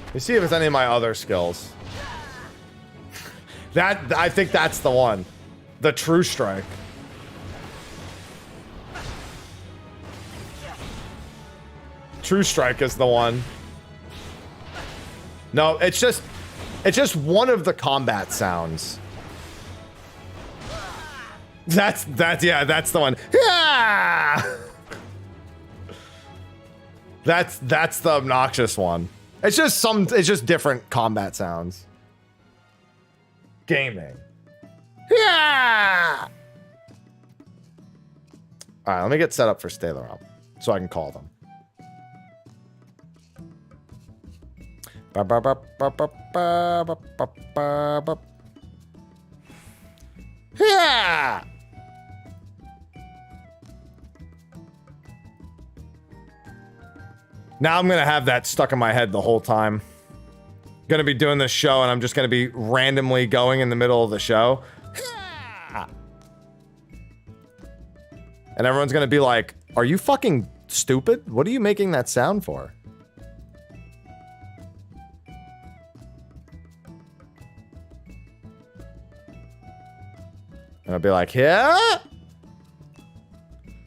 Let me see if it's any of my other skills. I think that's the one. The true strike. True strike is the one. No, it's just one of the combat sounds. That's the one. Yeah! That's the obnoxious one. It's just different combat sounds. Gaming. Yeah! Alright, let me get set up for Stay the Realm so I can call them. Yeah! Now I'm gonna have that stuck in my head the whole time. Gonna be doing this show and I'm just gonna be randomly going in the middle of the show. And everyone's gonna be like, are you fucking stupid? What are you making that sound for? And I'll be like, yeah?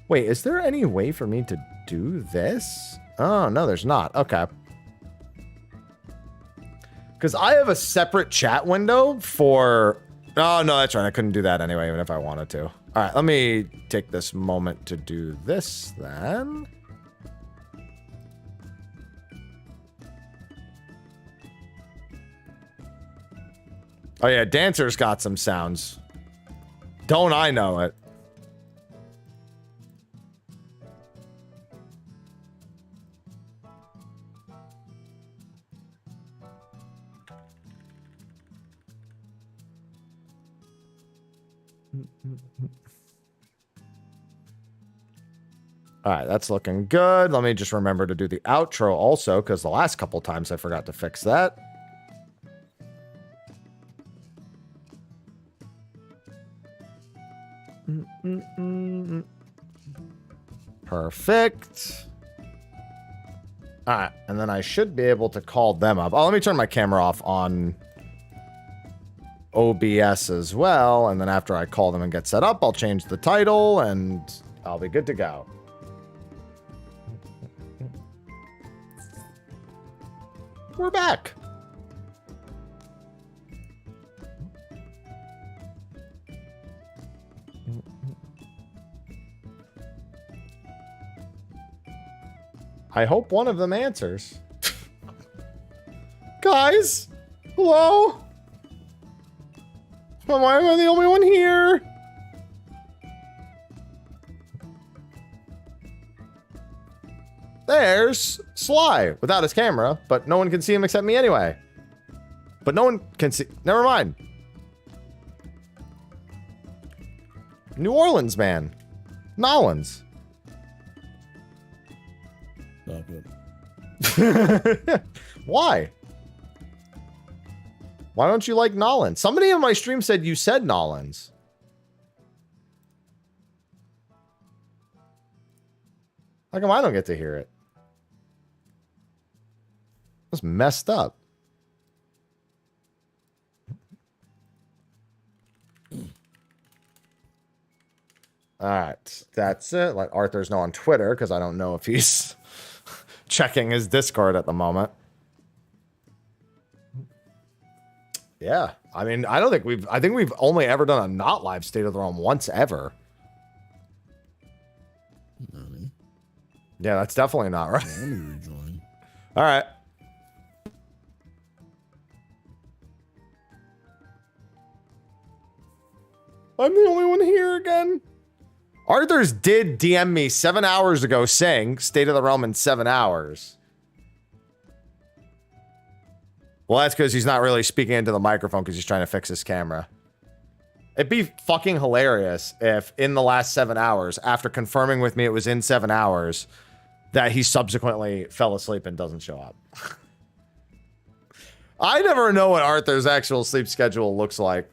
Wait, is there any way for me to do this? Oh, no, there's not. Okay. Because I have a separate chat window for... Oh, no, that's right. I couldn't do that anyway, even if I wanted to. All right, let me take this moment to do this, then. Oh, yeah, Dancer's got some sounds. Don't I know it? All right, that's looking good. Let me just remember to do the outro also, because the last couple times I forgot to fix that. Perfect. All right, and then I should be able to call them up. Oh, let me turn my camera off on OBS as well, and then after I call them and get set up, I'll change the title, and I'll be good to go. We're back. I hope one of them answers. Guys? Hello? Why am I the only one here? There's Sly without his camera, but no one can see him except me anyway. But no one can see. Never mind. New Orleans man. Nolans. Not good. Why? Why don't you like Nolans? Somebody on my stream said you said Nolans. How come I don't get to hear it? That's messed up. All right, that's it. Let Arthur's know on Twitter, because I don't know if he's checking his Discord at the moment. Yeah. I mean, I think we've only ever done a not live State of the Realm once ever. Yeah, that's definitely not right. Let me rejoin. All right. I'm the only one here again. Arthur's did DM me 7 hours ago saying State of the Realm in 7 hours. Well, that's because he's not really speaking into the microphone because he's trying to fix his camera. It'd be fucking hilarious if in the last 7 hours, after confirming with me it was in 7 hours, that he subsequently fell asleep and doesn't show up. I never know what Arthur's actual sleep schedule looks like.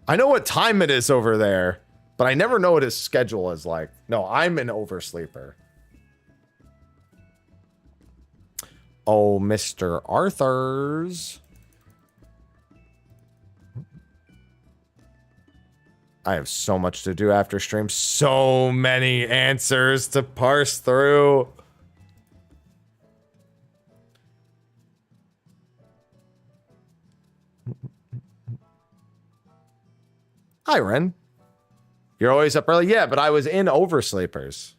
I know what time it is over there, but I never know what his schedule is like. No, I'm an oversleeper. Oh, Mr. Arthur's. I have so much to do after stream. So many answers to parse through. Hi, Ren. You're always up early? Yeah, but I was in Oversleepers.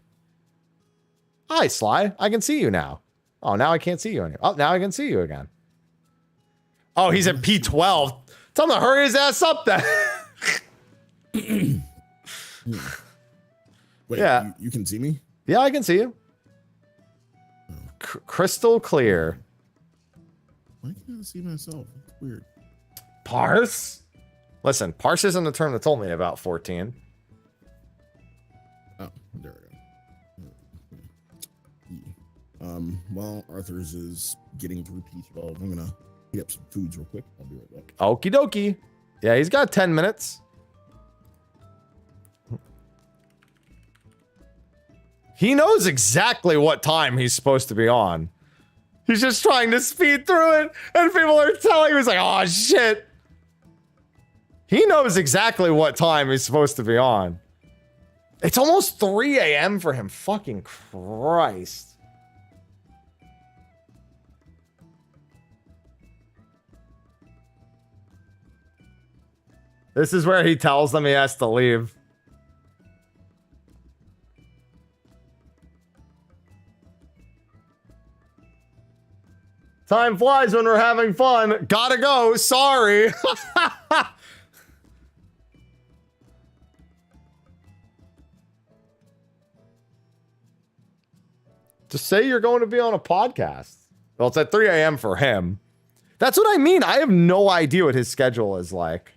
Hi, Sly. I can see you now. Oh, now I can't see you anymore. Oh, now I can see you again. Oh, he's at P12. Tell him to hurry his ass up then. Wait, yeah. You can see me? Yeah, I can see you. Crystal clear. Why can't I see myself? It's weird. Parse? Listen, parse isn't the term that told me about 14. Oh, there we go. While Arthur's is getting through P12, I'm gonna heat up some foods real quick. I'll be right back. Okie dokie. Yeah, he's got 10 minutes. He knows exactly what time he's supposed to be on. He's just trying to speed through it, and people are telling him, he's like, oh shit. He knows exactly what time he's supposed to be on. It's almost 3 a.m. for him. Fucking Christ. This is where he tells them he has to leave. Time flies when we're having fun. Gotta go. Sorry. Just say you're going to be on a podcast. Well, it's at 3 a.m. for him. That's what I mean. I have no idea what his schedule is like.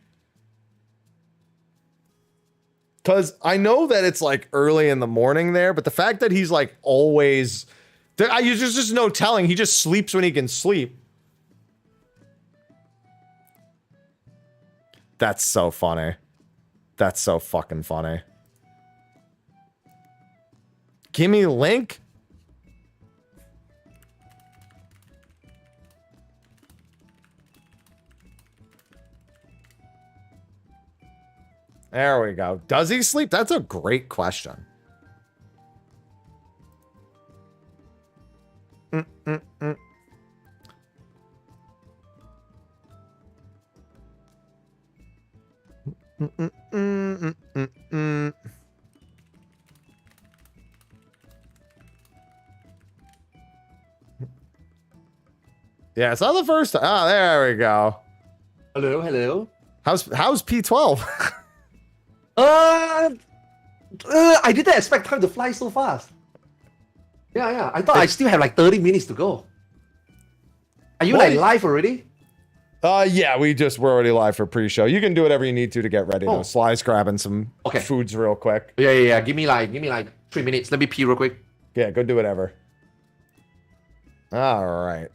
Because I know that it's like early in the morning there, but the fact that he's like always... There's just no telling. He just sleeps when he can sleep. That's so funny. That's so fucking funny. Gimme link? There we go. Does he sleep? That's a great question. Yeah, it's not the first time. Oh, there we go. Hello, hello. How's P12? I didn't expect time to fly so fast. Yeah. I thought I still have like 30 minutes to go. Are you like live already? Yeah, we're already live for pre-show. You can do whatever you need to get ready. Though. Sly's grabbing some foods real quick. Yeah. Give me like 3 minutes. Let me pee real quick. Yeah, go do whatever. All right.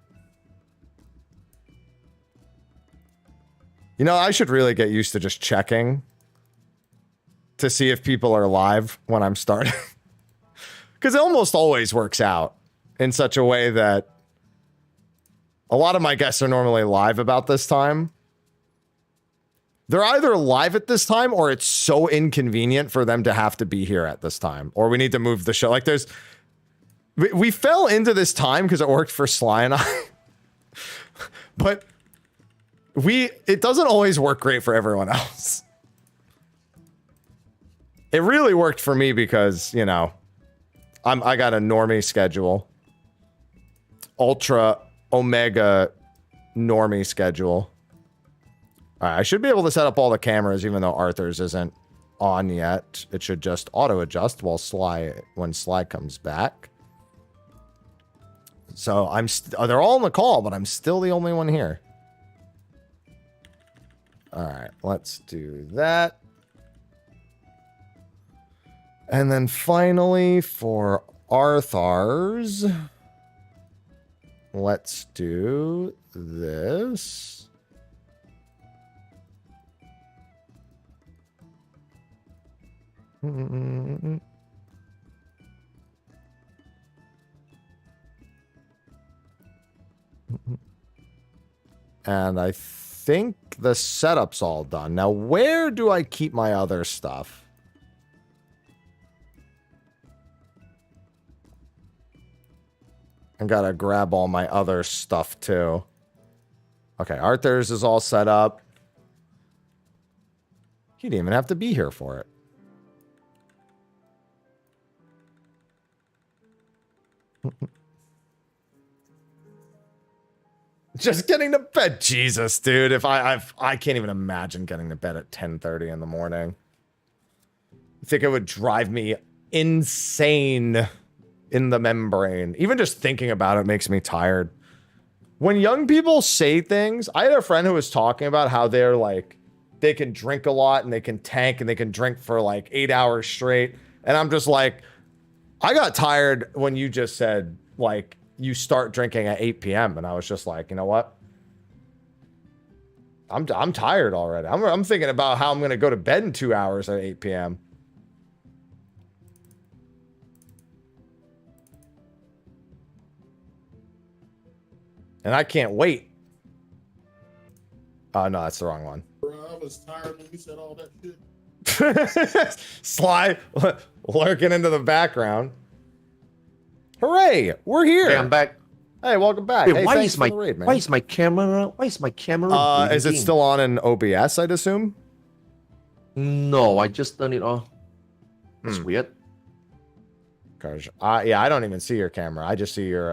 You know, I should really get used to just checking to see if people are live when I'm starting. Because it almost always works out in such a way that a lot of my guests are normally live about this time. They're either live at this time or it's so inconvenient for them to have to be here at this time. Or we need to move the show. Like we fell into this time because it worked for Sly and I. But it doesn't always work great for everyone else. It really worked for me because, you know, I got a normie schedule. Ultra Omega normie schedule. All right, I should be able to set up all the cameras even though Arthur's isn't on yet. It should just auto adjust while when Sly comes back. So they're all on the call, but I'm still the only one here. All right, let's do that. And then finally for Arthur's, let's do this. And I think the setup's all done. Now, where do I keep my other stuff? I gotta grab all my other stuff too. Okay, Arthur's is all set up. He didn't even have to be here for it. Just getting to bed. Jesus, dude. If I can't even imagine getting to bed at 10:30 in the morning. I think it would drive me insane in the membrane. Even just thinking about it makes me tired. When young people say things, I had a friend who was talking about how they're like, they can drink a lot and they can tank and they can drink for like 8 hours straight. And I'm just like, I got tired when you just said, like, you start drinking at 8 p.m. And I was just like, you know what? I'm tired already. I'm thinking about how I'm going to go to bed in 2 hours at 8 p.m. And I can't wait. Oh, no, that's the wrong one. Bro, I was tired when you said all that shit. Sly lurking into the background. Hooray! We're here. Hey, I'm back. Hey, welcome back. Wait, hey, why is my raid, man. why is my camera Is it still on in OBS, I'd assume? No, I just turned it off. That's weird. Cause yeah, I don't even see your camera. I just see your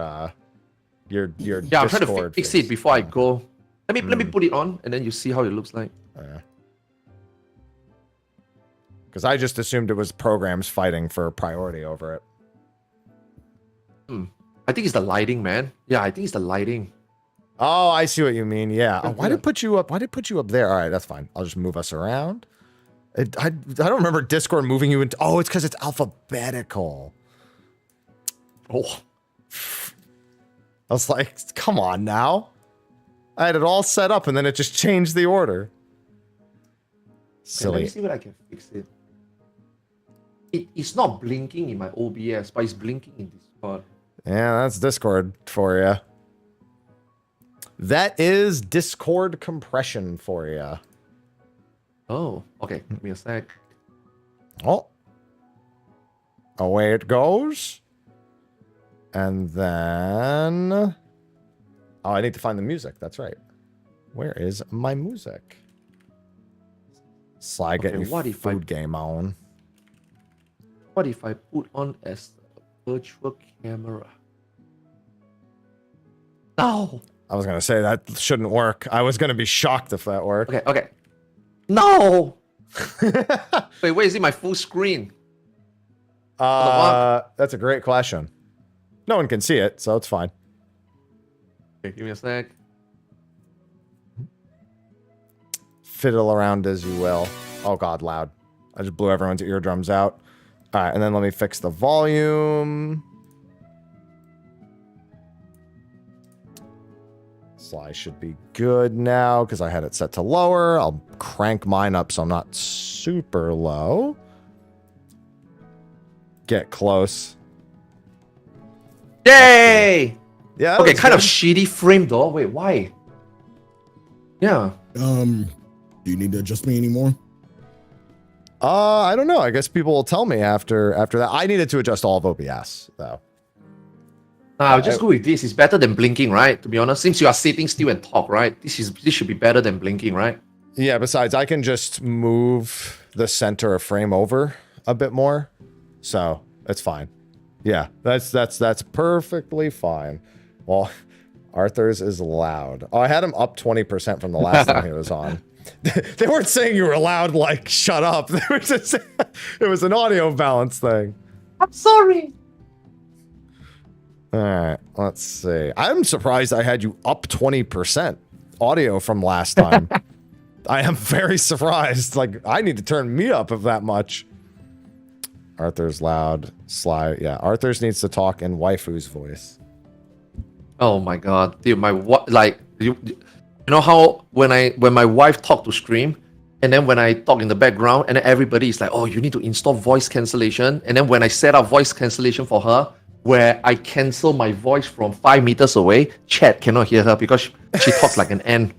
yeah, Discord I'm trying to fix face. it before I go. Let me put it on and then you see how it looks like. Because I just assumed it was programs fighting for priority over it. I think it's the lighting, man. Yeah, I think it's the lighting. Oh, I see what you mean. Yeah. Oh, why did it put you up? Why did it put you up there? All right, that's fine. I'll just move us around. I don't remember Discord moving you into. Oh, it's because it's alphabetical. Oh. I was like, come on now. I had it all set up and then it just changed the order. Silly. Okay, let me see what I can fix it. It's not blinking in my OBS, but it's blinking in this spot. Yeah, that's Discord for you. That is Discord compression for you. Oh, okay. Give me a sec. Oh. Away it goes. And then... Oh, I need to find the music. That's right. Where is my music? Sly getting food game on. What if I put on as a virtual camera? No! I was going to say that shouldn't work. I was going to be shocked if that worked. Okay. No! Wait, where is it my full screen? That's a great question. No one can see it, so it's fine. Okay, give me a sec. Fiddle around as you will. Oh god, loud. I just blew everyone's eardrums out. Alright, and then let me fix the volume. Sly should be good now, because I had it set to lower. I'll crank mine up so I'm not super low. Get close. Yay! Yeah. Okay, kind of shitty frame though. Wait, why? Yeah. Do you need to adjust me anymore? I don't know. I guess people will tell me after that. I needed to adjust all of OBS though. I'll just go with this. It's better than blinking, right? To be honest, since you are sitting still and talk, right? This should be better than blinking, right? Yeah, besides, I can just move the center of frame over a bit more. So, it's fine. Yeah, that's perfectly fine. Well, Arthur's is loud. Oh, I had him up 20% from the last time he was on. They weren't saying you were loud, like, shut up. They were just saying, it was an audio balance thing. I'm sorry. All right, let's see. I'm surprised I had you up 20% audio from last time. I am very surprised. Like, I need to turn me up of that much. Arthur's loud, sly. Yeah, Arthur's needs to talk in waifu's voice. Oh my god, dude, you know how when my wife talk to stream, and then when I talk in the background, and then everybody is like, oh, you need to install voice cancellation, and then when I set up voice cancellation for her, where I cancel my voice from 5 meters away, chat cannot hear her because she talks like an ant.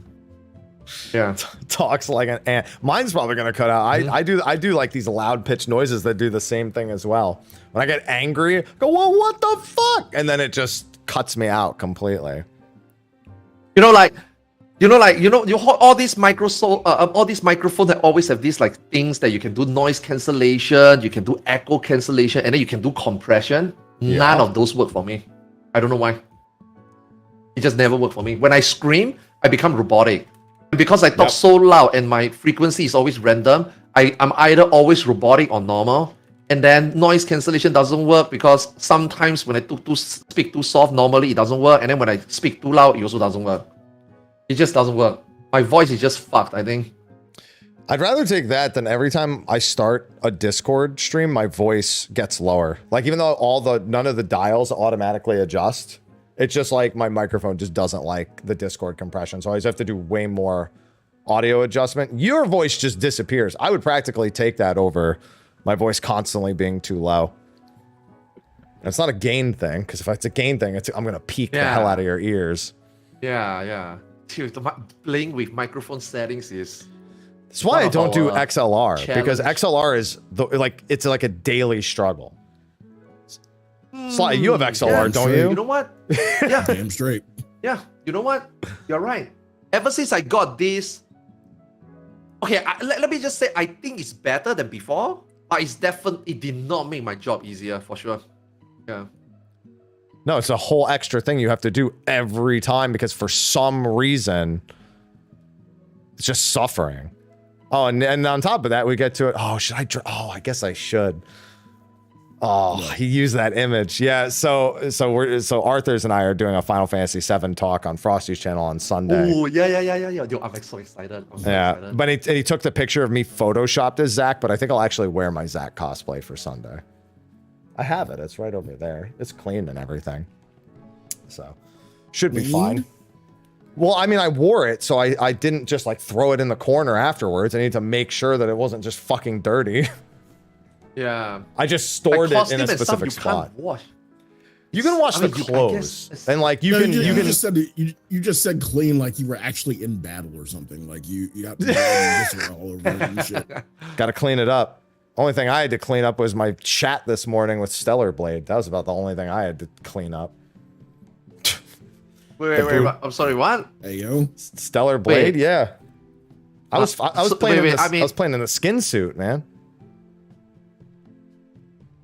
Yeah, Talks like an ant. Mine's probably gonna cut out. I do like these loud pitch noises that do the same thing as well. When I get angry, I go, well, what the fuck? And then it just cuts me out completely. All these microphones that always have these like things that you can do noise cancellation, you can do echo cancellation, and then you can do compression. Yeah. None of those work for me. I don't know why. It just never worked for me. When I scream, I become robotic. Because I talk so loud and my frequency is always random, I'm either always robotic or normal. And then noise cancellation doesn't work because sometimes when I speak too soft, normally it doesn't work. And then when I speak too loud, it also doesn't work. It just doesn't work. My voice is just fucked, I think. I'd rather take that than every time I start a Discord stream, my voice gets lower. Like, even though none of the dials automatically adjust, it's just like my microphone just doesn't like the Discord compression. So I always have to do way more audio adjustment. Your voice just disappears. I would practically take that over my voice constantly being too low. And it's not a gain thing, because if it's a gain thing, I'm going to peak the hell out of your ears. Yeah. Dude, playing with microphone settings is... That's why I don't do XLR, because XLR is it's like a daily struggle. Sly, you have XLR, don't you? You know what? Yeah. Damn straight. Yeah, you know what? You're right. Ever since I got this... Okay, let me just say, I think it's better than before, but it did not make my job easier, for sure. Yeah. No, it's a whole extra thing you have to do every time, because for some reason, it's just suffering. Oh, and on top of that, we get to it. Oh, I guess I should. Oh, he used that image. Yeah, so Arthur's and I are doing a Final Fantasy VII talk on Frosty's channel on Sunday. Oh, yeah. Yo, I'm like so excited. Excited. But he took the picture of me photoshopped as Zack, but I think I'll actually wear my Zack cosplay for Sunday. I have it. It's right over there. It's clean and everything. So, should be fine. Well, I mean, I wore it, so I didn't just like throw it in the corner afterwards. I need to make sure that it wasn't just fucking dirty. Yeah. I just stored it in a specific spot. You can wash the clothes, and like you can just said clean like you were actually in battle or something. Like you got this all over it and shit. Got to clean it up. Only thing I had to clean up was my chat this morning with Stellar Blade. That was about the only thing I had to clean up. Wait, I'm sorry, what? Hey yo, Stellar Blade, yeah. I was playing in the skin suit, man.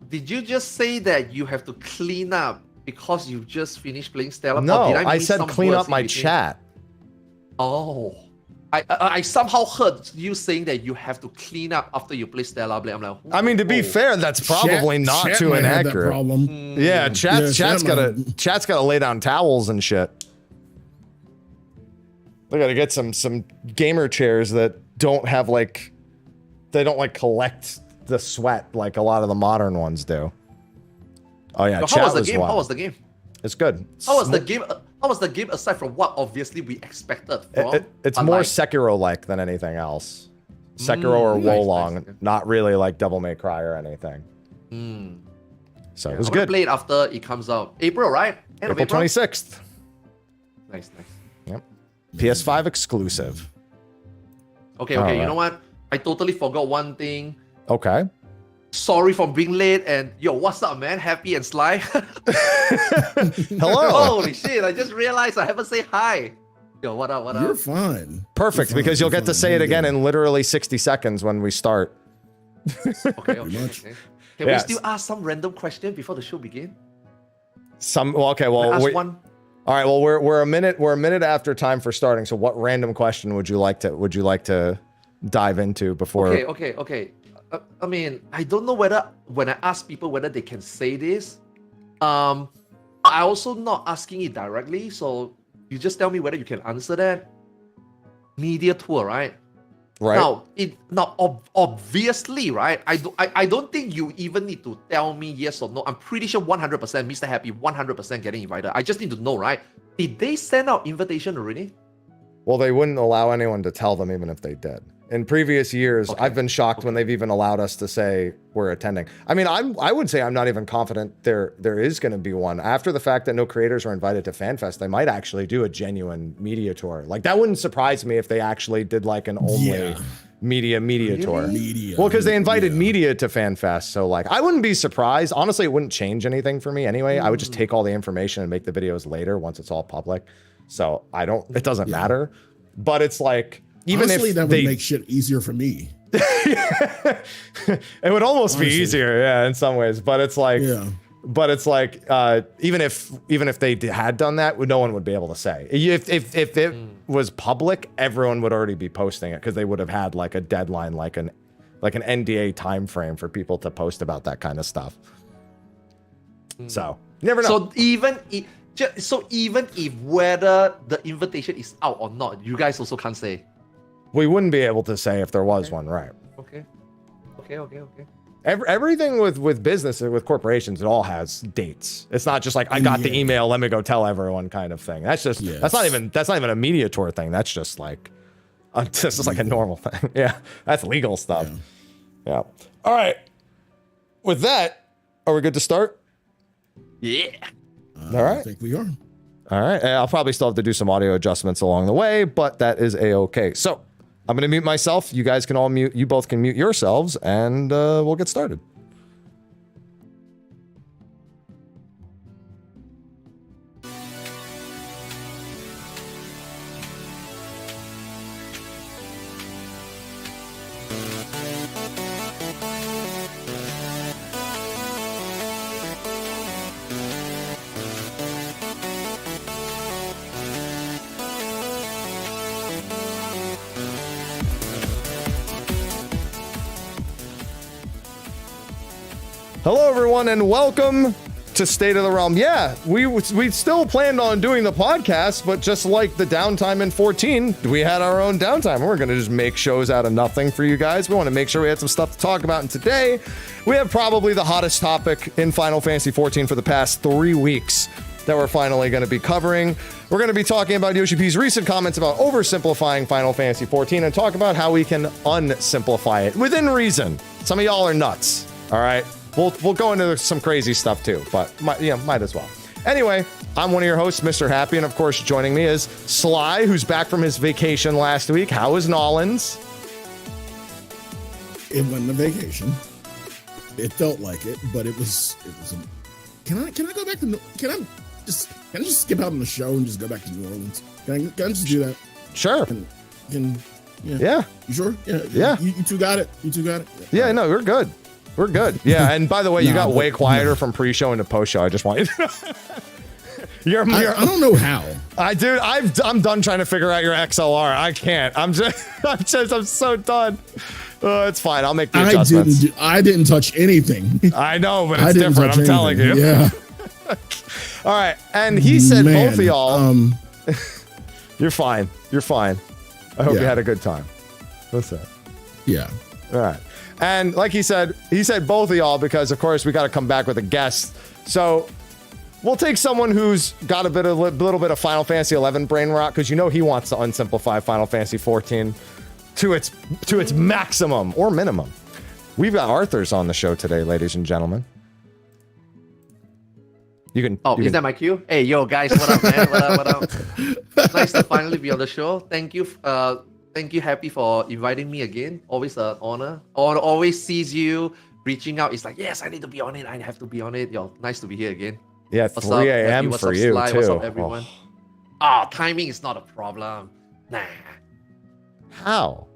Did you just say that you have to clean up because you just finished playing Stellar? No, I said clean up my chat. Oh. I somehow heard you saying that you have to clean up after you play Stellar Blade. I'm like, I mean, to be fair, that's probably not too inaccurate. Yeah, chat's gotta lay down towels and shit. They gotta get some gamer chairs that don't have they don't collect the sweat like a lot of the modern ones do. Oh yeah, so how was the game? How was the game? It's good. How was the game? How was the game aside from what obviously we expected from? It's more Sekiro-like than anything else. Sekiro or Wolong, not really like Devil May Cry or anything. So it was good. Play it after it comes out. April, right? April 26th. Nice. Yep. PS5 exclusive. Okay. You know what? I totally forgot one thing. Okay. sorry for being late, and yo, what's up, man? Happy and Sly. Hello. Holy shit! I just realized I haven't said hi. Yo, what up? What up? You're fine. Perfect, because you'll get to say it again in literally 60 seconds when we start. Okay. Can we still ask some random question before the show begin? Okay. Well, ask one. All right. Well, we're a minute after time for starting. So, what random question would you like to dive into before? Okay. I mean, I don't know whether when I ask people whether they can say this. I also not asking it directly, so you just tell me whether you can answer that. Media tour, right? Right. Now, obviously, right? I don't think you even need to tell me yes or no. I'm pretty sure 100% Mr. Happy 100% getting invited. I just need to know, right? Did they send out invitation already? Well, they wouldn't allow anyone to tell them even if they did. In previous years, I've been shocked when they've even allowed us to say we're attending. I mean, I would say I'm not even confident there is going to be one. After the fact that no creators are invited to FanFest, they might actually do a genuine media tour. Like, that wouldn't surprise me if they actually did like an only media tour. Well, because they invited media to FanFest, so like I wouldn't be surprised. Honestly, it wouldn't change anything for me anyway. I would just take all the information and make the videos later once it's all public. So it doesn't matter. But it's like, even honestly, if that would make shit easier for me. It would almost be easier, yeah, in some ways. But it's like, even if they had done that, no one would be able to say. If it was public, everyone would already be posting it because they would have had like a deadline, like an NDA time frame for people to post about that kind of stuff. So you never know. So even if whether the invitation is out or not, you guys also can't say. We wouldn't be able to say if there was one, right? Okay. Everything with business and with corporations, it all has dates. It's not just like I got the email, let me go tell everyone kind of thing. That's just that's not even a media tour thing. That's just like a normal thing. Yeah, that's legal stuff. Yeah. All right. With that, are we good to start? Yeah. All right. I think we are. All right. I'll probably still have to do some audio adjustments along the way, but that is a-okay. So I'm going to mute myself. You guys can all mute. You both can mute yourselves, and we'll get started. Hello, everyone, and welcome to State of the Realm. Yeah, we still planned on doing the podcast, but just like the downtime in 14, we had our own downtime. We're going to just make shows out of nothing for you guys. We want to make sure we had some stuff to talk about, and today we have probably the hottest topic in Final Fantasy XIV for the past 3 weeks that we're finally going to be covering. We're going to be talking about Yoshi P's recent comments about oversimplifying Final Fantasy XIV and talk about how we can unsimplify it within reason. Some of y'all are nuts, all right? We'll go into some crazy stuff too, but might as well. Anyway, I'm one of your hosts, Mr. Happy, and of course joining me is Sly, who's back from his vacation last week. How is Nolans? It wasn't a vacation. It felt like it, but it was. Can I go back to? Can I just skip out on the show and just go back to New Orleans? Can I just do that? Sure. Yeah. You sure? Yeah. You two got it. Yeah. No, we're good. We're good. Yeah, and by the way, you got way quieter from pre-show into post-show. I just want you to know. I don't know how. I'm done trying to figure out your XLR. I can't. I'm so done. It's fine. I'll make the adjustments. I didn't touch anything. I know, but it's different. I'm telling you. Yeah. All right, and he said both of y'all. You're fine. I hope you had a good time. What's that? Yeah. All right. And like he said both of y'all because, of course, we got to come back with a guest. So we'll take someone who's got a little bit of Final Fantasy XI brain rot because he wants to unsimplify Final Fantasy XIV to its maximum or minimum. We've got Arthur's on the show today, ladies and gentlemen. Is that my cue? Hey, yo, guys, what up, man? What up? Nice to finally be on the show. Thank you. Thank you, Happy, for inviting me again. Always an honor. Always sees you reaching out. It's like, yes, I need to be on it. I have to be on it. Yo, nice to be here again. Yeah, What's 3 up, a.m. What's for up, you Sly? too. What's up, everyone? Ah, timing is not a problem. Nah. How?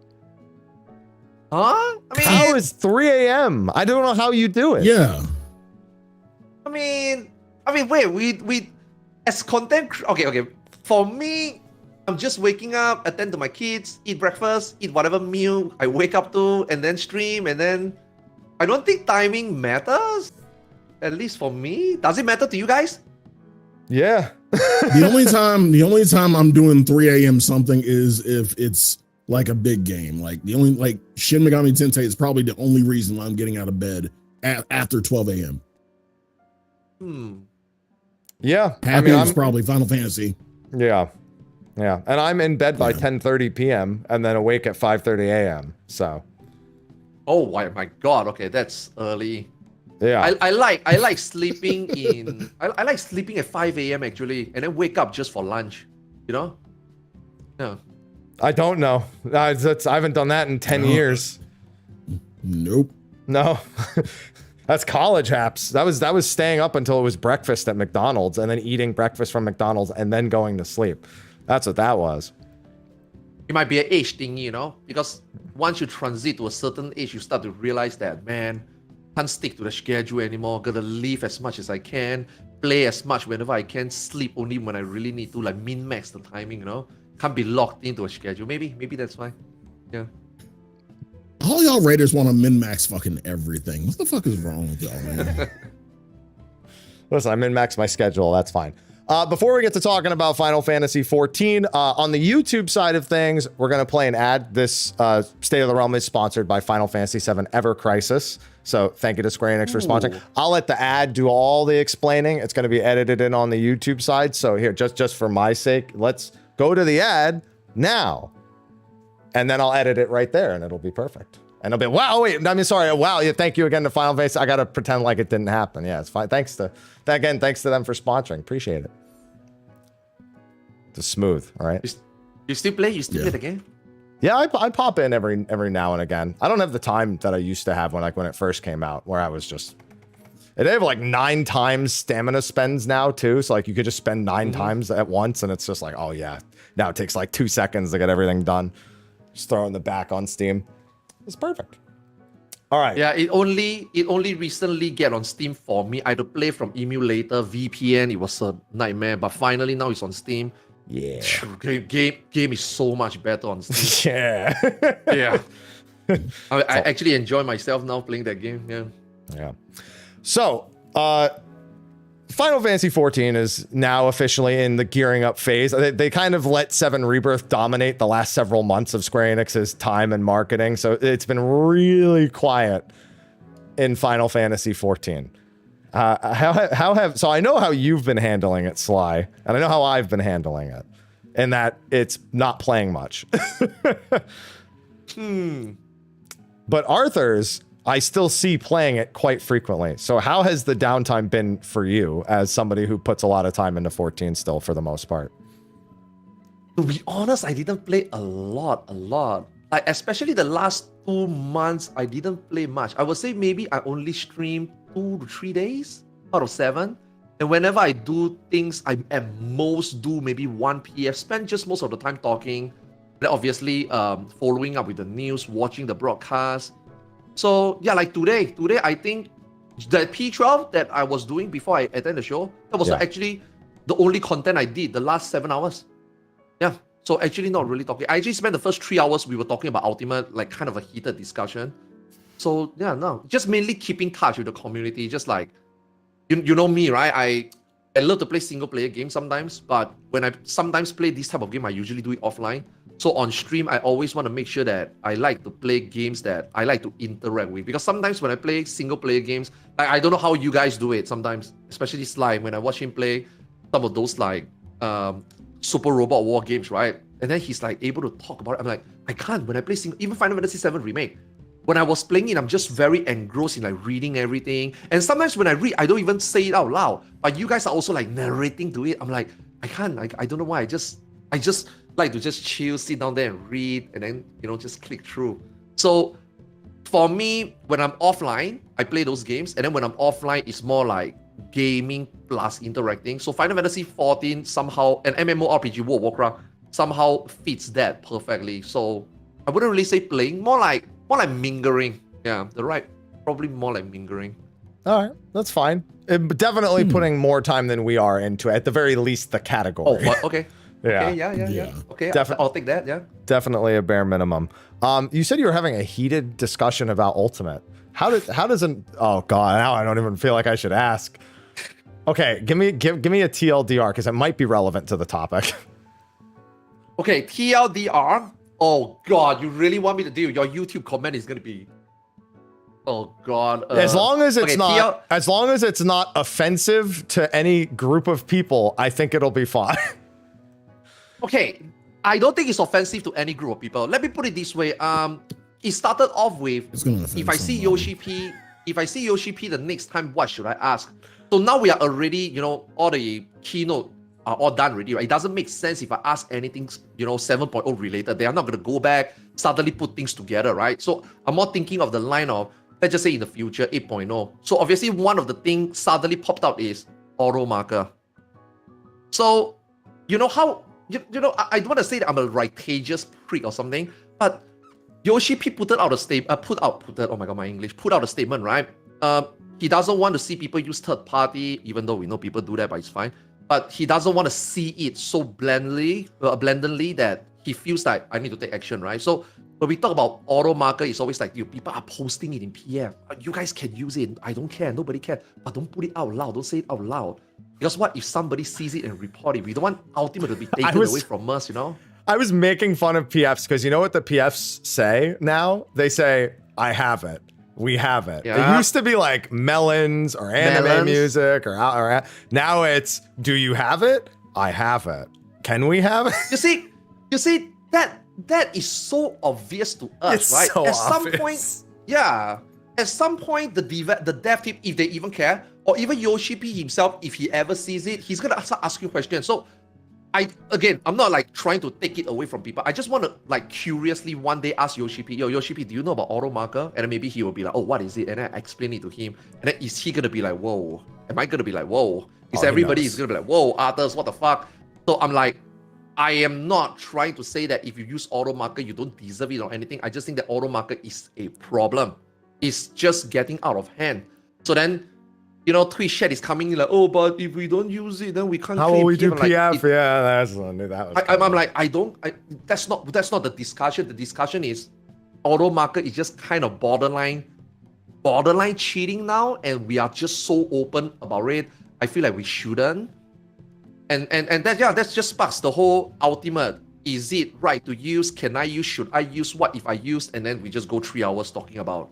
Huh? I mean, How is 3 a.m.? I don't know how you do it. Yeah. I mean, wait, we as content. Okay. For me, I'm just waking up, attend to my kids, eat breakfast, eat whatever meal I wake up to, and then stream, and then I don't think timing matters. At least for me. Does it matter to you guys? Yeah. The only time I'm doing 3 a.m. something is if it's like a big game. Like Shin Megami Tensei is probably the only reason why I'm getting out of bed after 12 a.m. Yeah. It's probably Final Fantasy. Yeah. Yeah. And I'm in bed by 10:30 p.m. and then awake at 5:30 a.m. So. Oh my god, okay, that's early. Yeah. I like sleeping in I like sleeping at 5 a.m. actually, and then wake up just for lunch. You know? Yeah. I don't know. I haven't done that in 10 years. Nope. No. That's college apps. That was staying up until it was breakfast at McDonald's and then eating breakfast from McDonald's and then going to sleep. That's what that was. It might be an age thing, you know, because once you transit to a certain age, you start to realize that, man, can't stick to the schedule anymore. Gotta leave as much as I can, play as much whenever I can, sleep only when I really need to, like min-max the timing, you know. Can't be locked into a schedule. Maybe that's why. Yeah. All y'all Raiders want to min-max fucking everything. What the fuck is wrong with y'all, man? Listen, I min-max my schedule. That's fine. Before we get to talking about Final Fantasy XIV, on the YouTube side of things, we're going to play an ad. This State of the Realm is sponsored by Final Fantasy VII Ever Crisis. So thank you to Square Enix for sponsoring. I'll let the ad do all the explaining. It's going to be edited in on the YouTube side. So here, just for my sake, let's go to the ad now. And then I'll edit it right there and it'll be perfect. And it'll be, wow, wait, I mean, sorry, wow, yeah, thank you again to Final Fantasy. I got to pretend like it didn't happen. Yeah, it's fine. Thanks to them for sponsoring. Appreciate it. It's smooth, all right? You still play? You still play the game? Yeah, I pop in every now and again. I don't have the time that I used to have when it first came out, where I was just... They have like 9 times stamina spends now too, so like you could just spend 9 times at once, and it's just like, oh yeah, now it takes like 2 seconds to get everything done. Just throw it in the back on Steam. It's perfect. All right. Yeah, it only recently get on Steam for me. I had to play from emulator, VPN. It was a nightmare, but finally now it's on Steam. Yeah. Game is so much better on Steam. Yeah. Yeah. I actually enjoy myself now playing that game. Yeah. Yeah. So, Final Fantasy XIV is now officially in the gearing up phase. They kind of let 7 Rebirth dominate the last several months of Square Enix's time and marketing. So it's been really quiet in Final Fantasy XIV. So I know how you've been handling it, Sly, and I know how I've been handling it, and that it's not playing much. But Arthur's, I still see playing it quite frequently. So how has the downtime been for you as somebody who puts a lot of time into 14 still for the most part? To be honest, I didn't play a lot. Like, especially the last 2 months, I didn't play much. I would say maybe I only streamed 2 to 3 days out of 7. And whenever I do things, I at most do maybe 1 PM. Spend just most of the time talking. Then obviously, following up with the news, watching the broadcast. So yeah, like today I think the P12 that I was doing before I attend the show, that was actually the only content I did the last 7 hours. Yeah, so actually not really talking. I actually spent the first 3 hours we were talking about Ultimate, like kind of a heated discussion. So yeah, no, just mainly keeping touch with the community. Just like you know me, right? I love to play single player games sometimes, but when I sometimes play this type of game, I usually do it offline. So on stream, I always want to make sure that I like to play games that I like to interact with. Because sometimes when I play single player games, like I don't know how you guys do it sometimes, especially Sly, when I watch him play some of those like Super Robot War games, right? And then he's like able to talk about it. I'm like, I can't. When I play even Final Fantasy VII Remake, when I was playing it, I'm just very engrossed in like reading everything. And sometimes when I read, I don't even say it out loud. But you guys are also like narrating to it. I'm like, I can't. I don't know why. I just like to just chill, sit down there and read, and then just click through. So for me, when I'm offline, I play those games, and then when I'm offline, it's more like gaming plus interacting. So Final Fantasy 14 somehow, and MMORPG World of Warcraft somehow fits that perfectly. So I wouldn't really say playing, more like mingling. Yeah, probably more like mingling. All right, that's fine. Definitely putting more time than we are into, at the very least, the category. Oh, okay. Yeah. Okay, yeah. Okay, I'll take that, yeah. Definitely a bare minimum. You said you were having a heated discussion about Ultimate. How does an, oh god, now I don't even feel like I should ask. Okay, give me a TLDR, because it might be relevant to the topic. Okay, TLDR. Oh god, you really want me to do? Your YouTube comment is gonna be, oh god. As long as it's as long as it's not offensive to any group of people, I think it'll be fine. Okay, I don't think it's offensive to any group of people. Let me put it this way. It started off with, if I see Yoshi P, the next time, what should I ask? So now we are already, all the keynote are all done already, right? It doesn't make sense if I ask anything, 7.0 related. They are not going to go back, suddenly put things together, right? So I'm more thinking of the line of, let's just say in the future, 8.0. So obviously one of the things suddenly popped out is auto marker. So, how, I don't want to say that I'm a righteous prick or something, but Yoshi P put out a statement, put out a statement, right? He doesn't want to see people use third party, even though we know people do that, but it's fine. But he doesn't want to see it so blandly that he feels like I need to take action, right? So when we talk about auto marker, it's always like, people are posting it in PM. You guys can use it. I don't care. Nobody cares. But don't put it out loud. Don't say it out loud. Because what if somebody sees it and report it? We don't want Ultimate to be taken away from us, I was making fun of PFs because you know what the PFs say now? They say, I have it. We have it. Yeah. It used to be like melons or anime music or now it's, do you have it? I have it. Can we have it? You see that is so obvious to us, it's right? So at obvious. At some point, the dev team, if they even care, or even Yoshi P himself, if he ever sees it, he's gonna start asking questions. So I'm not like trying to take it away from people. I just want to like curiously one day ask Yoshi P, Yoshi P, do you know about auto marker? And then maybe he will be like, oh, what is it? And then I explain it to him. And then is he gonna be like, whoa? Am I gonna be like, whoa? Everybody is gonna be like, whoa, Arthurs, what the fuck? So I'm like, I am not trying to say that if you use auto marker, you don't deserve it or anything. I just think that auto marker is a problem. It's just getting out of hand. So then, Twitch chat is coming in like, oh, but if we don't use it, then we can't. How will we do PF? Yeah, that's I knew that was. I'm like, that's not the discussion. The discussion is auto marker is just kind of borderline cheating now, and we are just so open about it. I feel like we shouldn't. And that just sparks the whole Ultimate. Is it right to use? Can I use? Should I use? What if I use? And then we just go 3 hours talking about.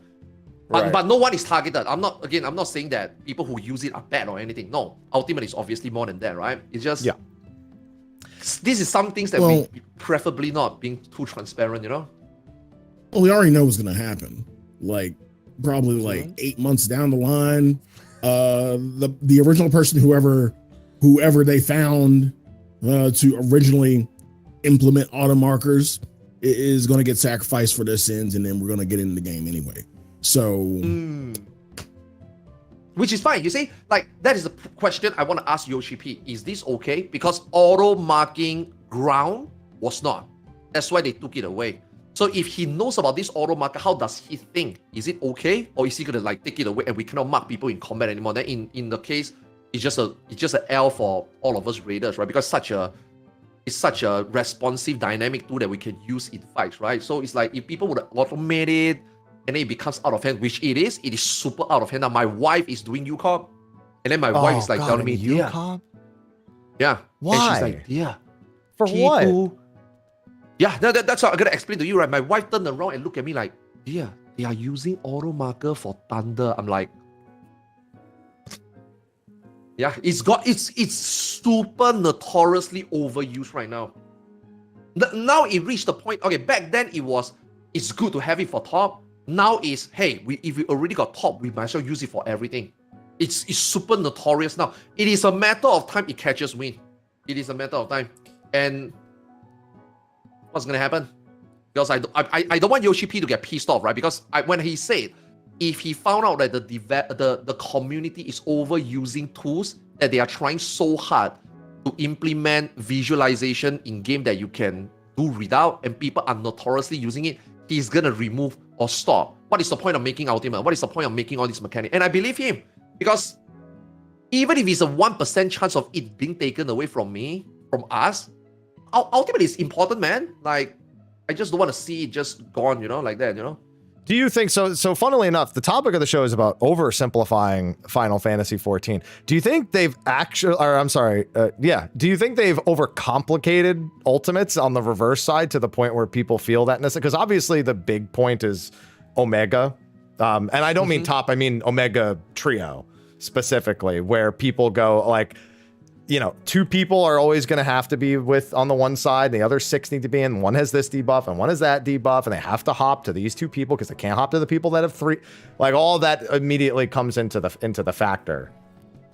But no one is targeted. I'm not saying that people who use it are bad or anything. No, Ultimate is obviously more than that, right? It's just this is some things that we preferably not being too transparent, Well, we already know what's gonna happen. Like probably like 8 months down the line, the original person, whoever they found to originally implement auto markers is going to get sacrificed for their sins, and then we're going to get into the game anyway. So, which is fine. You see, like that is the question I want to ask Yoshi P. Is this okay? Because auto marking ground was not. That's why they took it away. So if he knows about this auto marker, how does he think? Is it okay, or is he gonna like take it away and we cannot mark people in combat anymore? Then in the case, it's just an L for all of us raiders, right? Because it's such a responsive dynamic tool that we can use in fights, right? So it's like if people would automate it and then it becomes out of hand, which it is super out of hand. Now my wife is doing UCOP, and then my wife is like telling me, UCOP? Yeah. Why? And she's like, yeah. For what? Yeah, that's what I'm gonna explain to you, right? My wife turned around and looked at me like, yeah, they are using auto marker for thunder. I'm like, yeah, it's super notoriously overused right now. Now it reached the point. Okay, back then it's good to have it for top. Now is, hey, if we already got top, we might as well use it for everything. It's super notorious now. It is a matter of time it catches wind. It is a matter of time. And what's gonna happen? because I don't want Yoshi P to get pissed off, right? Because when he said if he found out that the community is overusing tools that they are trying so hard to implement visualization in game that you can do without, and people are notoriously using it, he's gonna remove or stop. What is the point of making Ultimate? What is the point of making all these mechanics? And I believe him, because even if it's a 1% chance of it being taken away from us, Ultimate is important, man. Like, I just don't want to see it just gone, like that, Do you think so? So, funnily enough, the topic of the show is about oversimplifying Final Fantasy XIV. Do you think they've actually, or I'm sorry, do you think they've overcomplicated Ultimates on the reverse side to the point where people feel that necessary? Because obviously the big point is Omega, and I don't mean top, I mean Omega Trio specifically, where people go like, 2 people are always going to have to be with on the one side, and the other 6 need to be in. One has this debuff and one has that debuff, and they have to hop to these 2 people because they can't hop to the people that have 3. Like, all that immediately comes into the factor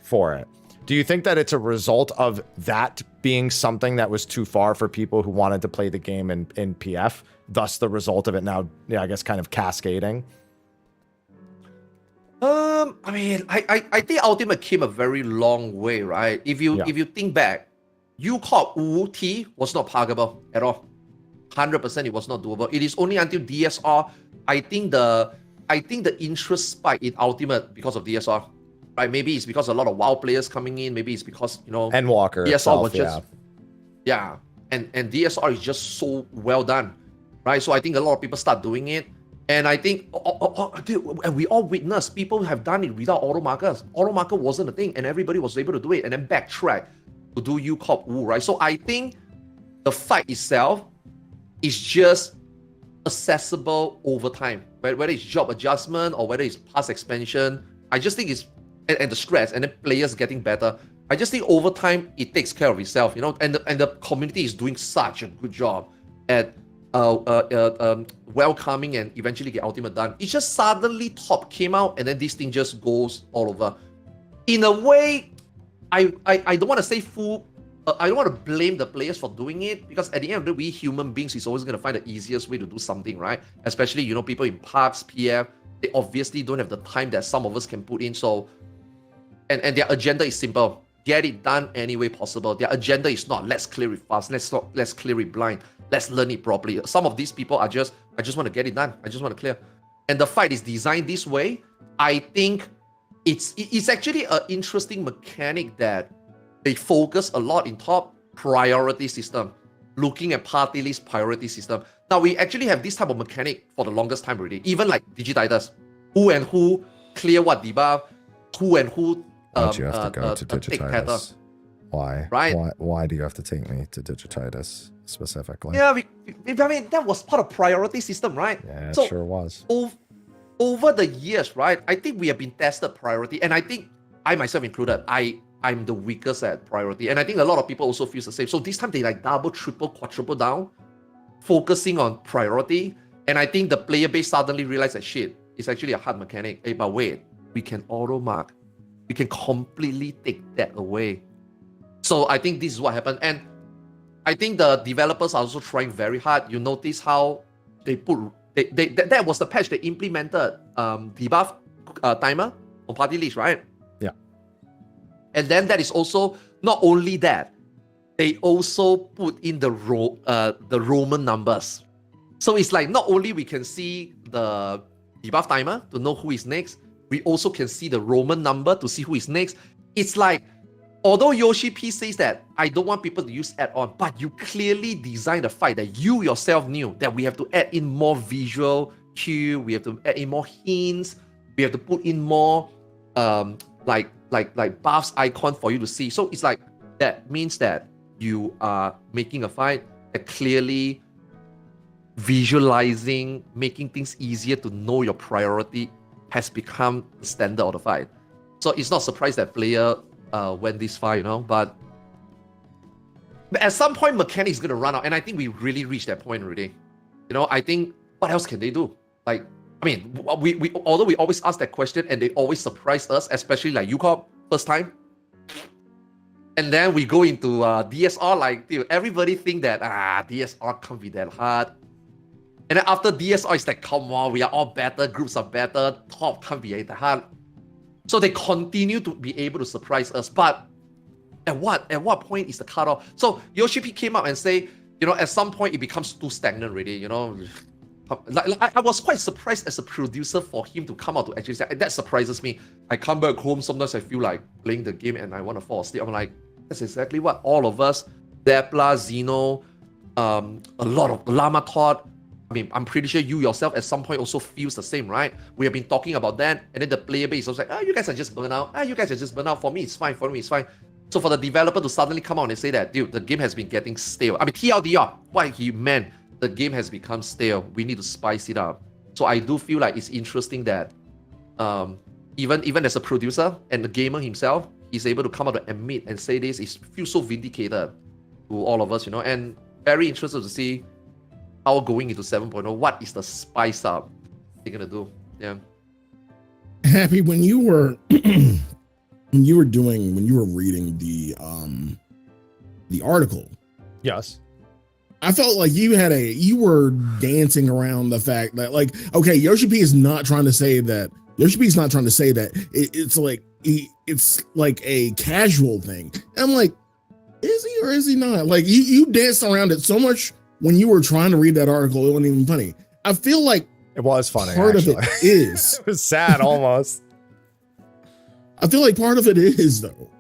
for it. Do you think that it's a result of that being something that was too far for people who wanted to play the game in PF, thus the result of it now, I guess, kind of cascading? I mean, I think Ultimate came a very long way, right? If you think back, UCOP UT was not pluggable at all. 100% it was not doable. It is only until DSR, I think the interest spike in Ultimate because of DSR. Right? Maybe it's because a lot of WoW players coming in, maybe it's because, Endwalker DSR itself, was just and DSR is just so well done. Right? So I think a lot of people start doing it. And I think, dude, we all witnessed people have done it without auto markers. Auto marker wasn't a thing, and everybody was able to do it, and then backtrack to do UCOP Wu, right? So I think the fight itself is just accessible over time, right? Whether it's job adjustment or whether it's past expansion, I just think it's and the stress and the players getting better. I just think over time it takes care of itself, and the community is doing such a good job at welcoming and eventually get Ultimate done. It's just suddenly Top came out and then this thing just goes all over. In a way, I don't want to say I don't want to blame the players for doing it, because at the end of the day, we human beings is always going to find the easiest way to do something, right? Especially, people in parks, PF, they obviously don't have the time that some of us can put in. So, and their agenda is simple. Get it done any way possible. Their agenda is not, let's clear it fast, let's clear it blind. Let's learn it properly. Some of these people are just, I just want to get it done. I just want to clear. And the fight is designed this way. I think it's actually an interesting mechanic that they focus a lot in Top priority system, looking at party list priority system. Now, we actually have this type of mechanic for the longest time already. Even like Digititus, who and who clear what debuff, who and who Why'd you have to go to take tether. Why? Right? Why do you have to take me to Digititus specifically? Yeah, I mean, that was part of priority system, right? Yeah, it so sure was. Over the years, right, I think we have been tested priority, and I think I myself included, I'm the weakest at priority, and I think a lot of people also feel the same. So this time they like double, triple, quadruple down, focusing on priority, and I think the player base suddenly realized that shit, it's actually a hard mechanic. Hey, but wait, we can auto mark. We can completely take that away. So I think this is what happened. And I think the developers are also trying very hard. You notice how they that was the patch they implemented debuff timer on party list, right? Yeah. And then that is also not only that, they also put in the Roman numbers. So it's like not only we can see the debuff timer to know who is next, we also can see the Roman number to see who is next. It's like, although Yoshi P says that I don't want people to use add-on, but you clearly designed a fight that you yourself knew that we have to add in more visual cue, we have to add in more hints, we have to put in more like buffs icon for you to see. So it's like that means that you are making a fight that clearly visualizing, making things easier to know your priority has become the standard of the fight. So it's not surprised that player went this far, but at some point mechanics is going to run out, and I think we really reached that point already. I think what else can they do? Like, I mean, we although we always ask that question and they always surprise us, especially like UCOP first time, and then we go into DSR, like, dude, everybody think that DSR can't be that hard. And then after DSR, it's like, come on, we are all better, groups are better, top can't be that hard. So they continue to be able to surprise us. But at what point is the cutoff? So Yoshi P came up and say, at some point it becomes too stagnant already, I was quite surprised as a producer for him to come out to actually say, that surprises me. I come back home, sometimes I feel like playing the game and I want to fall asleep. I'm like, that's exactly what all of us, Depla, Xeno, a lot of Llama thought. I mean, I'm pretty sure you yourself at some point also feels the same, right? We have been talking about that, and then the player base was like, you guys are just burnt out. You guys are just burnt out. For me, it's fine. So for the developer to suddenly come out and say that, dude, the game has been getting stale. I mean, TLDR, what he meant, the game has become stale. We need to spice it up. So I do feel like it's interesting that even as a producer and the gamer himself, he's able to come out and admit and say this. It feels so vindicated to all of us, and very interested to see how going into 7.0, what is the spice up they're gonna do? Yeah. Happy, when you were reading the article. Yes. I felt like you were dancing around the fact that, like, okay, Yoshi P is not trying to say that. It's like a casual thing. And I'm like, is he or is he not? Like, you danced around it so much when you were trying to read that article, it wasn't even funny. I feel like it was funny. Part of it is. It was sad almost. I feel like part of it is, though.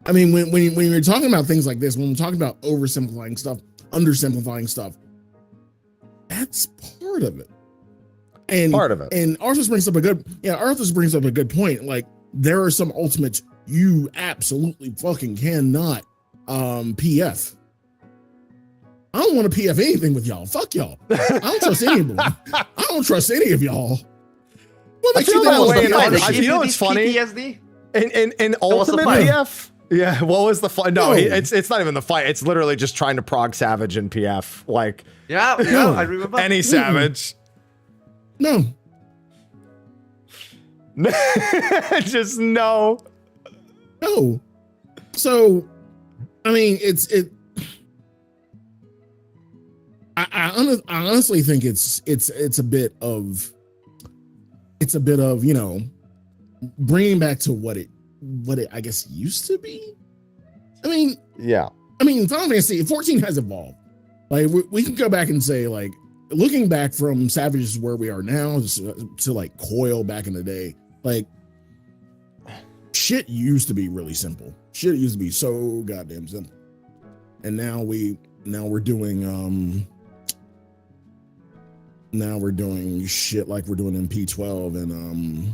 I mean, when you're talking about things like this, when we're talking about oversimplifying stuff, undersimplifying stuff, that's part of it. And part of it. And Arthur brings up a good point. Like, there are some ultimates you absolutely fucking cannot PF. I don't want to PF anything with y'all. Fuck y'all. I don't trust any of them. I don't trust any of y'all. What makes you think you know what's funny? PTSD? In Ultimate PF? Yeah, what was the fight? No, it's not even the fight. It's literally just trying to prog Savage in PF. Like, yeah, I remember. Any Savage. No. Just no. No. So, I mean, I honestly think it's a bit of bringing back to what it I guess used to be. I mean, yeah. I mean, Final Fantasy 14 has evolved. Like, we can go back and say, like, looking back from Savages where we are now to like Coil back in the day, like, shit used to be really simple. Shit used to be so goddamn simple. And now we're doing shit like we're doing in P12 and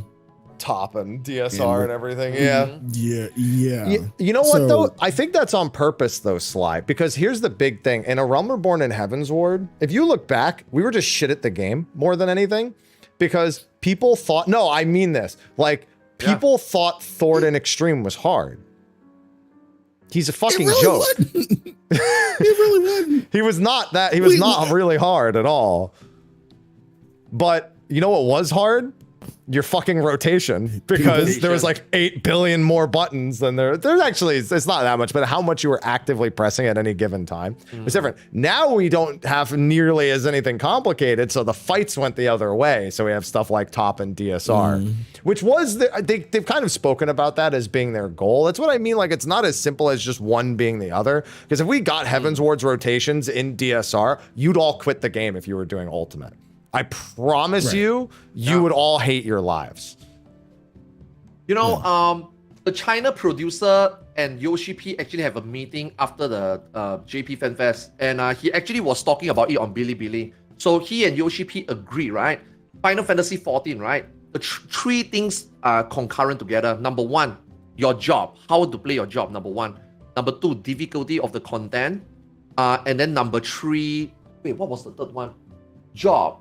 top and DSR and everything. Yeah. You know what though? I think that's on purpose though, Sly, because here's the big thing. In A Realm Reborn and Heaven's Ward, if you look back, we were just shit at the game more than anything because people thought, no, I mean this, like people thought Thornton Extreme was hard. He's a fucking joke. He really wasn't. He was not that. He was not really hard at all. But you know what was hard? Your fucking rotation, because there was like 8 billion more buttons than there's actually, it's not that much, but how much you were actively pressing at any given time was different. Now we don't have nearly as anything complicated, so the fights went the other way. So we have stuff like top and DSR, which was they've kind of spoken about that as being their goal. That's what I mean. Like, it's not as simple as just one being the other. Because if we got Heaven's Ward's rotations in DSR, you'd all quit the game if you were doing Ultimate. I promise you would all hate your lives. You know, the China producer and Yoshi P actually have a meeting after the JP Fan Fest, and he actually was talking about it on Bilibili. So he and Yoshi P agree, right? Final Fantasy 14, right? The three things are concurrent together. Number one, your job, how to play your job, number one. Number two, difficulty of the content. And then number three, wait, what was the third one? Job,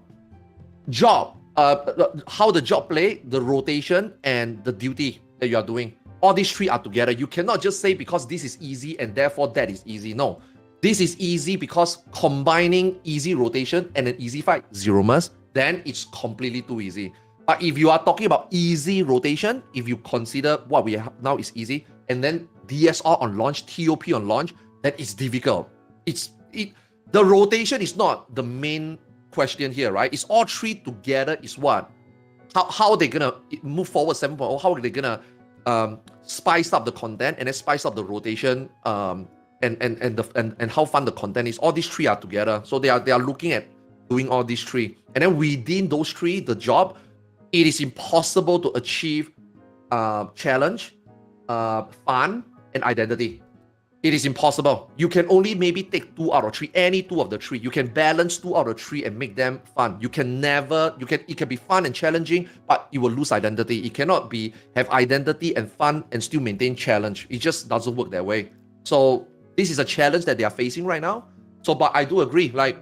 how the job play, the rotation, and the duty that you are doing. All these three are together. You cannot just say because this is easy and therefore that is easy. No, this is easy because combining easy rotation and an easy fight, zero miss, then it's completely too easy. But if you are talking about easy rotation, if you consider what we have now is easy, and then DSR on launch, TOP on launch, then it's difficult. The rotation is not the main question here, right? It's all three together is what? How are they gonna move forward 7.0? How are they gonna spice up the content and then spice up the rotation and how fun the content is? All these three are together. So they are looking at doing all these three. And then within those three, the job, it is impossible to achieve challenge, fun, and identity. It is impossible. You can only maybe take 2 out of 3, any 2 of the 3. You can balance 2 out of 3 and make them fun. It can be fun and challenging, but you will lose identity. It cannot have identity and fun and still maintain challenge. It just doesn't work that way. So this is a challenge that they are facing right now. So, but I do agree, like,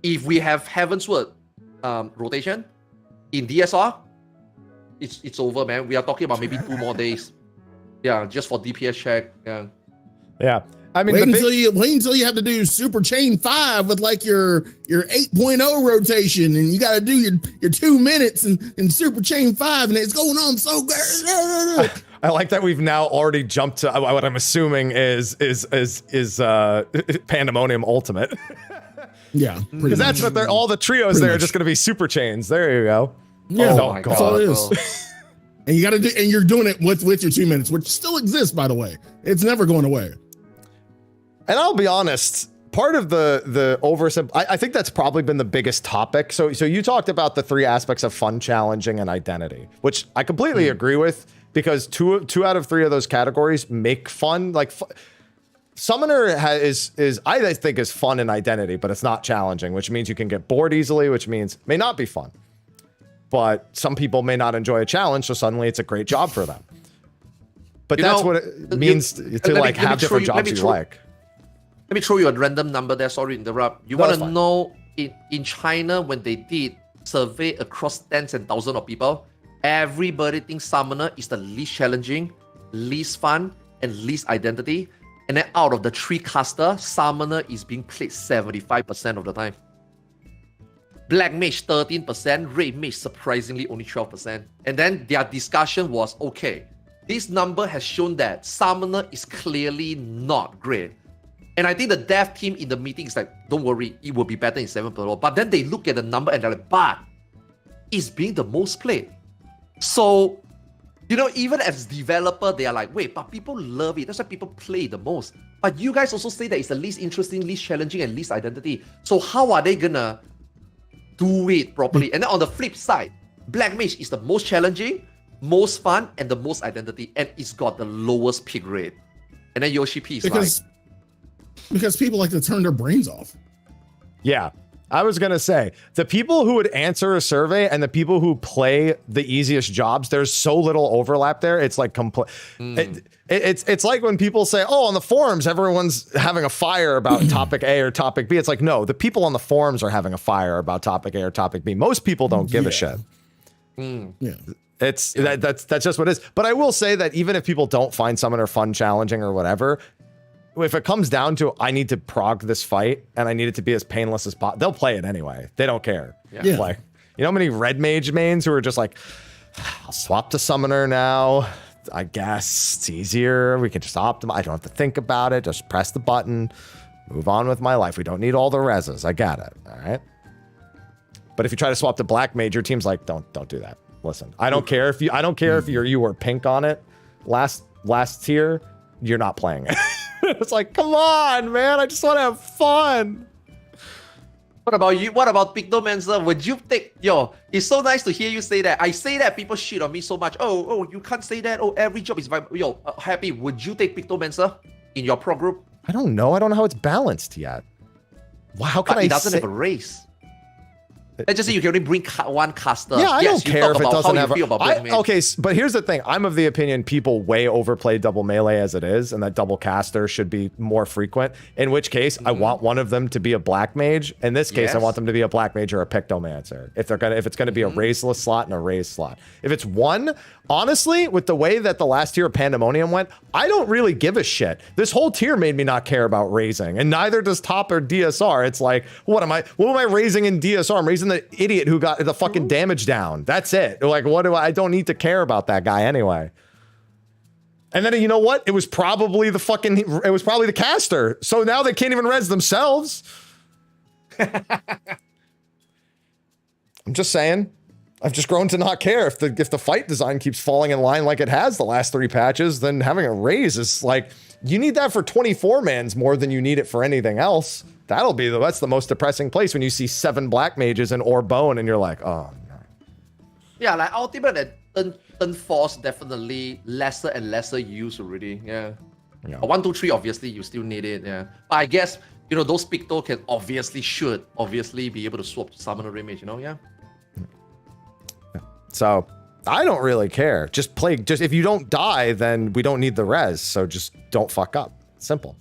if we have Heavensward rotation in DSR, it's over, man. We are talking about maybe 2 more days. Yeah, just for DPS check. Yeah. Yeah. I mean, wait until you have to do Super Chain 5 with like your 8.0 rotation, and you got to do your 2 minutes in Super Chain 5, and it's going on so good. I like that we've now already jumped to what I'm assuming is Pandemonium Ultimate. Yeah, because that's what all the trios there are just going to be super chains. There you go. Yeah, oh that's all it is. And you got to do, and you're doing it with your 2 minutes, which still exists, by the way. It's never going away. And I'll be honest, part of the I think that's probably been the biggest topic. So you talked about the 3 aspects of fun, challenging, and identity, which I completely agree with, because two out of 3 of those categories make fun. Like Summoner is I think is fun and identity, but it's not challenging, which means you can get bored easily, which means may not be fun. But some people may not enjoy a challenge, so suddenly it's a great job for them. But that's what it means to like have different jobs you like. Let me throw you a random number there. Sorry to interrupt. You want to know in China, when they did survey across tens and thousands of people, everybody thinks Summoner is the least challenging, least fun, and least identity. And then out of the 3 casters, Summoner is being played 75% of the time. Black Mage 13%, Red Mage surprisingly only 12%. And then their discussion was, okay, this number has shown that Summoner is clearly not great. And I think the dev team in the meeting is like, don't worry, it will be better in 7.0. But then they look at the number and they're like, but it's being the most played. So, you know, even as developer, they are like, wait, but people love it. That's why people play the most. But you guys also say that it's the least interesting, least challenging, and least identity. So how are they gonna do it properly? And then on the flip side, Black Mage is the most challenging, most fun, and the most identity. And it's got the lowest pick rate. And then Yoshi P is because people like to turn their brains off. Yeah. I was going to say, the people who would answer a survey and the people who play the easiest jobs, there's so little overlap there. It's like it's like when people say, oh, on the forums, everyone's having a fire about topic A or topic B. It's like, no, the people on the forums are having a fire about topic A or topic B. Most people don't give a shit. Yeah. That's just what it is. But I will say that even if people don't find Summoner fun, challenging, or whatever, if it comes down to I need to prog this fight and I need it to be as painless as possible, they'll play it anyway. They don't care. Yeah. Like, you know how many red mage mains who are just like, I'll swap to Summoner now. I guess it's easier. We can just optimize. I don't have to think about it. Just press the button, move on with my life. We don't need all the reses. I got it. All right. But if you try to swap to black mage, your team's like, don't do that. Listen, I don't care if you were pink on it last tier, you're not playing it. It's like, come on, man. I just want to have fun. What about you? What about Pictomancer? Would you take, it's so nice to hear you say that. I say that, people shit on me so much. Oh, you can't say that. Oh, every job is, Happy. Would you take Pictomancer in your pro group? I don't know. I don't know how it's balanced yet. Wow, how can it doesn't have a race. Let's just say you can only bring one caster. Yeah, I don't care if it doesn't have okay, but here's the thing. I'm of the opinion people way overplay double melee as it is, and that double caster should be more frequent. In which case, I want one of them to be a black mage. In this case, I want them to be a black mage or a Pictomancer. If it's gonna be a raiseless slot and a raised slot. If it's one, honestly, with the way that the last tier of Pandemonium went, I don't really give a shit. This whole tier made me not care about raising, and neither does top or DSR. It's like, what am I raising in DSR? I'm raising the idiot who got the fucking damage down. That's it. Like, I don't need to care about that guy anyway. And then, you know what? It was probably the caster. So now they can't even res themselves. I'm just saying. I've just grown to not care. If the fight design keeps falling in line like it has the last 3 patches, then having a raise is like, you need that for 24-mans more than you need it for anything else. That's the most depressing place when you see 7 black mages and or bone and you're like, oh no. Yeah, like ultimate and turn force definitely lesser and lesser use already. Yeah. 1, 2, 3 obviously you still need it. Yeah. But I guess those Picto should obviously be able to swap to Summoner Image. Yeah. So I don't really care. Just if you don't die, then we don't need the res. So just don't fuck up. Simple.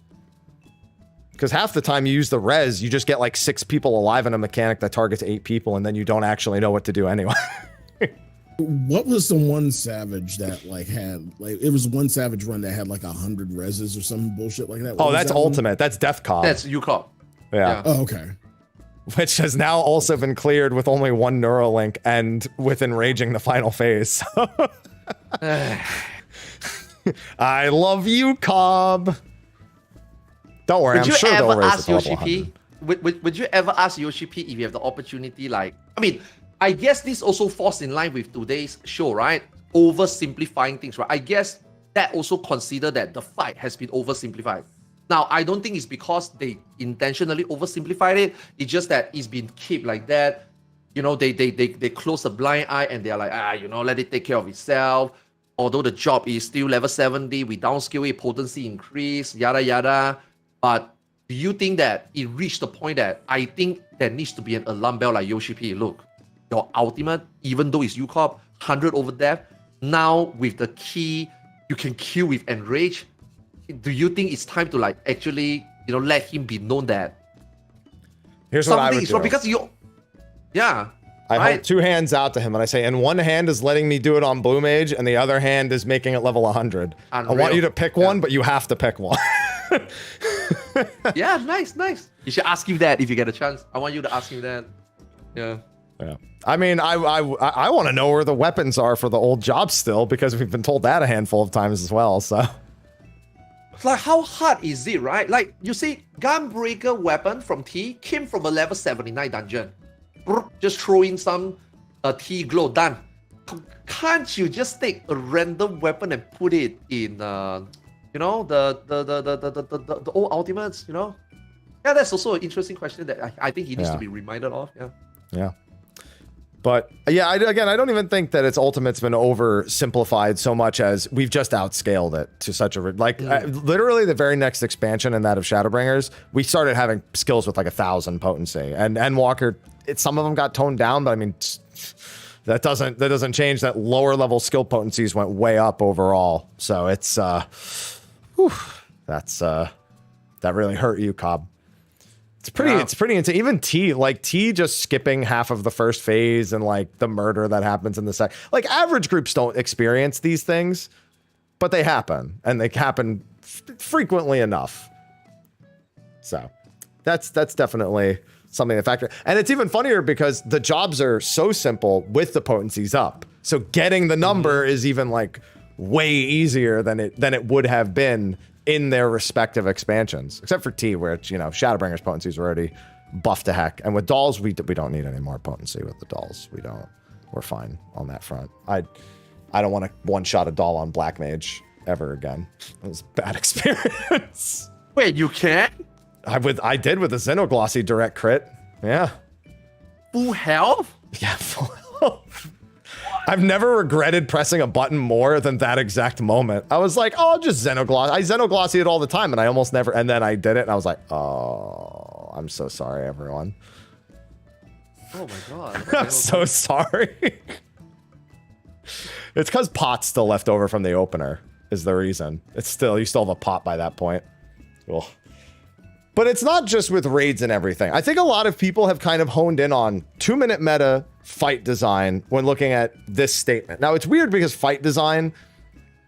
Because half the time you use the res, you just get like 6 people alive in a mechanic that targets 8 people, and then you don't actually know what to do anyway. What was the one savage that it was one savage run that had like 100 reses or some bullshit like that? That's ultimate. One? That's Death Cob. That's UCOB. Yeah. Oh, okay. Which has now also been cleared with only 1 Neuralink and with enraging the final phase. I love you, Cobb. Don't worry, I'm sure they'll raise it to level 100. Would you ever ask Yoshi P if you have the opportunity? I guess this also falls in line with today's show, right? Oversimplifying things, right? I guess that also consider that the fight has been oversimplified. Now, I don't think it's because they intentionally oversimplified it. It's just that it's been kept like that. They close a blind eye and they're like, let it take care of itself. Although the job is still level 70, we downscale it, potency increase, yada yada. But do you think that it reached the point that I think there needs to be an alarm bell like Yoshi P? Look, your ultimate, even though it's UCOB, 100 over death, now with the key, you can kill with Enrage. Do you think it's time to actually, let him be known that here's what I would do? Because I hold 2 hands out to him and I say, and one hand is letting me do it on Blue Mage and the other hand is making it level 100. Unreal. I want you to pick one, but you have to pick one. Yeah, nice. You should ask him that if you get a chance. I want you to ask him that. Yeah. I mean, I want to know where the weapons are for the old job still, because we've been told that a handful of times as well, so. How hard is it, right? You see, Gunbreaker weapon from T came from a level 79 dungeon. Just throw in some T glow, done. Can't you just take a random weapon and put it in, the old ultimates, Yeah, that's also an interesting question that I think he needs to be reminded of, Yeah. But yeah, I don't even think that its ultimate's been oversimplified so much as we've just outscaled it to such a literally the very next expansion and that of Shadowbringers, we started having skills with 1,000 potency, and Walker, some of them got toned down, but I mean that doesn't change that lower level skill potencies went way up overall. So it's that really hurt you, Cobb. It's pretty insane. Even T just skipping half of the first phase and the murder that happens in the second. Average groups don't experience these things, but they happen, and they happen frequently enough. So that's definitely something to factor. And it's even funnier because the jobs are so simple with the potencies up. So getting the number is even way easier than it would have been in their respective expansions, except for T, where it's, Shadowbringer's potencies are already buffed to heck. And with dolls, we don't need any more potency with the dolls. We're fine on that front. I don't want to one-shot a doll on Black Mage ever again. It was a bad experience. Wait, you can't? I did with the Xenoglossy direct crit. Yeah. Full health? Yeah, full health. I've never regretted pressing a button more than that exact moment. I was like, oh, I'll just Xenoglossy. I Xenoglossy it all the time, and I almost never, and then I did it, and I was like, oh, I'm so sorry, everyone. Oh my god. I'm so sorry. It's because pot's still left over from the opener is the reason. You still have a pot by that point. Cool. But it's not just with raids and everything. I think a lot of people have kind of honed in on 2-minute meta fight design when looking at this statement. Now, it's weird because fight design,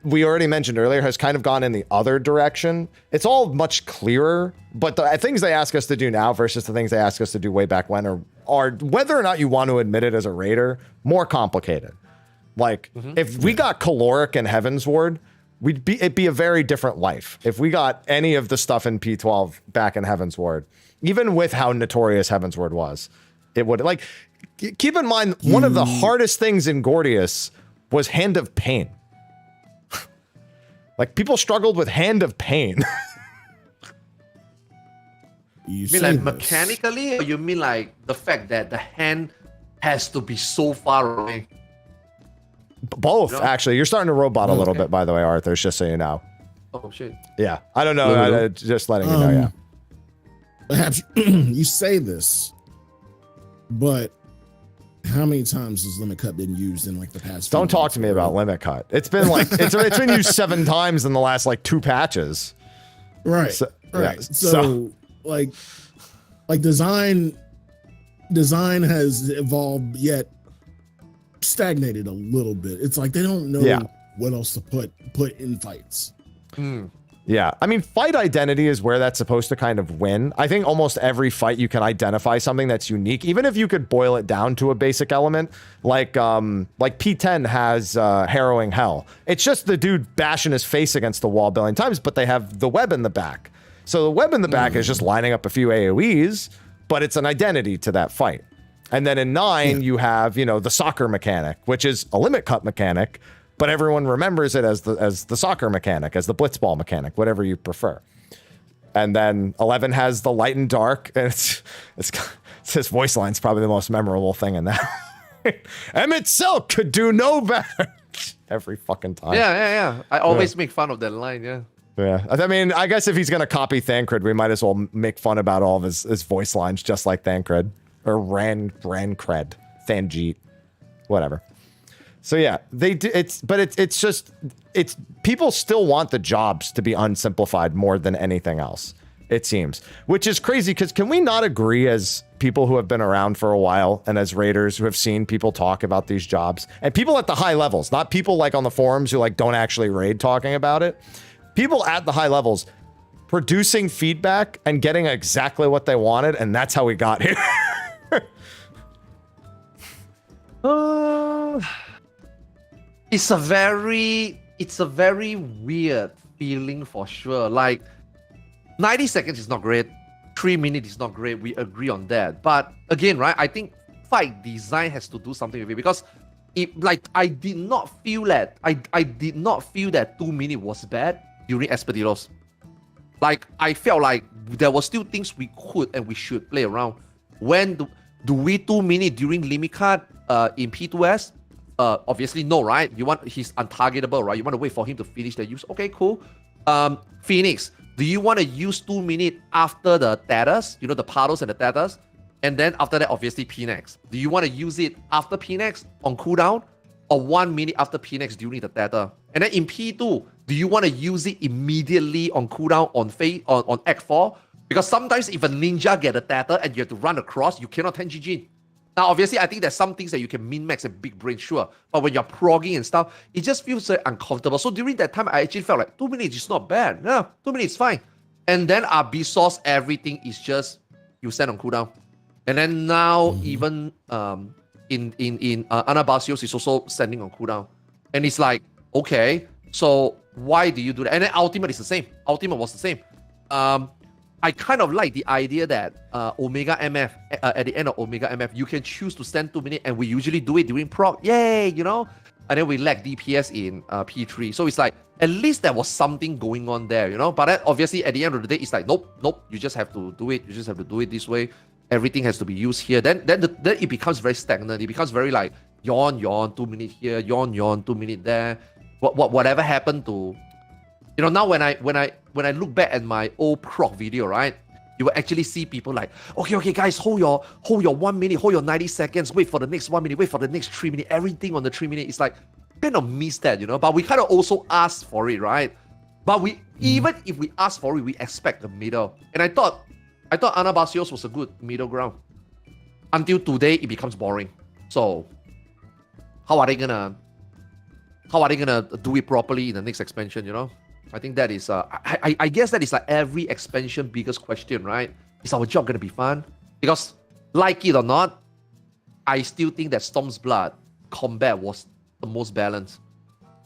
we already mentioned earlier, has kind of gone in the other direction. It's all much clearer, but the things they ask us to do now versus the things they ask us to do way back when are whether or not you want to admit it as a raider, more complicated. If we got Caloric and Heavensward, it'd be a very different life. If we got any of the stuff in P12 back in Heavensward, even with how notorious Heavensward was, it would Keep in mind, one of the hardest things in Gordius was Hand of Pain. Like, people struggled with Hand of Pain. You mean like mechanically, or you mean like the fact that the hand has to be so far away? Both, actually. You're starting to robot a little bit, by the way, Arthur, just so you know. Oh, shit. Yeah, I don't know. Just letting you know, yeah. Perhaps you say this, but how many times has limit cut been used in like the past? Don't talk to me about limit cut. It's been like it's been used 7 times in the last like 2 patches. Right. So, right. Yeah, So like design has evolved yet stagnated a little bit. It's like they don't know what else to put in fights. Yeah, I mean, fight identity is where that's supposed to kind of win. I think almost every fight you can identify something that's unique, even if you could boil it down to a basic element, like P10 has Harrowing Hell. It's just the dude bashing his face against the wall a billion times, but they have the web in the back. So the web in the back is just lining up a few AoEs, but it's an identity to that fight. And then in 9, you have, the soccer mechanic, which is a limit cut mechanic, but everyone remembers it as the soccer mechanic, as the blitzball mechanic, whatever you prefer. And then 11 has the light and dark, and it's his voice line's probably the most memorable thing in that. Emmett Silk could do no better every fucking time. Yeah. I always make fun of that line, yeah. Yeah, I mean, I guess if he's gonna copy Thancred, we might as well make fun about all of his voice lines, just like Thancred or Rancred, Thanjeet, whatever. So yeah, they do. It's just people still want the jobs to be unsimplified more than anything else. It seems, which is crazy because can we not agree as people who have been around for a while and as raiders who have seen people talk about these jobs and people at the high levels, not people like on the forums who like don't actually raid talking about it. People at the high levels producing feedback and getting exactly what they wanted, and that's how we got here. It's a very weird feeling for sure. Like 90 seconds is not great, 3 minutes is not great. We agree on that. But again, right? I think fight design has to do something with it because I did not feel that 2 minutes was bad during Expeditos. Like I felt like there were still things we could and we should play around. When do we 2 minutes during limit cut in P2S? Obviously no, right? He's untargetable, right? You want to wait for him to finish the use. Okay, cool. Phoenix, do you want to use 2 minutes after the Tethers? The Paddles and the Tethers? And then after that, obviously P-Nex. Do you want to use it after P-Nex on cooldown? Or 1 minute after P-Nex during the Tether? And then in P2, do you want to use it immediately on cooldown on Act 4? Because sometimes if a ninja get a Tether and you have to run across, you cannot 10 GG. Now, obviously, I think there's some things that you can min-max and big brain, sure. But when you're progging and stuff, it just feels very uncomfortable. So during that time, I actually felt like 2 minutes is not bad. Yeah, 2 minutes is fine. And then Abysos, everything is just you send on cooldown. And then now even in Anabasios is also sending on cooldown. And it's like, okay, so why do you do that? And then Ultimate is the same. Ultimate was the same. I kind of like the idea that Omega MF, at the end of Omega MF, you can choose to send 2 minutes, and we usually do it during proc. Yay, And then we lack DPS in P3. So it's like, at least there was something going on there, But then obviously, at the end of the day, it's like, nope, you just have to do it. You just have to do it this way. Everything has to be used here. Then it becomes very stagnant. It becomes very like, yawn, 2 minutes here, yawn, 2 minutes there. Whatever happened to... now when I look back at my old proc video, right, you will actually see people like, okay, guys, hold your 1 minute, hold your 90 seconds, wait for the next 1 minute, wait for the next 3 minutes, everything on the 3 minutes. It's like, kind of miss that, But we kind of also ask for it, right? But even if we ask for it, we expect the middle. And I thought Anabasios was a good middle ground. Until today, it becomes boring. So, how are they gonna do it properly in the next expansion, I think that is, I guess that is like every expansion biggest question, right? Is our job going to be fun? Because, like it or not, I still think that Storm's Blood combat was the most balanced.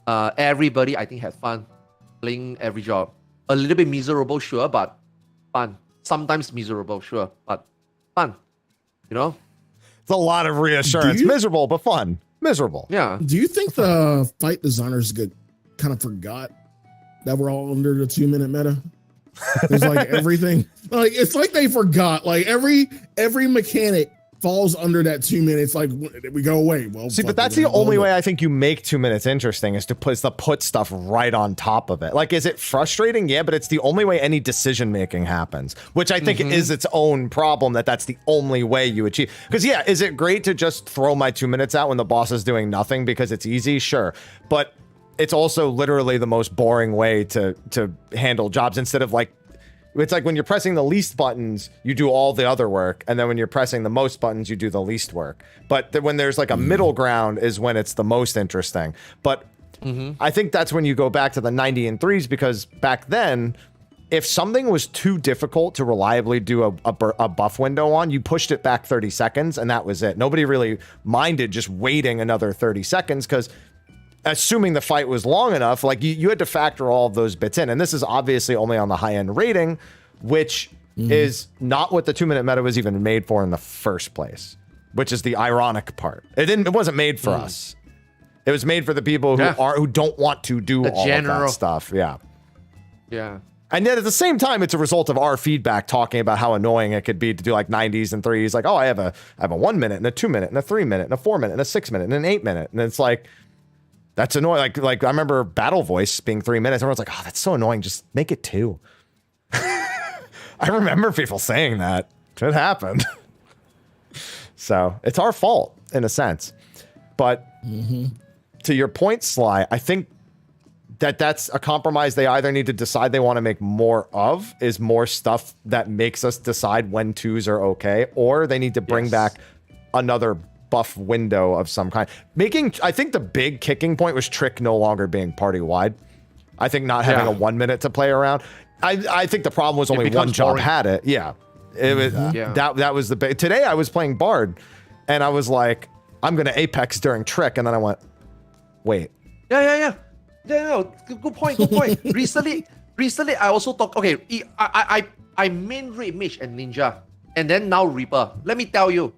Everybody, I think, had fun playing every job. A little bit miserable, sure, but fun. Sometimes miserable, sure, but fun. It's a lot of reassurance. Miserable, but fun. Miserable. Yeah. Do you think the fight designers kind of forgot that we're all under the 2-minute meta? It's like everything, like it's like they forgot. Like every mechanic falls under that 2 minutes. Like we go away. Well, see, but that's the only way I think you make 2 minutes interesting is to put stuff right on top of it. Like, is it frustrating? Yeah, but it's the only way any decision making happens, which I think is its own problem. That's the only way you achieve. Because yeah, is it great to just throw my 2 minutes out when the boss is doing nothing because it's easy? Sure, but it's also literally the most boring way to handle jobs. Instead of like, it's like when you're pressing the least buttons, you do all the other work. And then when you're pressing the most buttons, you do the least work. But when there's like a middle ground is when it's the most interesting. But I think that's when you go back to the 90 and 3s, because back then, if something was too difficult to reliably do a buff window on, you pushed it back 30 seconds and that was it. Nobody really minded just waiting another 30 seconds because assuming the fight was long enough, like you had to factor all of those bits in. And this is obviously only on the high-end rating, which is not what the 2 minute meta was even made for in the first place, which is the ironic part. It wasn't made for us. It was made for the people who don't want to do all of that stuff. Yeah. Yeah. And yet at the same time, it's a result of our feedback talking about how annoying it could be to do like 90s and 3s. Like, oh, I have a 1 minute and a 2 minute and a 3 minute and a 4 minute and a 6 minute and an 8 minute. And it's like, that's annoying. Like I remember Battle Voice being 3 minutes. Everyone's like, oh, that's so annoying. Just make it 2. I remember people saying that. It happened. So it's our fault in a sense. But to your point, Sly, I think that's a compromise they either need to decide they want to make more of, is more stuff that makes us decide when 2s are okay, or they need to bring back another buff window of some kind. I think the big kicking point was Trick no longer being party wide. I think not having a 1 minute to play around. I think the problem was only one job had it. Yeah. It was that was the big. Today I was playing Bard and I was like, I'm gonna Apex during Trick, and then I went, wait. Yeah, no, good point. recently I also talked, okay, I main Raid Mage and Ninja, and then now Reaper. Let me tell you,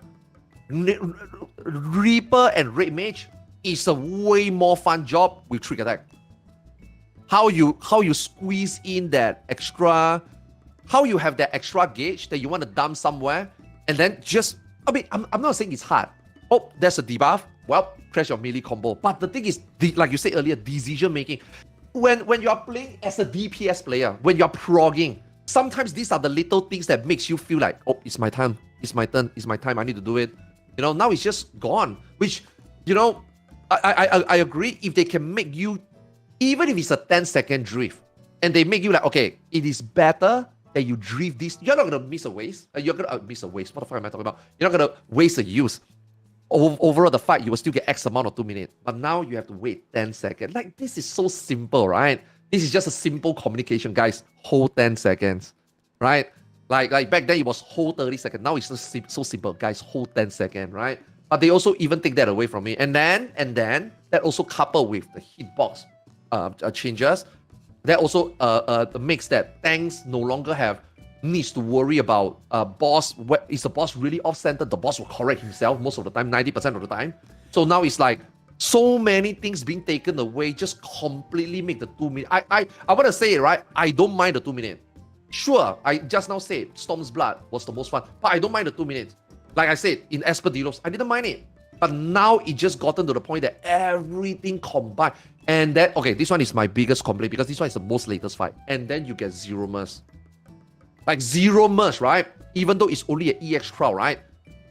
Reaper and Raid Mage is a way more fun job with Trick Attack. How you squeeze in that extra, how you have that extra gauge that you want to dump somewhere, and then just, I mean, I'm not saying it's hard. Oh, there's a debuff. Well, crash your melee combo. But the thing is, like you said earlier, decision making. When you are playing as a DPS player, when you're progging, sometimes these are the little things that makes you feel like, oh, it's my time, it's my turn, it's my time, I need to do it. You know, now it's just gone. Which, you know, I agree, if they can make you, even if it's a 10-second drift, and they make you like, okay, it is better that you drift this. You're not gonna miss a waste. You're gonna miss a waste. What the fuck am I talking about? You're not gonna waste a use. Overall, the fight, you will still get X amount of 2 minutes. But now you have to wait 10 seconds. Like, this is so simple, right? This is just a simple communication, guys. Hold 10 seconds, right? Like back then, it was hold 30 seconds. Now it's just so simple, guys. Hold 10 seconds, right? But they also even take that away from me. And then that also coupled with the hitbox changes, that also makes that tanks no longer needs to worry about boss. Is the boss really off-center? The boss will correct himself most of the time, 90% of the time. So now it's like so many things being taken away, just completely make the 2 minutes. I want to say it, right? I don't mind the 2 minutes. Sure, I just now said Storm's Blood was the most fun, but I don't mind the 2 minutes. Like I said, in Espadilos, I didn't mind it. But now it just gotten to the point that everything combined. And that, okay, this one is my biggest complaint because this one is the most latest fight. And then you get zero merge. Like zero merge, right? Even though it's only an EX crowd, right?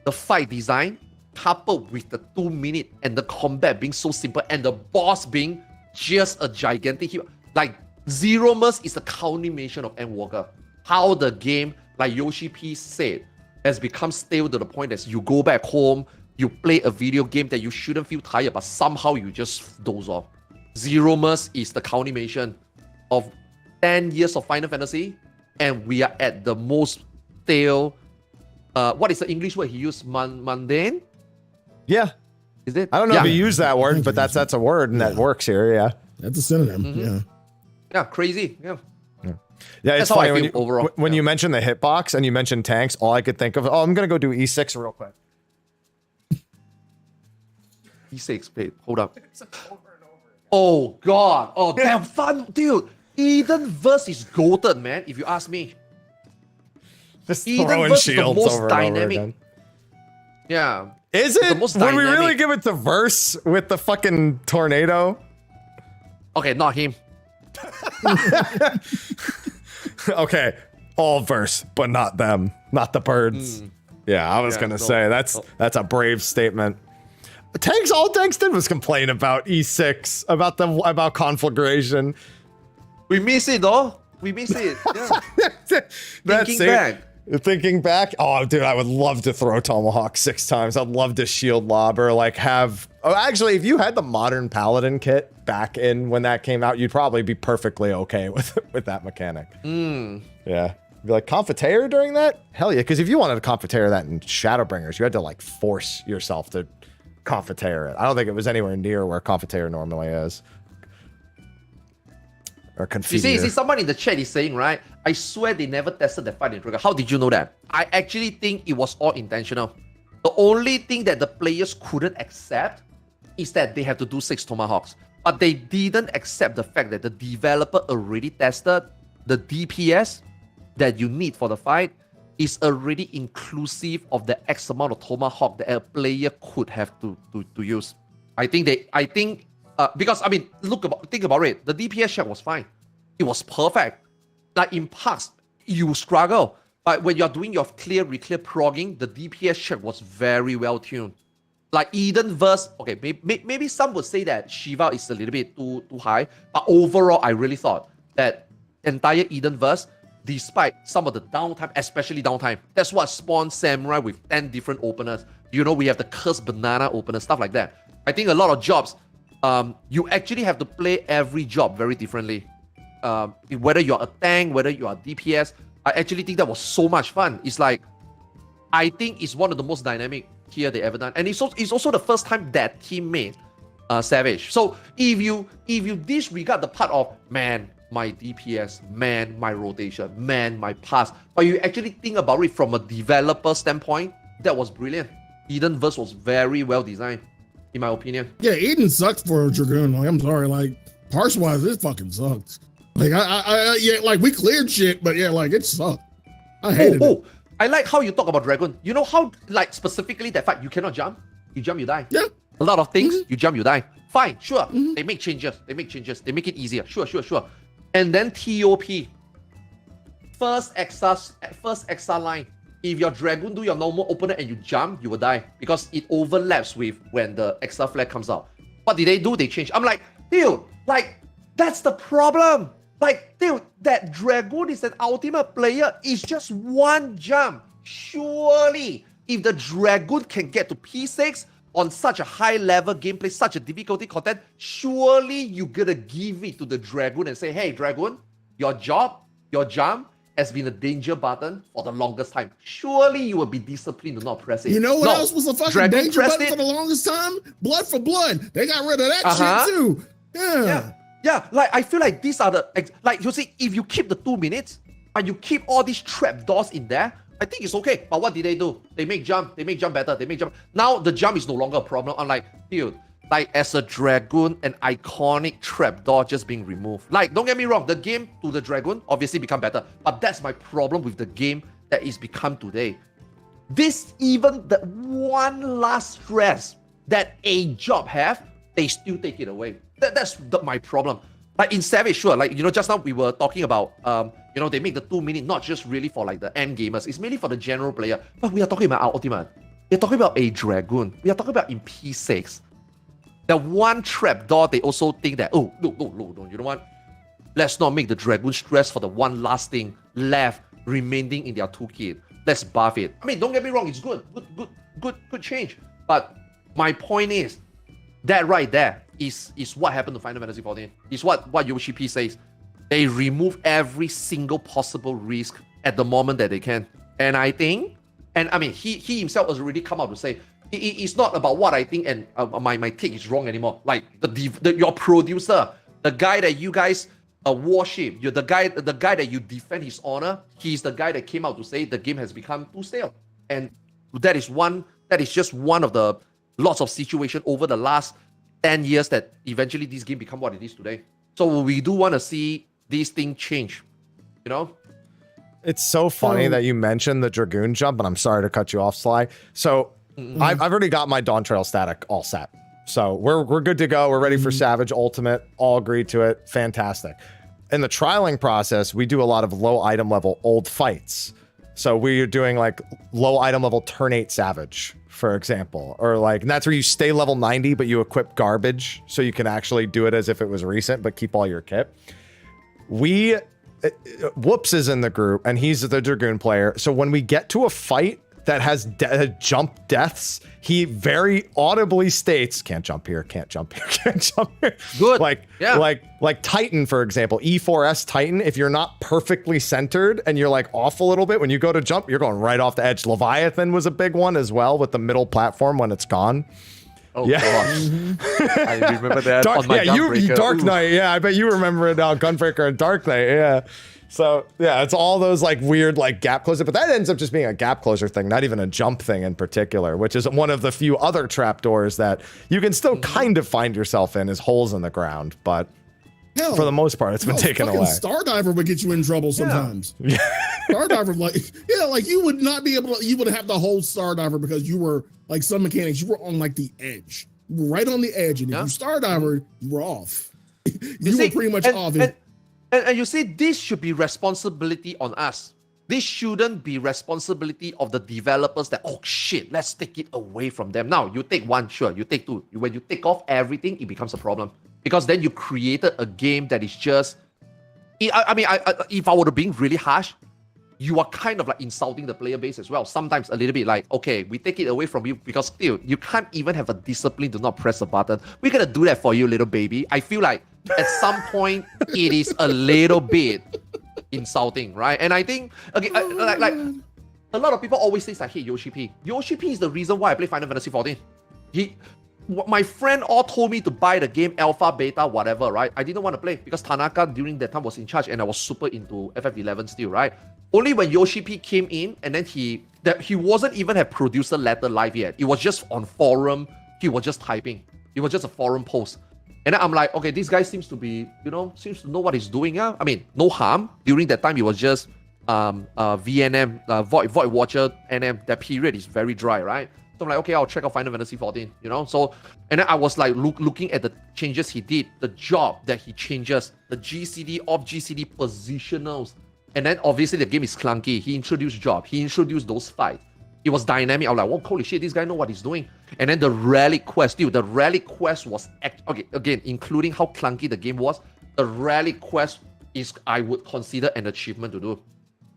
The fight design coupled with the 2 minute and the combat being so simple and the boss being just a gigantic hero. Like zero merge is the culmination of Endwalker. How the game, like Yoshi P said, has become stale to the point that you go back home, you play a video game that you shouldn't feel tired, but somehow you just doze off. Zero merge is the culmination of 10 years of Final Fantasy, and we are at the most stale, what is the English word he used? Mundane? Yeah. Is it? I don't know if he used that word, but that's a word and that works here, yeah. That's a synonym, yeah. Yeah, crazy, yeah. Yeah, it's That's how I funny feel when you mentioned the hitbox and you mentioned tanks, all I could think of, I'm going to go do E6 real quick. P6. Wait, hold up. Oh god. Oh, damn fun, dude. Eden verse is goated, man. If you ask me. Just Eden throwing verse is the shields most over and over dynamic. again. Yeah. Is It's the it? most Would we really dynamic. give it to Verse with the fucking tornado? Okay, not him. Okay, all Verse, but not them, not the birds. Yeah, I was gonna say that's a brave statement. All Tanks did was complain about E6, about conflagration. We miss it though. We miss it. Yeah. Thinking back, oh dude, I would love to throw Tomahawk 6 times. I'd love to shield lob or like have. Oh, actually, if you had the modern Paladin kit back in when that came out, you'd probably be perfectly okay with that mechanic. Yeah, be like Confiteor during that. Hell yeah, because if you wanted to Confiteor that in Shadowbringers, you had to like force yourself to Confiteor it. I don't think it was anywhere near where Confiteor normally is. Or You see, Confiteor. someone in the chat is saying, right? I swear they never tested the fight in Dragon. How did you know that? I actually think it was all intentional. The only thing that the players couldn't accept is that they have to do 6 Tomahawks. But they didn't accept the fact that the developer already tested the DPS that you need for the fight is already inclusive of the X amount of Tomahawk that a player could have to use. Because I mean, think about it. The DPS check was fine. It was perfect. Like in past, you struggle. But when you're doing your clear, reclear progging, the DPS check was very well tuned. Like Eden verse, okay, maybe some would say that Shiva is a little bit too high. But overall, I really thought that entire Eden verse, despite some of the downtime, especially downtime, that's what spawned Samurai with 10 different openers. You know, we have the cursed banana opener, stuff like that. I think a lot of jobs, you actually have to play every job very differently. Whether you're a tank, whether you are DPS, I actually think that was so much fun. It's like, I think it's one of the most dynamic here they ever done. And it's also the first time that team made Savage. So if you disregard the part of, man, my DPS, man, my rotation, man, my pass, but you actually think about it from a developer standpoint, that was brilliant. Eden verse was very well designed, in my opinion. Yeah, Eden sucks for a Dragoon. Like, I'm sorry, like, parse-wise, it fucking sucks. Like, yeah, like, we cleared shit, but yeah, like, it sucked. I hated it. I like how you talk about Dragon. You know how, like, specifically that fight, you cannot jump? You jump, you die. Yeah. A lot of things, you jump, you die. Fine, sure. They make changes. They make it easier. Sure. And then TOP. First Exa line. If your Dragoon do your normal opener and you jump, you will die. Because it overlaps with when the Exa flag comes out. What did they do? They changed. I'm like, dude, like, that's the problem. Like, dude, that Dragoon is an ultimate player. It's just one jump. Surely, if the Dragoon can get to P6 on such a high level gameplay, such a difficulty content, surely you gotta give it to the Dragoon and say, hey, Dragoon, your jump has been a danger button for the longest time. Surely you will be disciplined to not press it. You know what else was a fucking Dragoon danger button it. for the longest time? Blood for blood. They got rid of that shit too. Yeah, like I feel like these are the like you see, if you keep the 2 minutes and you keep all these trap doors in there, I think it's okay. But what did they do? They make jump better. Now the jump is no longer a problem. I'm like, dude, like as a Dragoon, an iconic trap door just being removed. Like, don't get me wrong, the game to the Dragoon obviously become better. But that's my problem with the game that is become today. This even the one last stress that a job have, they still take it away. That's my problem. Like in Savage, sure, like, you know, just now we were talking about, you know, they make the 2 minute not just really for like the end gamers, it's mainly for the general player. But we are talking about our ultimate. We're talking about a Dragoon. We are talking about in P6. The one trap door, they also think that, oh, no, you know what? Let's not make the Dragoon stress for the one last thing left remaining in their toolkit. Let's buff it. I mean, don't get me wrong, it's good change. But my point is, that right there is what happened to Final Fantasy XIV. Is what Yoshi P says. They remove every single possible risk at the moment that they can. And I think, and I mean, he himself has already come out to say, it's not about what I think and my take is wrong anymore. Like your producer, the guy that you guys worship, you're the guy that you defend his honor. He's the guy that came out to say the game has become too stale, and that is just one of the lots of situation over the last 10 years that eventually this game become what it is today. So we do want to see these things change, you know? It's so funny that you mentioned the Dragoon jump, and I'm sorry to cut you off, Sly. So I've already got my Dawn Trail static all set. So we're good to go. We're ready for Savage Ultimate. All agreed to it. Fantastic. In the trialing process, we do a lot of low item level old fights. So we're doing like low item level turn 8 Savage, for example, or like, and that's where you stay level 90, but you equip garbage. So you can actually do it as if it was recent, but keep all your kit. Whoops is in the group and he's the Dragoon player. So when we get to a fight that has jump deaths, he very audibly states, can't jump here, can't jump here, can't jump here. Good. Like Titan, for example, E4S Titan, if you're not perfectly centered and you're like off a little bit, when you go to jump, you're going right off the edge. Leviathan was a big one as well with the middle platform when it's gone. Oh, yeah. Gosh. I remember that on my Gunbreaker. Dark Knight, yeah, I bet you remember it now, Gunbreaker and Dark Knight, yeah. So, yeah, it's all those like weird like gap closer, but that ends up just being a gap closer thing, not even a jump thing in particular, which is one of the few other trapdoors that you can still kind of find yourself in, is holes in the ground, but Hell, for the most part, it's been taken away. Stardiver would get you in trouble sometimes. Yeah. Stardiver, like you would not be able to, you would have to hold Stardiver because you were like some mechanics, you were on like the edge, you were right on the edge, and if you Stardiver, you were off. you were pretty much off. And you see, this should be responsibility on us. This shouldn't be responsibility of the developers that, oh shit, let's take it away from them. Now, you take one, sure, you take two. When you take off everything, it becomes a problem. Because then you created a game that is just... if I were to be really harsh, you are kind of like insulting the player base as well. Sometimes a little bit like, okay, we take it away from you because still, you can't even have a discipline to not press a button. We're going to do that for you, little baby. I feel like at some point, it is a little bit insulting, right? And I think, again, like a lot of people always say I hate Yoshi P. Yoshi P is the reason why I play Final Fantasy XIV. My friend all told me to buy the game alpha, beta, whatever, right? I didn't want to play because Tanaka during that time was in charge and I was super into FF11 still, right? Only when Yoshi P came in and then he wasn't even a producer letter live yet. It was just on forum. He was just typing. It was just a forum post. And then I'm like, okay, this guy seems to be, seems to know what he's doing. Yeah, I mean, no harm. During that time, it was just VNM, Void Watcher NM. That period is very dry, right? So I'm like, okay, I'll check out Final Fantasy XIV, So, and then I was like looking at the changes he did, the job that he changes, the GCD, off GCD positionals. And then obviously the game is clunky. He introduced job. He introduced those fights. It was dynamic. I was like, whoa, holy shit, this guy know what he's doing. And then the Relic Quest, dude, the Relic Quest was, okay, again, including how clunky the game was, the Relic Quest is, I would consider an achievement to do.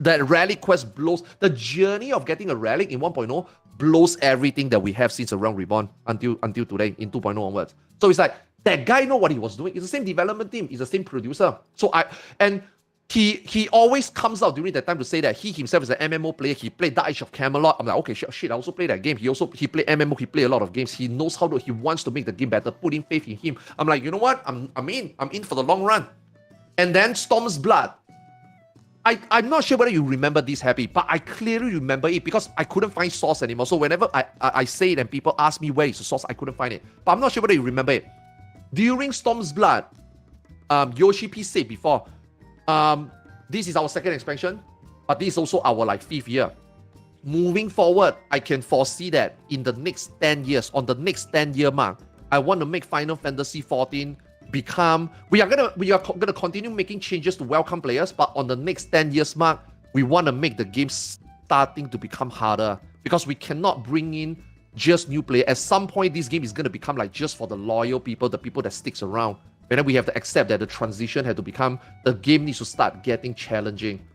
That Relic Quest blows, the journey of getting a Relic in 1.0 blows everything that we have since around Reborn until today, in 2.0 onwards. So it's like, that guy know what he was doing. It's the same development team. It's the same producer. He always comes out during that time to say that he himself is an MMO player. He played Dark Age of Camelot. I'm like, okay, shit, I also play that game. He played MMO. He played a lot of games. He knows he wants to make the game better. Put in faith in him. I'm like, you know what? I'm in for the long run. And then Storm's Blood. I'm not sure whether you remember this, Happy, but I clearly remember it because I couldn't find source anymore. So whenever I say it and people ask me where is the source, I couldn't find it. But I'm not sure whether you remember it. During Storm's Blood, Yoshi P said before, this is our second expansion, but this is also our 5th year. Moving forward, I can foresee that in the next 10 years, on the next 10-year mark, I want to make Final Fantasy XIV become... We are gonna continue making changes to welcome players, but on the next 10 years mark, we want to make the game starting to become harder because we cannot bring in just new players. At some point, this game is going to become just for the loyal people, the people that sticks around. And then we have to accept that the transition had to become, the game needs to start getting challenging.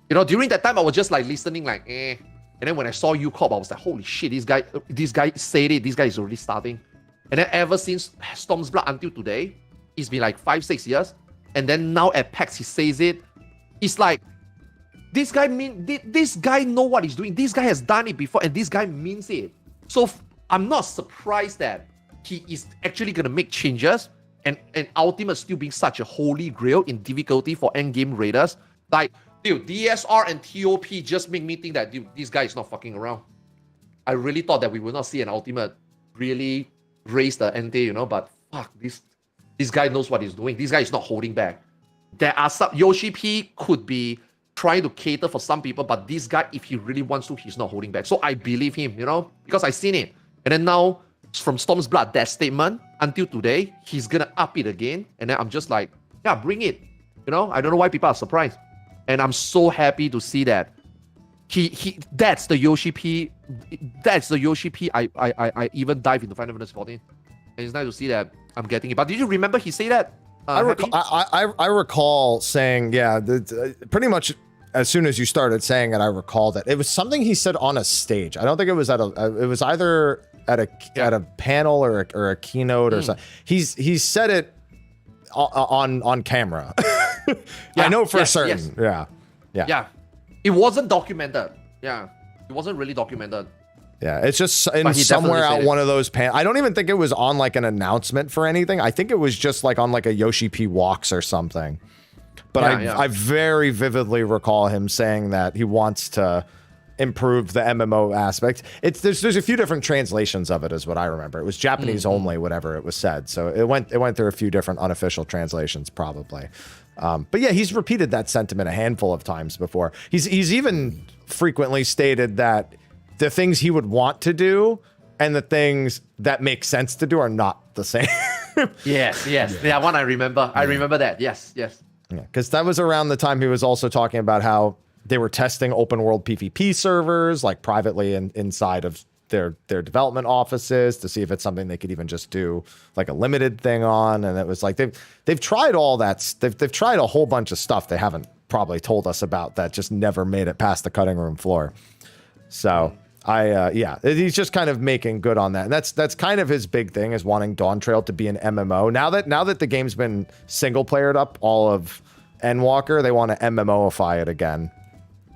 During that time, I was just listening And then when I saw UCorp, I was like, holy shit, this guy said it, this guy is already starting. And then ever since Storm's Blood until today, it's been 5-6 years. And then now at PAX, he says it. It's like, this guy know what he's doing. This guy has done it before and this guy means it. So I'm not surprised that he is actually going to make changes. And Ultimate still being such a holy grail in difficulty for endgame raiders. Dude, DSR and TOP just make me think that, dude, this guy is not fucking around. I really thought that we would not see an Ultimate really raise the ante, you know. But fuck, this guy knows what he's doing. This guy is not holding back. There are some Yoshi P could be trying to cater for some people, but this guy, if he really wants to, he's not holding back. So I believe him, you know, because I've seen it. And then now, from Storm's Blood, that statement until today, he's gonna up it again. And then I'm just like, yeah, bring it. You know, I don't know why people are surprised. And I'm so happy to see that. That's the Yoshi P. That's the Yoshi P. I even dive into Final Fantasy 14. And it's nice to see that I'm getting it. But did you remember he say that? I recall saying, yeah, pretty much as soon as you started saying it, I recall that it was something he said on a stage. I don't think it was at it was either at a panel or a keynote or something. He's said it on camera. I know for certain. Yeah. It wasn't documented. Yeah. It wasn't really documented. Yeah, it's just in somewhere out one of those panels. I don't even think it was on like an announcement for anything. I think it was just like on like a Yoshi P Walks or something. But I very vividly recall him saying that he wants to improve the MMO aspect. There's a few different translations of it, is what I remember. It was Japanese only, whatever it was said. So it went through a few different unofficial translations, probably. But yeah, he's repeated that sentiment a handful of times before. He's even frequently stated that the things he would want to do and the things that make sense to do are not the same. Yes. Yeah, one I remember. I remember that. Yes. Yeah, because that was around the time he was also talking about how they were testing open world PvP servers, like privately inside of their development offices to see if it's something they could even just do like a limited thing on. And it was like they've tried all that. They've tried a whole bunch of stuff they haven't probably told us about that just never made it past the cutting room floor. So he's just kind of making good on that. And that's kind of his big thing, is wanting Dawn Trail to be an MMO. Now that the game's been single playered up all of Endwalker, they want to MMOify it again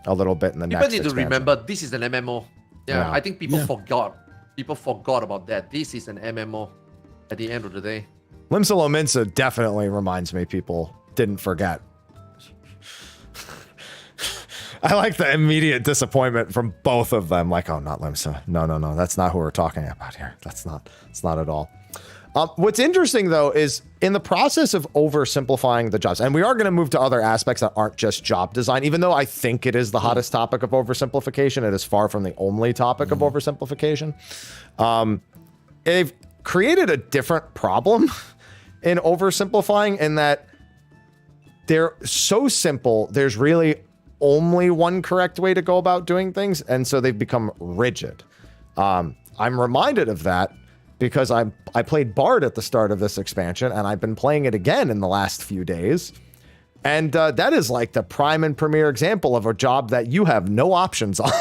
a little bit in the next expansion. People need to remember this is an MMO. Yeah. I think people forgot. People forgot about that. This is an MMO at the end of the day. Limsa Lominsa definitely reminds me people didn't forget. I like the immediate disappointment from both of them. Like, oh, not Limsa. No. That's not who we're talking about here. It's not at all. What's interesting, though, is in the process of oversimplifying the jobs, and we are going to move to other aspects that aren't just job design, even though I think it is the hottest topic of oversimplification, it is far from the only topic of oversimplification. They've created a different problem in oversimplifying in that they're so simple, there's really only one correct way to go about doing things, and so they've become rigid. I'm reminded of that because I played Bard at the start of this expansion, and I've been playing it again in the last few days. And that is like the prime and premier example of a job that you have no options on.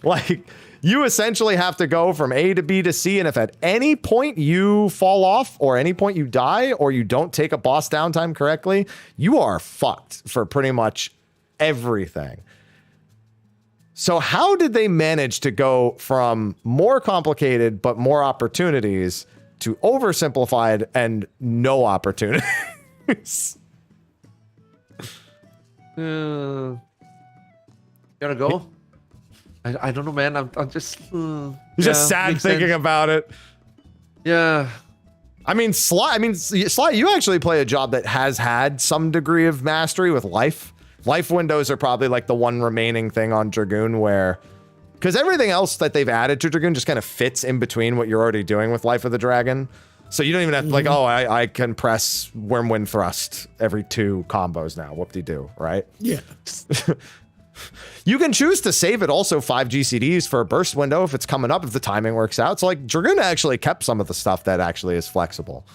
Like, you essentially have to go from A to B to C, and if at any point you fall off, or any point you die, or you don't take a boss downtime correctly, you are fucked for pretty much everything. So how did they manage to go from more complicated but more opportunities to oversimplified and no opportunities? You gotta go? I don't know, man. I'm just... You're just sad thinking about it. Yeah. I mean, Sly, you actually play a job that has had some degree of mastery with life. Life windows are probably like the one remaining thing on Dragoon where, because everything else that they've added to Dragoon just kind of fits in between what you're already doing with Life of the Dragon. So you don't even have to, like, oh, I can press Wormwind Thrust every 2 combos now. Whoop-de-doo, right? Yeah. You can choose to save it also 5 GCDs for a burst window if it's coming up, if the timing works out. So like Dragoon actually kept some of the stuff that actually is flexible.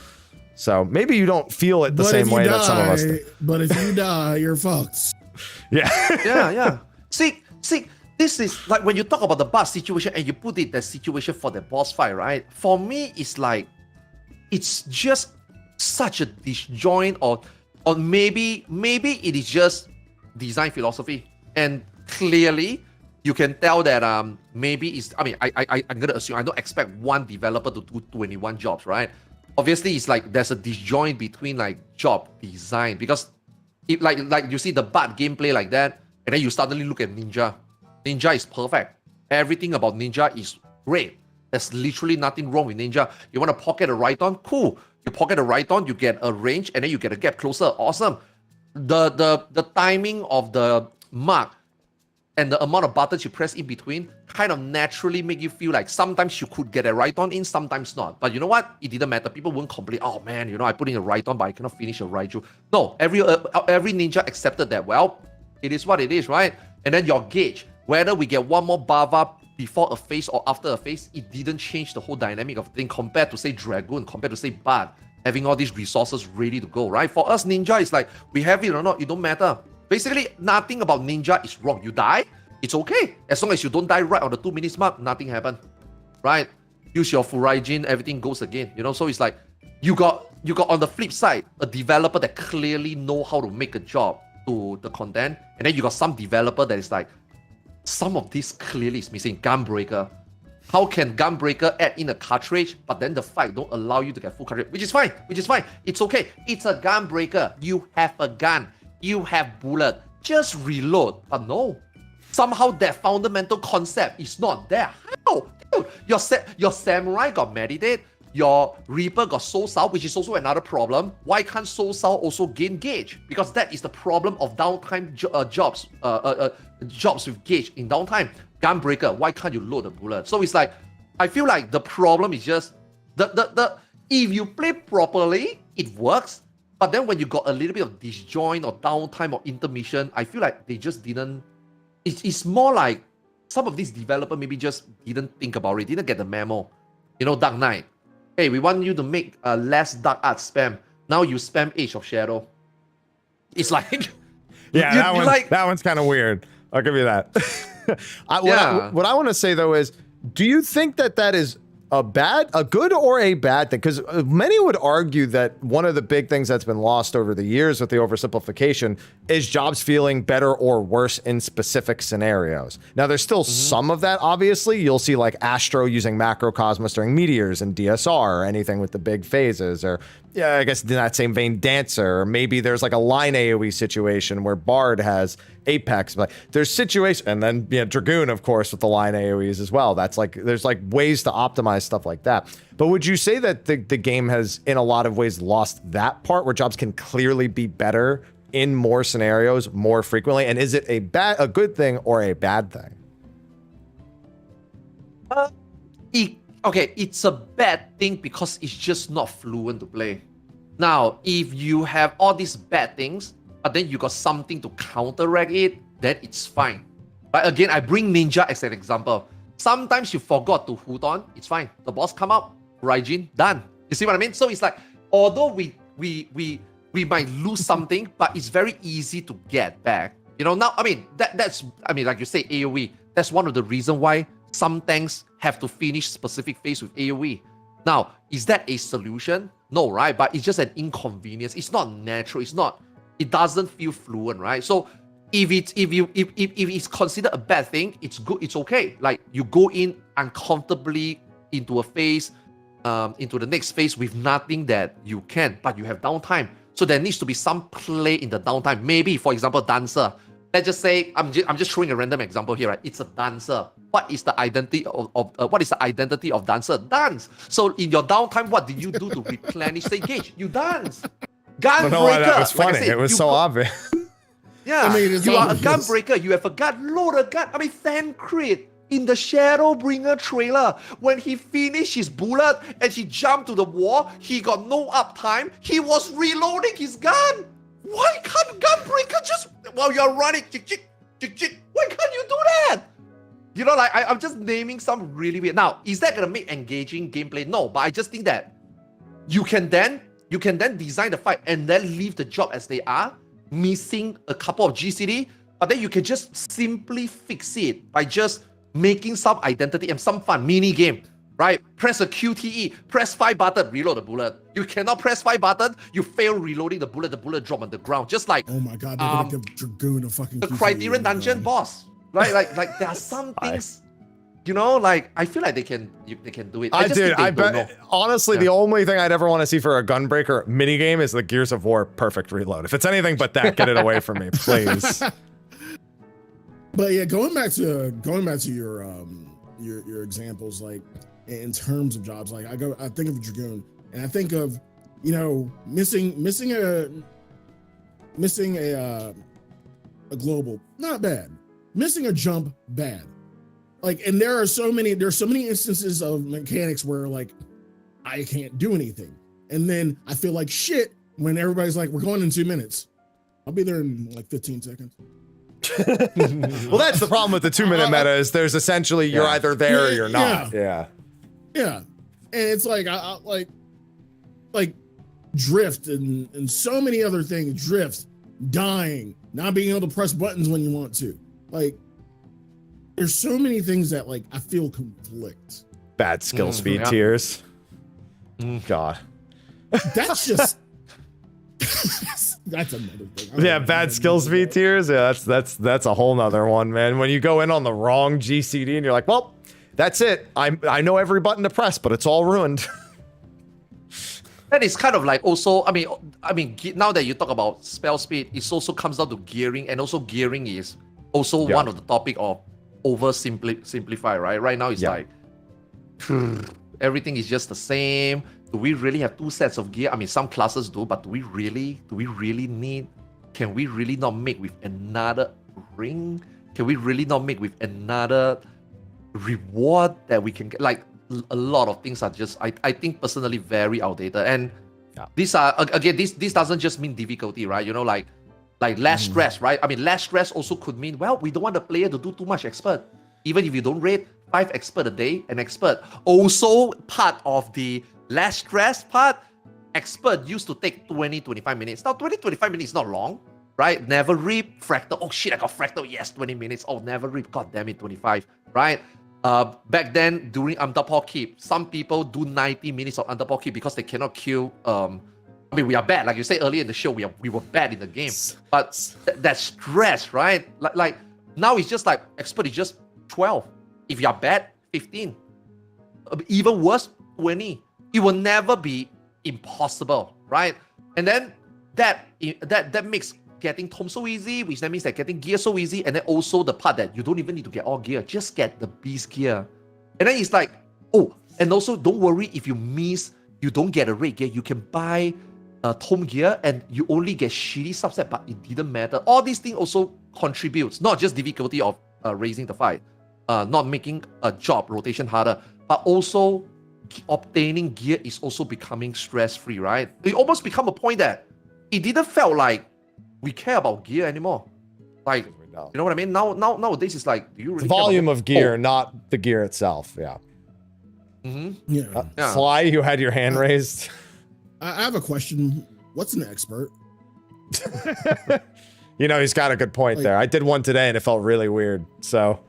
So maybe you don't feel it the same way that some of us do. But if you die, you're fucked. Yeah. Yeah. See, this is like when you talk about the boss situation and you put it the situation for the boss fight, right? For me, it's like, it's just such a disjoint, or maybe it is just design philosophy. And clearly, you can tell that maybe it's, I'm gonna assume, I don't expect one developer to do 21 jobs, right? Obviously, it's like there's a disjoint between like job design, because if like you see the Bard gameplay like that, and then you suddenly look at Ninja. Ninja is perfect. Everything about Ninja is great. There's literally nothing wrong with ninja. You want to pocket a Rhydon? Cool. You pocket a Rhydon, you get a range, and then you get a gap closer. Awesome. The timing of the mark and the amount of buttons you press in between kind of naturally make you feel like sometimes you could get a Rhydon in, sometimes not. But you know what? It didn't matter. People won't complain, oh man, I put in a Rhydon, but I cannot finish a Raiju. No, every ninja accepted that. Well, it is what it is, right? And then your gauge, whether we get one more Bava before a phase or after a phase, it didn't change the whole dynamic of the thing compared to, say, Dragoon, compared to, say, Bard, having all these resources ready to go, right? For us, ninja is like, we have it or not, it don't matter. Basically, nothing about ninja is wrong. You die, it's okay. As long as you don't die right on the 2 minutes mark, nothing happened, right? Use your Furaijin, everything goes again, So it's like, you got on the flip side, a developer that clearly know how to make a job to the content, and then you got some developer that is like, some of this clearly is missing. Gunbreaker. How can Gunbreaker add in a cartridge, but then the fight don't allow you to get full cartridge? Which is fine. It's okay. It's a Gunbreaker. You have a gun. You have bullet. Just reload. But no. Somehow that fundamental concept is not there. How? Dude, your Samurai got Meditate. Your Reaper got Soul Soul, which is also another problem. Why can't Soul Soul also gain gauge? Because that is the problem of downtime jobs with gauge in downtime. Gunbreaker, why can't you load the bullet? So it's like, I feel like the problem is just the if you play properly, it works. But then when you got a little bit of disjoint or downtime or intermission, I feel like they just didn't. It's more like some of these developers maybe just didn't think about it, didn't get the memo. Dark Knight. Hey, we want you to make less dark art spam. Now you spam Age of Shadow. It's like, that one's kind of weird. I'll give you that. What I want to say though is, do you think that is a good or a bad thing? Because many would argue that one of the big things that's been lost over the years with the oversimplification is jobs feeling better or worse in specific scenarios. Now, there's still some of that, obviously. You'll see like Astro using Macrocosmos during Meteors and DSR or anything with the big phases, or I guess in that same vein, Dancer, or maybe there's like a line AoE situation where Bard has Apex, but there's situations, and then Dragoon, of course, with the line AoEs as well. That's like, there's like ways to optimize stuff like that. But would you say that the game has, in a lot of ways, lost that part where jobs can clearly be better in more scenarios more frequently? And is it a good thing or a bad thing? It's a bad thing because it's just not fluent to play. Now, if you have all these bad things, but then you got something to counteract it, then it's fine. But again, I bring Ninja as an example. Sometimes you forgot to hold on, it's fine. The boss come out, Raijin, done. You see what I mean? So it's like, although we might lose something, but it's very easy to get back. Now, that's like you say, AoE. That's one of the reasons why some tanks have to finish specific phase with AoE. Now, is that a solution? No, right? But it's just an inconvenience. It's not natural. It doesn't feel fluent, right? So if it's considered a bad thing, it's good, it's okay. Like you go in uncomfortably into a phase, into the next phase with nothing that you can, but you have downtime. So there needs to be some play in the downtime. Maybe, for example, Dancer. Let's just say, I'm just throwing a random example here, right? It's a dancer. What is the identity of dancer? Dance. So in your downtime, what do you do to replenish the gauge? You dance. Gunbreaker. No, that was funny. Like it was so obvious. Yeah, you are a gunbreaker. You have a gun. Load a gun. Thancred in the Shadowbringer trailer, when he finished his bullet and he jumped to the wall, he got no uptime. He was reloading his gun. Why can't Gunbreaker just, while you're running, why can't you do that? I'm just naming some really weird. Now, is that gonna make engaging gameplay? No, but I just think that you can then design the fight and then leave the job as they are, missing a couple of GCD, but then you can just simply fix it by just making some identity and some fun mini game. Right? Press a QTE, press 5 button, reload the bullet. You cannot press 5 button, you fail reloading the bullet drop on the ground. Just like, oh my god, they're gonna give Dragoon a fucking the Criterion Dungeon boss. Right? Like there are some things, I feel like they can do it. I bet honestly, the only thing I'd ever want to see for a Gunbreaker minigame is the Gears of War perfect reload. If it's anything but that, get it away from me, please. But yeah, going back to your examples, like in terms of jobs. Like I think of Dragoon, and I think of, you know, missing a global, not bad. Missing a jump, bad. Like, and there's so many instances of mechanics where like I can't do anything, and then I feel like shit when everybody's like, we're going in 2 minutes. I'll be there in like 15 seconds. Well, that's the problem with the 2-minute meta is there's essentially you're either there or you're not. Yeah. And it's like I like drift and so many other things. Drift, dying, not being able to press buttons when you want to. Like, there's so many things that like I feel conflict. Bad skill speed tiers. God. That's just that's another thing. Yeah, bad skill speed tiers. Yeah, that's a whole nother one, man. When you go in on the wrong GCD and you're like, well, that's it. I know every button to press, but it's all ruined. That is kind of like also, I mean, now that you talk about spell speed, it also comes down to gearing, and also gearing is also one of the topic of simplify, right? Right now it's like everything is just the same. Do we really have 2 sets of gear? I mean, some classes do, but do we really need? Can we really not make with another ring? Can we really not make with another reward that we can get? Like, a lot of things are just, I think personally, very outdated. And these are, again, this doesn't just mean difficulty, right? You know, like less stress, right? I mean, less stress also could mean, well, we don't want the player to do too much expert. Even if you don't rate 5 expert a day, an expert. Also, part of the less stress part, expert used to take 20-25 minutes. Now, 20-25 minutes is not long, right? Never reap, fractal. Oh shit, I got fractal. Yes, 20 minutes. Oh, never reap. God damn it, 25, right? Back then, during Underpaw Keep, some people do 90 minutes of Underpaw Keep because they cannot kill. I mean, we are bad. Like you said earlier in the show, we were bad in the game. But that stress, right? Like now it's just like expert is just 12. If you are bad, 15. Even worse, 20. It will never be impossible, right? And then that makes getting Tome so easy, which that means that getting gear so easy, and then also the part that you don't even need to get all gear, just get the beast gear. And then it's like, oh, and also don't worry if you miss, you don't get a raid gear, you can buy Tome gear and you only get shitty subset, but it didn't matter. All these things also contributes, not just difficulty of raising the fight, not making a job rotation harder, but also obtaining gear is also becoming stress-free, right? It almost become a point that it didn't feel like we care about gear anymore. Like, you know what I mean? Nowadays it's like, do you really the volume care about of gear, not the gear itself. Yeah. Sly, you had your hand raised. I have a question. What's an expert? You know, he's got a good point there. I did one today and it felt really weird. So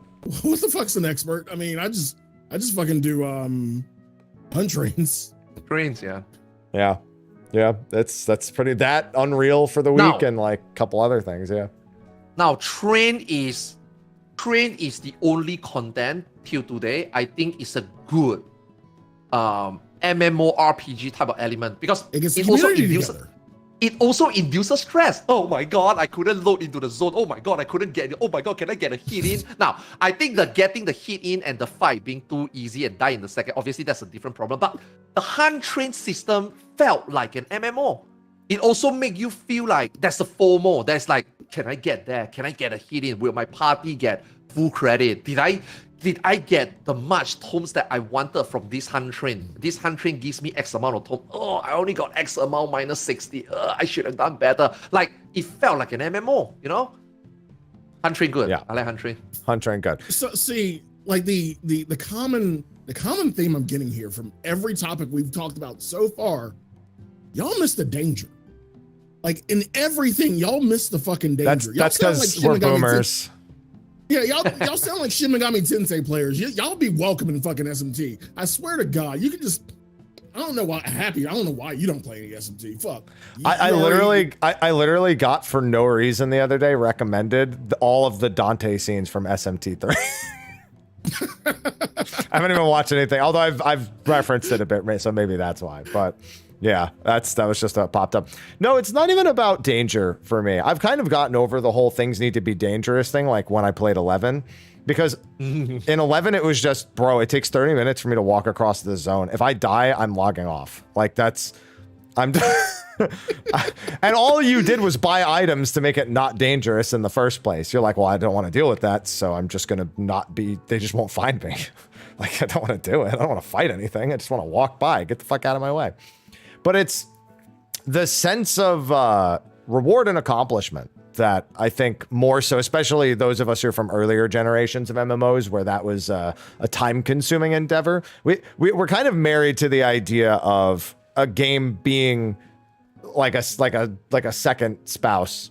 what the fuck's an expert? I mean, I just fucking do hunt trains. Trains, yeah. Yeah, that's pretty Unreal for the week and like a couple other things, yeah. Now, train is the only content till today I think is a good MMORPG type of element because it also induces stress. Oh my god, I couldn't load into the zone. Oh my god, I couldn't get it. Oh my god, can I get a hit in? Now, I think that getting the hit in and the fight being too easy and die in the second, obviously that's a different problem. But the hunt train system felt like an MMO. It also make you feel like there's a FOMO. There's like, can I get there? Can I get a hit in? Will my party get full credit? Did I get the much tomes that I wanted from this hunt train? This hunt train gives me X amount of tomes. Oh, I only got X amount minus 60. I should have done better. Like, it felt like an MMO, you know? Hunt train good. Yeah. I like hunt train. Hunt train good. So see, like the common theme I'm getting here from every topic we've talked about so far, y'all miss the danger. Like in everything, y'all miss the fucking danger. That's because we're boomers. Yeah, y'all sound like Shin Megami Tensei players. Y'all be welcome in fucking SMT. I swear to God, you can just. I don't know why. Happy. I don't know why you don't play any SMT. Fuck. I literally got for no reason the other day recommended all of the Dante scenes from SMT3. I haven't even watched anything, although I've referenced it a bit, so maybe that's why. But yeah, that was just what popped up. No, it's not even about danger for me. I've kind of gotten over the whole things need to be dangerous thing, like when I played 11. Because in 11, it was just, bro, it takes 30 minutes for me to walk across the zone. If I die, I'm logging off. Like, I'm and all you did was buy items to make it not dangerous in the first place. You're like, well, I don't want to deal with that, so I'm just going to not be, they just won't find me. Like, I don't want to do it. I don't want to fight anything. I just want to walk by, get the fuck out of my way. But it's the sense of reward and accomplishment that I think more so, especially those of us who are from earlier generations of MMOs where that was a time-consuming endeavor. We're kind of married to the idea of a game being like a second spouse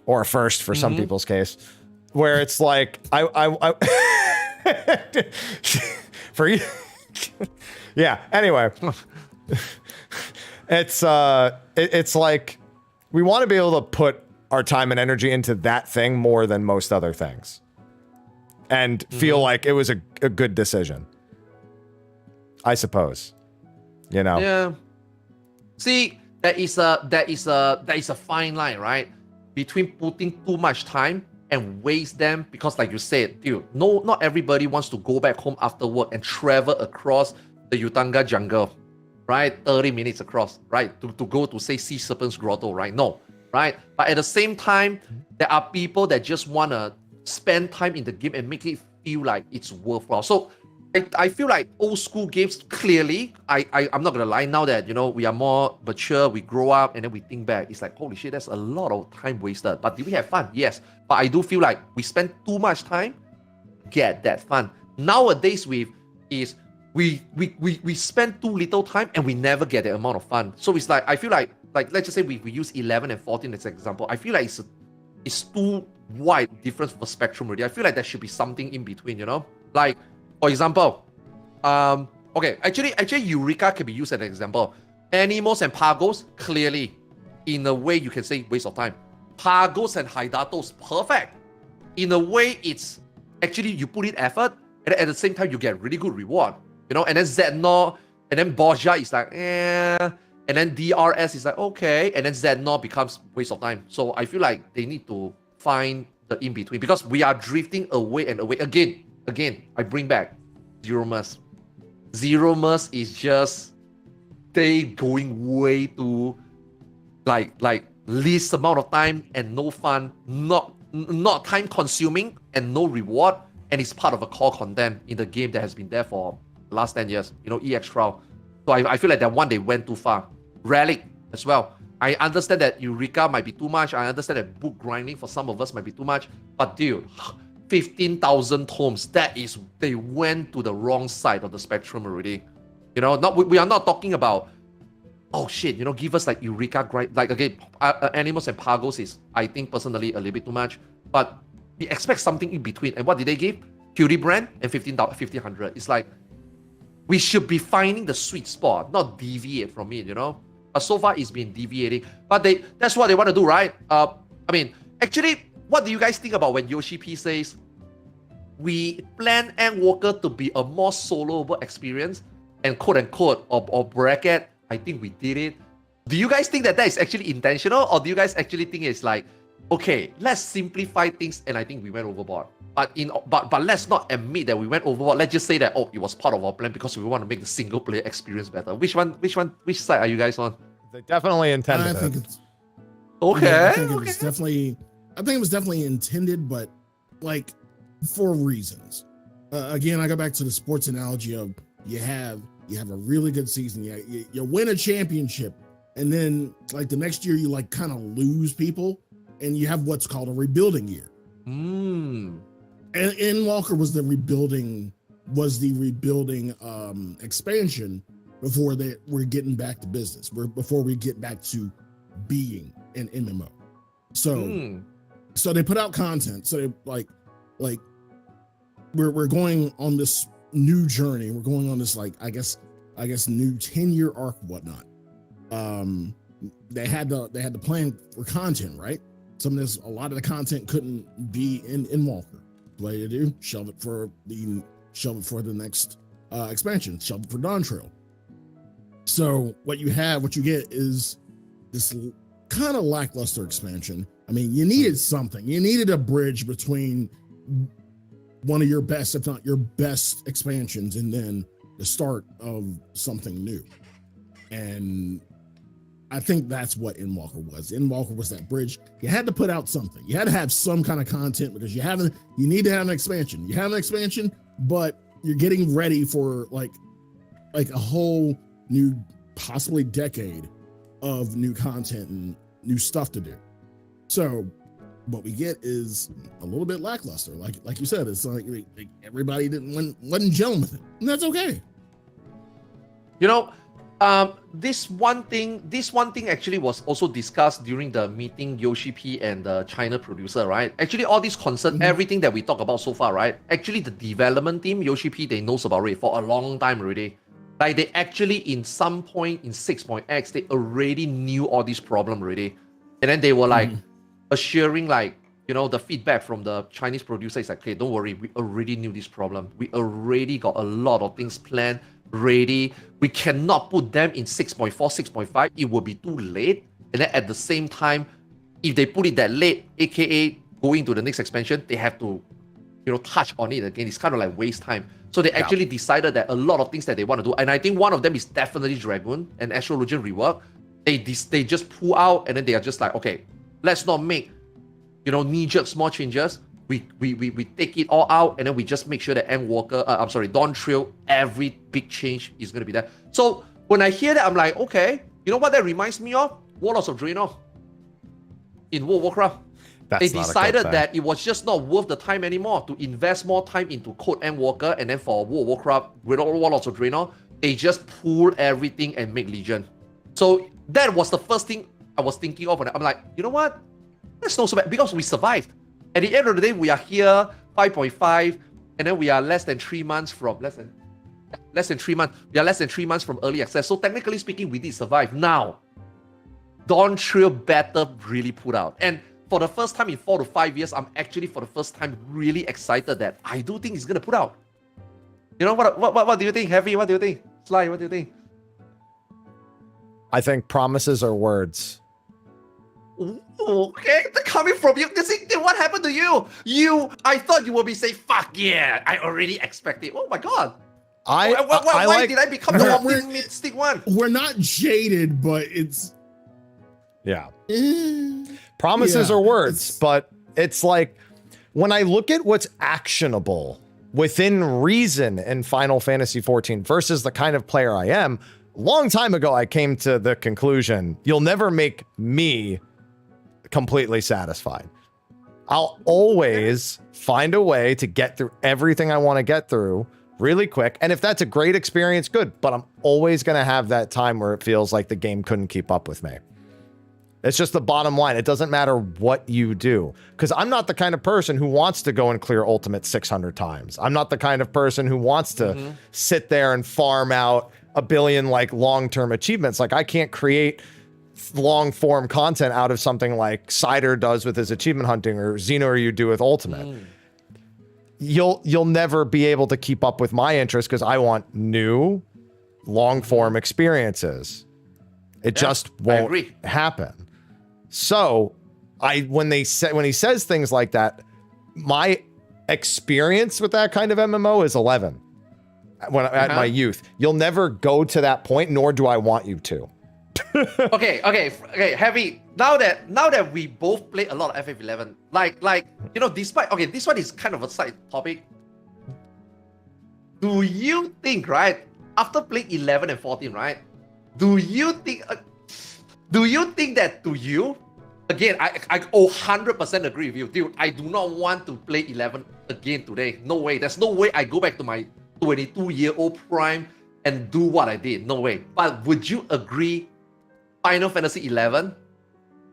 or a first for some people's case, where it's like I for you. Yeah. Anyway, it's like we want to be able to put our time and energy into that thing more than most other things, and feel like it was a good decision, I suppose. You know. Yeah. See, there is a fine line, right, between putting too much time and waste them, because like you said, dude, not everybody wants to go back home after work and travel across the Utanga jungle, right? 30 minutes across, right? To go to, say, Sea Serpent's Grotto, right? No, right? But at the same time, there are people that just want to spend time in the game and make it feel like it's worthwhile. So I feel like old school games, clearly, I'm not gonna lie, now that, you know, we are more mature, we grow up, and then we think back, it's like, holy shit, that's a lot of time wasted. But did we have fun? Yes. But I do feel like we spend too much time get that fun. Nowadays we spend too little time and we never get the amount of fun. So it's like, I feel like let's just say we use 11 and 14 as an example. I feel like it's too wide difference for spectrum already. I feel like there should be something in between, you know? Like, for example, okay, actually Eureka can be used as an example. Animals and Pagos, clearly, in a way you can say waste of time. Pagos and Hydatos, perfect. In a way, it's actually you put in effort, and at the same time you get really good reward. You know, and then Zednor, and then Borgia is like, and then DRS is like, okay, and then Zednor becomes waste of time. So I feel like they need to find the in-between, because we are drifting away and away. Again, I bring back Zero Mercy. Zero Mercy is just, they going way too, like least amount of time and no fun, not time consuming and no reward, and it's part of a core content in the game that has been there for the last 10 years, you know, EX Trial. So I feel like that one, they went too far. Relic as well. I understand that Eureka might be too much. I understand that book grinding for some of us might be too much. But dude, 15,000 tomes, they went to the wrong side of the spectrum already. You know, we are not talking about, oh shit, you know, give us like Eureka grind. Like, again, Animals and Pagos is, I think personally, a little bit too much. But we expect something in between. And what did they give? Cutie Brand and 1500. It's like, we should be finding the sweet spot, not deviate from it, you know? But so far, it's been deviating. But that's what they want to do, right? I mean, actually, what do you guys think about when Yoshi P says, we plan Endwalker to be a more soloable experience, and quote-unquote, or bracket, I think we did it. Do you guys think that is actually intentional, or do you guys actually think it's like, okay, let's simplify things, and I think we went overboard? But let's not admit that we went overboard. Let's just say that, oh, it was part of our plan because we want to make the single player experience better. Which side are you guys on? They definitely intended I think it's okay. Yeah, I think it was definitely intended, but like for reasons. Again, I go back to the sports analogy of you have a really good season, you win a championship, and then like the next year you like kind of lose people, and you have what's called a rebuilding year. And Endwalker was the rebuilding expansion before we're getting back to business. Before we get back to being an MMO. So they put out content. So they like we're going on this new journey. We're going on this like I guess new 10-year arc, whatnot. They had to plan for content, right? A lot of the content couldn't be in Endwalker. What do you do? Shelve it for the next expansion. Shelve it for Dawn Trail. So what you get is this kind of lackluster expansion. I mean, you needed something. You needed a bridge between one of your best, if not your best expansions, and then the start of something new. And I think that's what Endwalker was. Endwalker was that bridge. You had to put out something. You had to have some kind of content because you need to have an expansion. You have an expansion, but you're getting ready for like a whole new, possibly decade of new content and new stuff to do. So what we get is a little bit lackluster. Like you said, it's like everybody wasn't gelling with it, and that's okay. You know, this one thing actually was also discussed during the meeting Yoshi P and the China producer, right? Actually, all this concern, everything that we talk about so far, right? Actually, the development team, Yoshi P, they knows about it for a long time already. Like, they actually, in some point in 6.x, they already knew all this problem already. And then they were like, assuring, like, you know, the feedback from the Chinese producer is like, okay, don't worry, we already knew this problem. We already got a lot of things planned, ready. We cannot put them in 6.4, 6.5. It will be too late. And then at the same time, if they put it that late, aka going to the next expansion, they have to, you know, touch on it again. It's kind of like waste time. So they actually decided that a lot of things that they want to do, and I think one of them is definitely Dragoon and Astral Legion rework. They just pull out, and then they are just like, okay, let's not make, you know, knee-jerk small changes. We take it all out, and then we just make sure that Dawn Trail, every big change is going to be there. So when I hear that, I'm like, okay, you know what that reminds me of? Warlords of Draenor in World of Warcraft. They decided that it was just not worth the time anymore to invest more time into Code Endwalker, and then for World of Warcraft, with all Warlords of Draenor, they just pull everything and make Legion. So that was the first thing I was thinking of, and I'm like, you know what? That's not so bad, because we survived. At the end of the day, we are here, 5.5, and then we are less than 3 months from less than 3 months. We are less than 3 months from early access. So technically speaking, we did survive. Now, Dawn Trail better really put out. And for the first time in 4 to 5 years, I'm actually for the first time really excited that I do think it's gonna put out. You know what do you think, Heavy? What do you think? Sly, what do you think? I think promises are words. Ooh, okay, they're coming from you. What happened to you? I thought you would be saying, fuck yeah, I already expected. Oh my god. Why did I become the optimistic one? We're not jaded, but it's... Yeah. Promises are words, but it's like, when I look at what's actionable within reason in Final Fantasy XIV versus the kind of player I am, long time ago, I came to the conclusion, you'll never make me completely satisfied. I'll always find a way to get through everything I want to get through really quick. And if that's a great experience, good. But I'm always going to have that time where it feels like the game couldn't keep up with me. It's just the bottom line. It doesn't matter what you do, because I'm not the kind of person who wants to go and clear Ultimate 600 times. I'm not the kind of person who wants to sit there and farm out a billion like long-term achievements. Like, I can't create long-form content out of something like Cider does with his achievement hunting, or Xeno or you do with Ultimate. You'll never be able to keep up with my interest, because I want new long-form experiences. It just won't happen. So when he says things like that, my experience with that kind of MMO is 11 at my youth. You'll never go to that point, nor do I want you to. Okay, Heavy. Now that we both played a lot of FF11, like you know, despite this one is kind of a side topic. Do you think, right, after playing 11 and 14, right? Do you think that to you? Again, I 100% agree with you, dude. I do not want to play 11 again today. No way. There's no way I go back to my 22-year-old prime and do what I did. No way. But would you agree? Final Fantasy XI,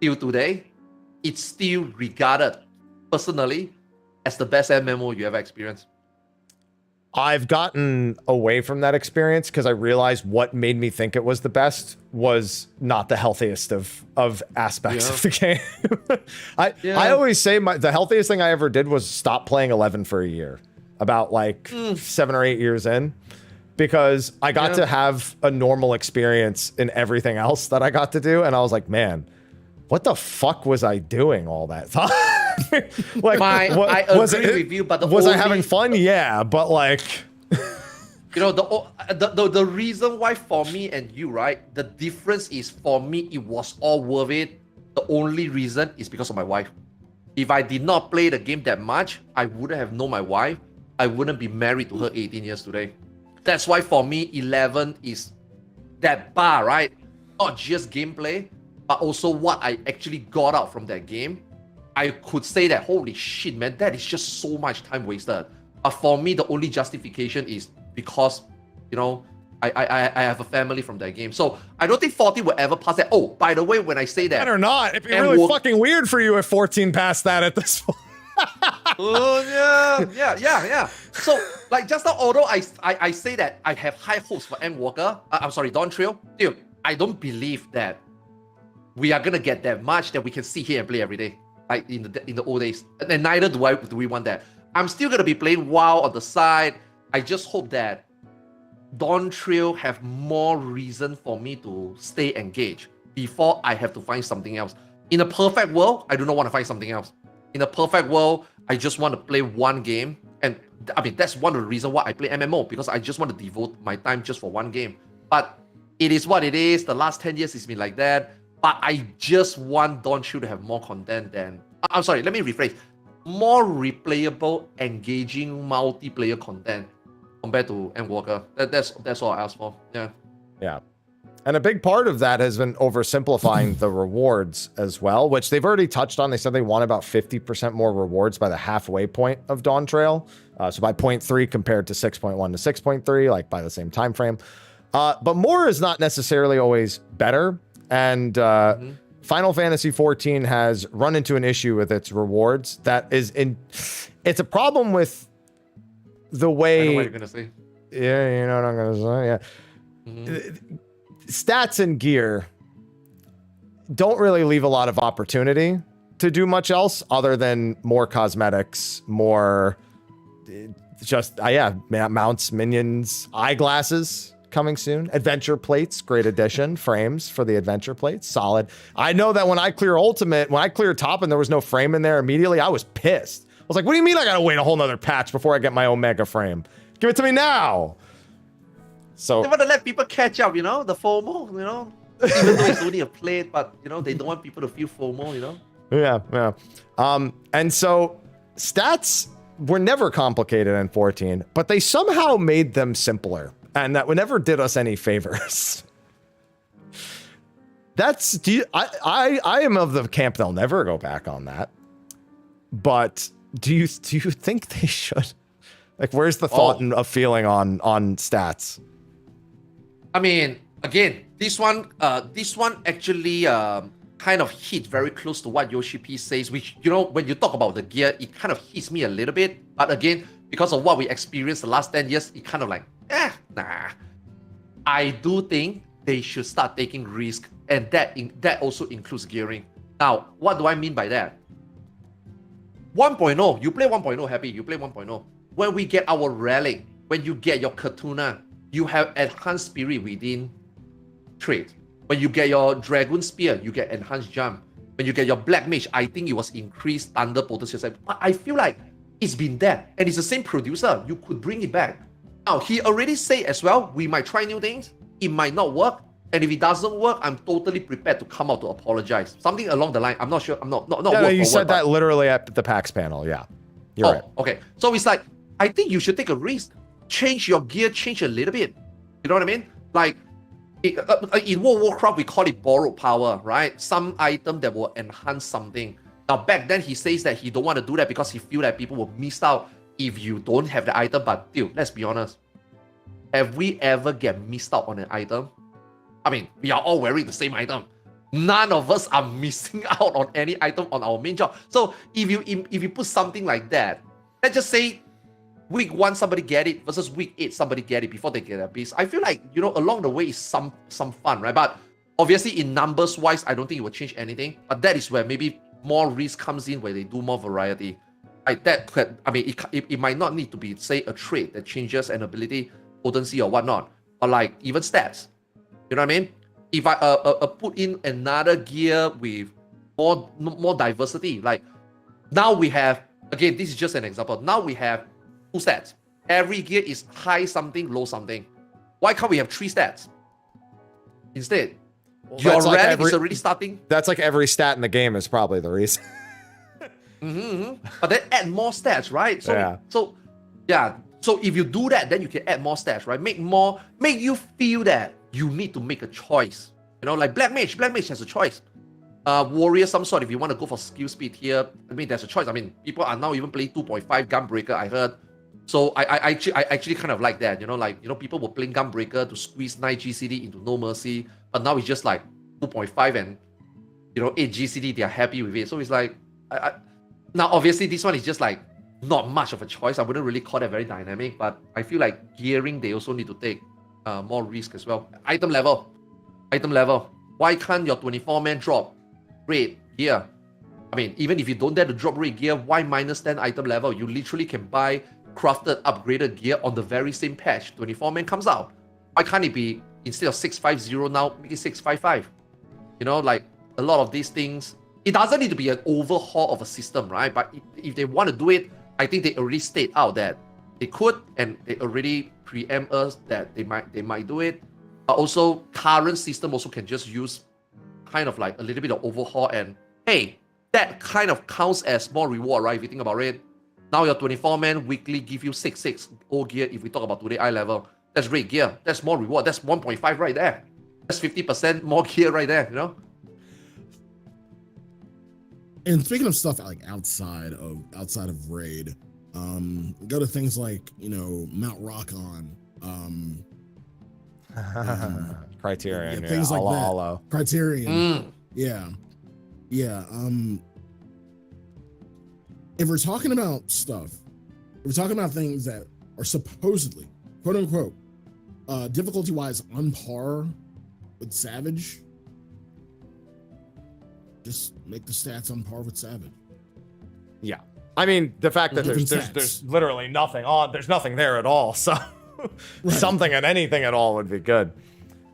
till today, it's still regarded personally as the best MMO you ever experienced. I've gotten away from that experience because I realized what made me think it was the best was not the healthiest of aspects of the game. I always say the healthiest thing I ever did was stop playing 11 for a year, about like 7 or 8 years in, because I got to have a normal experience in everything else that I got to do. And I was like, man, what the fuck was I doing all that time? like, I agree with you, but was I having fun? Yeah, but like, you know, the reason why for me and you, right, the difference is for me it was all worth it. The only reason is because of my wife. If I did not play the game that much, I wouldn't have known my wife. I wouldn't be married to her 18 years today. That's why for me, 11 is that bar, right? Not just gameplay, but also what I actually got out from that game. I could say that, holy shit, man, that is just so much time wasted. But for me, the only justification is because, you know, I have a family from that game. So I don't think 14 will ever pass that. Oh, by the way, when I say that... Better not. It'd be really fucking weird for you if 14 passed that at this point. Oh, yeah. So, like, just now, although I say that I have high hopes for Endwalker, I'm sorry, Dawn Trail, dude, I don't believe that we are gonna get that much that we can sit here and play every day, like in the old days. And neither do we want that. I'm still gonna be playing WoW on the side. I just hope that Dawn Trail have more reason for me to stay engaged before I have to find something else. In a perfect world, I do not want to find something else. In a perfect world, I just want to play one game. And I mean, that's one of the reasons why I play MMO, because I just want to devote my time just for one game. But it is what it is. The last 10 years it's been like that. But I just want Dawn Trail to have more content than... I'm sorry, let me rephrase. More replayable, engaging multiplayer content compared to Endwalker. That's all I ask for. Yeah. And a big part of that has been oversimplifying the rewards as well, which they've already touched on. They said they want about 50% more rewards by the halfway point of Dawn Trail. So by 0.3 compared to 6.1 to 6.3, like by the same time frame. But more is not necessarily always better. And Final Fantasy XIV has run into an issue with its rewards that is it's a problem with the way... I know what you're gonna say. Yeah, you know what I'm gonna say, yeah. Stats and gear don't really leave a lot of opportunity to do much else other than more cosmetics, more just, mounts, minions, eyeglasses coming soon, adventure plates, great addition, frames for the adventure plates, solid. I know that when I clear Ultimate, when I cleared top and there was no frame in there immediately, I was pissed. I was like, what do you mean I gotta wait a whole nother patch before I get my Omega frame? Give it to me now. So they want to let people catch up, you know, the FOMO, you know, even though it's only a plate, but you know, they don't want people to feel FOMO, you know. Yeah. And so stats were never complicated in 14, but they somehow made them simpler, and that never did us any favors. I am of the camp they'll never go back on that. But do you think they should? Like, where's the thought of feeling on stats? I mean, again, this one actually kind of hit very close to what Yoshi P says, which, you know, when you talk about the gear, it kind of hits me a little bit. But again, because of what we experienced the last 10 years, it kind of like, nah. I do think they should start taking risk, and that also includes gearing. Now, what do I mean by that? 1.0, you play 1.0, Happy, you play 1.0. When we get our relic, when you get your Katuna, you have enhanced spirit within trait. When you get your Dragon Spear, you get enhanced jump. When you get your Black Mage, I think it was increased Thunder Potency. But I feel like it's been there, and it's the same producer. You could bring it back. Now, he already said as well, we might try new things. It might not work. And if it doesn't work, I'm totally prepared to come out to apologize. Something along the line. I'm not sure. I'm not no, you said that literally at the PAX panel. Yeah. You're right. Okay. So it's like, I think you should take a risk. Change your gear, change a little bit. You know what I mean? Like, in World of Warcraft, we call it borrowed power, right? Some item that will enhance something. Now, back then, he says that he don't want to do that because he feel that people will miss out if you don't have the item. But dude, let's be honest. Have we ever get missed out on an item? I mean, we are all wearing the same item. None of us are missing out on any item on our main job. So if you put something like that, let's just say week 1 somebody get it versus week 8 somebody get it before they get a beast. I feel like, you know, along the way is some fun, right? But obviously in numbers wise, I don't think it will change anything. But that is where maybe more risk comes in, where they do more variety. Like that could, I mean, it might not need to be, say, a trait that changes an ability, potency or whatnot, or like even stats. You know what I mean? If I put in another gear with more diversity, like now we have, again, this is just an example. Now we have 2 stats. Every gear is high something, low something. Why can't we have 3 stats? Instead, your That's like relic every- is already starting. That's like every stat in the game is probably the reason. But then add more stats, right? So if you do that, then you can add more stats, right? Make you feel that you need to make a choice. You know, like Black Mage has a choice. Warrior, some sort, if you want to go for skill speed here, I mean, there's a choice. I mean, people are now even playing 2.5 Gunbreaker, I heard. So I actually kind of like that, you know, like, you know, people were playing Gunbreaker to squeeze 9 GCD into No Mercy, but now it's just like 2.5 and, you know, 8 GCD, they're happy with it. So it's like, now obviously this one is just like not much of a choice. I wouldn't really call that very dynamic, but I feel like gearing, they also need to take more risk as well. Item level. Why can't your 24-man drop raid gear? I mean, even if you don't dare to drop raid gear, why -10 item level? You literally can buy crafted, upgraded gear on the very same patch 24-man comes out. Why can't it be, instead of 650 now, make it 655? You know, like a lot of these things, it doesn't need to be an overhaul of a system, right? But if they want to do it, I think they already state out that they could, and they already preempt us that they might do it. But also, current system also can just use kind of like a little bit of overhaul, and hey, that kind of counts as more reward, right? If you think about it. Now your 24-man weekly give you 6/6 old gear. If we talk about today eye level, that's raid gear. That's more reward. That's 1.5 right there. That's 50% more gear right there, you know? And speaking of stuff like outside of raid, go to things like, you know, Mount Rockon, Criterion, things like that. Hollow. Criterion, yeah. If we're talking about stuff, if we're talking about things that are supposedly, quote unquote, difficulty-wise on par with Savage, just make the stats on par with Savage. Yeah. I mean, the fact that there's literally nothing on, there's nothing there at all. So something and anything at all would be good.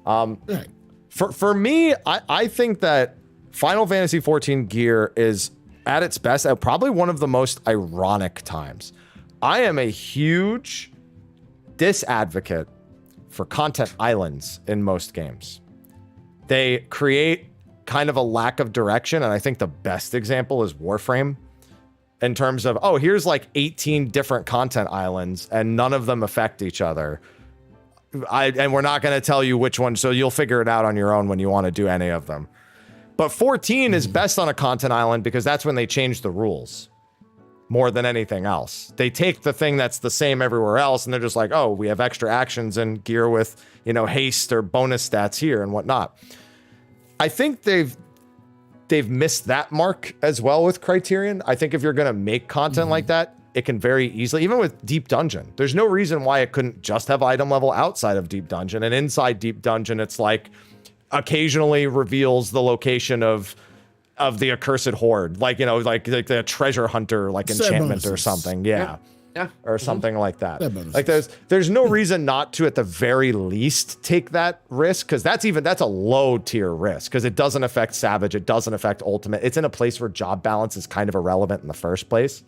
Right. For me, I think that Final Fantasy XIV gear is at its best at probably one of the most ironic times. I am a huge disadvocate for content islands in most games. They create kind of a lack of direction, and I think the best example is Warframe, in terms of, oh, here's like 18 different content islands and none of them affect each other. And we're not going to tell you which one, so you'll figure it out on your own when you want to do any of them. But 14 is best on a content island because that's when they change the rules more than anything else. They take the thing that's the same everywhere else and they're just like, oh, we have extra actions and gear with, you know, haste or bonus stats here and whatnot. I think they've missed that mark as well with Criterion. I think if you're going to make content like that, it can very easily, even with Deep Dungeon, there's no reason why it couldn't just have item level outside of Deep Dungeon. And inside Deep Dungeon, it's like occasionally reveals the location of the accursed horde, like, you know, like the treasure hunter, like enchantment or something. Yeah. Or something like that. Like there's no reason not to, at the very least, take that risk, because that's a low tier risk, because it doesn't affect Savage, it doesn't affect Ultimate. It's in a place where job balance is kind of irrelevant in the first place.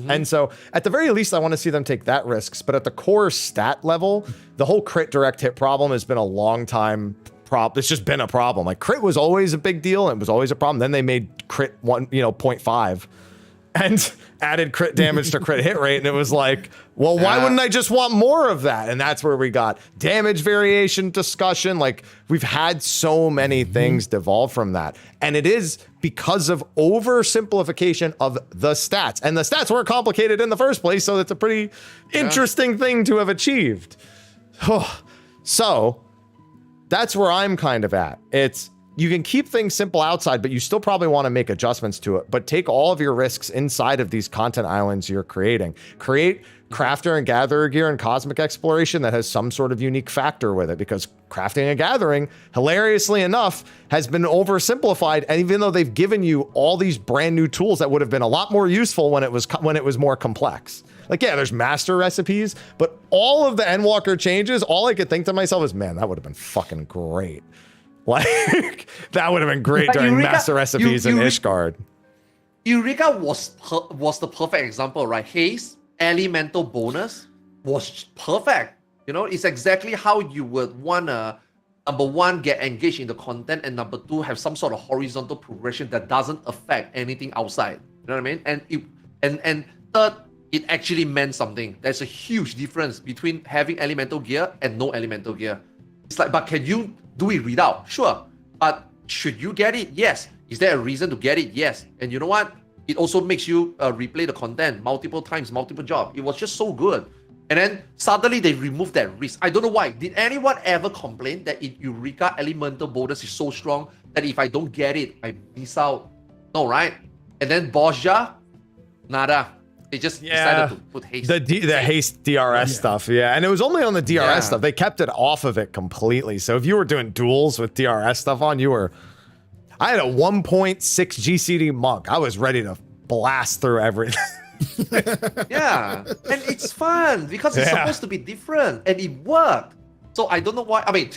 And so at the very least, I want to see them take that risks. But at the core stat level, the whole crit direct hit problem has been a long time problem. It's just been a problem. Like crit was always a big deal. And it was always a problem. Then they made crit 0.5 and added crit damage to crit hit rate. And it was like, well, why wouldn't I just want more of that? And that's where we got damage variation discussion. Like we've had so many things devolve from that. And it is because of oversimplification of the stats. And the stats weren't complicated in the first place. So it's a pretty interesting thing to have achieved. So that's where I'm kind of at. You can keep things simple outside, but you still probably want to make adjustments to it. But take all of your risks inside of these content islands you're creating. Create crafter and gatherer gear and cosmic exploration that has some sort of unique factor with it, because crafting and gathering, hilariously enough, has been oversimplified. And even though they've given you all these brand new tools that would have been a lot more useful when it was more complex. Like, yeah, there's master recipes, but all of the Endwalker changes, all I could think to myself is, man, that would have been fucking great. Like, that would have been great during master recipes in Ishgard. Eureka was the perfect example, right? Haze, elemental bonus was perfect. You know, it's exactly how you would want to, number one, get engaged in the content, and number two, have some sort of horizontal progression that doesn't affect anything outside. You know what I mean? And third, it actually meant something. There's a huge difference between having elemental gear and no elemental gear. It's like, but can you do it without? Sure. But should you get it? Yes. Is there a reason to get it? Yes. And you know what? It also makes you replay the content multiple times, multiple jobs. It was just so good. And then suddenly they removed that risk. I don't know why. Did anyone ever complain that in Eureka elemental bonus is so strong that if I don't get it, I miss out? No, right? And then Borgia, nada. They just decided to put haste. The haste DRS stuff, yeah. And it was only on the DRS stuff. They kept it off of it completely. So if you were doing duels with DRS stuff on, I had a 1.6 GCD monk. I was ready to blast through everything. Yeah, and it's fun because it's supposed to be different, and it worked. So I don't know why. I mean,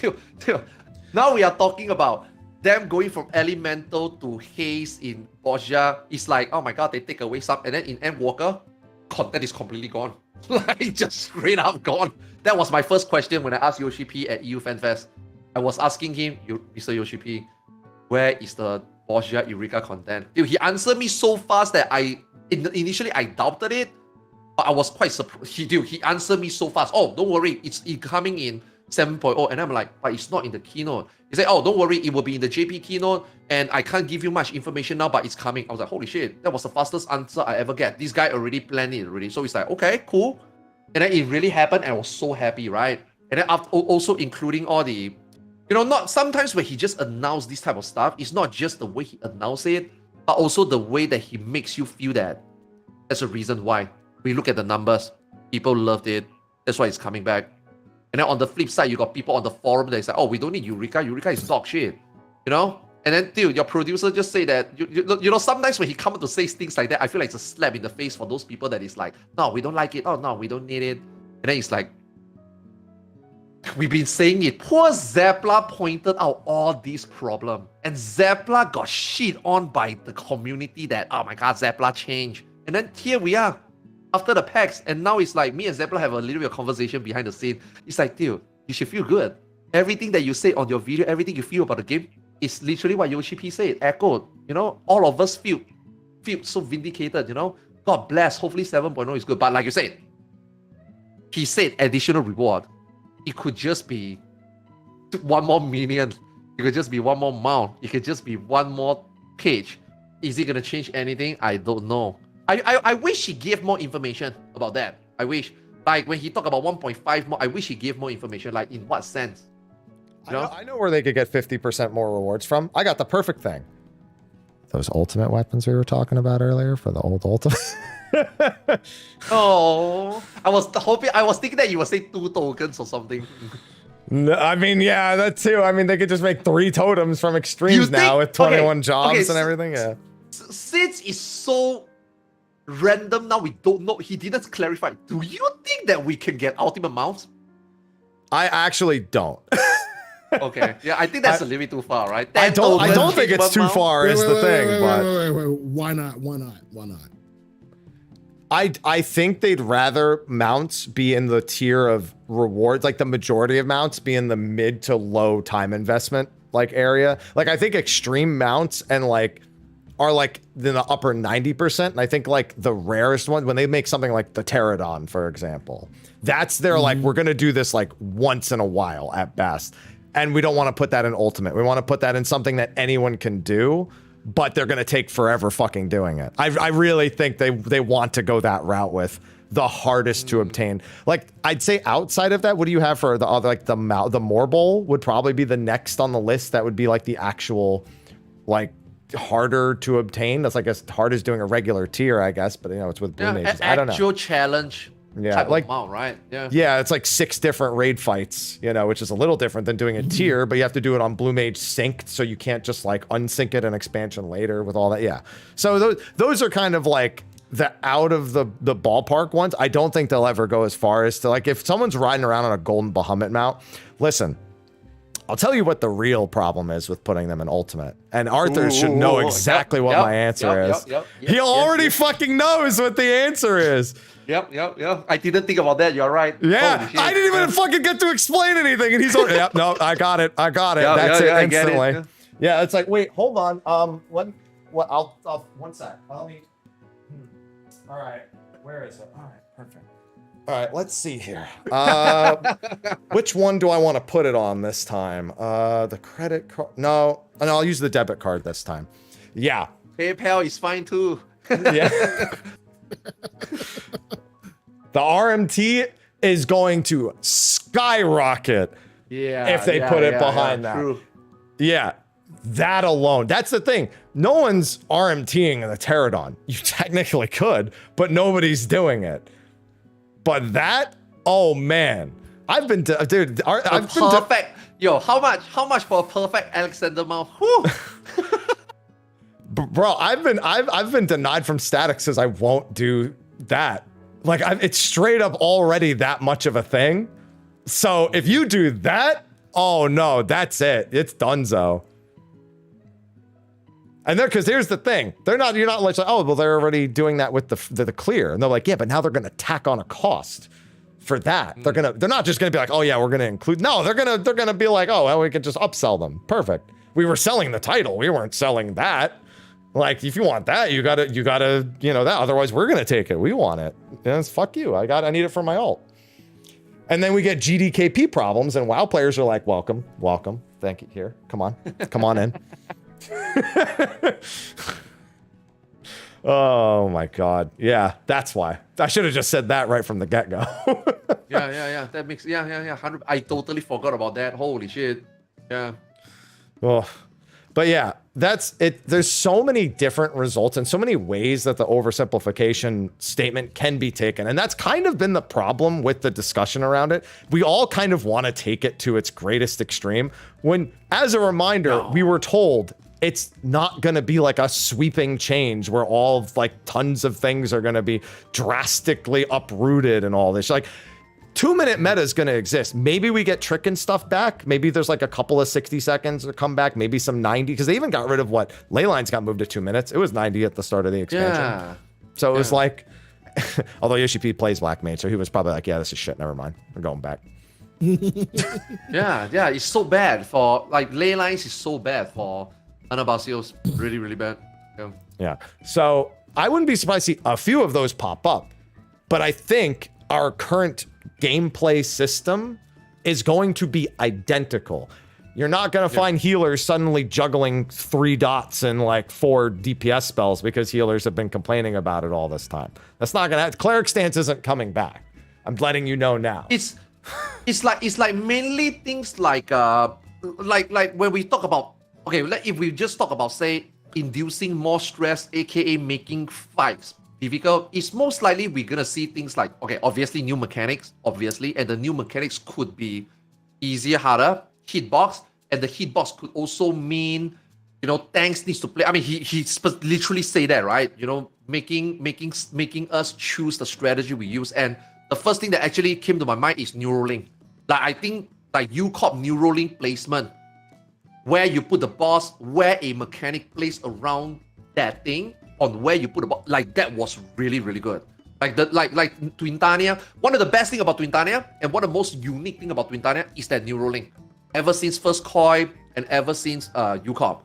now we are talking about them going from elemental to haze in Borgia. It's like, oh my god, they take away some, and then in Endwalker, content is completely gone. Like, just straight up gone. That was my first question when I asked Yoshi P at EU Fan Fest. I was asking him, Mr. Yoshi P, where is the Borgia Eureka content? Dude, he answered me so fast that initially I doubted it, but I was quite surprised. He answered me so fast. Oh, don't worry, it's coming in 7.0. And I'm like, but it's not in the keynote. He said, oh, don't worry, it will be in the JP keynote, and I can't give you much information now, but it's coming. I was like, holy shit, that was the fastest answer I ever get. This guy already planned it already. So it's like, okay, cool. And then it really happened, and I was so happy, right? And then also including all the, not sometimes when he just announced this type of stuff, it's not just the way he announced it, but also the way that he makes you feel that that's a reason why. We look at the numbers, people loved it. That's why it's coming back. And then on the flip side, you got people on the forum that say, oh, we don't need Eureka. Eureka is dog shit. And then, dude, your producer just say that, sometimes when he comes to say things like that, I feel like it's a slap in the face for those people that is like, no, we don't like it. Oh, no, we don't need it. And then it's like, we've been saying it. Poor Zepla pointed out all these problems. And Zepla got shit on by the community that, oh my god, Zepla changed. And then here we are, after the PAX, and now it's like me and Zepla have a little bit of conversation behind the scene. It's like, dude, you should feel good. Everything that you say on your video, everything you feel about the game is literally what Yoshi P said, echoed. All of us feel so vindicated, God bless, hopefully 7.0 is good. But like you said, he said additional reward. It could just be one more minion. It could just be one more mount. It could just be one more page. Is it going to change anything? I don't know. I wish he gave more information about that. I wish. Like, when he talked about 1.5 more, I wish he gave more information. Like, in what sense? I know where they could get 50% more rewards from. I got the perfect thing. Those ultimate weapons we were talking about earlier for the old ultimate. Oh, I was thinking that you would say 2 tokens or something. No, I mean, yeah, that too. I mean, they could just make 3 totems from extremes now with 21 jobs and everything. Yeah. Since it's so random now, we don't know. He didn't clarify. Do you think that we can get ultimate mounts? I actually don't. Okay. Yeah, I think that's a little bit too far, right? I don't think it's too far is the thing, but wait. Why not? I think they'd rather mounts be in the tier of rewards, like the majority of mounts be in the mid to low time investment area. Like, I think extreme mounts and are in the upper 90%. And I think the rarest one, when they make something like the Pterodon, for example, that's their we're gonna do this once in a while at best. And we don't want to put that in ultimate. We want to put that in something that anyone can do, but they're going to take forever fucking doing it. I really think they want to go that route with the hardest to obtain. I'd say outside of that, what do you have for the other, the Morbowl would probably be the next on the list. That would be the actual, harder to obtain. That's as hard as doing a regular tier, I guess, but it's with Blue Mages. I don't know. Actual challenge. Yeah, type of amount, right? Yeah, it's 6 different raid fights, which is a little different than doing a tier, but you have to do it on Blue Mage synced, so you can't just unsync it in expansion later with all that. Yeah, so those are kind of the out of the ballpark ones. I don't think they'll ever go as far as to if someone's riding around on a golden Bahamut mount. Listen, I'll tell you what the real problem is with putting them in Ultimate. And Arthur should know exactly what my answer is. He already fucking knows what the answer is. Yep. I didn't think about that. You're right. Yeah, I didn't even fucking get to explain anything, and he's like, "Yep, no, I got it. That's it instantly." Yeah, it's like, wait, hold on. What? I'll 1 sec. All right, where is it? All right, perfect. All right, let's see here. Which one do I want to put it on this time? The credit card? No, I'll use the debit card this time. Yeah. PayPal is fine too. Yeah. The RMT is going to skyrocket if they put it behind that. True. Yeah, that alone. That's the thing. No one's RMTing the Pterodon. You technically could, but nobody's doing it. But that, oh man, I've been, dude. I've been perfect. Yo, how much for a perfect Alexander mouth? Bro, I've been denied from statics because I won't do that. Like, it's straight up already that much of a thing. So if you do that, oh no, that's it. It's donezo. And because here's the thing, you're not like, oh, well, they're already doing that with the clear. And they're like, yeah, but now they're gonna tack on a cost for that. They're not just gonna be like, oh yeah, we're gonna include. No, they're gonna be like, oh, well, we can just upsell them. Perfect. We were selling the title. We weren't selling that. Like, if you want that, you gotta, that. Otherwise, we're gonna take it. We want it. It's fuck you. I need it for my ult. And then we get GDKP problems, and WoW players are like, welcome. Thank you. Here, come on in. Oh my god. Yeah, that's why. I should have just said that right from the get-go. yeah. That makes 100. I totally forgot about that. Holy shit. Yeah. Oh. But yeah, that's it. There's so many different results and so many ways that the oversimplification statement can be taken. And that's kind of been the problem with the discussion around it. We all kind of want to take it to its greatest extreme when, as a reminder, we were told it's not going to be like a sweeping change where all like tons of things are going to be drastically uprooted and all this. Like, 2-minute meta is going to exist. Maybe we get trick and stuff back. Maybe there's like a couple of 60 seconds to come back. Maybe some 90, because they even got rid of what? Leylines got moved to 2 minutes. It was 90 at the start of the expansion. Yeah. So it was like, although Yoshi P plays Black Mage, so he was probably like, yeah, this is shit. Never mind. We're going back. yeah. It's so bad for, like, Leylines is so bad for Anabasio's. Really, really bad. Yeah. So I wouldn't be surprised to see a few of those pop up. But I think our current gameplay system is going to be identical. You're not going to find healers suddenly juggling 3 dots and like 4 DPS spells because healers have been complaining about it all this time. That's not going to happen. Cleric stance isn't coming back. I'm letting you know now. It's like mainly things like when we talk about, okay, if we just talk about, say, inducing more stress, aka making fights difficult, it's most likely we're gonna see things like, okay, obviously new mechanics, and the new mechanics could be easier, harder, hitbox, and the hitbox could also mean, tanks needs to play. I mean, he literally say that, right? Making us choose the strategy we use. And the first thing that actually came to my mind is Neuralink. Like, I think like UCorp Neuralink placement, where you put the boss, where a mechanic plays around that thing, on where you put the boss, like that was really, really good. Like Twintania, one of the best thing about Twintania, and one of the most unique thing about Twintania is that Neuralink. Ever since First Koi and ever since UCorp,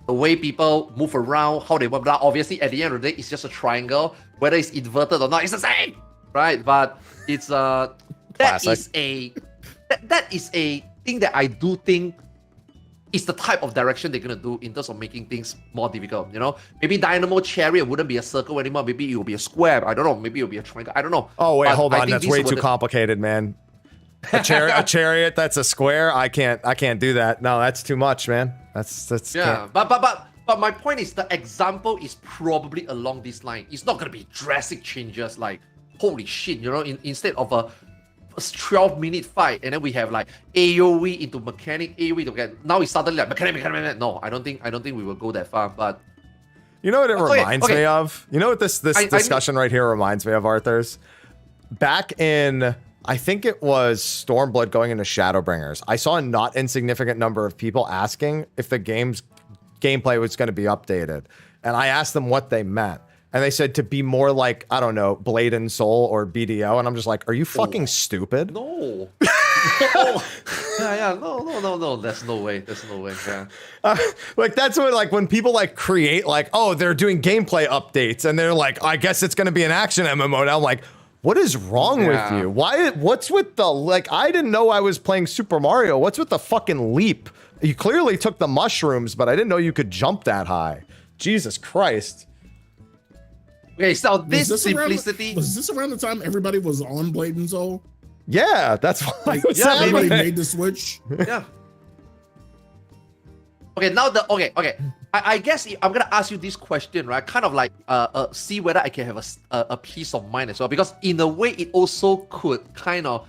the way people move around, how they move around, obviously at the end of the day, it's just a triangle. Whether it's inverted or not, it's the same, right? But it's that is a thing that I do think is the type of direction they're gonna do in terms of making things more difficult. Maybe Dynamo Chariot wouldn't be a circle anymore. Maybe it will be a square. I don't know. Maybe it'll be a triangle. I don't know. Oh wait, hold on. That's way too complicated, man. A chariot that's a square. I can't do that. No, that's too much, man. That's yeah. But my point is the example is probably along this line. It's not gonna be drastic changes like holy shit. Instead of a 12-minute fight, and then we have like AoE into mechanic, AoE to get. Now it's suddenly like mechanic. No, I don't think we will go that far. But you know what it reminds me of? You know what this discussion right here reminds me of, Arthur's? Back in I think it was Stormblood going into Shadowbringers. I saw a not insignificant number of people asking if the game's gameplay was going to be updated. And I asked them what they meant. And they said to be more like, I don't know, Blade and Soul or BDO. And I'm just like, are you fucking stupid? No. No. There's no way. Yeah. Like that's what like when people like create like, oh, they're doing gameplay updates and they're like, I guess it's gonna be an action MMO. Now I'm like, what is wrong with you? What's with the like I didn't know I was playing Super Mario. What's with the fucking leap? You clearly took the mushrooms, but I didn't know you could jump that high. Jesus Christ. Okay, so this simplicity was this around the time everybody was on Blade and Soul? Yeah, that's why. Everybody made the switch. Yeah. Okay, now I guess I'm gonna ask you this question, right? Kind of like see whether I can have a peace of mind as well, because in a way it also could kind of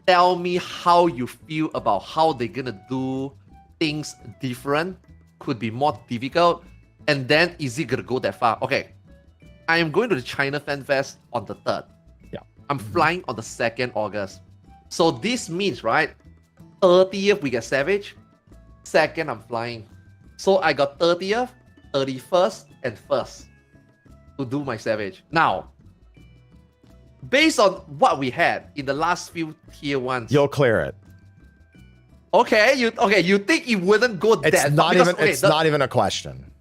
tell me how you feel about how they're gonna do things different, could be more difficult, and then is it gonna go that far? Okay, I am going to the China Fan Fest on the 3rd. Yeah. I'm flying on the 2nd August. So this means, right, 30th we get Savage, 2nd I'm flying. So I got 30th, 31st, and 1st to do my Savage. Now, based on what we had in the last few tier 1s, you'll clear it. Okay, you think it wouldn't go that It's not because, even not even a question.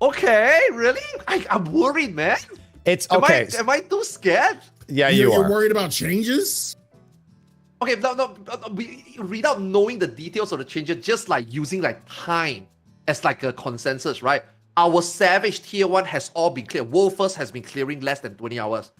Okay, really? I'm worried, man. It's okay. Am I too scared? Yeah, you are. You're worried about changes? Okay, no, without knowing the details of the changes, just like using like time as like a consensus, right? Our Savage tier 1 has all been cleared. World First has been clearing less than 20 hours.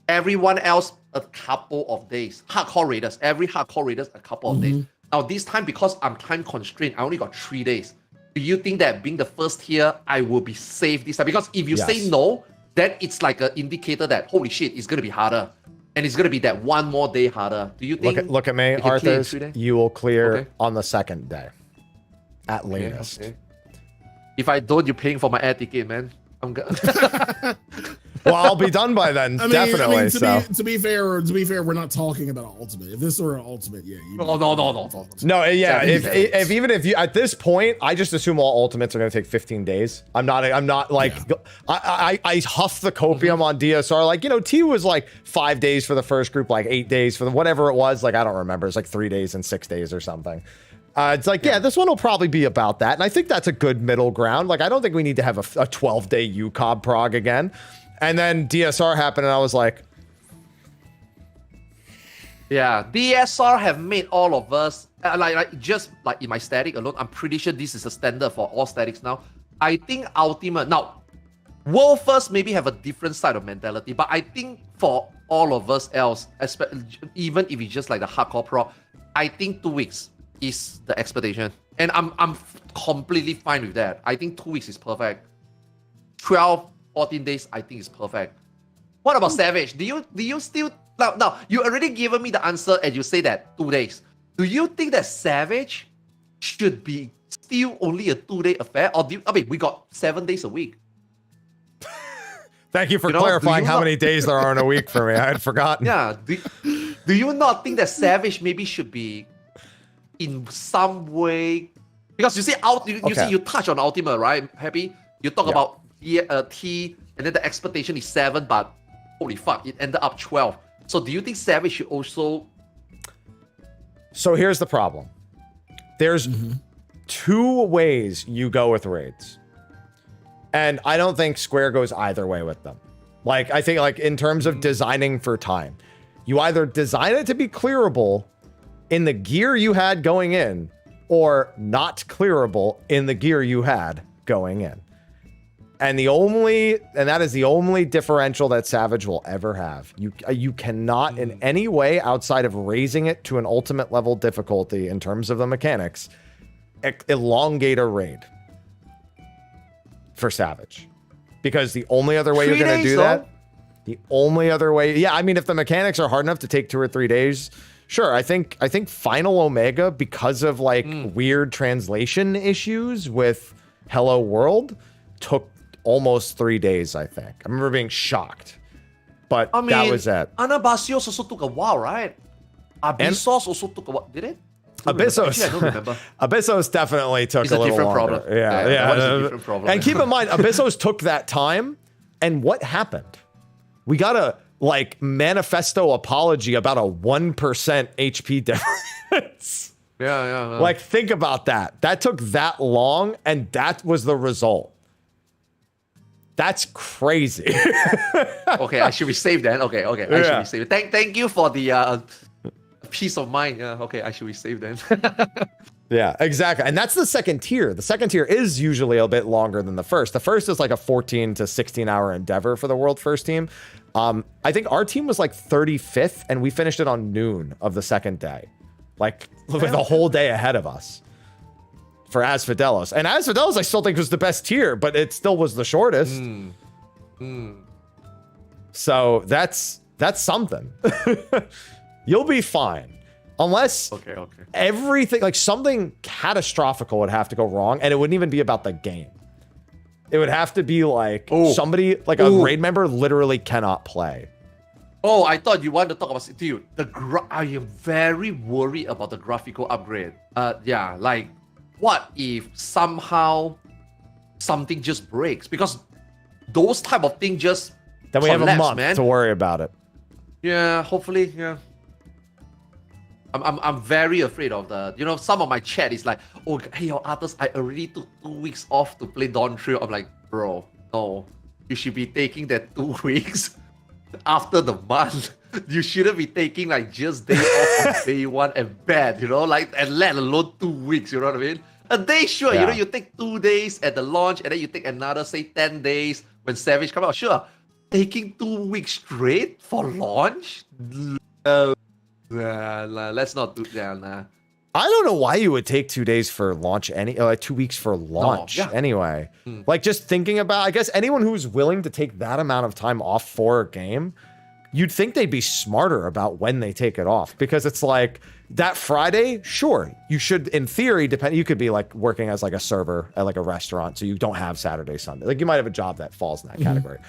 Everyone else, a couple of days. Hardcore Raiders, every Hardcore Raiders, a couple of days. Now this time, because I'm time constrained, I only got 3 days. Do you think that being the first tier, I will be safe this time? Because if you say no, then it's like an indicator that, holy shit, it's going to be harder. And it's going to be that one more day harder. Do you think? Look at me, Arthur. You will clear on the 2nd day. At latest. Okay. If I don't, you're paying for my air ticket, man. I'm good. Well, I'll be done by then, definitely. To be fair, we're not talking about ultimate. If this were an ultimate, yeah. No. No, yeah. If even if you at this point, I just assume all ultimates are going to take 15 days. I'm not like I huff the copium on DSR. Like T was like 5 days for the first group, like 8 days for the whatever it was. Like I don't remember. It's like 3 days and 6 days or something. It's like, this one will probably be about that. And I think that's a good middle ground. Like, I don't think we need to have a 12-day UCOB prog again. And then DSR happened, and I was like... Yeah, DSR have made all of us... just like in my static alone, I'm pretty sure this is a standard for all statics now. I think Ultimate... Now, World First maybe have a different side of mentality, but I think for all of us else, even if it's just like the hardcore pro, I think 2 weeks is the expectation, and I'm completely fine with that. I think 2 weeks is perfect. 12-14 days I think is perfect. What about Savage? Do you still now you already given me the answer and you say that 2 days. Do you think that Savage should be still only a 2-day affair, or we got 7 days a week? Thank you for clarifying how many days there are in a week for me. I had forgotten. Yeah, do you not think that Savage maybe should be in some way, because you see you touch on Ultimate, right? Happy? You talk about T, and then the expectation is 7, but holy fuck, it ended up 12. So do you think Savage should also? So here's the problem. There's 2 ways you go with raids, and I don't think Square goes either way with them. Like I think like in terms of designing for time, you either design it to be clearable in the gear you had going in, or not clearable in the gear you had going in. And that is the only differential that Savage will ever have. You cannot in any way outside of raising it to an ultimate level difficulty in terms of the mechanics, elongate a raid for Savage. Because the only other way you're going to do that, the only other way, I mean, if the mechanics are hard enough to take 2 or 3 days, sure, I think Final Omega, because of like weird translation issues with Hello World, took almost 3 days, I think. I remember being shocked. But that was it. Anabasios also took a while, right? Abyssos also took a what? Did it? Abyssos. Actually, I don't remember. Abyssos definitely took It's a a little different longer. problem. Yeah, That is a different problem. And keep in mind, Abyssos took that time, and what happened? We got a manifesto apology about a 1% HP difference. Yeah. Like, think about that. That took that long, and that was the result. That's crazy. Okay, I should be safe then. Okay, I should be safe. Thank you for the peace of mind. Yeah, okay, I should be safe then. Yeah, exactly. And that's the second tier. The second tier is usually a bit longer than the first. The first is like a 14 to 16 hour endeavor for the world first team. I think our team was like 35th, and we finished it on noon of the second day. Like, with a whole day ahead of us for Asphodelos. And Asphodelos, I still think was the best tier, but it still was the shortest. So that's something. You'll be fine. Unless everything, like something catastrophic would have to go wrong, and it wouldn't even be about the game. It would have to be like somebody, like a raid member literally cannot play. Oh, I thought you wanted to talk about dude. I am very worried about the graphical upgrade. Yeah, like what if somehow something just breaks? Because those type of things just then we collapse, have a month man. to worry about it. Yeah, hopefully, yeah. I'm very afraid of the, some of my chat is like, oh, hey, your artist, I already took 2 weeks off to play Dawn Trail. I'm like, bro, no, you should be taking that 2 weeks after the month. You shouldn't be taking like just day off on day one and bad, and let alone 2 weeks, you know what I mean? A day, sure, you take 2 days at the launch and then you take another, say, 10 days when Savage comes out, sure. Taking 2 weeks straight for launch? Let's not do that. Nah. I don't know why you would take 2 days for launch, 2 weeks for launch anyway. Like, just thinking about, I guess anyone who's willing to take that amount of time off for a game, you'd think they'd be smarter about when they take it off, because it's like that Friday, sure, you should, in theory, you could be like working as like a server at like a restaurant, so you don't have Saturday, Sunday. Like, you might have a job that falls in that category,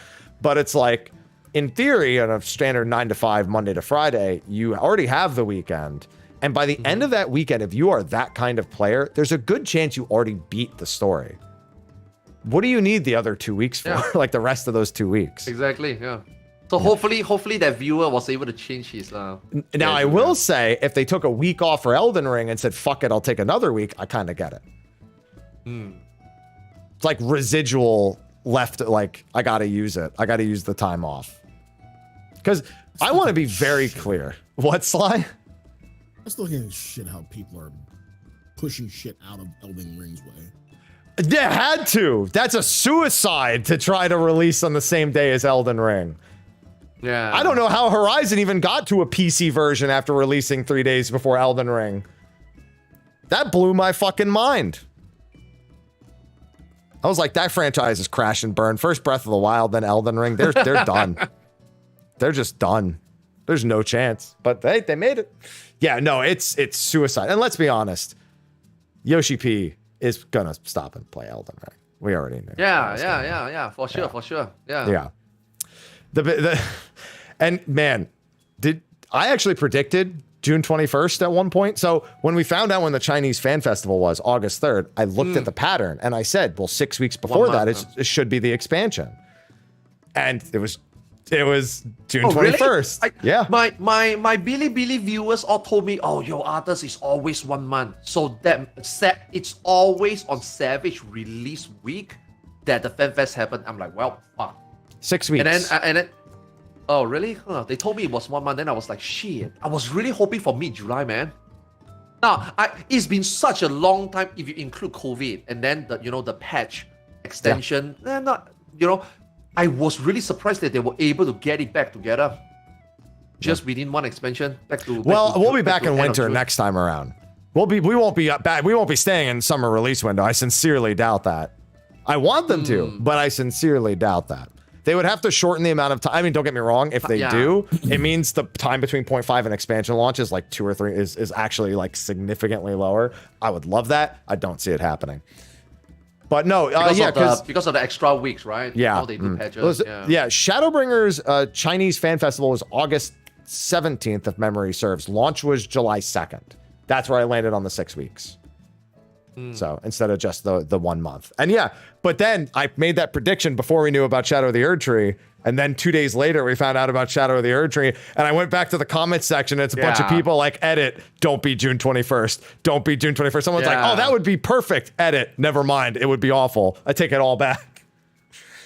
but it's like, in theory, on a standard 9 to 5, Monday to Friday, you already have the weekend. And by the end of that weekend, if you are that kind of player, there's a good chance you already beat the story. What do you need the other 2 weeks for? Like the rest of those 2 weeks? Exactly, yeah. So hopefully that viewer was able to change his... Now, I will say, if they took a week off for Elden Ring and said, fuck it, I'll take another week, I kind of get it. It's like residual left, like, I got to use it. I got to use the time off. Because I want to be very clear. What, Sly? I still can't shit how people are pushing shit out of Elden Ring's way. They had to. That's a suicide to try to release on the same day as Elden Ring. Yeah. I don't know how Horizon even got to a PC version after releasing 3 days before Elden Ring. That blew my fucking mind. I was like, that franchise is crash and burn. First Breath of the Wild, then Elden Ring. They're done. They're just done. There's no chance. But they made it. Yeah, no, it's suicide. And let's be honest, Yoshi P is gonna stop and play Elden Ring. We already knew. Yeah, for sure. Yeah. And man, I actually predicted June 21st at one point. So when we found out when the Chinese Fan Festival was, August 3rd, I looked at the pattern and I said, well, 6 weeks before that, it should be the expansion. And it was June 21st. Really? Yeah. My Bilibili viewers all told me, oh, your artist is always 1 month. So it's always on Savage release week that the Fan Fest happened. I'm like, well, fuck. 6 weeks. And then oh, really? Huh. They told me it was 1 month. Then I was like, shit. I was really hoping for mid-July, man. Now, it's been such a long time if you include COVID and then the patch extension. I was really surprised that they were able to get it back together just within one expansion. We'll be back in winter next time around. We won't be back. We won't be staying in summer release window. I sincerely doubt that. I want them to, but I sincerely doubt that. They would have to shorten the amount of time. I mean, don't get me wrong. If they do, it means the time between 0.5 and expansion launch is like 2 or 3 is actually like significally lower. I would love that. I don't see it happening. But no, because of the extra weeks, right? Yeah. How they do patches. Shadowbringers Chinese Fan Festival was August 17th, if memory serves. Launch was July 2nd. That's where I landed on the 6 weeks. So instead of just the 1 month. And yeah, but then I made that prediction before we knew about Shadow of the Erd Tree. And then 2 days later, we found out about Shadow of the Erd Tree. And I went back to the comments section. And it's a bunch of people like, edit, don't be June 21st. Don't be June 21st. Someone's like, oh, that would be perfect. Edit, never mind. It would be awful. I take it all back.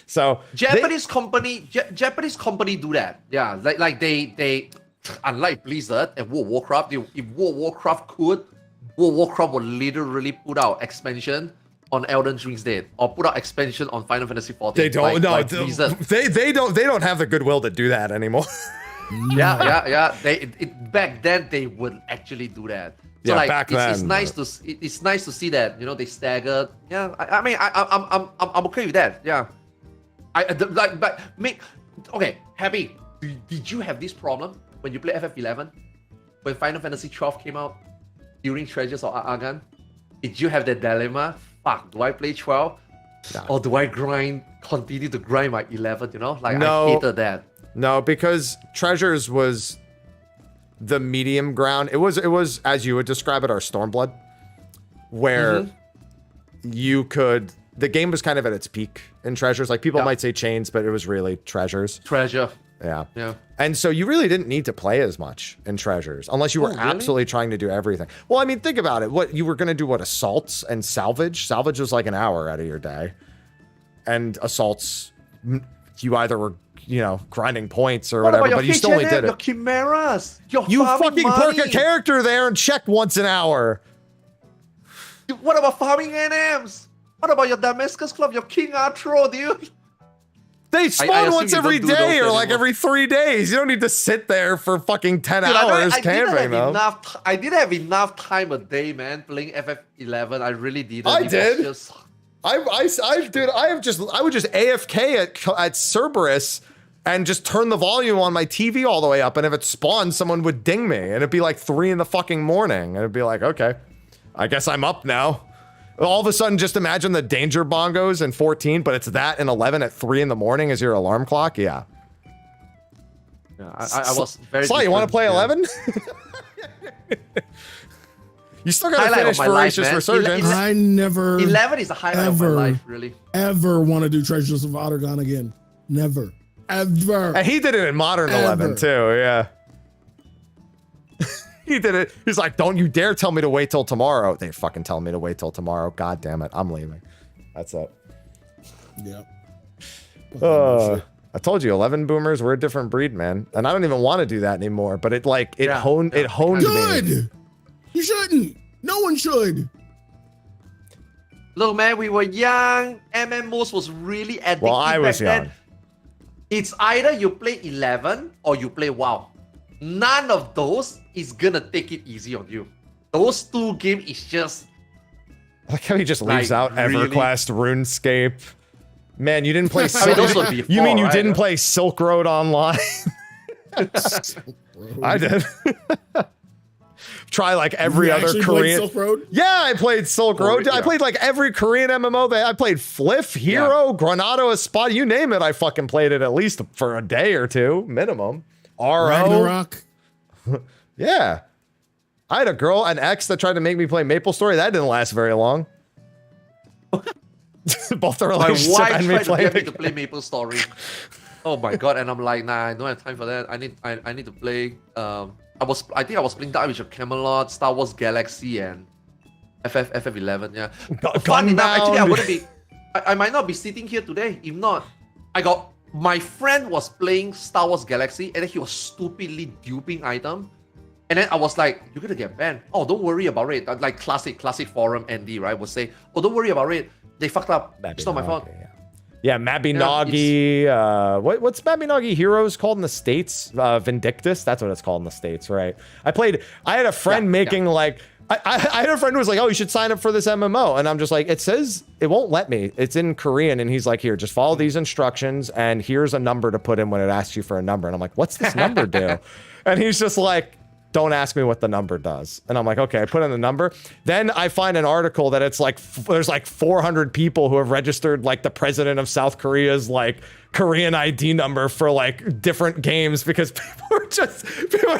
So Japanese company do that. Yeah, like they unlike Blizzard and World of Warcraft, if World of Warcraft could, World of Warcraft would literally put out expansion on Elden Ring's Dead or put out expansion on Final Fantasy XIV. They don't. They don't have the goodwill to do that anymore. yeah. Back then they would actually do that. So it's nice to see that they staggered. Yeah, I mean I'm okay with that. Yeah, okay. Happy. Did you have this problem when you play FF11 when Final Fantasy XII came out during Treasures of Argan? Did you have that dilemma? Fuck, do I play 12 or do I continue to grind my 11? I hated that. No, because Treasures was the medium ground. It was as you would describe it, our Stormblood, where the game was kind of at its peak in Treasures. Like people might say Chains, but it was really Treasures. Treasure. Yeah. And so you really didn't need to play as much in Treasures unless you were absolutely trying to do everything. Well, I mean, think about it. What you were going to do, assaults and salvage? Salvage was like an hour out of your day. And assaults, you either were, grinding points or whatever, but you still only did it. Your chimeras. You fucking perk a character there and check once an hour. What about farming NMs? What about your Damascus Club, your King Arthur, dude? They spawn once every day or like every 3 days. You don't need to sit there for fucking 10 hours camping, though. I didn't have enough time a day, man, playing FF11. I really didn't. I did. I would just AFK at Cerberus and just turn the volume on my TV all the way up. And if it spawned, someone would ding me. And it'd be like 3 in the fucking morning. And it'd be like, okay, I guess I'm up now. All of a sudden, just imagine the danger bongos in 14, but it's that in 11 at 3 in the morning as your alarm clock. Yeah. I was very. Sly, you want to play 11? You still got to finish Voracious Resurgence. I never. 11 is the highlight of my life, really. Ever want to do Treasures of Argon again? Never. Ever. And he did it in Modern 11 too. Yeah. He did it. He's like, don't you dare tell me to wait till tomorrow. They fucking tell me to wait till tomorrow. God damn it. I'm leaving. That's it. Yep. I told you, 11 boomers, we're a different breed, man. And I don't even want to do that anymore, but it honed me. Good. You shouldn't. No one should. Look, man, we were young. MMOs was really addictive. Well, I was young. Then. It's either you play 11 or you play WoW. None of those is gonna take it easy on you. Those two games is just. I like how he just leaves out really? EverQuest, RuneScape. Man, you didn't play. You mean you didn't play Silk Road Online? I did. Try like every other Korean. Silk Road? Yeah, I played Silk Road. I played like every Korean MMO. I played Fliff, Hero, Granado, Espada. You name it, I fucking played it at least for a day or two minimum. RO. Ragnarok. Yeah. I had an ex that tried to make me play Maple Story. That didn't last very long. Both the relationship and me tried to get me to play Maple Story. Oh my god! And I'm like, nah, I don't have time for that. I need to play. I think I was playing Dark Age of Camelot, Star Wars Galaxy, and FF11. Yeah. Fun enough. Actually, I might not be sitting here today. If not, my friend was playing Star Wars Galaxy, and then he was stupidly duping item. And then I was like, you're gonna get banned. Oh, don't worry about it. Like classic forum Andy, right, would say, oh, don't worry about it. They fucked up. It's not my fault. Yeah, Mabinogi. What's Mabinogi Heroes called in the States? Vindictus. That's what it's called in the States, right? I had a friend making like. I had a friend who was like, oh, you should sign up for this MMO. And I'm just like, it says it won't let me. It's in Korean. And he's like, here, just follow these instructions. And here's a number to put in when it asks you for a number. And I'm like, what's this number do? And he's just like, don't ask me what the number does. And I'm like, okay, I put in the number. Then I find an article that it's like, there's like 400 people who have registered like the president of South Korea's like Korean ID number for like different games because people are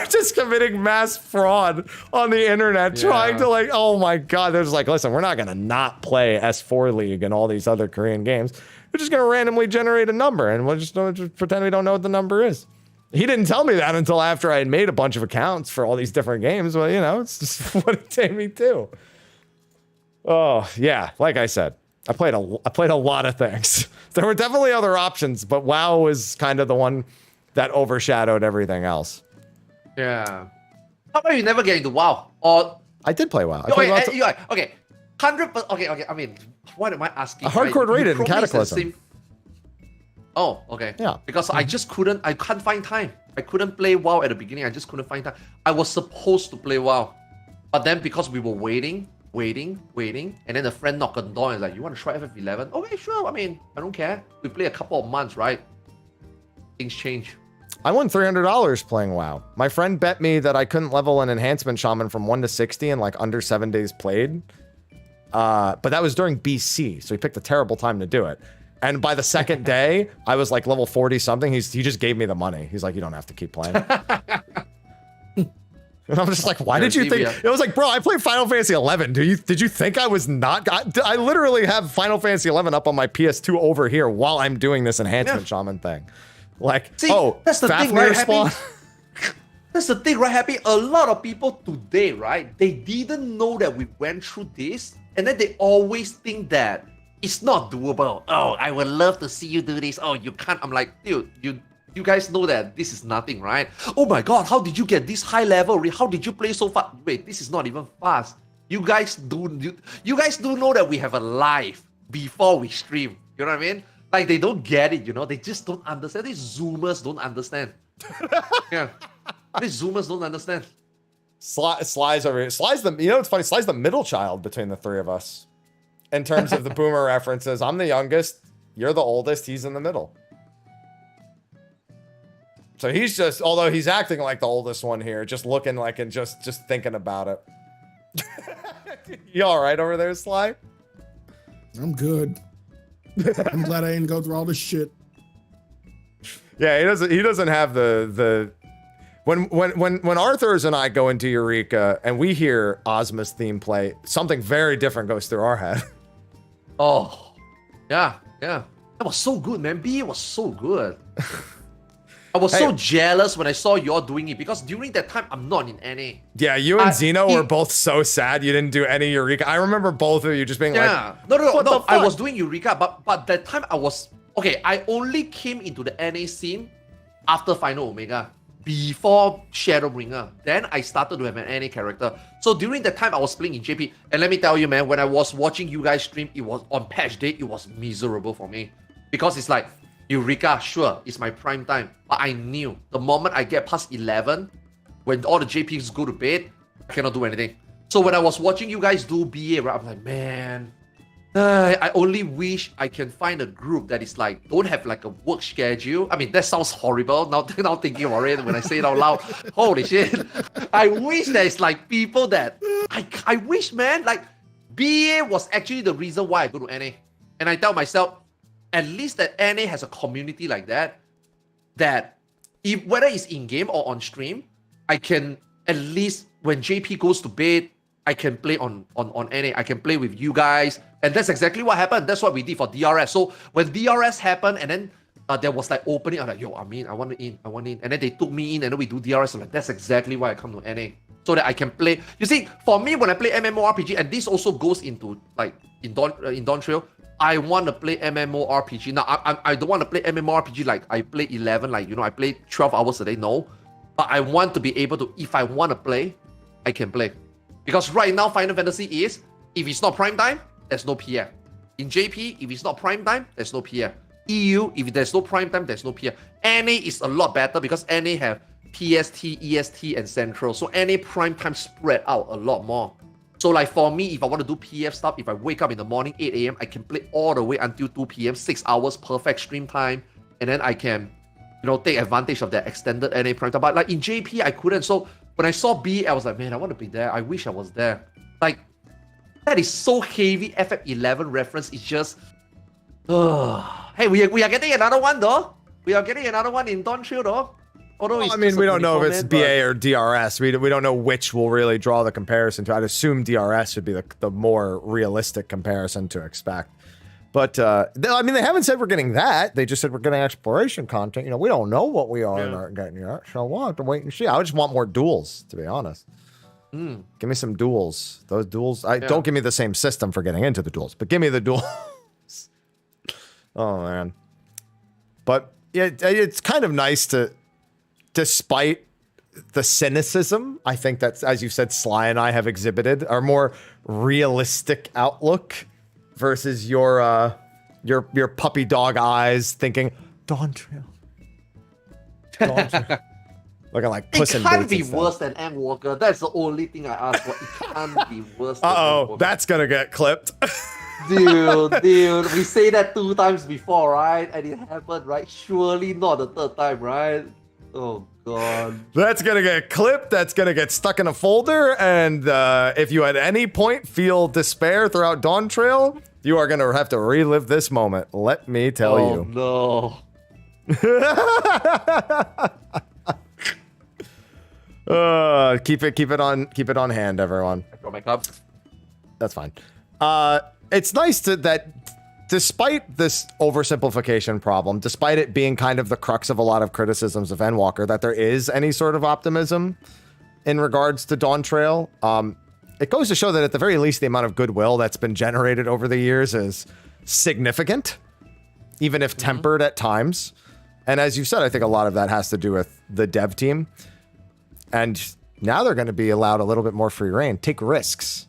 just committing mass fraud on the internet trying to like, oh my God, they're just like, listen, we're not going to not play S4 League and all these other Korean games. We're just going to randomly generate a number and we'll just pretend we don't know what the number is. He didn't tell me that until after I had made a bunch of accounts for all these different games. Well, you know, it's just what it made me do. Oh, yeah. Like I said, I played a lot of things. There were definitely other options, but WoW was kind of the one that overshadowed everything else. Yeah. How about you never get into WoW? Or I did play WoW. okay, 100%. Okay. I mean, what am I asking? Hardcore rated in Cataclysm. Oh, okay. Yeah. Because I can't find time. I couldn't play WoW at the beginning. I just couldn't find time. I was supposed to play WoW. But then because we were waiting, and then a friend knocked on the door and like, you want to try FF11? Okay, sure. I mean, I don't care. We play a couple of months, right? Things change. I won $300 playing WoW. My friend bet me that I couldn't level an enhancement shaman from 1 to 60 in like under 7 days played. But that was during BC, so he picked a terrible time to do it. And by the second day, I was like level 40 something. He just gave me the money. He's like, you don't have to keep playing. And I'm just like, why did you think? It was like, bro, I played Final Fantasy 11. Did you think I was not? I literally have Final Fantasy 11 up on my PS2 over here while I'm doing this enhancement shaman thing. Like, see, that's the thing, right, Happy? That's the thing, right, Happy? A lot of people today, right? They didn't know that we went through this, and then they always think that it's not doable. Oh, I would love to see you do this. Oh, you can't. I'm like, dude, you guys know that this is nothing, right? Oh my God, how did you get this high level? How did you play so fast? Wait, this is not even fast. You guys do know that we have a live before we stream. You know what I mean? Like they don't get it, you know? They just don't understand. These Zoomers don't understand. Yeah, these Zoomers don't understand. Sly's over here. Sly's the, you know, it's funny. Sly's the middle child between the three of us. In terms of the boomer references, I'm the youngest, you're the oldest, he's in the middle. So he's just, although he's acting like the oldest one here, just looking like and just thinking about it. You all right over there, Sly? I'm good. I'm glad I didn't go through all this shit. Yeah, he doesn't have the when Arthur's and I go into Eureka and we hear Ozma's theme play, something very different goes through our head. Oh, yeah. That was so good, man. BA was so good. I was so jealous when I saw y'all doing it because during that time, I'm not in any. Yeah, you and Zeno were both so sad you didn't do any Eureka. I remember both of you just being like, No, I was doing Eureka, but that time I was, okay, I only came into the NA scene after Final Omega. Before Shadowbringer, then I started to have an NA character. So during that time, I was playing in JP. And let me tell you, man, when I was watching you guys stream, it was on patch day, it was miserable for me. Because it's like, Eureka, sure, it's my prime time. But I knew the moment I get past 11, when all the JPs go to bed, I cannot do anything. So when I was watching you guys do BA, right, I'm like, man, I only wish I can find a group that is like, don't have like a work schedule. I mean, that sounds horrible. Now thinking about it when I say it out loud. Holy shit. I wish there's like people that, I wish, man, like BA was actually the reason why I go to NA. And I tell myself, at least that NA has a community like that if whether it's in-game or on stream, I can at least, when JP goes to bed, I can play on NA. I can play with you guys. And that's exactly what happened. That's what we did for DRS. So when DRS happened and then there was like opening, I'm like, yo, I want in. And then they took me in and then we do DRS. I'm like, that's exactly why I come to NA. So that I can play. You see, for me, when I play MMORPG, and this also goes into like in Dawn Trail, I want to play MMORPG. Now, I don't want to play MMORPG like I play 11, like, you know, I play 12 hours a day. No. But I want to be able to, if I want to play, I can play. Because right now, Final Fantasy is, if it's not prime time, there's no PR. In JP, if it's not prime time, there's no PR. EU, if there's no prime time, there's no PR. NA is a lot better because NA have PST, EST, and Central. So NA prime time spread out a lot more. So like for me, if I want to do PF stuff, if I wake up in the morning, 8 a.m., I can play all the way until 2 p.m., 6 hours, perfect stream time. And then I can, you know, take advantage of that extended NA prime time. But like in JP, I couldn't. So when I saw B, I was like, man, I want to be there. I wish I was there. Like, that is so heavy. FF11 reference is just. Hey, we are getting another one though. We are getting another one in Dawn Trail though. Although Well, I mean, we don't know if it's BA or DRS. We don't know which will really draw the comparison to. I'd assume DRS would be the more realistic comparison to expect. But, I mean, they haven't said we're getting that. They just said we're getting exploration content. You know, we don't know what we are and aren't getting yet. So we'll have to wait and see. I just want more duels, to be honest. Give me some duels. Those duels. Don't give me the same system for getting into the duels, but give me the duels. Oh, man. But yeah, it's kind of nice to, despite the cynicism, I think that's, as you said, Sly and I have exhibited, our more realistic outlook versus your puppy dog eyes thinking, Dawn Trail. Dawn Trail. Looking like Puss in Boots. It can't be worse than Endwalker. That's the only thing I ask for. It can't be worse than Uh-oh, that's gonna get clipped. Dude, we say that 2 times before, right? And it happened, right? Surely not the 3rd time, right? Oh, God. That's gonna get clipped. That's gonna get stuck in a folder. And if you at any point feel despair throughout Dawn Trail, you are gonna have to relive this moment. Let me tell you. No. Keep it on hand, everyone. I got my cup. That's fine. It's nice that despite this oversimplification problem, despite it being kind of the crux of a lot of criticisms of Endwalker, that there is any sort of optimism in regards to Dawn Trail. It goes to show that at the very least, the amount of goodwill that's been generated over the years is significant, even if tempered at times. And as you said, I think a lot of that has to do with the dev team. And now they're going to be allowed a little bit more free reign. Take risks,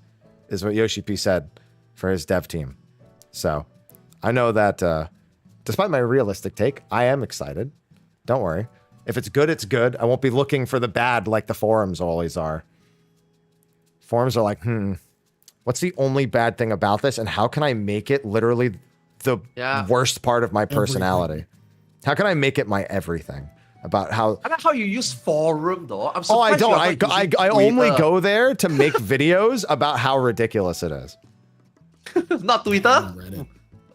is what Yoshi P said for his dev team. So I know that despite my realistic take, I am excited. Don't worry. If it's good, it's good. I won't be looking for the bad like the forums always are. Forums are like, what's the only bad thing about this? And how can I make it literally the worst part of my personality? How can I make it my everything? About how... I like how you use forum, though. I'm oh, I surprised don't. I only go there to make videos about how ridiculous it is. Not Twitter?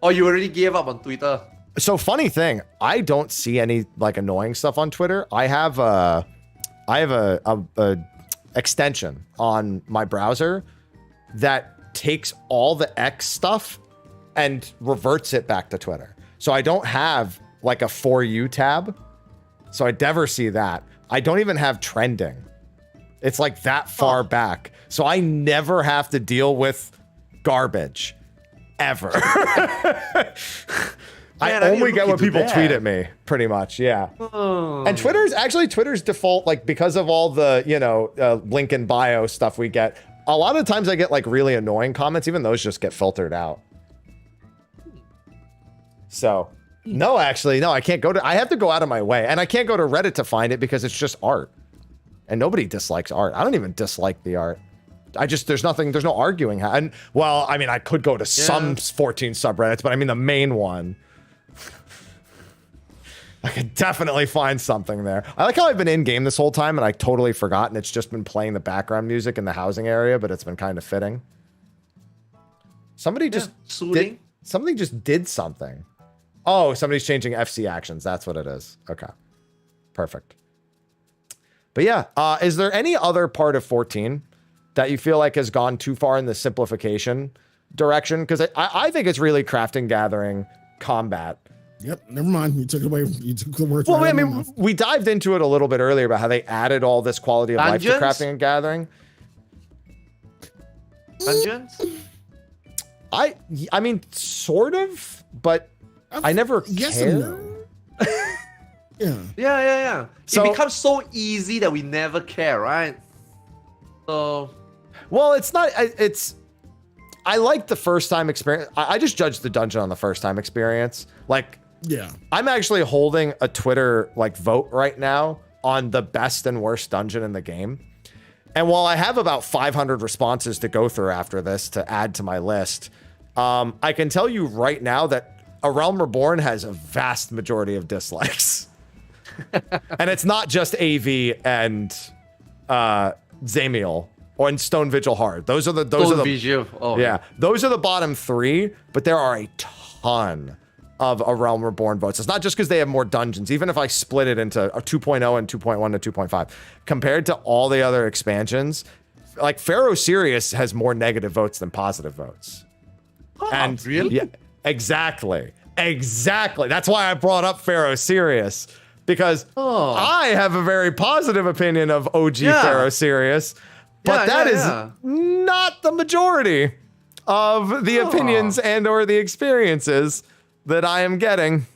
Or you already gave up on Twitter? So funny thing, I don't see any like annoying stuff on Twitter. I have a extension on my browser that takes all the X stuff and reverts it back to Twitter. So I don't have like a For You tab. So I never see that. I don't even have trending. It's like that far back. So I never have to deal with garbage ever. I only get when people tweet at me, pretty much. Yeah. And Twitter's default, like because of all the, link in bio stuff we get, a lot of times I get like really annoying comments. Even those just get filtered out. So no, actually, no, I can't I have to go out of my way, and I can't go to Reddit to find it because it's just art, and nobody dislikes art. I don't even dislike the art. There's no arguing. And well, I mean, I could go to some 14 subreddits, but I mean the main one. I could definitely find something there. I like how I've been in game this whole time and I totally forgotten. It's just been playing the background music in the housing area, but it's been kind of fitting. Somebody just did something. Oh, somebody's changing FC actions. That's what it is. Okay. Perfect. But yeah, is there any other part of 14 that you feel like has gone too far in the simplification direction? Because I think it's really crafting, gathering, combat. Yep, never mind. You took the words. Well, I mean, we dived into it a little bit earlier about how they added all this quality of life to crafting and gathering. Dungeons? I mean, sort of, but I never cared. Yeah. So, it becomes so easy that we never care, right? So, well, it's not. I like the first time experience. I just judged the dungeon on the first time experience. Like, yeah, I'm actually holding a Twitter like vote right now on the best and worst dungeon in the game. And while I have about 500 responses to go through after this to add to my list, I can tell you right now that A Realm Reborn has a vast majority of dislikes. And it's not just AV and Zamiel or in Stone Vigil Hard. Those are the Vigil. Oh, yeah. Those are the bottom 3, but there are a ton of A Realm Reborn votes. It's not just because they have more dungeons. Even if I split it into a 2.0 and 2.1 to 2.5, compared to all the other expansions, like Pharaoh Sirius has more negative votes than positive votes. Oh, and really? Yeah, exactly. That's why I brought up Pharaoh Sirius, because I have a very positive opinion of OG Pharaoh Sirius, but that is not the majority of the opinions and or the experiences that I am getting.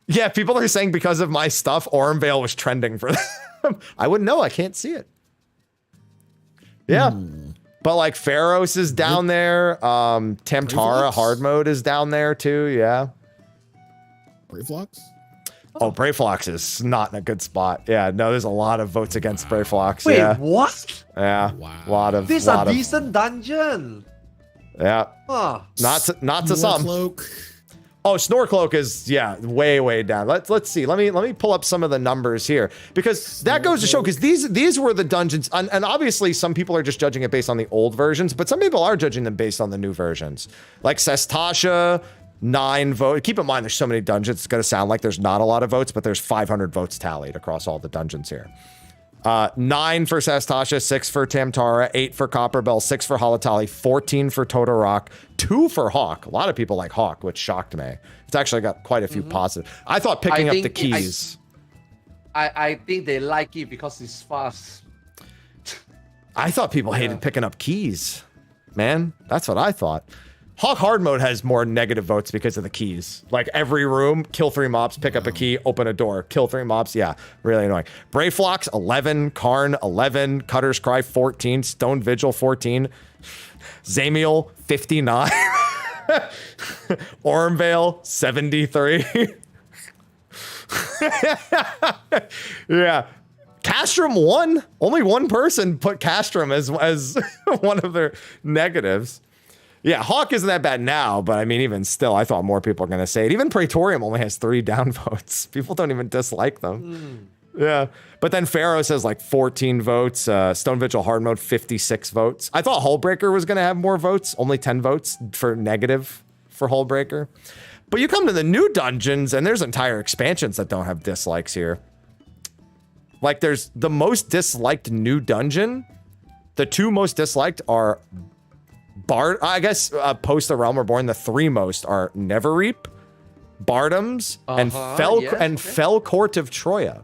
Yeah, people are saying because of my stuff, Ormvale was trending for them. I wouldn't know. I can't see it. Yeah. But like Pharos is down there. Tamtara hard mode is down there too. Yeah. Brayflox? Oh, Brayflox is not in a good spot. Yeah, no, there's a lot of votes against Brayflox. Wait, yeah. what? Yeah. Wow. This is a decent dungeon. Yeah. Huh. Not to some. Oh, Snorcloak is way down. Let's see. Let me pull up some of the numbers here, because that goes to show, because these were the dungeons, and obviously some people are just judging it based on the old versions, but some people are judging them based on the new versions. Like Sestasha, 9 votes. Keep in mind, there's so many dungeons. It's gonna sound like there's not a lot of votes, but there's 500 votes tallied across all the dungeons here. 9 for Sestasha, 6 for Tamtara, 8 for Copperbell, 6 for Halatali, 14 for Totoroc, 2 for Hawk. A lot of people like Hawk, which shocked me. It's actually got quite a few positive. I thought picking up the keys. I think they like it because it's fast. I thought people hated picking up keys. Man, that's what I thought. Hawk hard mode has more negative votes because of the keys. Like every room, kill 3 mobs, pick up a key, open a door, kill 3 mobs. Yeah, really annoying. Brayflox 11, Karn 11, Cutter's Cry 14, Stone Vigil 14, Zamiel 59, Ormvale 73. Yeah. Castrum 1. Only one person put Castrum as one of their negatives. Yeah, Hawk isn't that bad now, but I mean, even still, I thought more people are going to say it. Even Praetorium only has 3 downvotes. People don't even dislike them. Yeah. But then Pharos has like 14 votes. Stone Vigil hard mode, 56 votes. I thought Hullbreaker was going to have more votes. Only 10 votes for negative for Hullbreaker. But you come to the new dungeons, and there's entire expansions that don't have dislikes here. Like, there's the most disliked new dungeon. The 2 most disliked are post the Realm Reborn, the 3 most are Neverreap, Bardams, and Fell Court of Troya.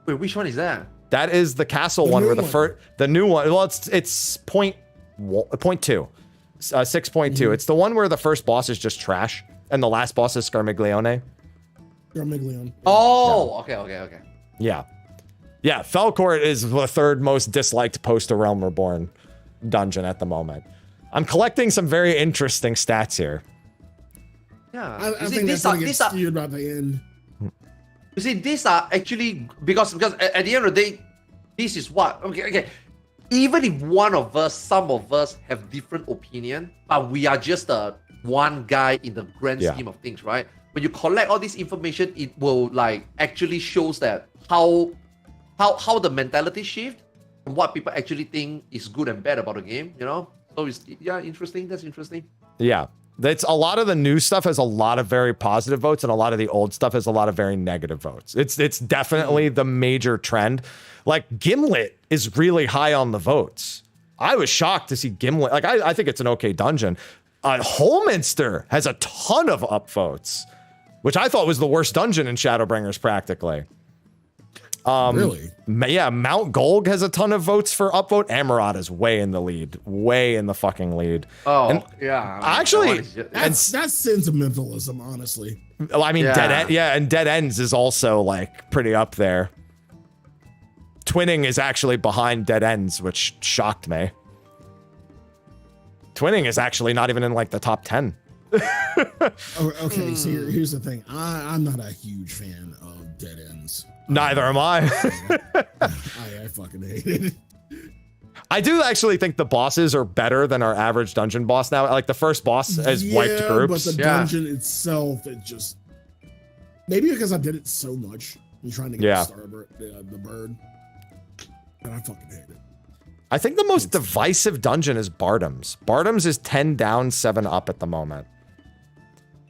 Wait, which one is that? That is the castle one where the new one. Well, it's point 2, 6.2. It's the one where the first boss is just trash and the last boss is Scarmiglione. Oh, okay. Yeah, Fell Court is the 3rd most disliked post the Realm Reborn dungeon at the moment. I'm collecting some very interesting stats here. Yeah, I think that's gonna get skewed by the end. You see, these are actually because at the end of the day, this is what okay. Even if some of us have different opinion, but we are just one guy in the grand scheme of things, right? When you collect all this information, it will like actually shows that how the mentality shift. What people actually think is good and bad about the game, you know? So it's interesting. That's interesting. Yeah. That's a lot of the new stuff has a lot of very positive votes, and a lot of the old stuff has a lot of very negative votes. It's definitely the major trend. Like Gimlet is really high on the votes. I was shocked to see Gimlet. Like I think it's an okay dungeon. Holminster has a ton of upvotes, which I thought was the worst dungeon in Shadowbringers practically. Really? Yeah, Mount Golg has a ton of votes for upvote. Amarat is way in the lead. Way in the fucking lead. Oh, and yeah. Actually, that's sentimentalism, honestly. I mean, Dead Ends is also like pretty up there. Twinning is actually behind Dead Ends, which shocked me. Twinning is actually not even in like the top 10. Okay, so here's the thing. I'm not a huge fan of Dead Ends. Neither am I. I fucking hate it. I do actually think the bosses are better than our average dungeon boss now. Like the first boss has wiped groups. But the dungeon itself, it just maybe because I did it so much. I'm trying to get the bird. and I fucking hate it. I think the most divisive dungeon is Bardom's. Bardom's is 10 down, 7 up at the moment.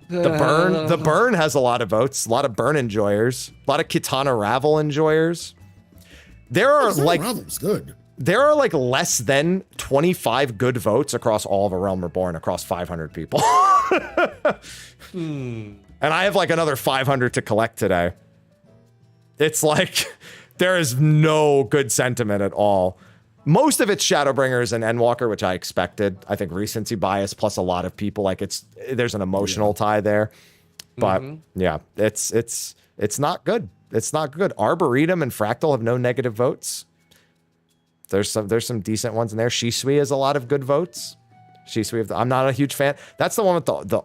The burn has a lot of votes, a lot of burn enjoyers, a lot of Kitana Ravel enjoyers. There are Ravel's good. There are like less than 25 good votes across all of A Realm Reborn across 500 people. And I have like another 500 to collect today. It's like there is no good sentiment at all. Most of it's Shadowbringers and Endwalker, which I expected. I think recency bias plus a lot of people like there's an emotional tie there. But yeah, it's not good. It's not good. Arboretum and Fractal have no negative votes. There's some decent ones in there. Shisui has a lot of good votes. Shisui, I'm not a huge fan. That's the one with the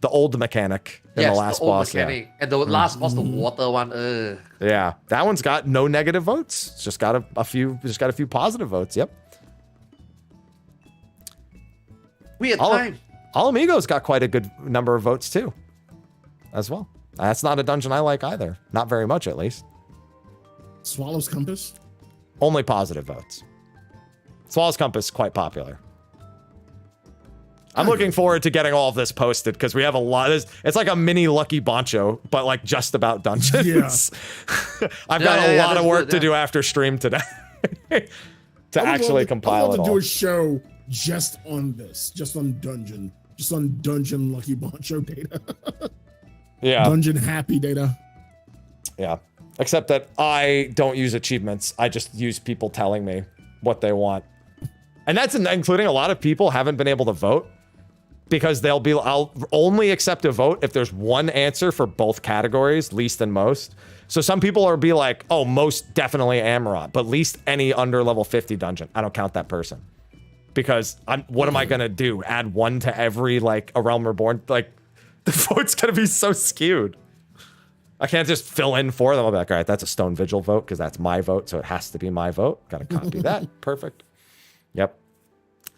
old mechanic in the last boss. Mechanic. Yeah. And the last boss, the water one. Yeah, that one's got no negative votes. It's just got a few positive votes. Yep. Weird time. Alamigo's got quite a good number of votes too, as well. That's not a dungeon I like either. Not very much, at least. Swallow's Compass? Only positive votes. Swallow's Compass, quite popular. I'm looking forward to getting all of this posted because we have a lot. It's like a mini Lucky Boncho, but like just about dungeons. Yeah. I've got a lot of work to do after stream today to actually compile it all. I want to do a show just on this, just on dungeon Lucky Boncho data. Yeah. Dungeon happy data. Yeah. Except that I don't use achievements. I just use people telling me what they want. And that's including a lot of people haven't been able to vote because I'll only accept a vote if there's one answer for both categories, least and most. So some people will be like, oh, most definitely Amarot, but least any under level 50 dungeon. I don't count that person because what am I going to do? Add one to every like A Realm Reborn? Like the vote's going to be so skewed. I can't just fill in for them. I'll be like, all right, that's a Stone Vigil vote because that's my vote, so it has to be my vote. Got to copy that. Perfect. Yep.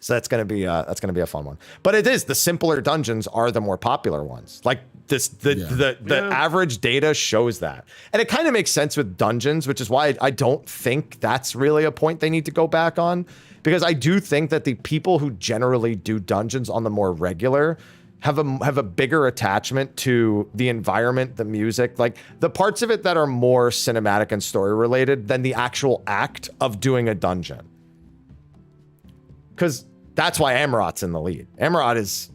So that's gonna be a fun one. But it is the simpler dungeons are the more popular ones. Like the average data shows that, and it kind of makes sense with dungeons, which is why I don't think that's really a point they need to go back on, because I do think that the people who generally do dungeons on the more regular have a bigger attachment to the environment, the music, like the parts of it that are more cinematic and story related than the actual act of doing a dungeon. Because that's why Amarot's in the lead. Amarot is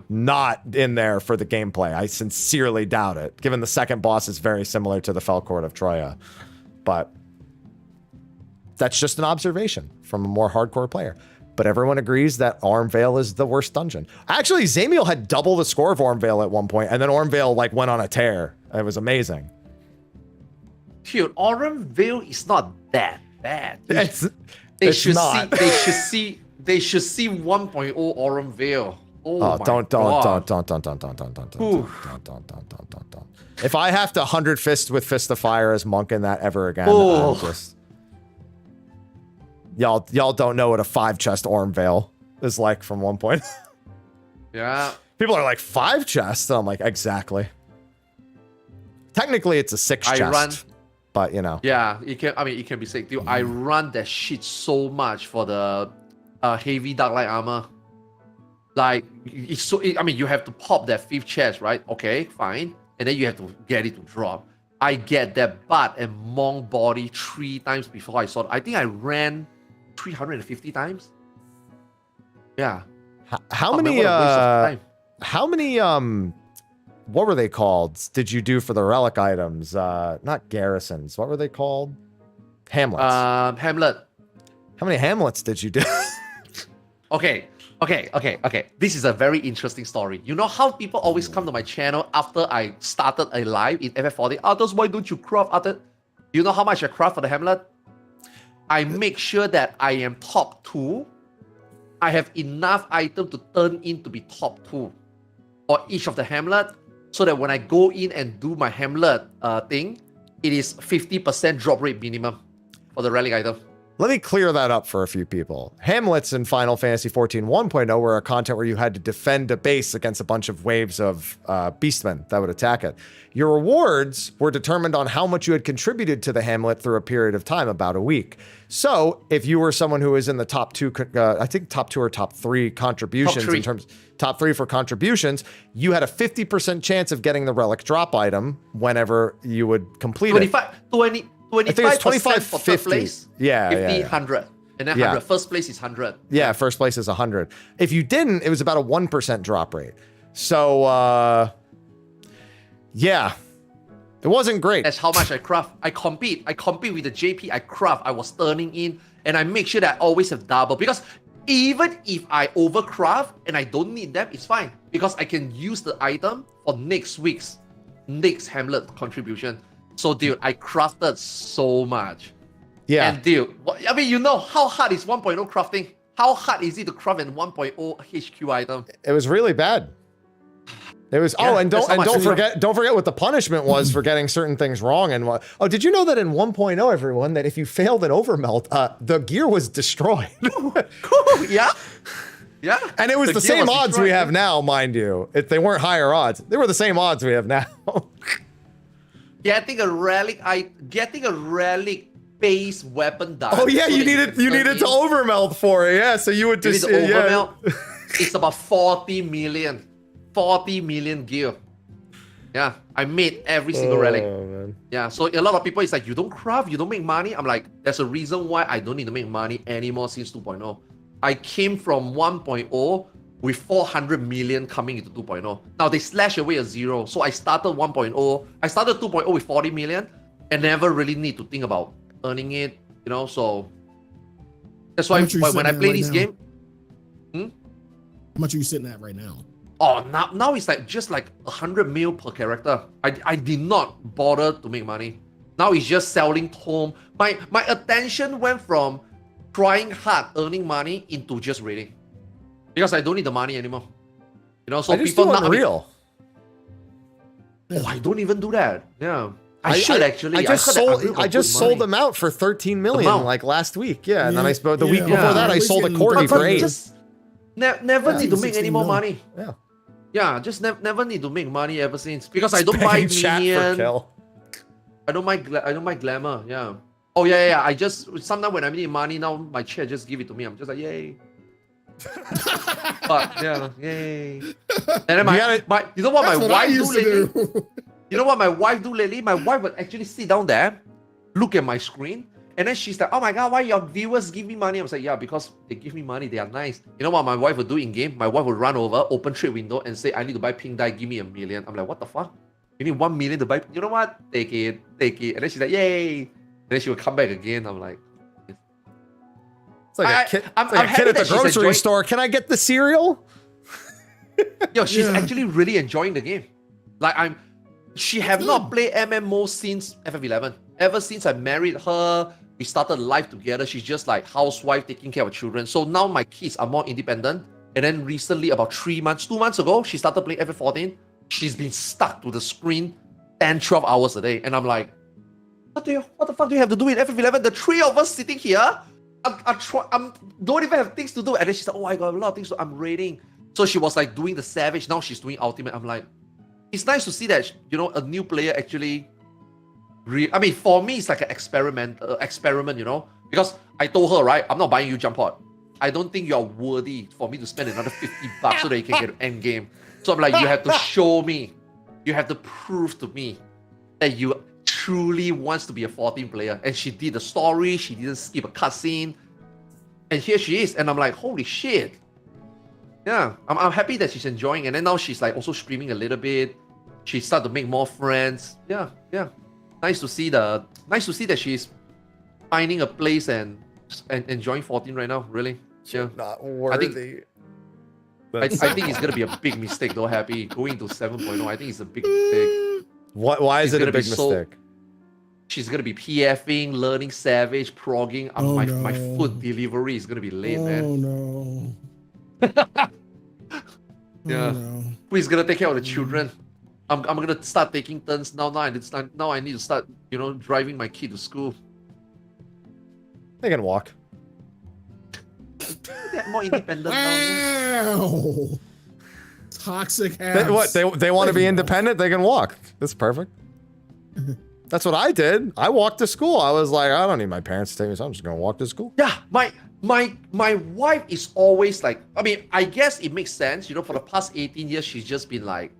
not in there for the gameplay. I sincerely doubt it, given the second boss is very similar to the Fell Court of Troya. But that's just an observation from a more hardcore player. But everyone agrees that Ormvale is the worst dungeon. Actually, Zamiel had double the score of Ormvale at one point, and then Ormvale like went on a tear. It was amazing. Dude, Ormvale is not that bad. They should see 1.0 Ormvale. Don't. If I have to 100 fist with Fist of Fire as Monk in that ever again, I'm just... Y'all don't know what a 5 chest Ormvale is like from one point. Yeah. People are like, 5 chests? And I'm like, exactly. Technically, it's a 6 chest. But, you know. Yeah, it can be 6. Dude, I run that shit so much for the heavy Dark Light armor. Like, it's so... you have to pop that 5th chest, right? Okay, fine. And then you have to get it to drop. I get that butt and Monk body 3 times before I saw it. I think I ran 350 times. Yeah. How many what were they called? Did you do for the relic items? Not garrisons. What were they called? Hamlets. Hamlet. How many hamlets did you do? Okay. This is a very interesting story. You know how people always come to my channel after I started a live in FF40? Others, why don't you craft after? You know how much I craft for the hamlet? I make sure that I am top 2. I have enough item to turn in to be top 2 for each of the hamlet, so that when I go in and do my hamlet thing, it is 50% drop rate minimum for the relic item. Let me clear that up for a few people. Hamlets in Final Fantasy XIV 1.0 were a content where you had to defend a base against a bunch of waves of beastmen that would attack it. Your rewards were determined on how much you had contributed to the hamlet through a period of time, about a week. So if you were someone who was in the top two, I think top 2 or top 3 contributions in terms, top 3 for contributions, you had a 50% chance of getting the relic drop item whenever you would complete 25, it. 20, 25% I think it's 25, for 50. third place, Yeah, 50, yeah. 100. And then Yeah. 100. First place is 100. Yeah, first place is 100. If you didn't, it was about a 1% drop rate. So, yeah, it wasn't great. That's how much I craft. I compete with the JP I craft. I was turning in, and I make sure that I always have double. Because even if I overcraft and I don't need them, it's fine. Because I can use the item for next Hamlet contribution. So, dude, I crafted so much. Yeah. And dude, I mean, you know how hard is 1.0 crafting? How hard is it to craft an 1.0 HQ item? It was really bad. It was. Yeah, and don't forget what the punishment was for getting certain things wrong. And what? Oh, did you know that in 1.0, everyone, that if you failed an overmelt, the gear was destroyed? Yeah. Yeah. And it was the same odds we have now, mind you. If they weren't higher odds, they were the same odds we have now. Getting a relic base weapon done. Oh yeah, you needed to overmelt for it. Yeah, so you would just overmelt. It's about 40 million gear. Yeah, I made every single relic. Man. Yeah, so a lot of people, it's like, you don't craft, you don't make money. I'm like, there's a reason why I don't need to make money anymore since 2.0. I came from 1.0 with 400 million coming into 2.0. Now they slash away a 0. So I started 1.0. I started 2.0 with 40 million and never really need to think about earning it, you know. So that's why when I play this game, how much are you sitting at right now? Oh, now it's like just like 100 mil per character. I did not bother to make money. Now it's just selling home. My attention went from trying hard, earning money, into just raiding. Because I don't need the money anymore. You know, so I just people do Unreal. I don't even do that. Yeah. I should actually. I just sold them out for 13 million like last week. Yeah, and then the week before that I sold a Corgi for 8. Never need to make any more money. Yeah. Yeah, just never need to make money ever since. Because I don't buy minion. I don't mind glamour. Yeah. Oh yeah. I just sometimes when I need money now, my chair just give it to me. I'm just like, yay. But yeah, yay. And then you know what my wife do lately? You know what my wife do lately? My wife would actually sit down there, look at my screen, and then she's like, oh my god, why your viewers give me money? I was like, yeah, because they give me money, they are nice. You know what my wife would do in game? My wife would run over, open trade window, and say, I need to buy pink dye, give me $1 million. I'm like, what the fuck? You need $1 million to buy? You know what? Take it. And then she's like, yay. And then she would come back again. I'm like, it's like a kid at the grocery store. Can I get the cereal? Yo, she's actually really enjoying the game. Like she have not played MMO since FF11. Ever since I married her, we started life together. She's just like housewife taking care of children. So now my kids are more independent. And then recently, about 2 months ago, she started playing FF14. She's been stuck to the screen 10, 12 hours a day. And I'm like, what the fuck do you have to do in FF11? The 3 of us sitting here, I don't even have things to do. And then she's like, oh, I got a lot of things to do. I'm raiding. So she was like doing the Savage. Now she's doing Ultimate. I'm like, it's nice to see that, you know, a new player actually. I mean, for me, it's like an experiment, you know, because I told her, right, I'm not buying you jump pot. I don't think you're worthy for me to spend another $50 so that you can get an end game. So I'm like, you have to show me, you have to prove to me that you truly wants to be a 14 player. And she did the story, she didn't skip a cutscene, and here she is. And I'm like, holy shit. Yeah, I'm happy that she's enjoying. And then now she's like also streaming a little bit. She started to make more friends. Yeah. Nice to see that she's finding a place and enjoying 14 right now. Really, yeah. Not worthy. I think it's gonna be a big mistake though. Happy going to 7.0. I think it's a big mistake. Why is it a big mistake? She's gonna be PFing, learning Savage, progging. My food delivery is gonna be late, man. Oh no. Yeah. Who is gonna take care of the children? I'm gonna start taking turns now. Now I need to start, you know, driving my kid to school. They can walk. They're more independent now. Wow. Toxic ass. They want to be independent? They can walk. That's perfect. That's what I did. I walked to school. I was like, I don't need my parents to take me, so I'm just gonna walk to school. Yeah, my wife is always like, I mean, I guess it makes sense. You know, for the past 18 years, she's just been like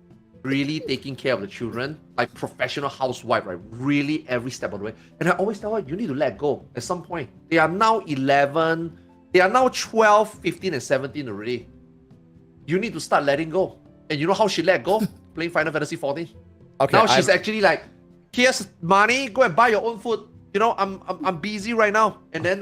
really taking care of the children, like professional housewife, right? Really every step of the way. And I always tell her, you need to let go at some point. They are now 11, they are now 12, 15, and 17 already. You need to start letting go. And you know how she let go? Playing Final Fantasy 14. Okay. Now she's actually like, here's money, go and buy your own food. You know, I'm busy right now. And then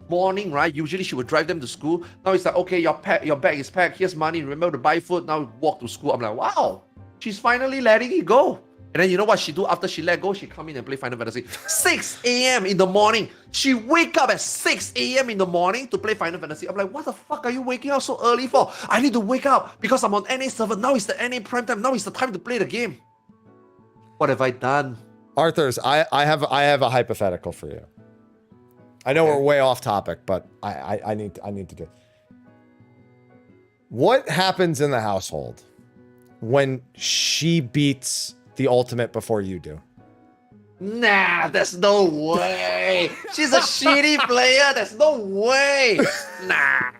morning, right? Usually she would drive them to school. Now it's like, okay, your bag is packed. Here's money. Remember to buy food. Now walk to school. I'm like, wow, she's finally letting it go. And then you know what she do after she let go? She come in and play Final Fantasy. 6 a.m. in the morning. She wake up at 6 a.m. in the morning to play Final Fantasy. I'm like, what the fuck are you waking up so early for? I need to wake up because I'm on NA server. Now it's the NA prime time. Now it's the time to play the game. What have I done? Arthur's, I have a hypothetical for you. I know we're way off topic, but I need to do. What happens in the household when she beats the ultimate before you do? Nah, there's no way. She's a shitty player. There's no way. Nah.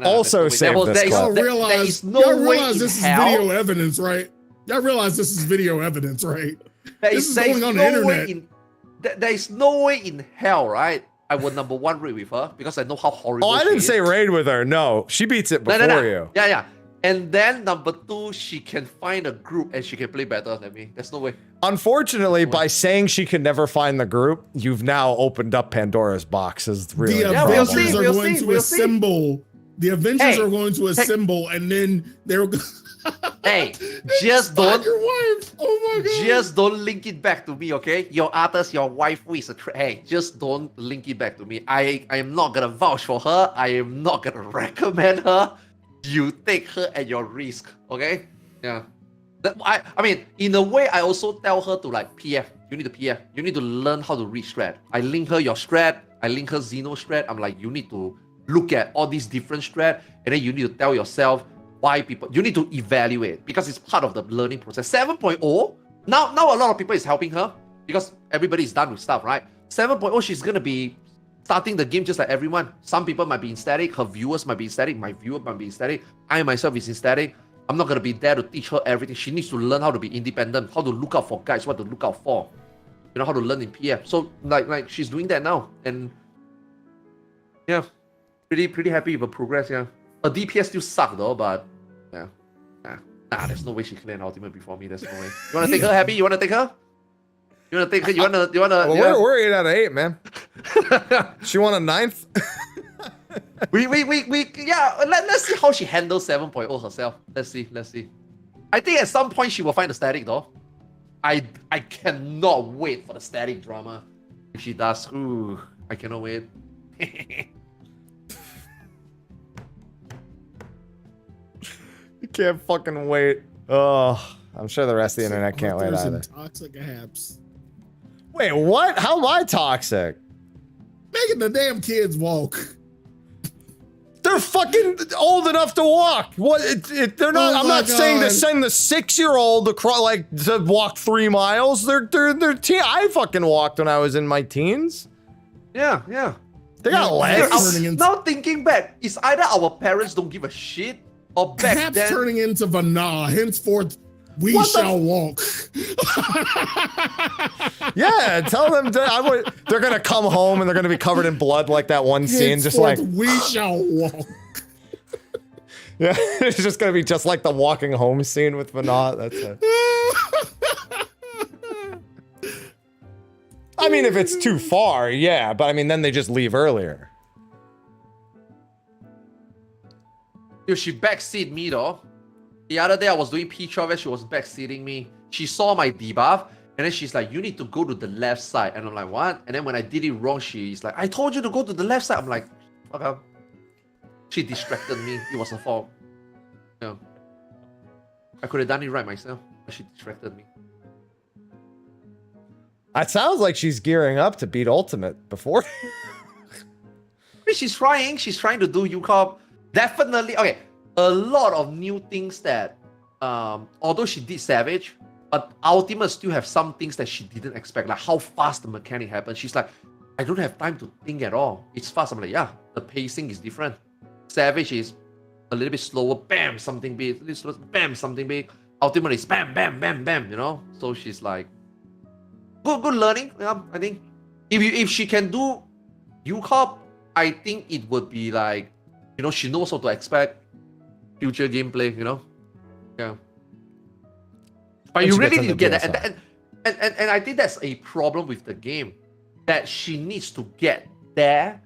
Also save this clip. There is no way this is video evidence, right? Y'all realize this is video evidence, right? This is going on the internet. There is no way in hell, right? I would number one raid with her because I know how horrible she is. I didn't say raid with her. No, she beats it before you. Yeah. And then number two, she can find a group and she can play better than me. There's no way. Unfortunately, by saying she could never find the group, you've now opened up Pandora's box. Is really the Avengers are going to assemble. The Avengers are going to assemble, and then they're. Hey, just don't. Your wife. Oh my god. Just don't link it back to me, okay? Your artist, your wife is a. Hey, just don't link it back to me. I am not gonna vouch for her. I am not gonna recommend her. You take her at your risk, okay? Yeah. I mean, in a way, I also tell her to like PF. You need to PF. You need to learn how to read strat. I link her your strat. I link her Xeno strat. I'm like, you need to look at all these different strat, and then you need to tell yourself why people. You need to evaluate because it's part of the learning process. 7.0. Now a lot of people is helping her because everybody is done with stuff, right? 7.0, she's gonna be starting the game just like everyone. Some people might be in static. Her viewers might be in static. My viewer might be in static. I myself is in static. I'm not gonna be there to teach her everything. She needs to learn how to be independent, how to look out for guides, what to look out for. You know, how to learn in PF. So like she's doing that now, and yeah, pretty happy with her progress. Yeah, her DPS still suck though, but yeah, nah, there's no way she can land ultimate before me. There's no way. You wanna take her, Happy? You wanna take her? You wanna take her? You wanna? Well, yeah. we're 8 out of 8, man. She won a 9th. we yeah. Let's see how she handles 7.0 herself. Let's see. I think at some point she will find the static though. I cannot wait for the static drama. If she does, ooh, I cannot wait. You can't fucking wait. Oh, I'm sure the rest of the internet can't wait either. Toxic apps. Wait, what? How am I toxic? Making the damn kids walk. They're fucking old enough to walk. What? They're not. I'm not saying to send the 6-year-old across to walk 3 miles. They're teen. I fucking walked when I was in my teens. Yeah. They got legs. Now thinking back, it's either our parents don't give a shit or back Perhaps then turning into Vanna. Henceforth, we shall walk. Yeah, tell them they're gonna come home and they're gonna be covered in blood like that one scene, just like we shall walk. Yeah, it's just gonna be just like the walking home scene with Vanna. That's it. I mean, if it's too far, yeah, but I mean, then they just leave earlier. Dude, she backseat me though. The other day I was doing P12 and she was backseating me. She saw my debuff and then she's like, you need to go to the left side. And I'm like, what? And then when I did it wrong, she's like, I told you to go to the left side. I'm like, fuck up. She distracted me. It was her fault. Yeah. I could have done it right myself, but she distracted me. It sounds like she's gearing up to beat Ultimate before. She's trying to do UCOP. Definitely, okay. A lot of new things that, although she did Savage, but Ultimate still have some things that she didn't expect, like how fast the mechanic happens. She's like, I don't have time to think at all. It's fast. I'm like, yeah, the pacing is different. Savage is a little bit slower. Bam, something big. Bam, something big. Ultimate is bam, bam, bam, bam. You know. So she's like, good learning. Yeah, I think if she can do UCOP, I think it would be like, you know, she knows what to expect. Future gameplay, you know. Yeah. But you really need to get that, and I think that's a problem with the game, that she needs to get there,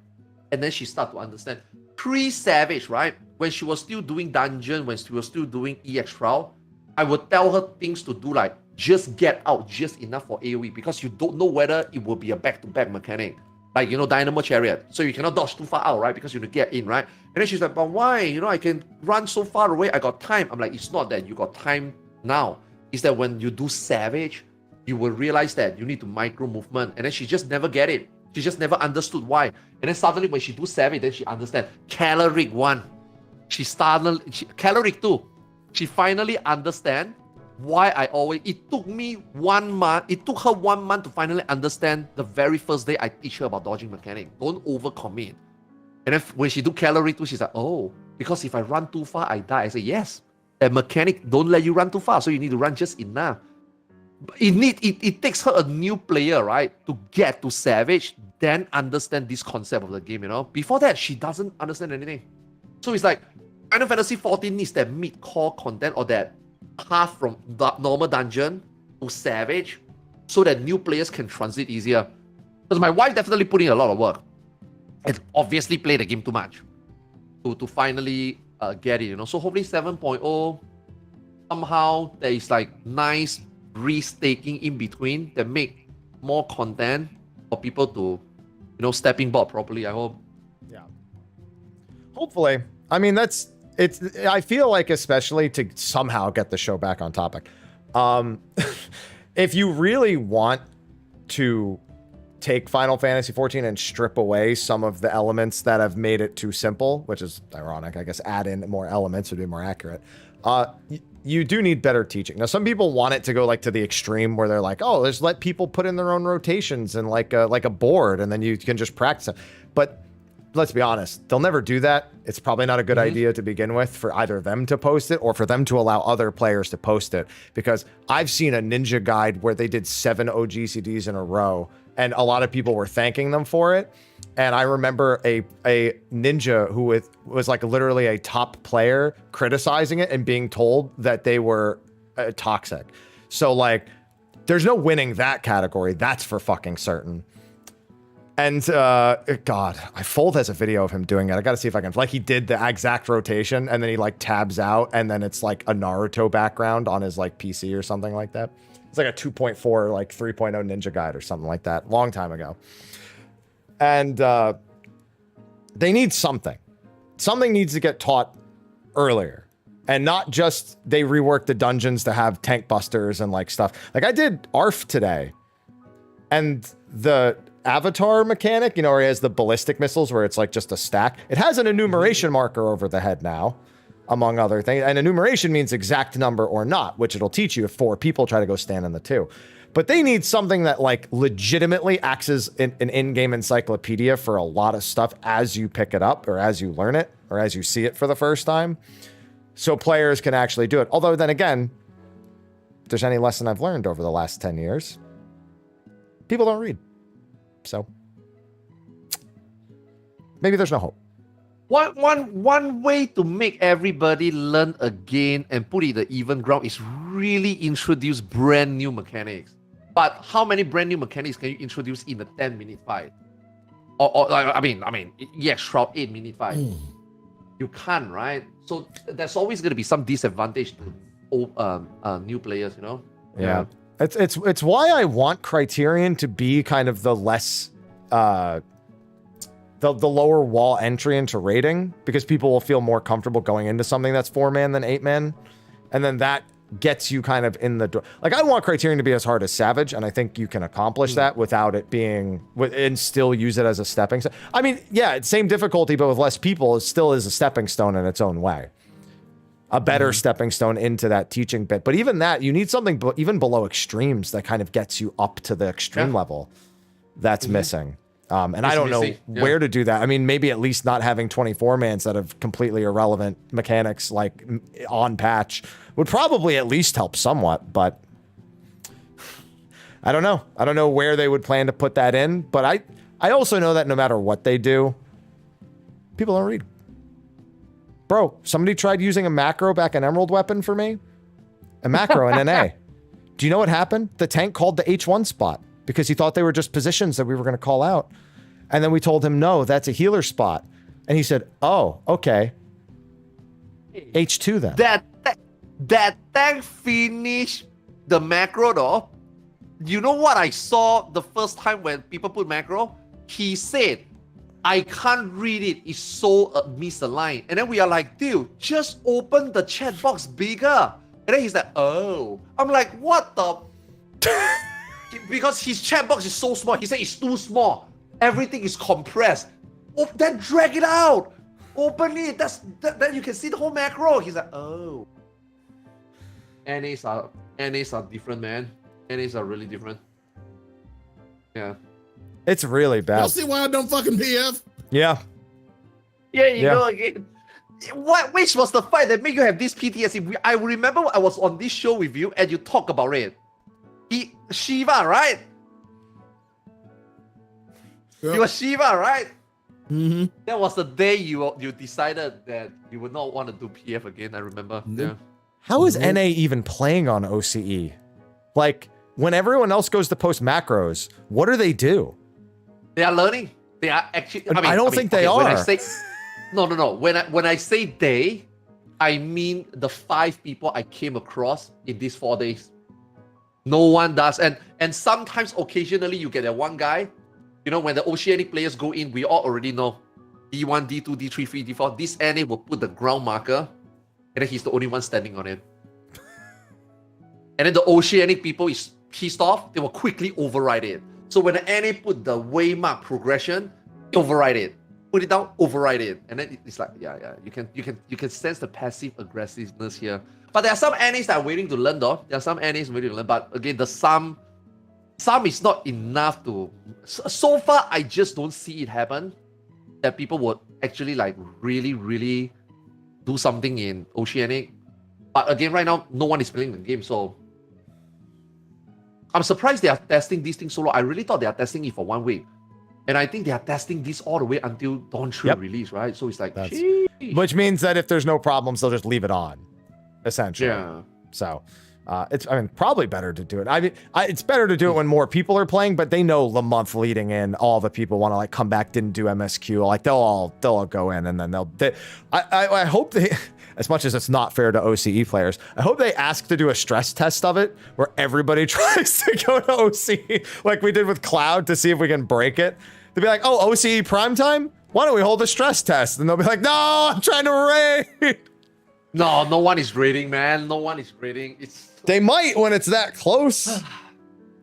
and then she start to understand. Pre-Savage, right? When she was still doing dungeon, when she was still doing EX trial, I would tell her things to do, like just get out just enough for AoE, because you don't know whether it will be a back-to-back mechanic, like, you know, Dynamo Chariot. So you cannot dodge too far out, right? Because you need to get in, right? And then she's like, but why? You know, I can run so far away. I got time. I'm like, it's not that you got time now. Is that when you do Savage, you will realize that you need to micro movement. And then she just never get it. She just never understood why. And then suddenly when she do Savage, then she understand. Caloric 1. Caloric 2. She finally understand why it took me 1 month. It took her 1 month to finally understand the very first day I teach her about dodging mechanic. Don't overcommit. And then when she do Caloric 2, she's like, oh, because if I run too far, I die. I say, yes. That mechanic don't let you run too far, so you need to run just enough. It takes her a new player, right, to get to Savage, then understand this concept of the game, you know. Before that, she doesn't understand anything. So it's like Final Fantasy XIV needs that mid-core content, or that path from the normal dungeon to Savage, so that new players can transit easier. Because my wife definitely put in a lot of work, and obviously play the game too much to finally get it, you know. So hopefully 7.0, somehow there is like nice restaking in between that make more content for people to, you know, stepping board properly, I hope. Yeah. Hopefully. I mean, I feel like, especially to somehow get the show back on topic, if you really want to take Final Fantasy XIV and strip away some of the elements that have made it too simple, which is ironic, I guess, add in more elements would be more accurate. You do need better teaching. Now, some people want it to go like to the extreme where they're like, oh, let's let people put in their own rotations and like a board, and then you can just practice it. But let's be honest, they'll never do that. It's probably not a good idea to begin with for either them to post it or for them to allow other players to post it, because I've seen a ninja guide where they did 7 OGCDs in a row, and a lot of people were thanking them for it. And I remember a ninja who was like literally a top player criticizing it and being told that they were toxic. So like, there's no winning that category. That's for fucking certain. And God, Fold has a video of him doing it. I got to see if I can, like, he did the exact rotation and then he like tabs out and then it's like a Naruto background on his like PC or something like that. It's like a 2.4, like 3.0 ninja guide or something like that, long time ago. And they need something. Something needs to get taught earlier. And not just they rework the dungeons to have tank busters and like stuff. Like I did ARF today. And the avatar mechanic, you know, where he has the ballistic missiles where it's like just a stack. It has an enumeration marker over the head now, among other things. And enumeration means exact number or not, which it'll teach you if 4 people try to go stand in the 2. But they need something that like legitimately acts as an in-game encyclopedia for a lot of stuff as you pick it up or as you learn it or as you see it for the first time. So players can actually do it. Although then again, if there's any lesson I've learned over the last 10 years, people don't read. So maybe there's no hope. One way to make everybody learn again and put it in the even ground is really introduce brand new mechanics. But how many brand new mechanics can you introduce in a 10-minute fight? Or I mean, yeah, Shroud 8-minute fight. You can't, right? So there's always going to be some disadvantage to new players, you know? Yeah. It's why I want Criterion to be kind of the less the lower wall entry into raiding, because people will feel more comfortable going into something that's 4-man than 8-man. And then that gets you kind of in the door. Like, I want Criterion to be as hard as Savage, and I think you can accomplish that without it being, and still use it as a stepping stone. I mean, yeah, it's same difficulty, but with less people, it still is a stepping stone in its own way. A better stepping stone into that teaching bit. But even that, you need something even below extremes that kind of gets you up to the extreme level that's missing. And I don't know where to do that. I mean, maybe at least not having 24-mans that have completely irrelevant mechanics like on patch would probably at least help somewhat, but I don't know. I don't know where they would plan to put that in, but I also know that no matter what they do, people don't read. Bro, somebody tried using a macro back in Emerald Weapon for me. A macro in NA. Do you know what happened? The tank called the H1 spot because he thought they were just positions that we were going to call out. And then we told him, no, that's a healer spot. And he said, oh, okay. H2 then. That tank finished the macro though. You know what I saw the first time when people put macro? He said, I can't read it. It's so misaligned. And then we are like, dude, just open the chat box bigger. And then he's like, oh. I'm like, what the? Because his chat box is so small. He said it's too small. Everything is compressed. Oh, then drag it out. Open it. Then you can see the whole macro. He's like, oh. NAs are different, man. NAs are really different. Yeah. It's really bad. Y'all see why I don't fucking PF? Yeah. Yeah, you know, again. Which was the fight that made you have this PTSD? I remember I was on this show with you and you talk about it. Shiva, right? Yep. You were Shiva, right? Mm-hmm. That was the day you decided that you would not want to do PF again, I remember. Nope. Yeah. How is NA even playing on OCE? Like, when everyone else goes to post macros, what do they do? They are learning. They are actually. I don't think they are. When I say, no. When I say they, I mean the 5 people I came across in these 4 days. No one does, and sometimes occasionally you get that one guy. You know, when the Oceanic players go in, we all already know D1, D2, D3, 3, D4. This NA will put the ground marker, and then he's the only one standing on it. And then the Oceanic people is pissed off. They will quickly override it. So when the NA put the waymark progression, override it. Put it down, override it. And then it's like, yeah. You can sense the passive aggressiveness here. But there are some NAs that are waiting to learn though. There are some NAs waiting to learn. But again, the some is not enough to... So far, I just don't see it happen. That people would actually like really, really do something in Oceanic. But again, right now, no one is playing the game. So I'm surprised they are testing these things so long. I really thought they are testing it for 1 week. And I think they are testing this all the way until Dawn 3 release, right? So it's like, which means that if there's no problems, they'll just leave it on, essentially. Yeah. So it's, I mean, probably better to do it. I mean, it's better to do it when more people are playing, but they know the month leading in, all the people want to like come back, didn't do MSQ. Like they'll all go in and then I hope they, as much as it's not fair to OCE players, I hope they ask to do a stress test of it where everybody tries to go to OCE like we did with Cloud to see if we can break it. They'll be like, oh, OCE primetime? Why don't we hold a stress test? And they'll be like, no, I'm trying to raid. No one is raiding, man. No one is raiding. They might when it's that close.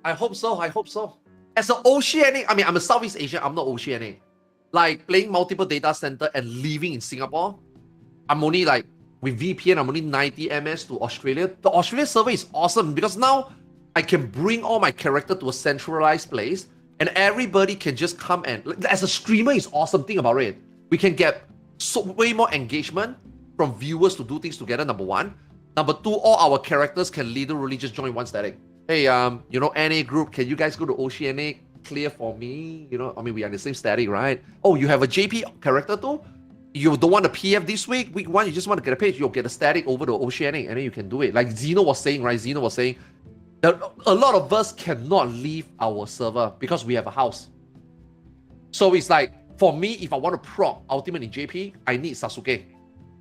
I hope so. As an Oceanic, I mean, I'm a Southeast Asian. I'm not Oceanic. Like playing multiple data center and living in Singapore, I'm only like, with VPN, I'm only 90 MS to Australia. The Australia server is awesome because now I can bring all my character to a centralized place and everybody can just come and, as a streamer, it's awesome thing about it. We can get way more engagement from viewers to do things together, number 1. Number 2, all our characters can literally just join one static. Hey, you know, NA group, can you guys go to Oceanic? Clear for me. You know, I mean, we are in the same static, right? Oh, you have a JP character too? You don't want a PF this week? Week 1, you just want to get a page, you'll get a static over to Oceanic, and then you can do it. Like Zeno was saying, right? Zeno was saying that a lot of us cannot leave our server because we have a house. So it's like, for me, if I want to proc Ultimate in JP, I need Sasuke.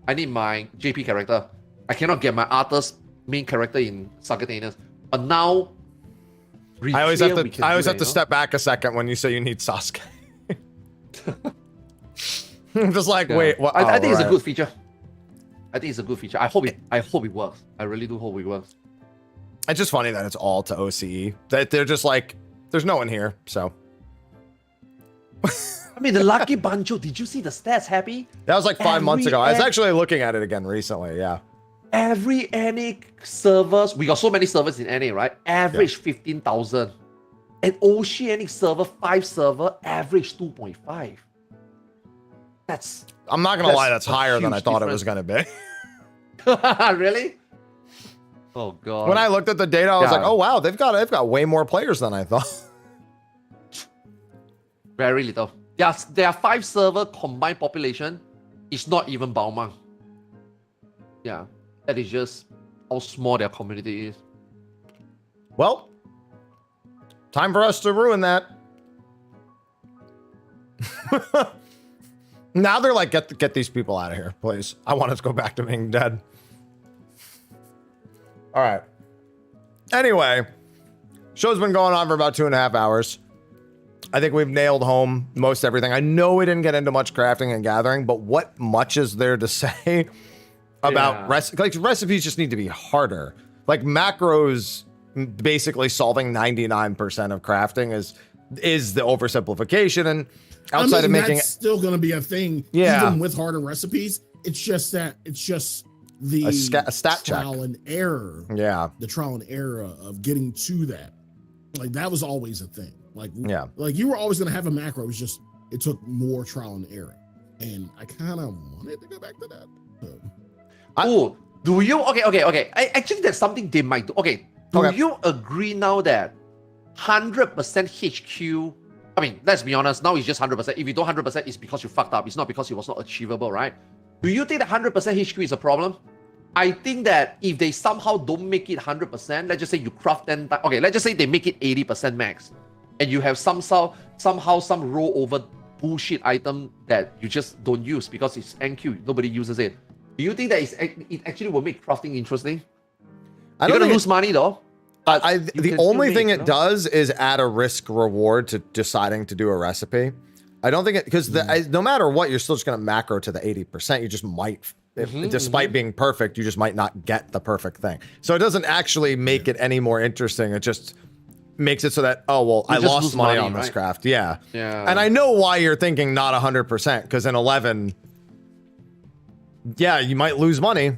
I need my JP character. I cannot get my Arthur's main character in Sagittarius. But now, I always have to step back a second when you say you need Sasuke. I'm just like, wait, what? I think it's a good feature. I think it's a good feature. I hope it works. I really do hope it works. It's just funny that it's all to OCE. That they're just like, there's no one here, so. I mean, the Lucky Banjo, did you see the stats, Happy? That was like 5 months ago. I was actually looking at it again recently, yeah. Every NA servers, we got so many servers in NA, right? Average 15,000. And Oceanic server, 5 server, average 2.5. That's... I'm not gonna lie, that's higher than I thought it was gonna be. Really? Oh god. When I looked at the data, I was like, oh wow, they've got way more players than I thought. Very little. There are 5 server combined population. It's not even Baomang. Yeah. That is just how small their community is. Well, time for us to ruin that. Now they're like, get these people out of here, please. I want us to go back to being dead. All right. Anyway, show's been going on for about 2.5 hours. I think we've nailed home most everything. I know we didn't get into much crafting and gathering, but what much is there to say about recipes just need to be harder. Like macros basically solving 99% of crafting is the oversimplification, and outside of making that's still going to be a thing even with harder recipes. It's just the a stat trial check and error. Yeah. The trial and error of getting to that. Like that was always a thing. Like you were always going to have a macro. It was just it took more trial and error. And I kind of wanted to go back to that. Oh, do you? Okay. Actually, there's something they might do. Okay, do you agree now that 100% HQ? I mean, let's be honest. Now it's just 100%. If you do 100%, it's because you fucked up. It's not because it was not achievable, right? Do you think that 100% HQ is a problem? I think that if they somehow don't make it 100%, let's just say you craft 10 times. Okay, let's just say they make it 80% max, and you have somehow some rollover bullshit item that you just don't use because it's NQ. Nobody uses it. Do you think that it actually will make crafting interesting? You're gonna lose money though. The only thing it does is add a risk reward to deciding to do a recipe. I don't think it, because no matter what, you're still just gonna macro to the 80%. You just might, despite being perfect, you just might not get the perfect thing. So it doesn't actually make it any more interesting. It just makes it so that, oh, well, I lost money on this craft. Yeah. And I know why you're thinking not 100%, because in 11, yeah, you might lose money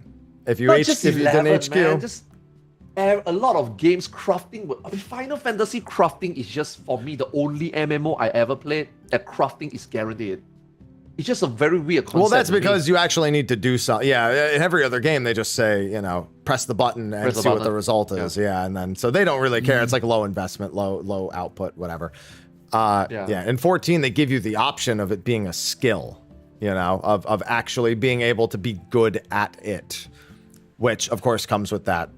if you didn't HQ. Man, just a lot of games crafting. I mean, Final Fantasy crafting is just, for me, the only MMO I ever played that crafting is guaranteed. It's just a very weird concept. Well, that's because you actually need to do something. Yeah, in every other game, they just say, press the button and see what the result is. Yeah, and then, so they don't really care. It's like low investment, low output, whatever. In 14, they give you the option of it being a skill, of actually being able to be good at it, which, of course, comes with that.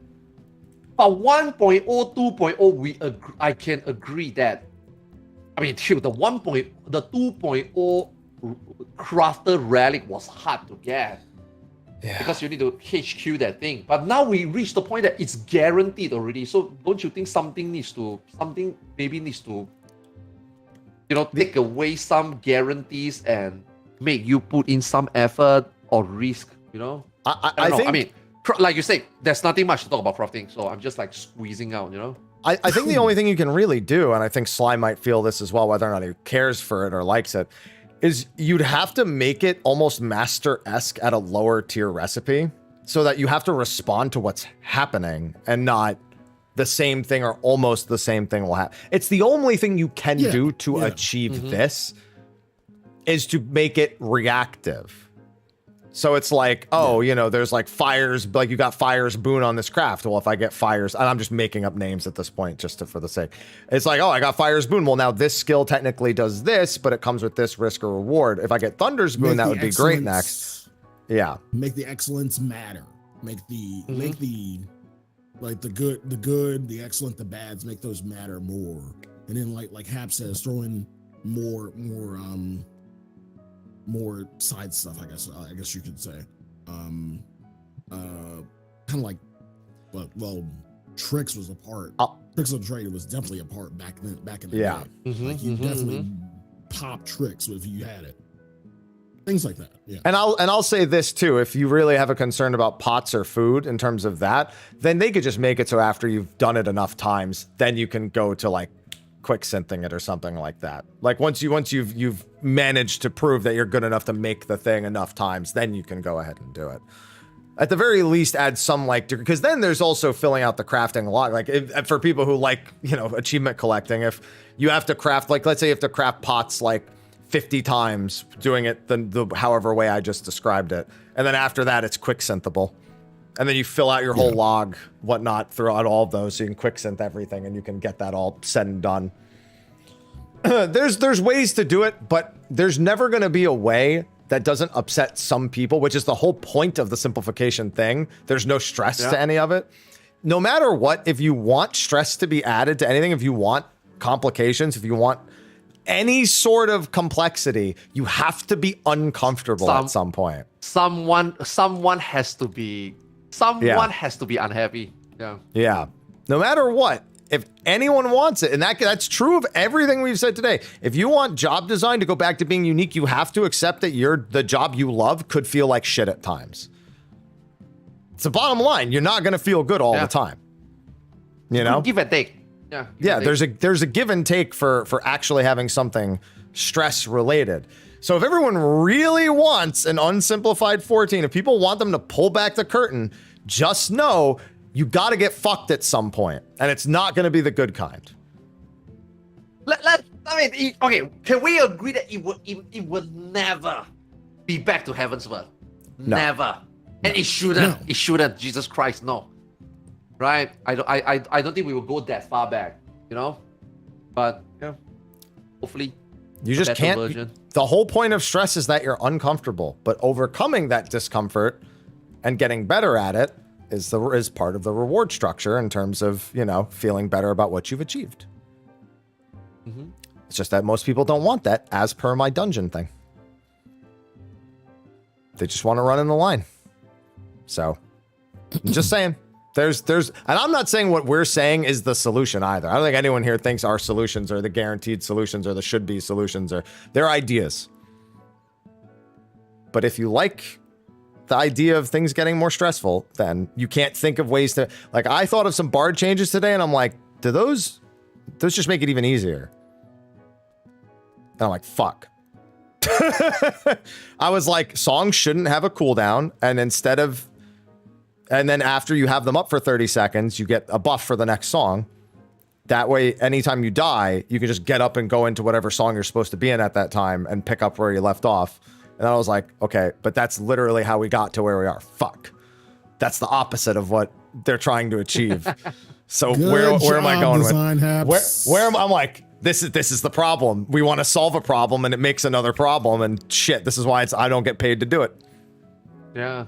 But 1.0, 2.0, I can agree that, I mean, the 2.0 crafter relic was hard to get. Yeah. Because you need to HQ that thing. But now we reach the point that it's guaranteed already. So don't you think something maybe needs to, take away some guarantees and make you put in some effort or risk, I don't know. I mean, like you say, there's nothing much to talk about crafting, so I'm just like squeezing out, I think the only thing you can really do, and I think Sly might feel this as well, whether or not he cares for it or likes it, is you'd have to make it almost master-esque at a lower tier recipe so that you have to respond to what's happening and not the same thing or almost the same thing will happen. It's the only thing you can do to achieve this is to make it reactive. So it's like, there's like fires, like you got fires boon on this craft. Well, if I get fires, and I'm just making up names at this point just for the sake. It's like, I got fires boon. Well, now this skill technically does this, but it comes with this risk or reward. If I get thunder's boon, that would be great next. Yeah. Make the excellence matter. Make the like the good, the excellent, the bads, make those matter more. And then like Hap says, throw in more side stuff, I guess you could say. Kind of like, Tricks was a part. Tricks of the Trade was definitely a part back in the day. Like you definitely pop Tricks if you had it. things like that. Yeah. And I'll say this too: if you really have a concern about pots or food in terms of that, then they could just make it so after you've done it enough times, then you can go to like quick synthing it or something like that. Like once you've managed to prove that you're good enough to make the thing enough times, then you can go ahead and do it. At the very least, add some like, because then there's also filling out the crafting log. Like for people who like, you know, achievement collecting, if you have to craft, like, let's say you have to craft pots like 50 times, doing it the however way I just described it. And then after that, it's quick synthable. And then you fill out your whole log, whatnot, throughout all of those, so you can quick synth everything and you can get that all said and done. There's ways to do it, but there's never going to be a way that doesn't upset some people, which is the whole point of the simplification thing. There's no stress to any of it. No matter what, if you want stress to be added to anything, if you want complications, if you want any sort of complexity, you have to be uncomfortable at some point. Someone has to be has to be unhappy. Yeah. Yeah. No matter what, if anyone wants it, and that's true of everything we've said today. If you want job design to go back to being unique, you have to accept that the job you love could feel like shit at times. It's the bottom line. You're not going to feel good all the time. You know? Give and take. Yeah, there's a give and take for actually having something stress related. So if everyone really wants an unsimplified 14, if people want them to pull back the curtain, just know you got to get fucked at some point, and it's not going to be the good kind. Okay, can we agree that it would never be back to Heaven's Word? No. Never. And it shouldn't. No. It shouldn't. Jesus Christ, no. Right? I don't think we will go that far back, you know? But yeah, hopefully You just can't. The whole point of stress is that you're uncomfortable, but overcoming that discomfort and getting better at it is part of the reward structure in terms of, you know, feeling better about what you've achieved. Mm-hmm. It's just that most people don't want that, as per my dungeon thing. They just want to run in the line. So I'm just saying. There's, and I'm not saying what we're saying is the solution either. I don't think anyone here thinks our solutions are the guaranteed solutions or the should-be solutions, or they're ideas. But if you like the idea of things getting more stressful, then you can't think of ways to, like, I thought of some bard changes today and I'm like, do those just make it even easier? And I'm like, fuck. I was like, songs shouldn't have a cooldown, and then after you have them up for 30 seconds, you get a buff for the next song. That way, anytime you die, you can just get up and go into whatever song you're supposed to be in at that time and pick up where you left off. And I was like, okay, but that's literally how we got to where we are. Fuck. That's the opposite of what they're trying to achieve. So where am I going with? Where am I? I'm like, this is the problem. We want to solve a problem and it makes another problem, and shit, this is why I don't get paid to do it. Yeah.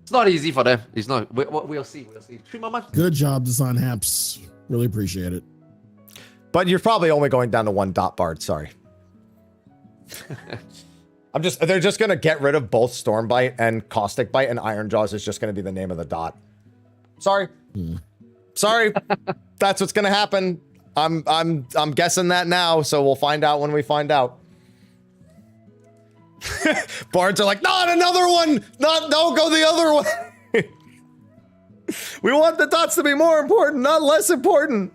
It's not easy for them. It's not. We'll see. We'll see. 3 more months. Good job, Design Haps. Really appreciate it. But you're probably only going down to 1 dot bard. Sorry. They're just going to get rid of both Stormbite and Caustic Bite, and Iron Jaws is just going to be the name of the dot. Sorry. Sorry. That's what's going to happen. I'm guessing that now, so we'll find out when we find out. Bards are like, not another one! Don't go the other way! We want the dots to be more important, not less important.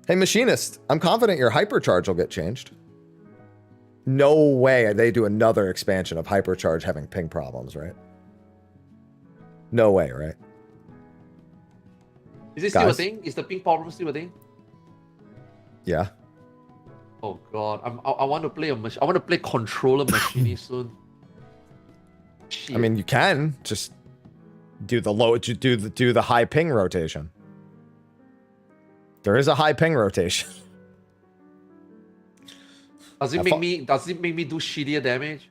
Hey, Machinist, I'm confident your hypercharge will get changed. No way they do another expansion of hypercharge having ping problems, right? No way, right? Is this still a thing? Is the ping problem still a thing? Yeah. Oh god, I want to play I want to play controller machinist soon. Shit. I mean, you can just do the high ping rotation. There is a high ping rotation. Does it make me do shittier damage?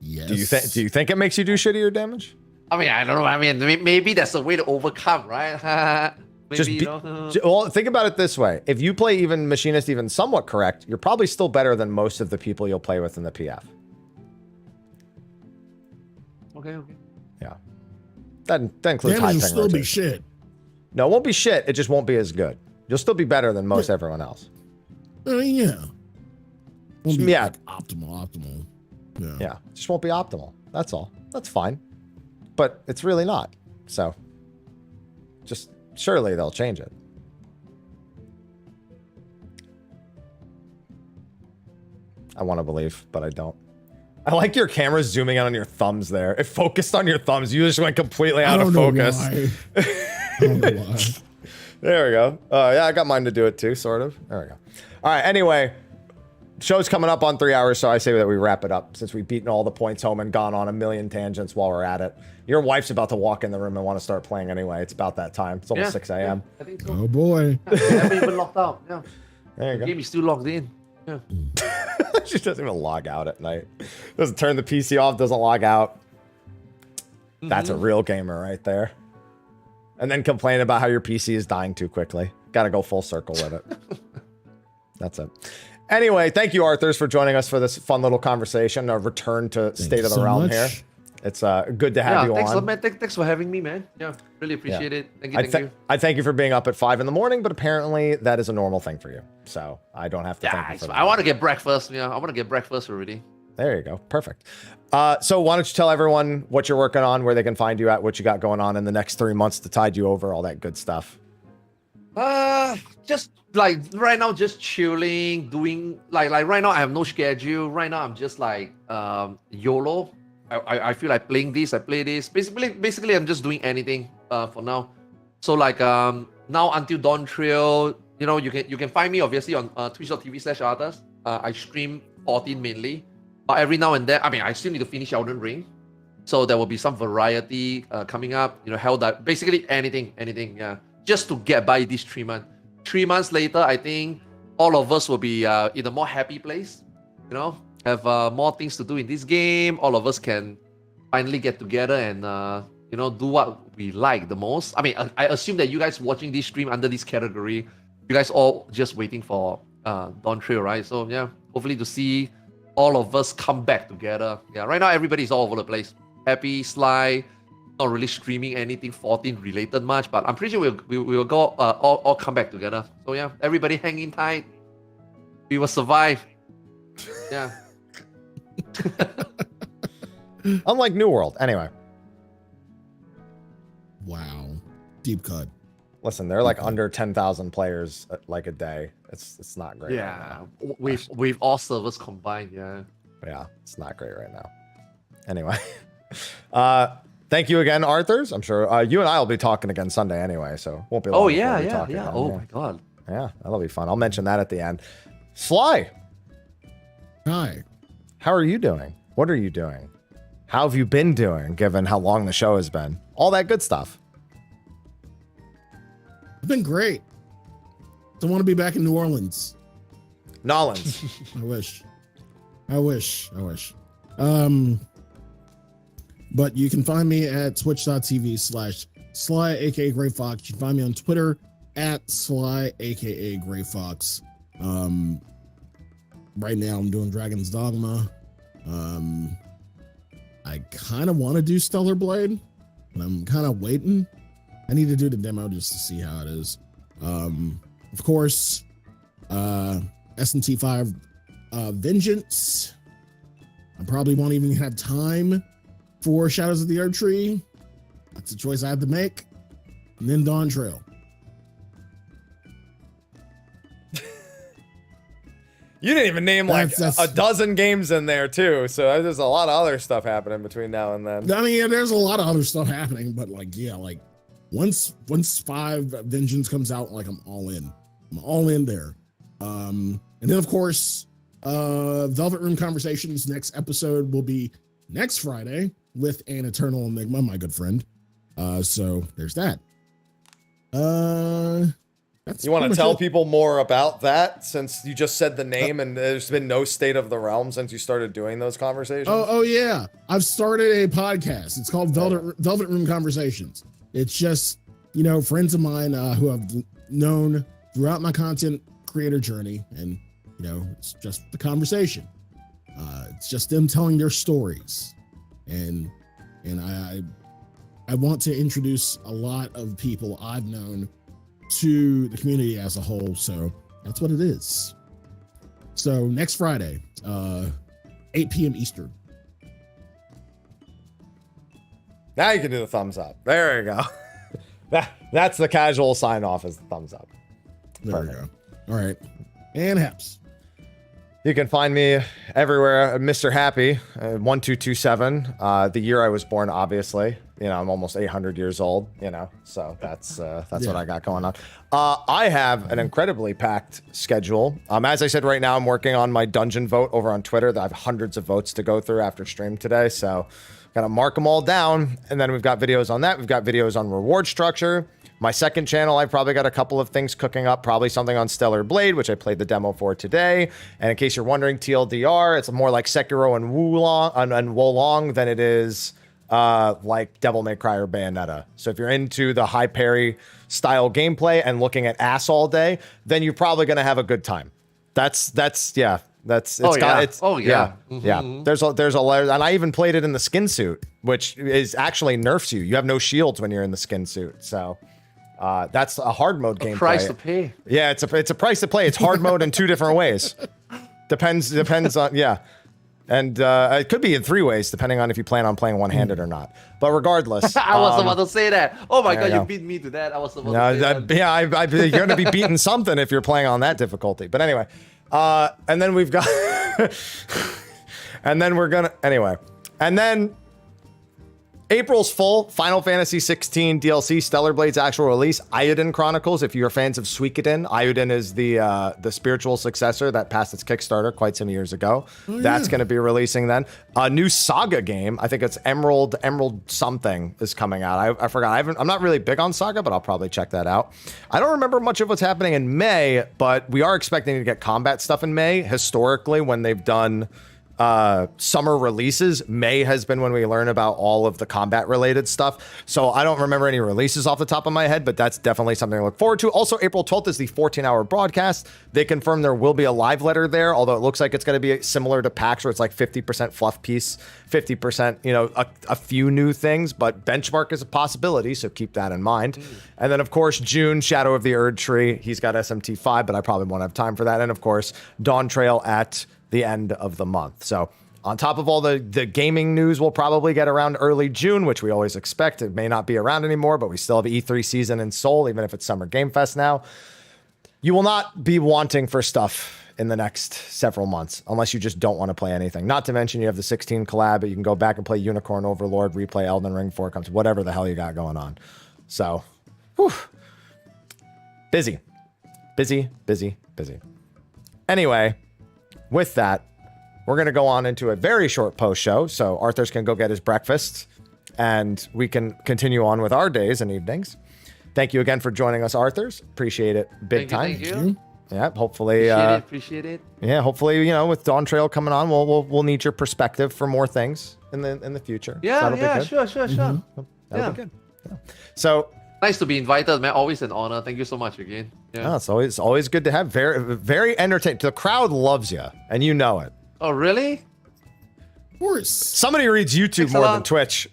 Yes. Do you think it makes you do shittier damage? I mean, I don't know. I mean, maybe that's a way to overcome, right? Maybe, well, think about it this way. If you play even Machinist even somewhat correct, you're probably still better than most of the people you'll play with in the PF. Okay. Yeah. That includes high ping rotation. Damage will still be shit. No, it won't be shit. It just won't be as good. You'll still be better than most everyone else. Yeah. Won't be Yeah. like optimal. Yeah. Yeah, just won't be optimal. That's all. That's fine. But it's really not. So just surely they'll change it. I want to believe, but I don't. I like your camera zooming in on your thumbs there. It focused on your thumbs. You just went completely out of focus. I don't know why. There we go. Yeah, I got mine to do it too, sort of. There we go. All right, anyway. Show's coming up on 3 hours, so I say that we wrap it up since we've beaten all the points home and gone on a million tangents while we're at it. Your wife's about to walk in the room and want to start playing anyway. It's about that time. It's almost 6 a.m. I think so. Oh boy. I haven't even locked out. Yeah. There you go. The game is still logged in. Yeah. She doesn't even log out at night. Doesn't turn the PC off, doesn't log out. That's a real gamer right there. And then complain about how your PC is dying too quickly. Got to go full circle with it. That's it. Anyway, thank you, Arthurs, for joining us for this fun little conversation. A return to State of the Realm here. It's good to have you thanks, on. Man. Thanks for having me, man. Yeah, really appreciate it. Thank you. I thank you for being up at 5 in the morning, but apparently that is a normal thing for you. So I don't have to thank you for that. I want to get breakfast. Yeah, I want to get breakfast already. There you go. Perfect. So why don't you tell everyone what you're working on, where they can find you at, what you got going on in the next 3 months to tide you over, all that good stuff. Just like right now, just chilling, doing like right now I have no schedule. Right now I'm just like YOLO. I feel like playing this, I play this. Basically I'm just doing anything for now. So like now until Dawn Trail, you know, you can find me obviously on twitch.tv/Arthurs. I stream 14 mainly. But every now and then, I mean, I still need to finish Elden Ring. So there will be some variety coming up, you know, basically anything, yeah. Just to get by these 3 months. 3 months later, I think all of us will be in a more happy place, you know, have more things to do in this game. All of us can finally get together and, you know, do what we like the most. I mean, I assume that you guys watching this stream under this category, you guys all just waiting for Dawn Trail, right? So yeah, hopefully to see all of us come back together. Yeah, right now everybody's all over the place. Happy, Sly, not really streaming anything 14 related much, but I'm pretty sure we will go all come back together. So yeah, everybody hang in tight. We will survive. Yeah. Unlike New World. Anyway. Wow. Deep cut. Listen, they're like under 10,000 players like a day. It's not great. Yeah. Right with all servers combined, yeah. Yeah, it's not great right now. Anyway. Thank you again, Arthurs. I'm sure you and I will be talking again Sunday anyway, so won't be long. Oh before yeah, we yeah, talk yeah. again. Oh my god. Yeah, that'll be fun. I'll mention that at the end. Sly. Hi. How are you doing? What are you doing? How have you been doing, given how long the show has been? All that good stuff. It's been great. I want to be back in New Orleans. Nolans. I wish. But you can find me at twitch.tv/Sly, aka Gray Fox. You can find me on Twitter at Sly, aka Gray Fox. Right now I'm doing Dragon's Dogma. I kind of want to do Stellar Blade, but I'm kind of waiting. I need to do the demo just to see how it is. Of course, SNT5 Vengeance. I probably won't even have time for Shadows of the Earth Tree. That's a choice I had to make. And then Dawn Trail. You didn't even name like a dozen games in there too, so there's a lot of other stuff happening between now and then. I mean, yeah, there's a lot of other stuff happening, but like, yeah, like once 5 Vengeance comes out, like I'm all in. I'm all in there. And then of course, Velvet Room Conversations next episode will be next Friday with an Eternal Enigma, my good friend. So there's that. You want to tell people more about that, since you just said the name and there's been no State of the Realm since you started doing those conversations? Oh yeah. I've started a podcast. It's called Velvet Room Conversations. It's just, you know, friends of mine who I've known throughout my content creator journey, and you know, it's just the conversation. It's just them telling their stories, and I want to introduce a lot of people I've known to the community as a whole. So that's what it is. So next Friday, 8 p.m. Eastern. Now you can do the thumbs up. There you go. That's the casual sign off as the thumbs up. There we go. All right. And Haps. You can find me everywhere, Mr. Happy, 1227. The year I was born, obviously. You know, I'm almost 800 years old, you know, so that's what I got going on. I have an incredibly packed schedule. As I said, right now I'm working on my dungeon vote over on Twitter. I have hundreds of votes to go through after stream today, so gotta mark them all down. And then we've got videos on that. We've got videos on reward structure. My second channel, I've probably got a couple of things cooking up, probably something on Stellar Blade, which I played the demo for today. And in case you're wondering, TLDR, it's more like Sekiro and Wolong than it is like Devil May Cry or Bayonetta. So if you're into the high parry style gameplay and looking at ass all day, then you're probably going to have a good time. It's yeah. Mm-hmm. There's a layer, and I even played it in the skin suit, which is actually nerfs you. You have no shields when you're in the skin suit. So that's a hard mode gameplay. Price to pay. Yeah, it's a price to play. It's hard mode in 2 different ways. Depends on and it could be in 3 ways depending on if you plan on playing one-handed or not. But regardless, I was about to say that. Oh my god, you beat me to that. I was about to say that. Yeah, you're going to be beating something if you're playing on that difficulty. But anyway, and then we've got, and then we're gonna and then. April's full Final Fantasy 16 DLC Stellar Blade's actual release, Iodine Chronicles. If you're fans of Suikoden, Iodine is the spiritual successor that passed its Kickstarter quite some years ago. That's going to be releasing then. A new Saga game, I think it's Emerald something, is coming out. I forgot. I'm not really big on Saga, but I'll probably check that out. I don't remember much of what's happening in May, but we are expecting to get combat stuff in May. Historically, when they've done summer releases, May has been when we learn about all of the combat related stuff. So I don't remember any releases off the top of my head, but that's definitely something to look forward to. Also, April 12th is the 14-hour broadcast. They confirmed there will be a live letter there, although it looks like it's going to be similar to PAX, where it's like 50% fluff piece, 50%, you know, a few new things, but benchmark is a possibility, so keep that in mind. And then, of course, June, Shadow of the Erd Tree. He's got SMT5, but I probably won't have time for that. And, of course, Dawn Trail at the end of the month. So on top of all the gaming news we'll probably get around early June, which we always expect. It may not be around anymore, but we still have E3 season in Seoul, even if it's Summer Game Fest now. You will not be wanting for stuff in the next several months, unless you just don't want to play anything. Not to mention you have the 16 collab, but you can go back and play Unicorn Overlord, replay Elden Ring 4 comes, whatever the hell you got going on. So, whew. Busy. Anyway, with that, we're going to go on into a very short post show, so Arthur's can go get his breakfast, and we can continue on with our days and evenings. Thank you again for joining us, Arthurs. Appreciate it big time. Thank you. Yeah, hopefully. Appreciate it. Yeah, hopefully, you know, with Dawn Trail coming on, we'll need your perspective for more things in the future. Yeah, so yeah, sure. That'll be good. Yeah. So nice to be invited, man. Always an honor. Thank you so much again. Yeah, it's always good to have. Very entertaining. The crowd loves you, and you know it. Oh, really? Of course. Somebody reads YouTube more than Twitch.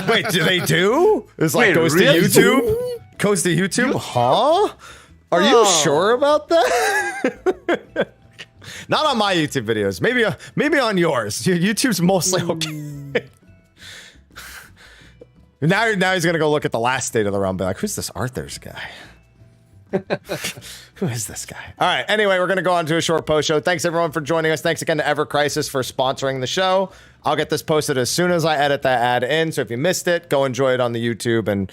Wait, do they do? It's like goes to YouTube? Goes to YouTube? Huh? Are you sure about that? Not on my YouTube videos. Maybe on yours. YouTube's mostly okay. Now he's gonna go look at the last State of the Realm and be like, who's this Arthur's guy? Who is this guy? All right. Anyway, we're going to go on to a short post show. Thanks, everyone, for joining us. Thanks again to Ever Crisis for sponsoring the show. I'll get this posted as soon as I edit that ad in. So if you missed it, go enjoy it on the YouTube and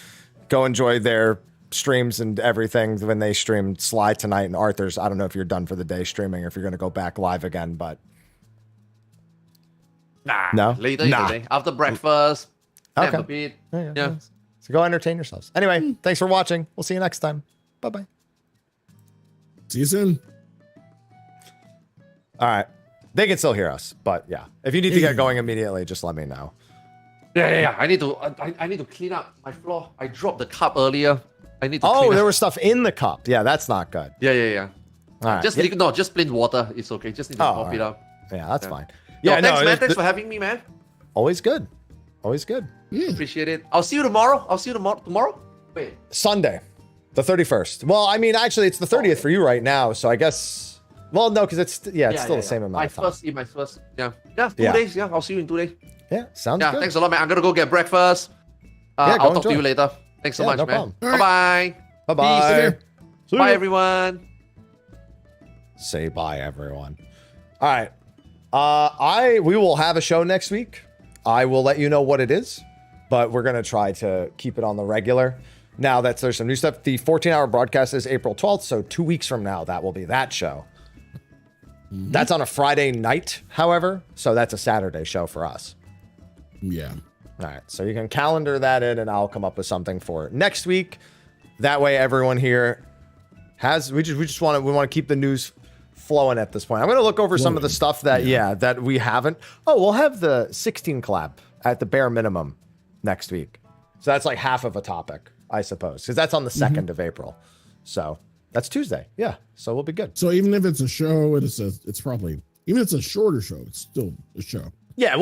go enjoy their streams and everything when they stream Sly tonight and Arthur's. I don't know if you're done for the day streaming or if you're going to go back live again, but... Later in the day. After breakfast. Okay. A bit. Yeah. So go entertain yourselves. Anyway, thanks for watching. We'll see you next time. Bye-bye. See you soon. All right. They can still hear us, but yeah. If you need to get going immediately, just let me know. Yeah. I need to clean up my floor. I dropped the cup earlier. I need to clean there up. was stuff in the cup. Yeah, that's not good. Yeah. All right. Just plain water. It's okay. Just need to mop it up. Yeah, that's fine. Yeah, thanks, man. Thanks for having me, man. Always good. Always good. Appreciate it. I'll see you tomorrow. Tomorrow? Wait. Sunday. The 31st. Well, I mean, actually, it's the 30th for you right now, so I guess... Well, no, because it's still the same amount of time. My first. Yeah. 2 days. Yeah, I'll see you in 2 days. Yeah, sounds good. Thanks a lot, man. I'm gonna go get breakfast. I'll talk to you later. Thanks so much, no man. problem. Bye-bye. Bye-bye. Bye, everyone. Say bye, everyone. All right. We will have a show next week. I will let you know what it is, but we're going to try to keep it on the regular. Now that there's some new stuff, the 14-hour broadcast is April 12th, so 2 weeks from now, that will be that show. That's on a Friday night, however, so that's a Saturday show for us. Yeah. All right, so you can calendar that in, and I'll come up with something for next week. That way, everyone here we want to keep the news flowing at this point. I'm going to look over some of the stuff that that we haven't. Oh, we'll have the 16 collab at the bare minimum next week. So that's like half of a topic, I suppose, because that's on the 2nd of April. So that's Tuesday. Yeah. So we'll be good. So even if it's a show, it's probably, even if it's a shorter show, it's still a show. Yeah.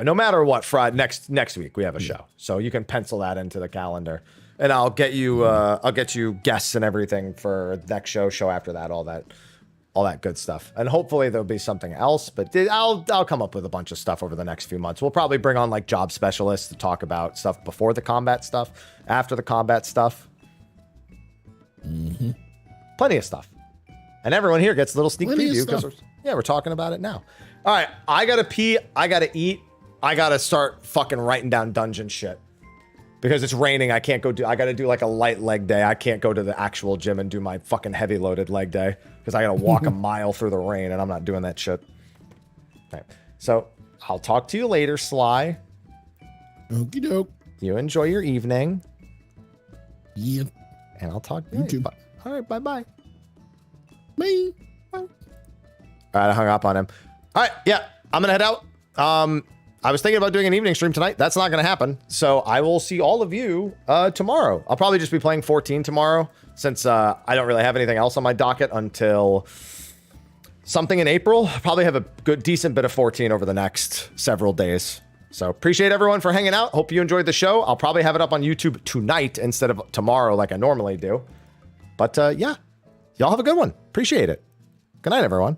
No matter what, Friday next week we have a show. So you can pencil that into the calendar, and I'll get you guests and everything for next show after that, all that good stuff. And hopefully there'll be something else, but I'll come up with a bunch of stuff over the next few months. We'll probably bring on like job specialists to talk about stuff before the combat stuff, after the combat stuff. Plenty of stuff. And everyone here gets a little sneak preview because we're talking about it now. All right, I gotta pee, I gotta eat, I gotta start fucking writing down dungeon shit. Because it's raining, I gotta do like a light leg day. I can't go to the actual gym and do my fucking heavy loaded leg day. Because I gotta walk a mile through the rain, and I'm not doing that shit. Okay. So, I'll talk to you later, Sly. Okie doke. You enjoy your evening. Yep. And I'll talk to you later. Too. All right, bye-bye. Bye. All right, I hung up on him. All right, yeah, I'm gonna head out. I was thinking about doing an evening stream tonight. That's not going to happen. So I will see all of you tomorrow. I'll probably just be playing 14 tomorrow since I don't really have anything else on my docket until something in April. I'll probably have a decent bit of 14 over the next several days. So appreciate everyone for hanging out. Hope you enjoyed the show. I'll probably have it up on YouTube tonight instead of tomorrow like I normally do. But yeah, y'all have a good one. Appreciate it. Good night, everyone.